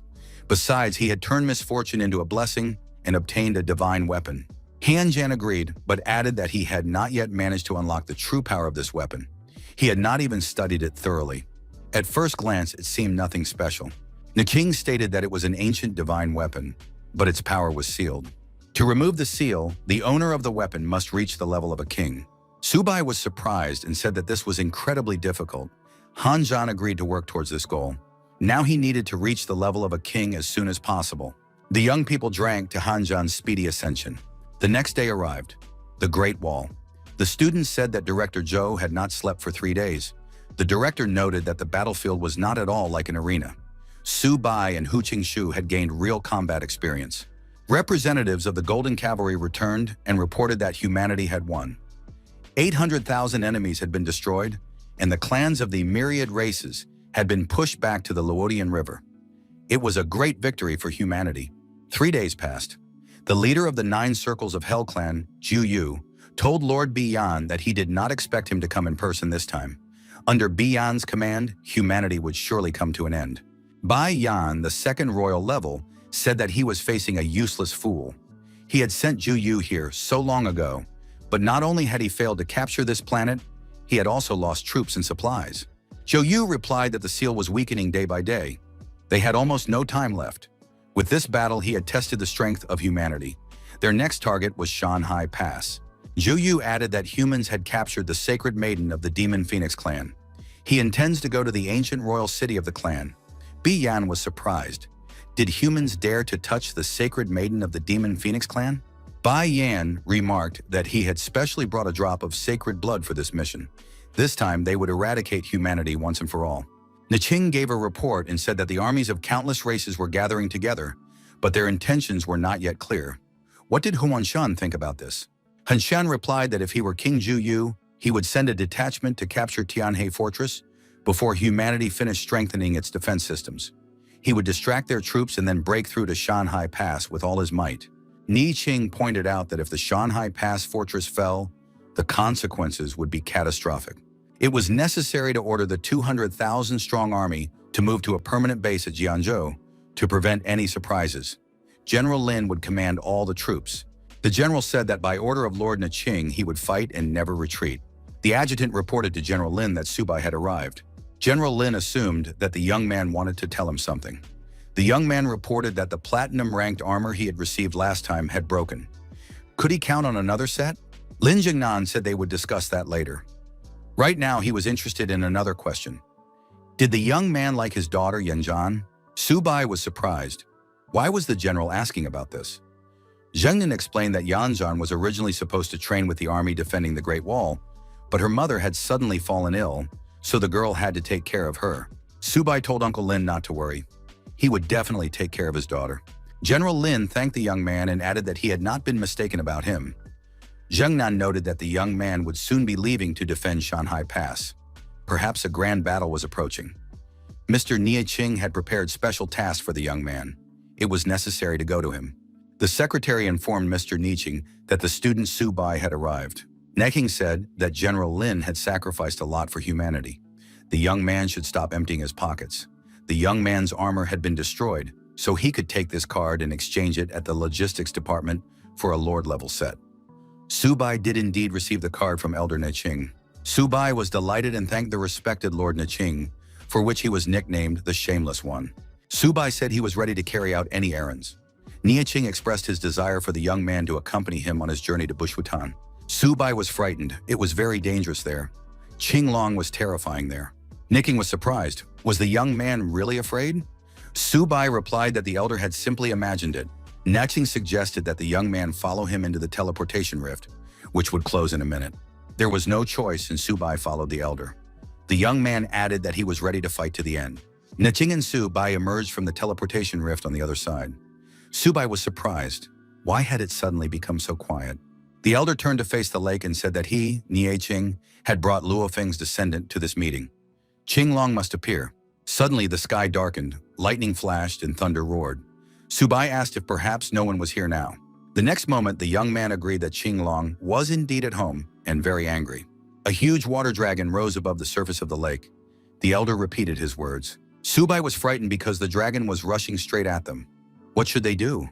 A: Besides, he had turned misfortune into a blessing and obtained a divine weapon. Han Zhan agreed, but added that he had not yet managed to unlock the true power of this weapon. He had not even studied it thoroughly. At first glance, it seemed nothing special. Niqing stated that it was an ancient divine weapon, but its power was sealed. To remove the seal, the owner of the weapon must reach the level of a king. Subai was surprised and said that this was incredibly difficult. Han Zhan agreed to work towards this goal. Now he needed to reach the level of a king as soon as possible. The young people drank to Han Zhan's speedy ascension. The next day arrived, the Great Wall. The students said that Director Zhou had not slept for 3 days. The director noted that the battlefield was not at all like an arena. Subai and Hu Qingshu had gained real combat experience. Representatives of the Golden Cavalry returned and reported that humanity had won. 800,000 enemies had been destroyed, and the clans of the myriad races had been pushed back to the Luodian River. It was a great victory for humanity. 3 days passed. The leader of the 9 Circles of Hell clan, Zhu Yu, told Lord Biyan that he did not expect him to come in person this time. Under Biyan's command, humanity would surely come to an end. Bai Yan, the 2nd royal level, said that he was facing a useless fool. He had sent Zhu Yu here so long ago, but not only had he failed to capture this planet, he had also lost troops and supplies. Zhou Yu replied that the seal was weakening day by day. They had almost no time left. With this battle, he had tested the strength of humanity. Their next target was Shanhai Pass. Zhu Yu added that humans had captured the sacred maiden of the Demon Phoenix clan. He intends to go to the ancient royal city of the clan. Biyan was surprised. Did humans dare to touch the sacred maiden of the Demon Phoenix clan? Bai Yan remarked that he had specially brought a drop of sacred blood for this mission. This time, they would eradicate humanity once and for all. Niqing gave a report and said that the armies of countless races were gathering together, but their intentions were not yet clear. What did Huanshan think about this? Hanshan replied that if he were King Zhu Yu, he would send a detachment to capture Tianhe Fortress before humanity finished strengthening its defense systems. He would distract their troops and then break through to Shanhai Pass with all his might. Niqing pointed out that if the Shanhai Pass fortress fell, the consequences would be catastrophic. It was necessary to order the 200,000-strong army to move to a permanent base at Jianzhou to prevent any surprises. General Lin would command all the troops. The general said that by order of Lord Niqing, he would fight and never retreat. The adjutant reported to General Lin that Subai had arrived. General Lin assumed that the young man wanted to tell him something. The young man reported that the platinum-ranked armor he had received last time had broken. Could he count on another set? Lin Jingnan said they would discuss that later. Right now, he was interested in another question. Did the young man like his daughter, Yanzhan? Subai was surprised. Why was the general asking about this? Zhengnan explained that Yanzhan was originally supposed to train with the army defending the Great Wall, but her mother had suddenly fallen ill, so the girl had to take care of her. Subai told Uncle Lin not to worry. He would definitely take care of his daughter. General Lin thanked the young man and added that he had not been mistaken about him. Zhengnan noted that the young man would soon be leaving to defend Shanhai Pass. Perhaps a grand battle was approaching. Mr. Nieching had prepared special tasks for the young man. It was necessary to go to him. The secretary informed Mr. Nieching that the student Subai had arrived. Neking said that General Lin had sacrificed a lot for humanity. The young man should stop emptying his pockets. The young man's armor had been destroyed, so he could take this card and exchange it at the logistics department for a Lord-level set. Subai did indeed receive the card from Elder Nieching. Subai was delighted and thanked the respected Lord Nieching, for which he was nicknamed the Shameless One. Subai said he was ready to carry out any errands. Nieching expressed his desire for the young man to accompany him on his journey to Bushutan. Subai was frightened. It was very dangerous there. Qinglong was terrifying there. Nieching was surprised. Was the young man really afraid? Subai replied that the elder had simply imagined it. Nieching suggested that the young man follow him into the teleportation rift, which would close in a minute. There was no choice and Subai followed the elder. The young man added that he was ready to fight to the end. Nieching and Subai emerged from the teleportation rift on the other side. Subai was surprised. Why had it suddenly become so quiet? The elder turned to face the lake and said that he, Nieching, had brought Luo Feng's descendant to this meeting. Qinglong must appear. Suddenly the sky darkened, lightning flashed and thunder roared. Subai asked if perhaps no one was here now. The next moment the young man agreed that Qinglong was indeed at home and very angry. A huge water dragon rose above the surface of the lake. The elder repeated his words. Subai was frightened because the dragon was rushing straight at them. What should they do?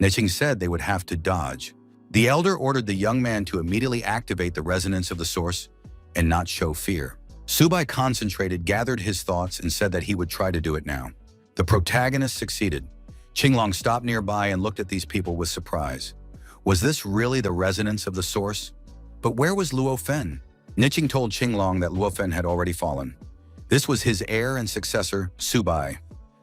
A: Nieching said they would have to dodge. The elder ordered the young man to immediately activate the resonance of the source and not show fear. Subai concentrated, gathered his thoughts, and said that he would try to do it now. The protagonist succeeded. Qinglong stopped nearby and looked at these people with surprise. Was this really the resonance of the source? But where was Luo Fen? Nieching told Qinglong that Luo Fen had already fallen. This was his heir and successor, Subai.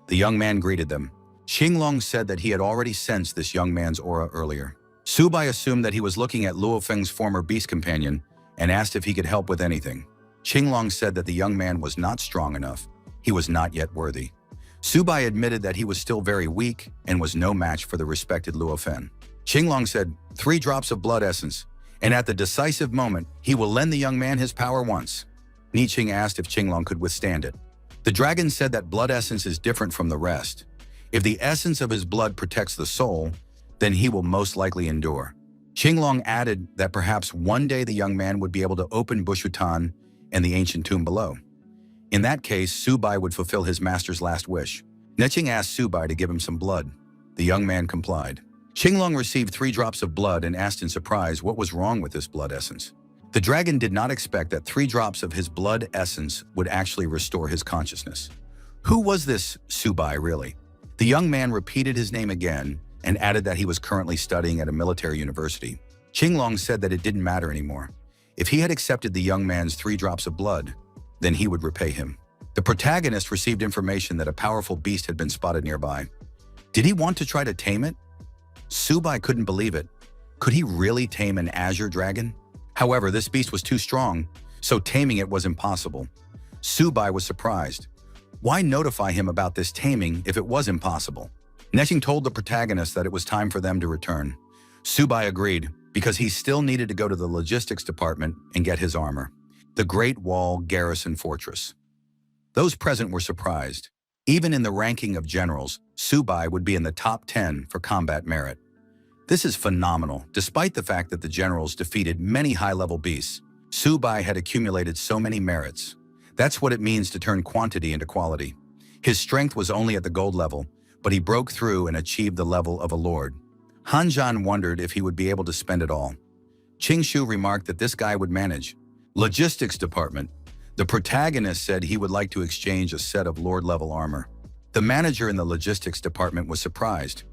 A: The young man greeted them. Qinglong said that he had already sensed this young man's aura earlier. Subai assumed that he was looking at Luo Feng's former beast companion and asked if he could help with anything. Qinglong said that the young man was not strong enough. He was not yet worthy. Subai admitted that he was still very weak and was no match for the respected Luo Fen. Qinglong said, 3 drops of blood essence, and at the decisive moment, he will lend the young man his power once. Nieching asked if Qinglong could withstand it. The dragon said that blood essence is different from the rest. If the essence of his blood protects the soul, then he will most likely endure. Qinglong added that perhaps one day the young man would be able to open Bushutan and the ancient tomb below. In that case, Subai would fulfill his master's last wish. Nieching asked Subai to give him some blood. The young man complied. Qinglong received 3 drops of blood and asked in surprise what was wrong with this blood essence. The dragon did not expect that 3 drops of his blood essence would actually restore his consciousness. Who was this Subai really? The young man repeated his name again and added that he was currently studying at a military university. Qinglong said that it didn't matter anymore. If he had accepted the young man's 3 drops of blood, then he would repay him. The protagonist received information that a powerful beast had been spotted nearby. Did he want to try to tame it? Subai couldn't believe it. Could he really tame an azure dragon? However, this beast was too strong, so taming it was impossible. Subai was surprised. Why notify him about this taming if it was impossible? Nieching told the protagonist that it was time for them to return. Subai agreed, because he still needed to go to the logistics department and get his armor. The Great Wall Garrison Fortress. Those present were surprised. Even in the ranking of generals, Subai would be in the top 10 for combat merit. This is phenomenal. Despite the fact that the generals defeated many high-level beasts, Subai had accumulated so many merits. That's what it means to turn quantity into quality. His strength was only at the gold level, but he broke through and achieved the level of a lord. Hanzhan wondered if he would be able to spend it all. Qingshu remarked that this guy would manage. Logistics department. The protagonist said he would like to exchange a set of lord-level armor. The manager in the logistics department was surprised.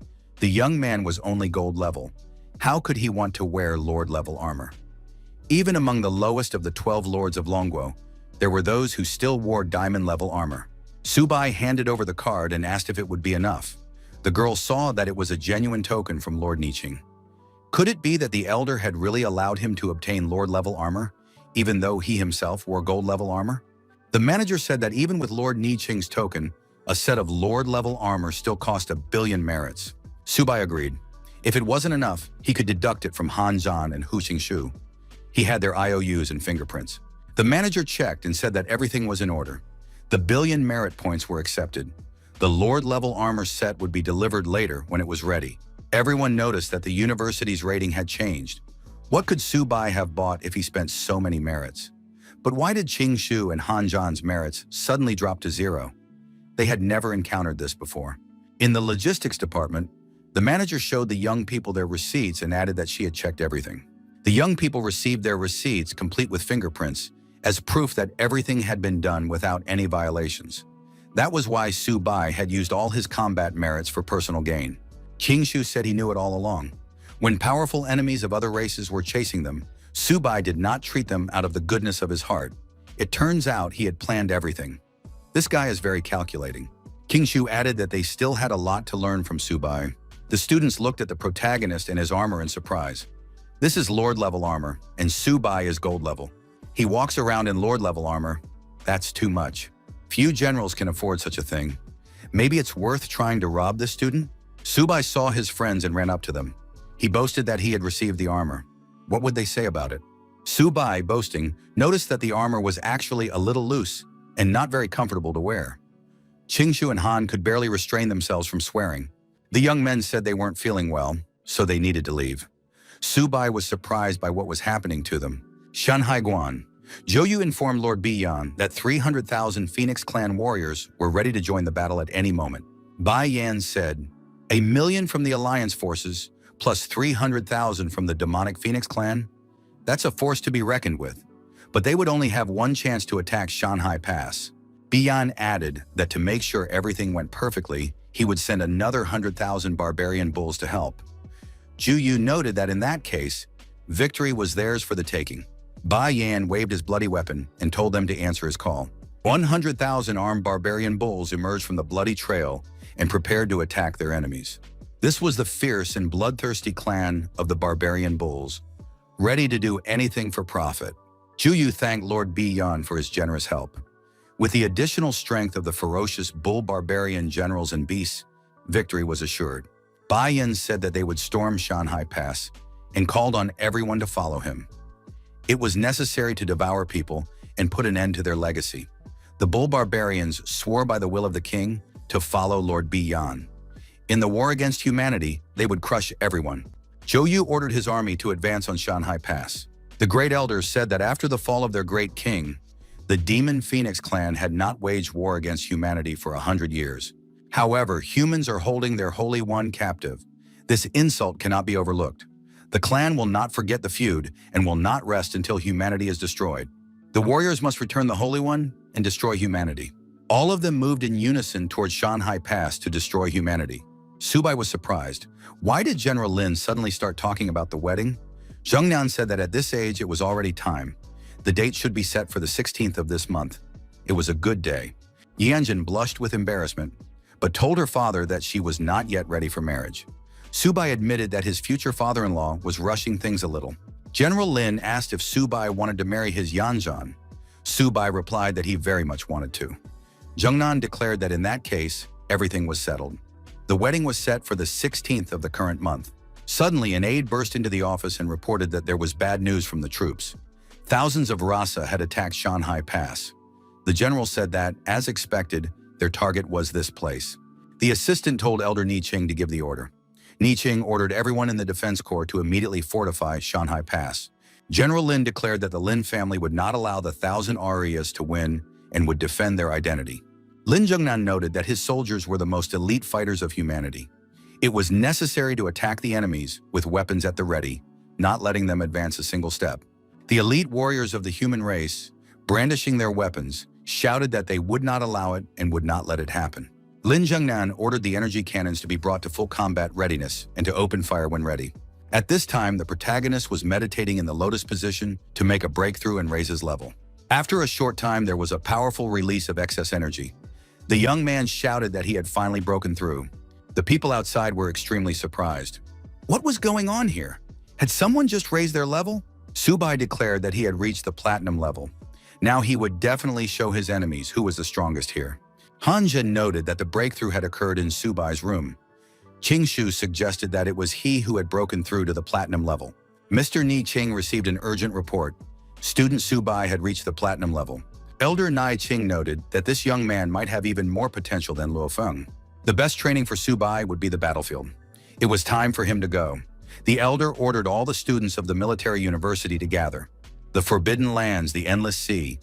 A: The young man was only gold level. How could he want to wear lord-level armor? Even among the lowest of the 12 lords of Longguo, there were those who still wore diamond-level armor. Subai handed over the card and asked if it would be enough. The girl saw that it was a genuine token from Lord Nieching. Could it be that the elder had really allowed him to obtain lord-level armor, even though he himself wore gold-level armor? The manager said that even with Lord Ni Qing's token, a set of Lord-level armor still cost 1 billion merits. Subai agreed. If it wasn't enough, he could deduct it from Han Zhan and Hu Xingshu. He had their IOUs and fingerprints. The manager checked and said that everything was in order. The 1 billion merit points were accepted. The Lord-level armor set would be delivered later when it was ready. Everyone noticed that the university's rating had changed. What could Subai have bought if he spent so many merits? But why did Qingshu and Han Zhan's merits suddenly drop to 0? They had never encountered this before. In the logistics department, the manager showed the young people their receipts and added that she had checked everything. The young people received their receipts complete with fingerprints as proof that everything had been done without any violations. That was why Subai had used all his combat merits for personal gain. Qingshu said he knew it all along. When powerful enemies of other races were chasing them, Subai did not treat them out of the goodness of his heart. It turns out he had planned everything. This guy is very calculating. Qingshu added that they still had a lot to learn from Subai. The students looked at the protagonist and his armor in surprise. This is Lord-level armor, and Subai is Gold-level. He walks around in Lord-level armor. That's too much. Few generals can afford such a thing. Maybe it's worth trying to rob this student? Subai saw his friends and ran up to them. He boasted that he had received the armor. What would they say about it? Subai, boasting, noticed that the armor was actually a little loose and not very comfortable to wear. Qingshu and Han could barely restrain themselves from swearing. The young men said they weren't feeling well, so they needed to leave. Subai was surprised by what was happening to them. Shanhai Guan. Zhou informed Lord Biyan that 300,000 Phoenix Clan warriors were ready to join the battle at any moment. Bai Yan said, 1 million from the Alliance forces, plus 300,000 from the demonic Phoenix Clan? That's a force to be reckoned with. But they would only have one chance to attack Shanhai Pass. Biyan added that to make sure everything went perfectly, he would send another 100,000 barbarian bulls to help. Zhu Yu noted that in that case, victory was theirs for the taking. Bai Yan waved his bloody weapon and told them to answer his call. 100,000 armed barbarian bulls emerged from the bloody trail and prepared to attack their enemies. This was the fierce and bloodthirsty clan of the barbarian bulls, ready to do anything for profit. Zhu Yu thanked Lord Biyan for his generous help. With the additional strength of the ferocious bull barbarian generals and beasts, victory was assured. Bai Yan said that they would storm Shanhai Pass and called on everyone to follow him. It was necessary to devour people and put an end to their legacy. The bull barbarians swore by the will of the king to follow Lord Biyan. In the war against humanity, they would crush everyone. Zhou Yu ordered his army to advance on Shanhai Pass. The great elders said that after the fall of their great king, the demon Phoenix clan had not waged war against humanity for 100 years. However, humans are holding their Holy One captive. This insult cannot be overlooked. The clan will not forget the feud and will not rest until humanity is destroyed. The warriors must return the Holy One and destroy humanity. All of them moved in unison towards Shanhai Pass to destroy humanity. Subai was surprised. Why did General Lin suddenly start talking about the wedding? Zhengnan said that at this age it was already time. The date should be set for the 16th of this month. It was a good day. Yanjin blushed with embarrassment, but told her father that she was not yet ready for marriage. Subai admitted that his future father-in-law was rushing things a little. General Lin asked if Subai wanted to marry his Yanzhan. Subai replied that he very much wanted to. Zhengnan declared that in that case, everything was settled. The wedding was set for the 16th of the current month. Suddenly, an aide burst into the office and reported that there was bad news from the troops. Thousands of Rasa had attacked Shanhai Pass. The general said that, as expected, their target was this place. The assistant told Elder Ni Qing to give the order. Ni Qing ordered everyone in the defense corps to immediately fortify Shanhai Pass. General Lin declared that the Lin family would not allow the 1,000 Arias to win and would defend their identity. Lin Zhengnan noted that his soldiers were the most elite fighters of humanity. It was necessary to attack the enemies with weapons at the ready, not letting them advance a single step. The elite warriors of the human race, brandishing their weapons, shouted that they would not allow it and would not let it happen. Lin Zhengnan ordered the energy cannons to be brought to full combat readiness and to open fire when ready. At this time, the protagonist was meditating in the lotus position to make a breakthrough and raise his level. After a short time, there was a powerful release of excess energy. The young man shouted that he had finally broken through. The people outside were extremely surprised. What was going on here? Had someone just raised their level? Subai declared that he had reached the platinum level. Now he would definitely show his enemies who was the strongest here. Hanjin noted that the breakthrough had occurred in Subai's room. Qingshu suggested that it was he who had broken through to the platinum level. Mr. Ni Qing received an urgent report. Student Subai had reached the platinum level. Elder Nai Qing noted that this young man might have even more potential than Luo Feng. The best training for Subai would be the battlefield. It was time for him to go. The elder ordered all the students of the military university to gather. The Forbidden Lands, the Endless Sea.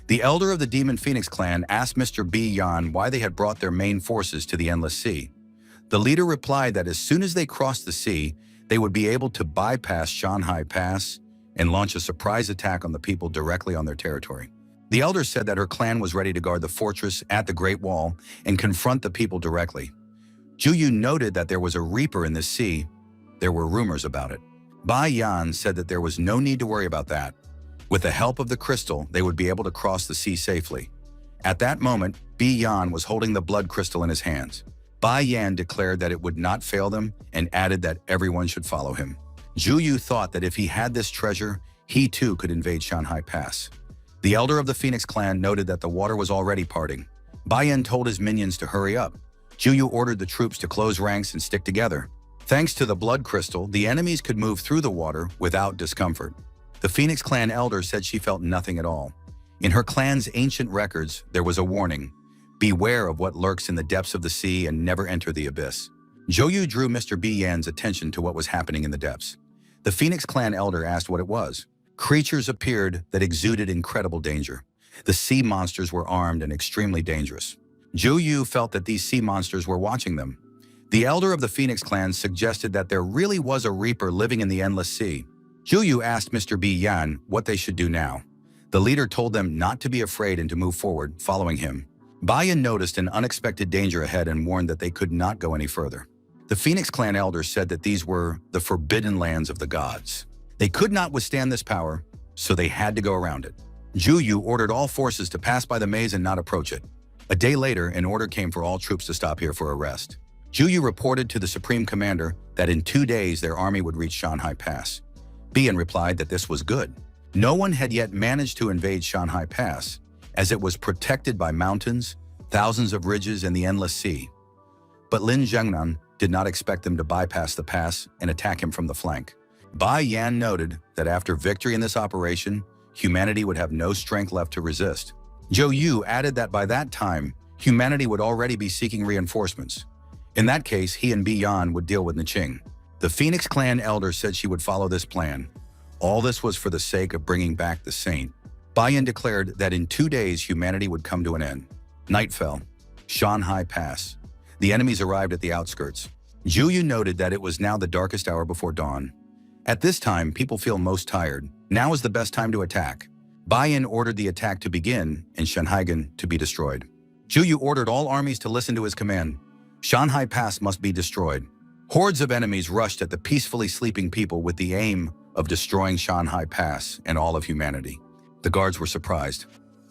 A: The elder of the Demon Phoenix clan asked Mr. B. Yan why they had brought their main forces to the Endless Sea. The leader replied that as soon as they crossed the sea, they would be able to bypass Shanhai Pass and launch a surprise attack on the people directly on their territory. The elder said that her clan was ready to guard the fortress at the Great Wall and confront the people directly. Juyu noted that there was a reaper in the sea. There were rumors about it. Bai Yan said that there was no need to worry about that. With the help of the crystal, they would be able to cross the sea safely. At that moment, Bi Yan was holding the blood crystal in his hands. Bai Yan declared that it would not fail them and added that everyone should follow him. Zhu Yu thought that if he had this treasure, he too could invade Shanhai Pass. The elder of the Phoenix clan noted that the water was already parting. Bai Yan told his minions to hurry up. Zhu Yu ordered the troops to close ranks and stick together. Thanks to the blood crystal, the enemies could move through the water without discomfort. The Phoenix clan elder said she felt nothing at all. In her clan's ancient records, there was a warning. Beware of what lurks in the depths of the sea and never enter the abyss. Zhou Yu drew Mr. B Yan's attention to what was happening in the depths. The Phoenix clan elder asked what it was. Creatures appeared that exuded incredible danger. The sea monsters were armed and extremely dangerous. Zhou Yu felt that these sea monsters were watching them. The elder of the Phoenix clan suggested that there really was a reaper living in the endless sea. Zhou Yu asked Mr. B Yan what they should do now. The leader told them not to be afraid and to move forward, following him. Bai Yan noticed an unexpected danger ahead and warned that they could not go any further. The Phoenix clan elder said that these were the forbidden lands of the gods. They could not withstand this power, so they had to go around it. Zhu Yu ordered all forces to pass by the maze and not approach it. A day later, an order came for all troops to stop here for a rest. Zhu Yu reported to the Supreme Commander that in 2 days their army would reach Shanhai Pass. Bian replied that this was good. No one had yet managed to invade Shanhai Pass, as it was protected by mountains, thousands of ridges, and the endless sea. But Lin Zhengnan did not expect them to bypass the pass and attack him from the flank. Bai Yan noted that after victory in this operation, humanity would have no strength left to resist. Zhou Yu added that by that time, humanity would already be seeking reinforcements. In that case, he and Bi Yan would deal with Niqing. The Phoenix clan elder said she would follow this plan. All this was for the sake of bringing back the saint. Bai Yan declared that in 2 days humanity would come to an end. Night fell. Shanhai Pass. The enemies arrived at the outskirts. Zhu Yu noted that it was now the darkest hour before dawn. At this time, people feel most tired. Now is the best time to attack. Bai Yan ordered the attack to begin and Shanhaigan to be destroyed. Zhu Yu ordered all armies to listen to his command. Shanhai Pass must be destroyed. Hordes of enemies rushed at the peacefully sleeping people with the aim of destroying Shanhai Pass and all of humanity. The guards were surprised.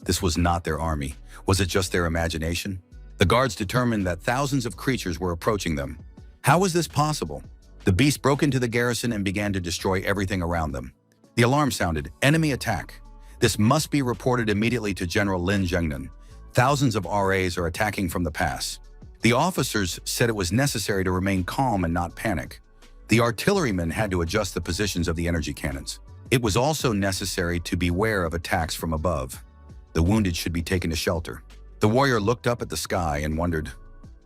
A: This was not their army. Was it just their imagination? The guards determined that thousands of creatures were approaching them. How was this possible? The beast broke into the garrison and began to destroy everything around them. The alarm sounded, enemy attack. This must be reported immediately to General Lin Zhengnan. Thousands of RAs are attacking from the pass. The officers said it was necessary to remain calm and not panic. The artillerymen had to adjust the positions of the energy cannons. It was also necessary to beware of attacks from above. The wounded should be taken to shelter. The warrior looked up at the sky and wondered,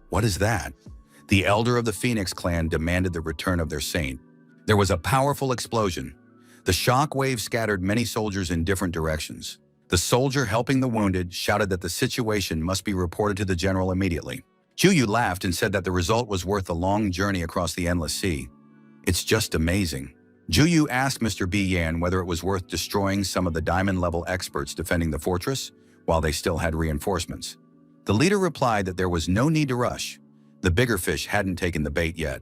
A: what is that? The elder of the Phoenix clan demanded the return of their saint. There was a powerful explosion. The shock wave scattered many soldiers in different directions. The soldier helping the wounded shouted that the situation must be reported to the general immediately. Zhu Yu laughed and said that the result was worth the long journey across the endless sea. It's just amazing. Zhu Yu asked Mr. B Yan whether it was worth destroying some of the diamond-level experts defending the fortress while they still had reinforcements. The leader replied that there was no need to rush. The bigger fish hadn't taken the bait yet.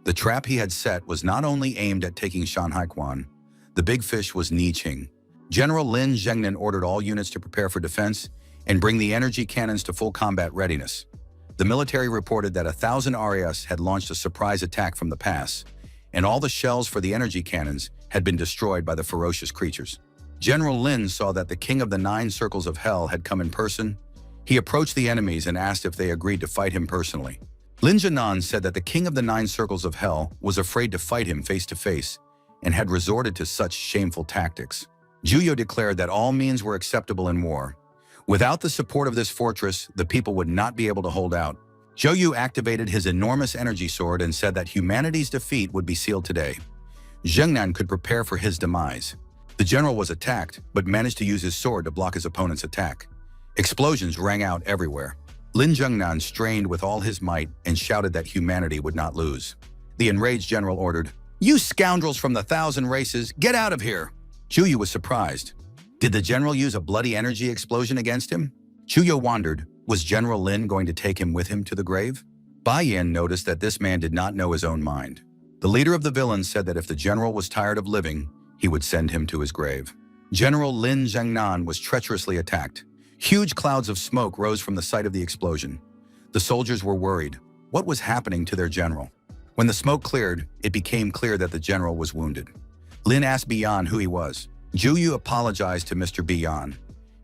A: The trap he had set was not only aimed at taking Shanhai Quan. The big fish was Ni Qing. General Lin Zhengnan ordered all units to prepare for defense and bring the energy cannons to full combat readiness. The military reported that 1,000 RAs had launched a surprise attack from the pass, and all the shells for the energy cannons had been destroyed by the ferocious creatures. General Lin saw that the king of the 9 circles of hell had come in person. He approached the enemies and asked if they agreed to fight him personally. Lin Jianan said that the king of the 9 circles of hell was afraid to fight him face to face and had resorted to such shameful tactics. Juyo declared that all means were acceptable in war. Without the support of this fortress, the people would not be able to hold out. Zhou activated his enormous energy sword and said that humanity's defeat would be sealed today. Zhengnan could prepare for his demise. The general was attacked, but managed to use his sword to block his opponent's attack. Explosions rang out everywhere. Lin Zhengnan strained with all his might and shouted that humanity would not lose. The enraged general ordered, "You scoundrels from the 1,000 races, get out of here!" Zhu was surprised. Did the general use a bloody energy explosion against him? Zhu wondered, was General Lin going to take him with him to the grave? Bai Yan noticed that this man did not know his own mind. The leader of the villains said that if the general was tired of living, he would send him to his grave. General Lin Zhengnan was treacherously attacked. Huge clouds of smoke rose from the site of the explosion. The soldiers were worried. What was happening to their general? When the smoke cleared, it became clear that the general was wounded. Lin asked Bian who he was. Zhu apologized to Mr. Bian.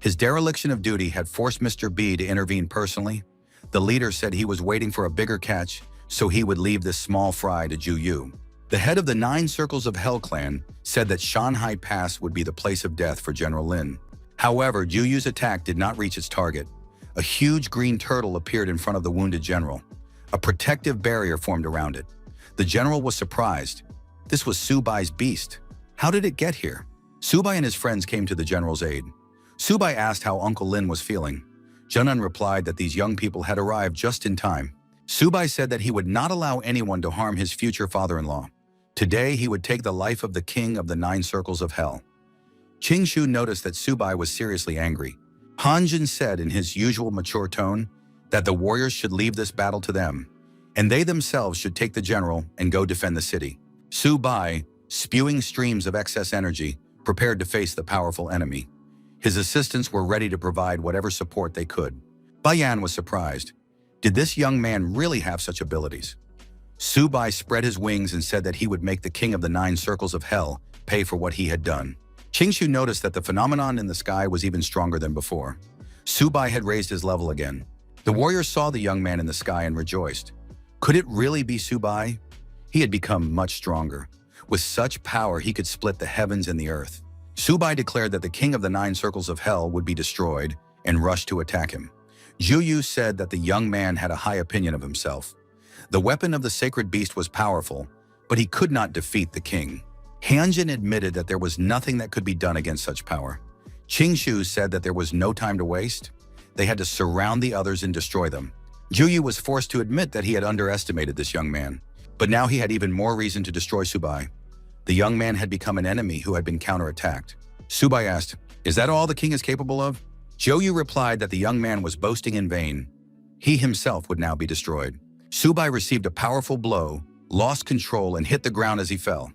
A: His dereliction of duty had forced Mr. B to intervene personally. The leader said he was waiting for a bigger catch, so he would leave this small fry to Zhu. The head of the 9 circles of Hell clan said that Shanghai Pass would be the place of death for General Lin. However, Zhu's attack did not reach its target. A huge green turtle appeared in front of the wounded general. A protective barrier formed around it. The general was surprised. This was Subai's beast. How did it get here? Subai and his friends came to the general's aid. Subai asked how Uncle Lin was feeling. Zhenan replied that these young people had arrived just in time. Subai said that he would not allow anyone to harm his future father-in-law. Today, he would take the life of the king of the 9 circles of hell. Qingshu noticed that Subai was seriously angry. Hanjin said in his usual mature tone that the warriors should leave this battle to them, and they themselves should take the general and go defend the city. Subai, spewing streams of excess energy, prepared to face the powerful enemy. His assistants were ready to provide whatever support they could. Bayan was surprised. Did this young man really have such abilities? Subai spread his wings and said that he would make the king of the 9 circles of hell pay for what he had done. Qingshu noticed that the phenomenon in the sky was even stronger than before. Subai had raised his level again. The warriors saw the young man in the sky and rejoiced. Could it really be Subai? He had become much stronger. With such power, he could split the heavens and the earth. Subai declared that the king of the 9 circles of hell would be destroyed and rushed to attack him. Zhu said that the young man had a high opinion of himself. The weapon of the sacred beast was powerful, but he could not defeat the king. Hanjin admitted that there was nothing that could be done against such power. Qingshu said that there was no time to waste. They had to surround the others and destroy them. Zhu was forced to admit that he had underestimated this young man, but now he had even more reason to destroy Subai. The young man had become an enemy who had been counterattacked. Subai asked, "Is that all the king is capable of?" Zhou replied that the young man was boasting in vain. He himself would now be destroyed. Subai received a powerful blow, lost control, and hit the ground as he fell.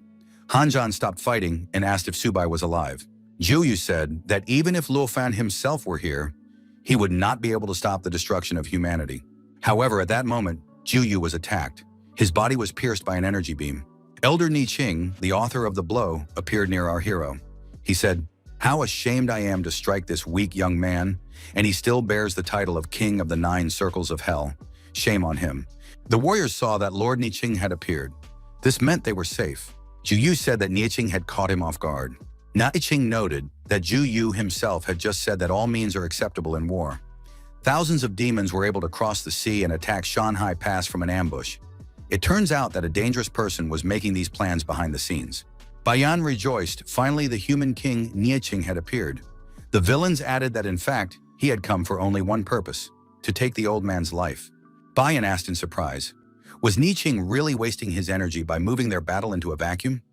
A: Hanjan stopped fighting and asked if Subai was alive. Zhu said that even if Luofan himself were here, he would not be able to stop the destruction of humanity. However, at that moment, Zhu was attacked. His body was pierced by an energy beam. Elder Ni Qing, the author of the blow, appeared near our hero. He said, "How ashamed I am to strike this weak young man, and he still bears the title of King of the 9 circles of hell. Shame on him." The warriors saw that Lord Ni Qing had appeared. This meant they were safe. Zhu said that Ni Qing had caught him off guard. Ni Qing noted that Zhu himself had just said that all means are acceptable in war. Thousands of demons were able to cross the sea and attack Shanghai Pass from an ambush. It turns out that a dangerous person was making these plans behind the scenes. Bayan rejoiced. Finally, the human king Ni Qing had appeared. The villains added that in fact, he had come for only one purpose, to take the old man's life. Bayan asked in surprise, was Ni Qing really wasting his energy by moving their battle into a vacuum?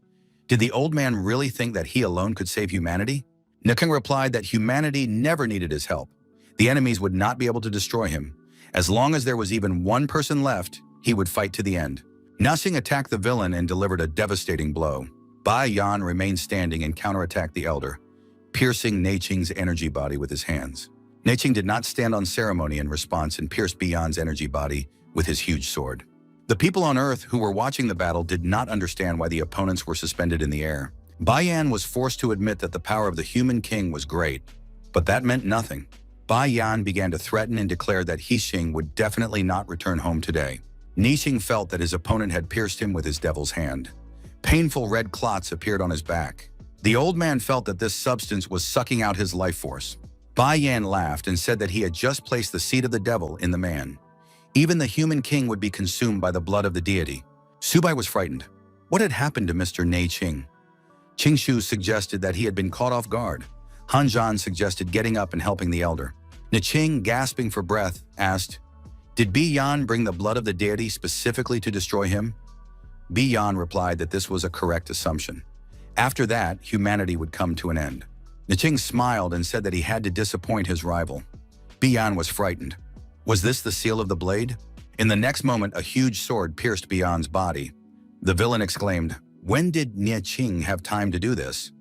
A: Did the old man really think that he alone could save humanity? Nikeng replied that humanity never needed his help. The enemies would not be able to destroy him. As long as there was even one person left, he would fight to the end. Nashing attacked the villain and delivered a devastating blow. Bai Yan remained standing and counterattacked the elder, piercing Ni Qing's energy body with his hands. Ni Qing did not stand on ceremony in response and pierced Bai Yan's energy body with his huge sword. The people on Earth who were watching the battle did not understand why the opponents were suspended in the air. Bai Yan was forced to admit that the power of the human king was great, but that meant nothing. Bai Yan began to threaten and declare that Hixing would definitely not return home today. Nixing felt that his opponent had pierced him with his devil's hand. Painful red clots appeared on his back. The old man felt that this substance was sucking out his life force. Bai Yan laughed and said that he had just placed the seed of the devil in the man. Even the human king would be consumed by the blood of the deity. Subai was frightened. What had happened to Mr. Nei Qing? Qingshu suggested that he had been caught off guard. Han Zhan suggested getting up and helping the elder. Niqing, gasping for breath, asked, "Did Bi Yan bring the blood of the deity specifically to destroy him?" Bi Yan replied that this was a correct assumption. After that, humanity would come to an end. Niqing smiled and said that he had to disappoint his rival. Bi Yan was frightened. Was this the seal of the blade? In the next moment, a huge sword pierced Bi Yan's body. The villain exclaimed, "When did Nie Qing have time to do this?"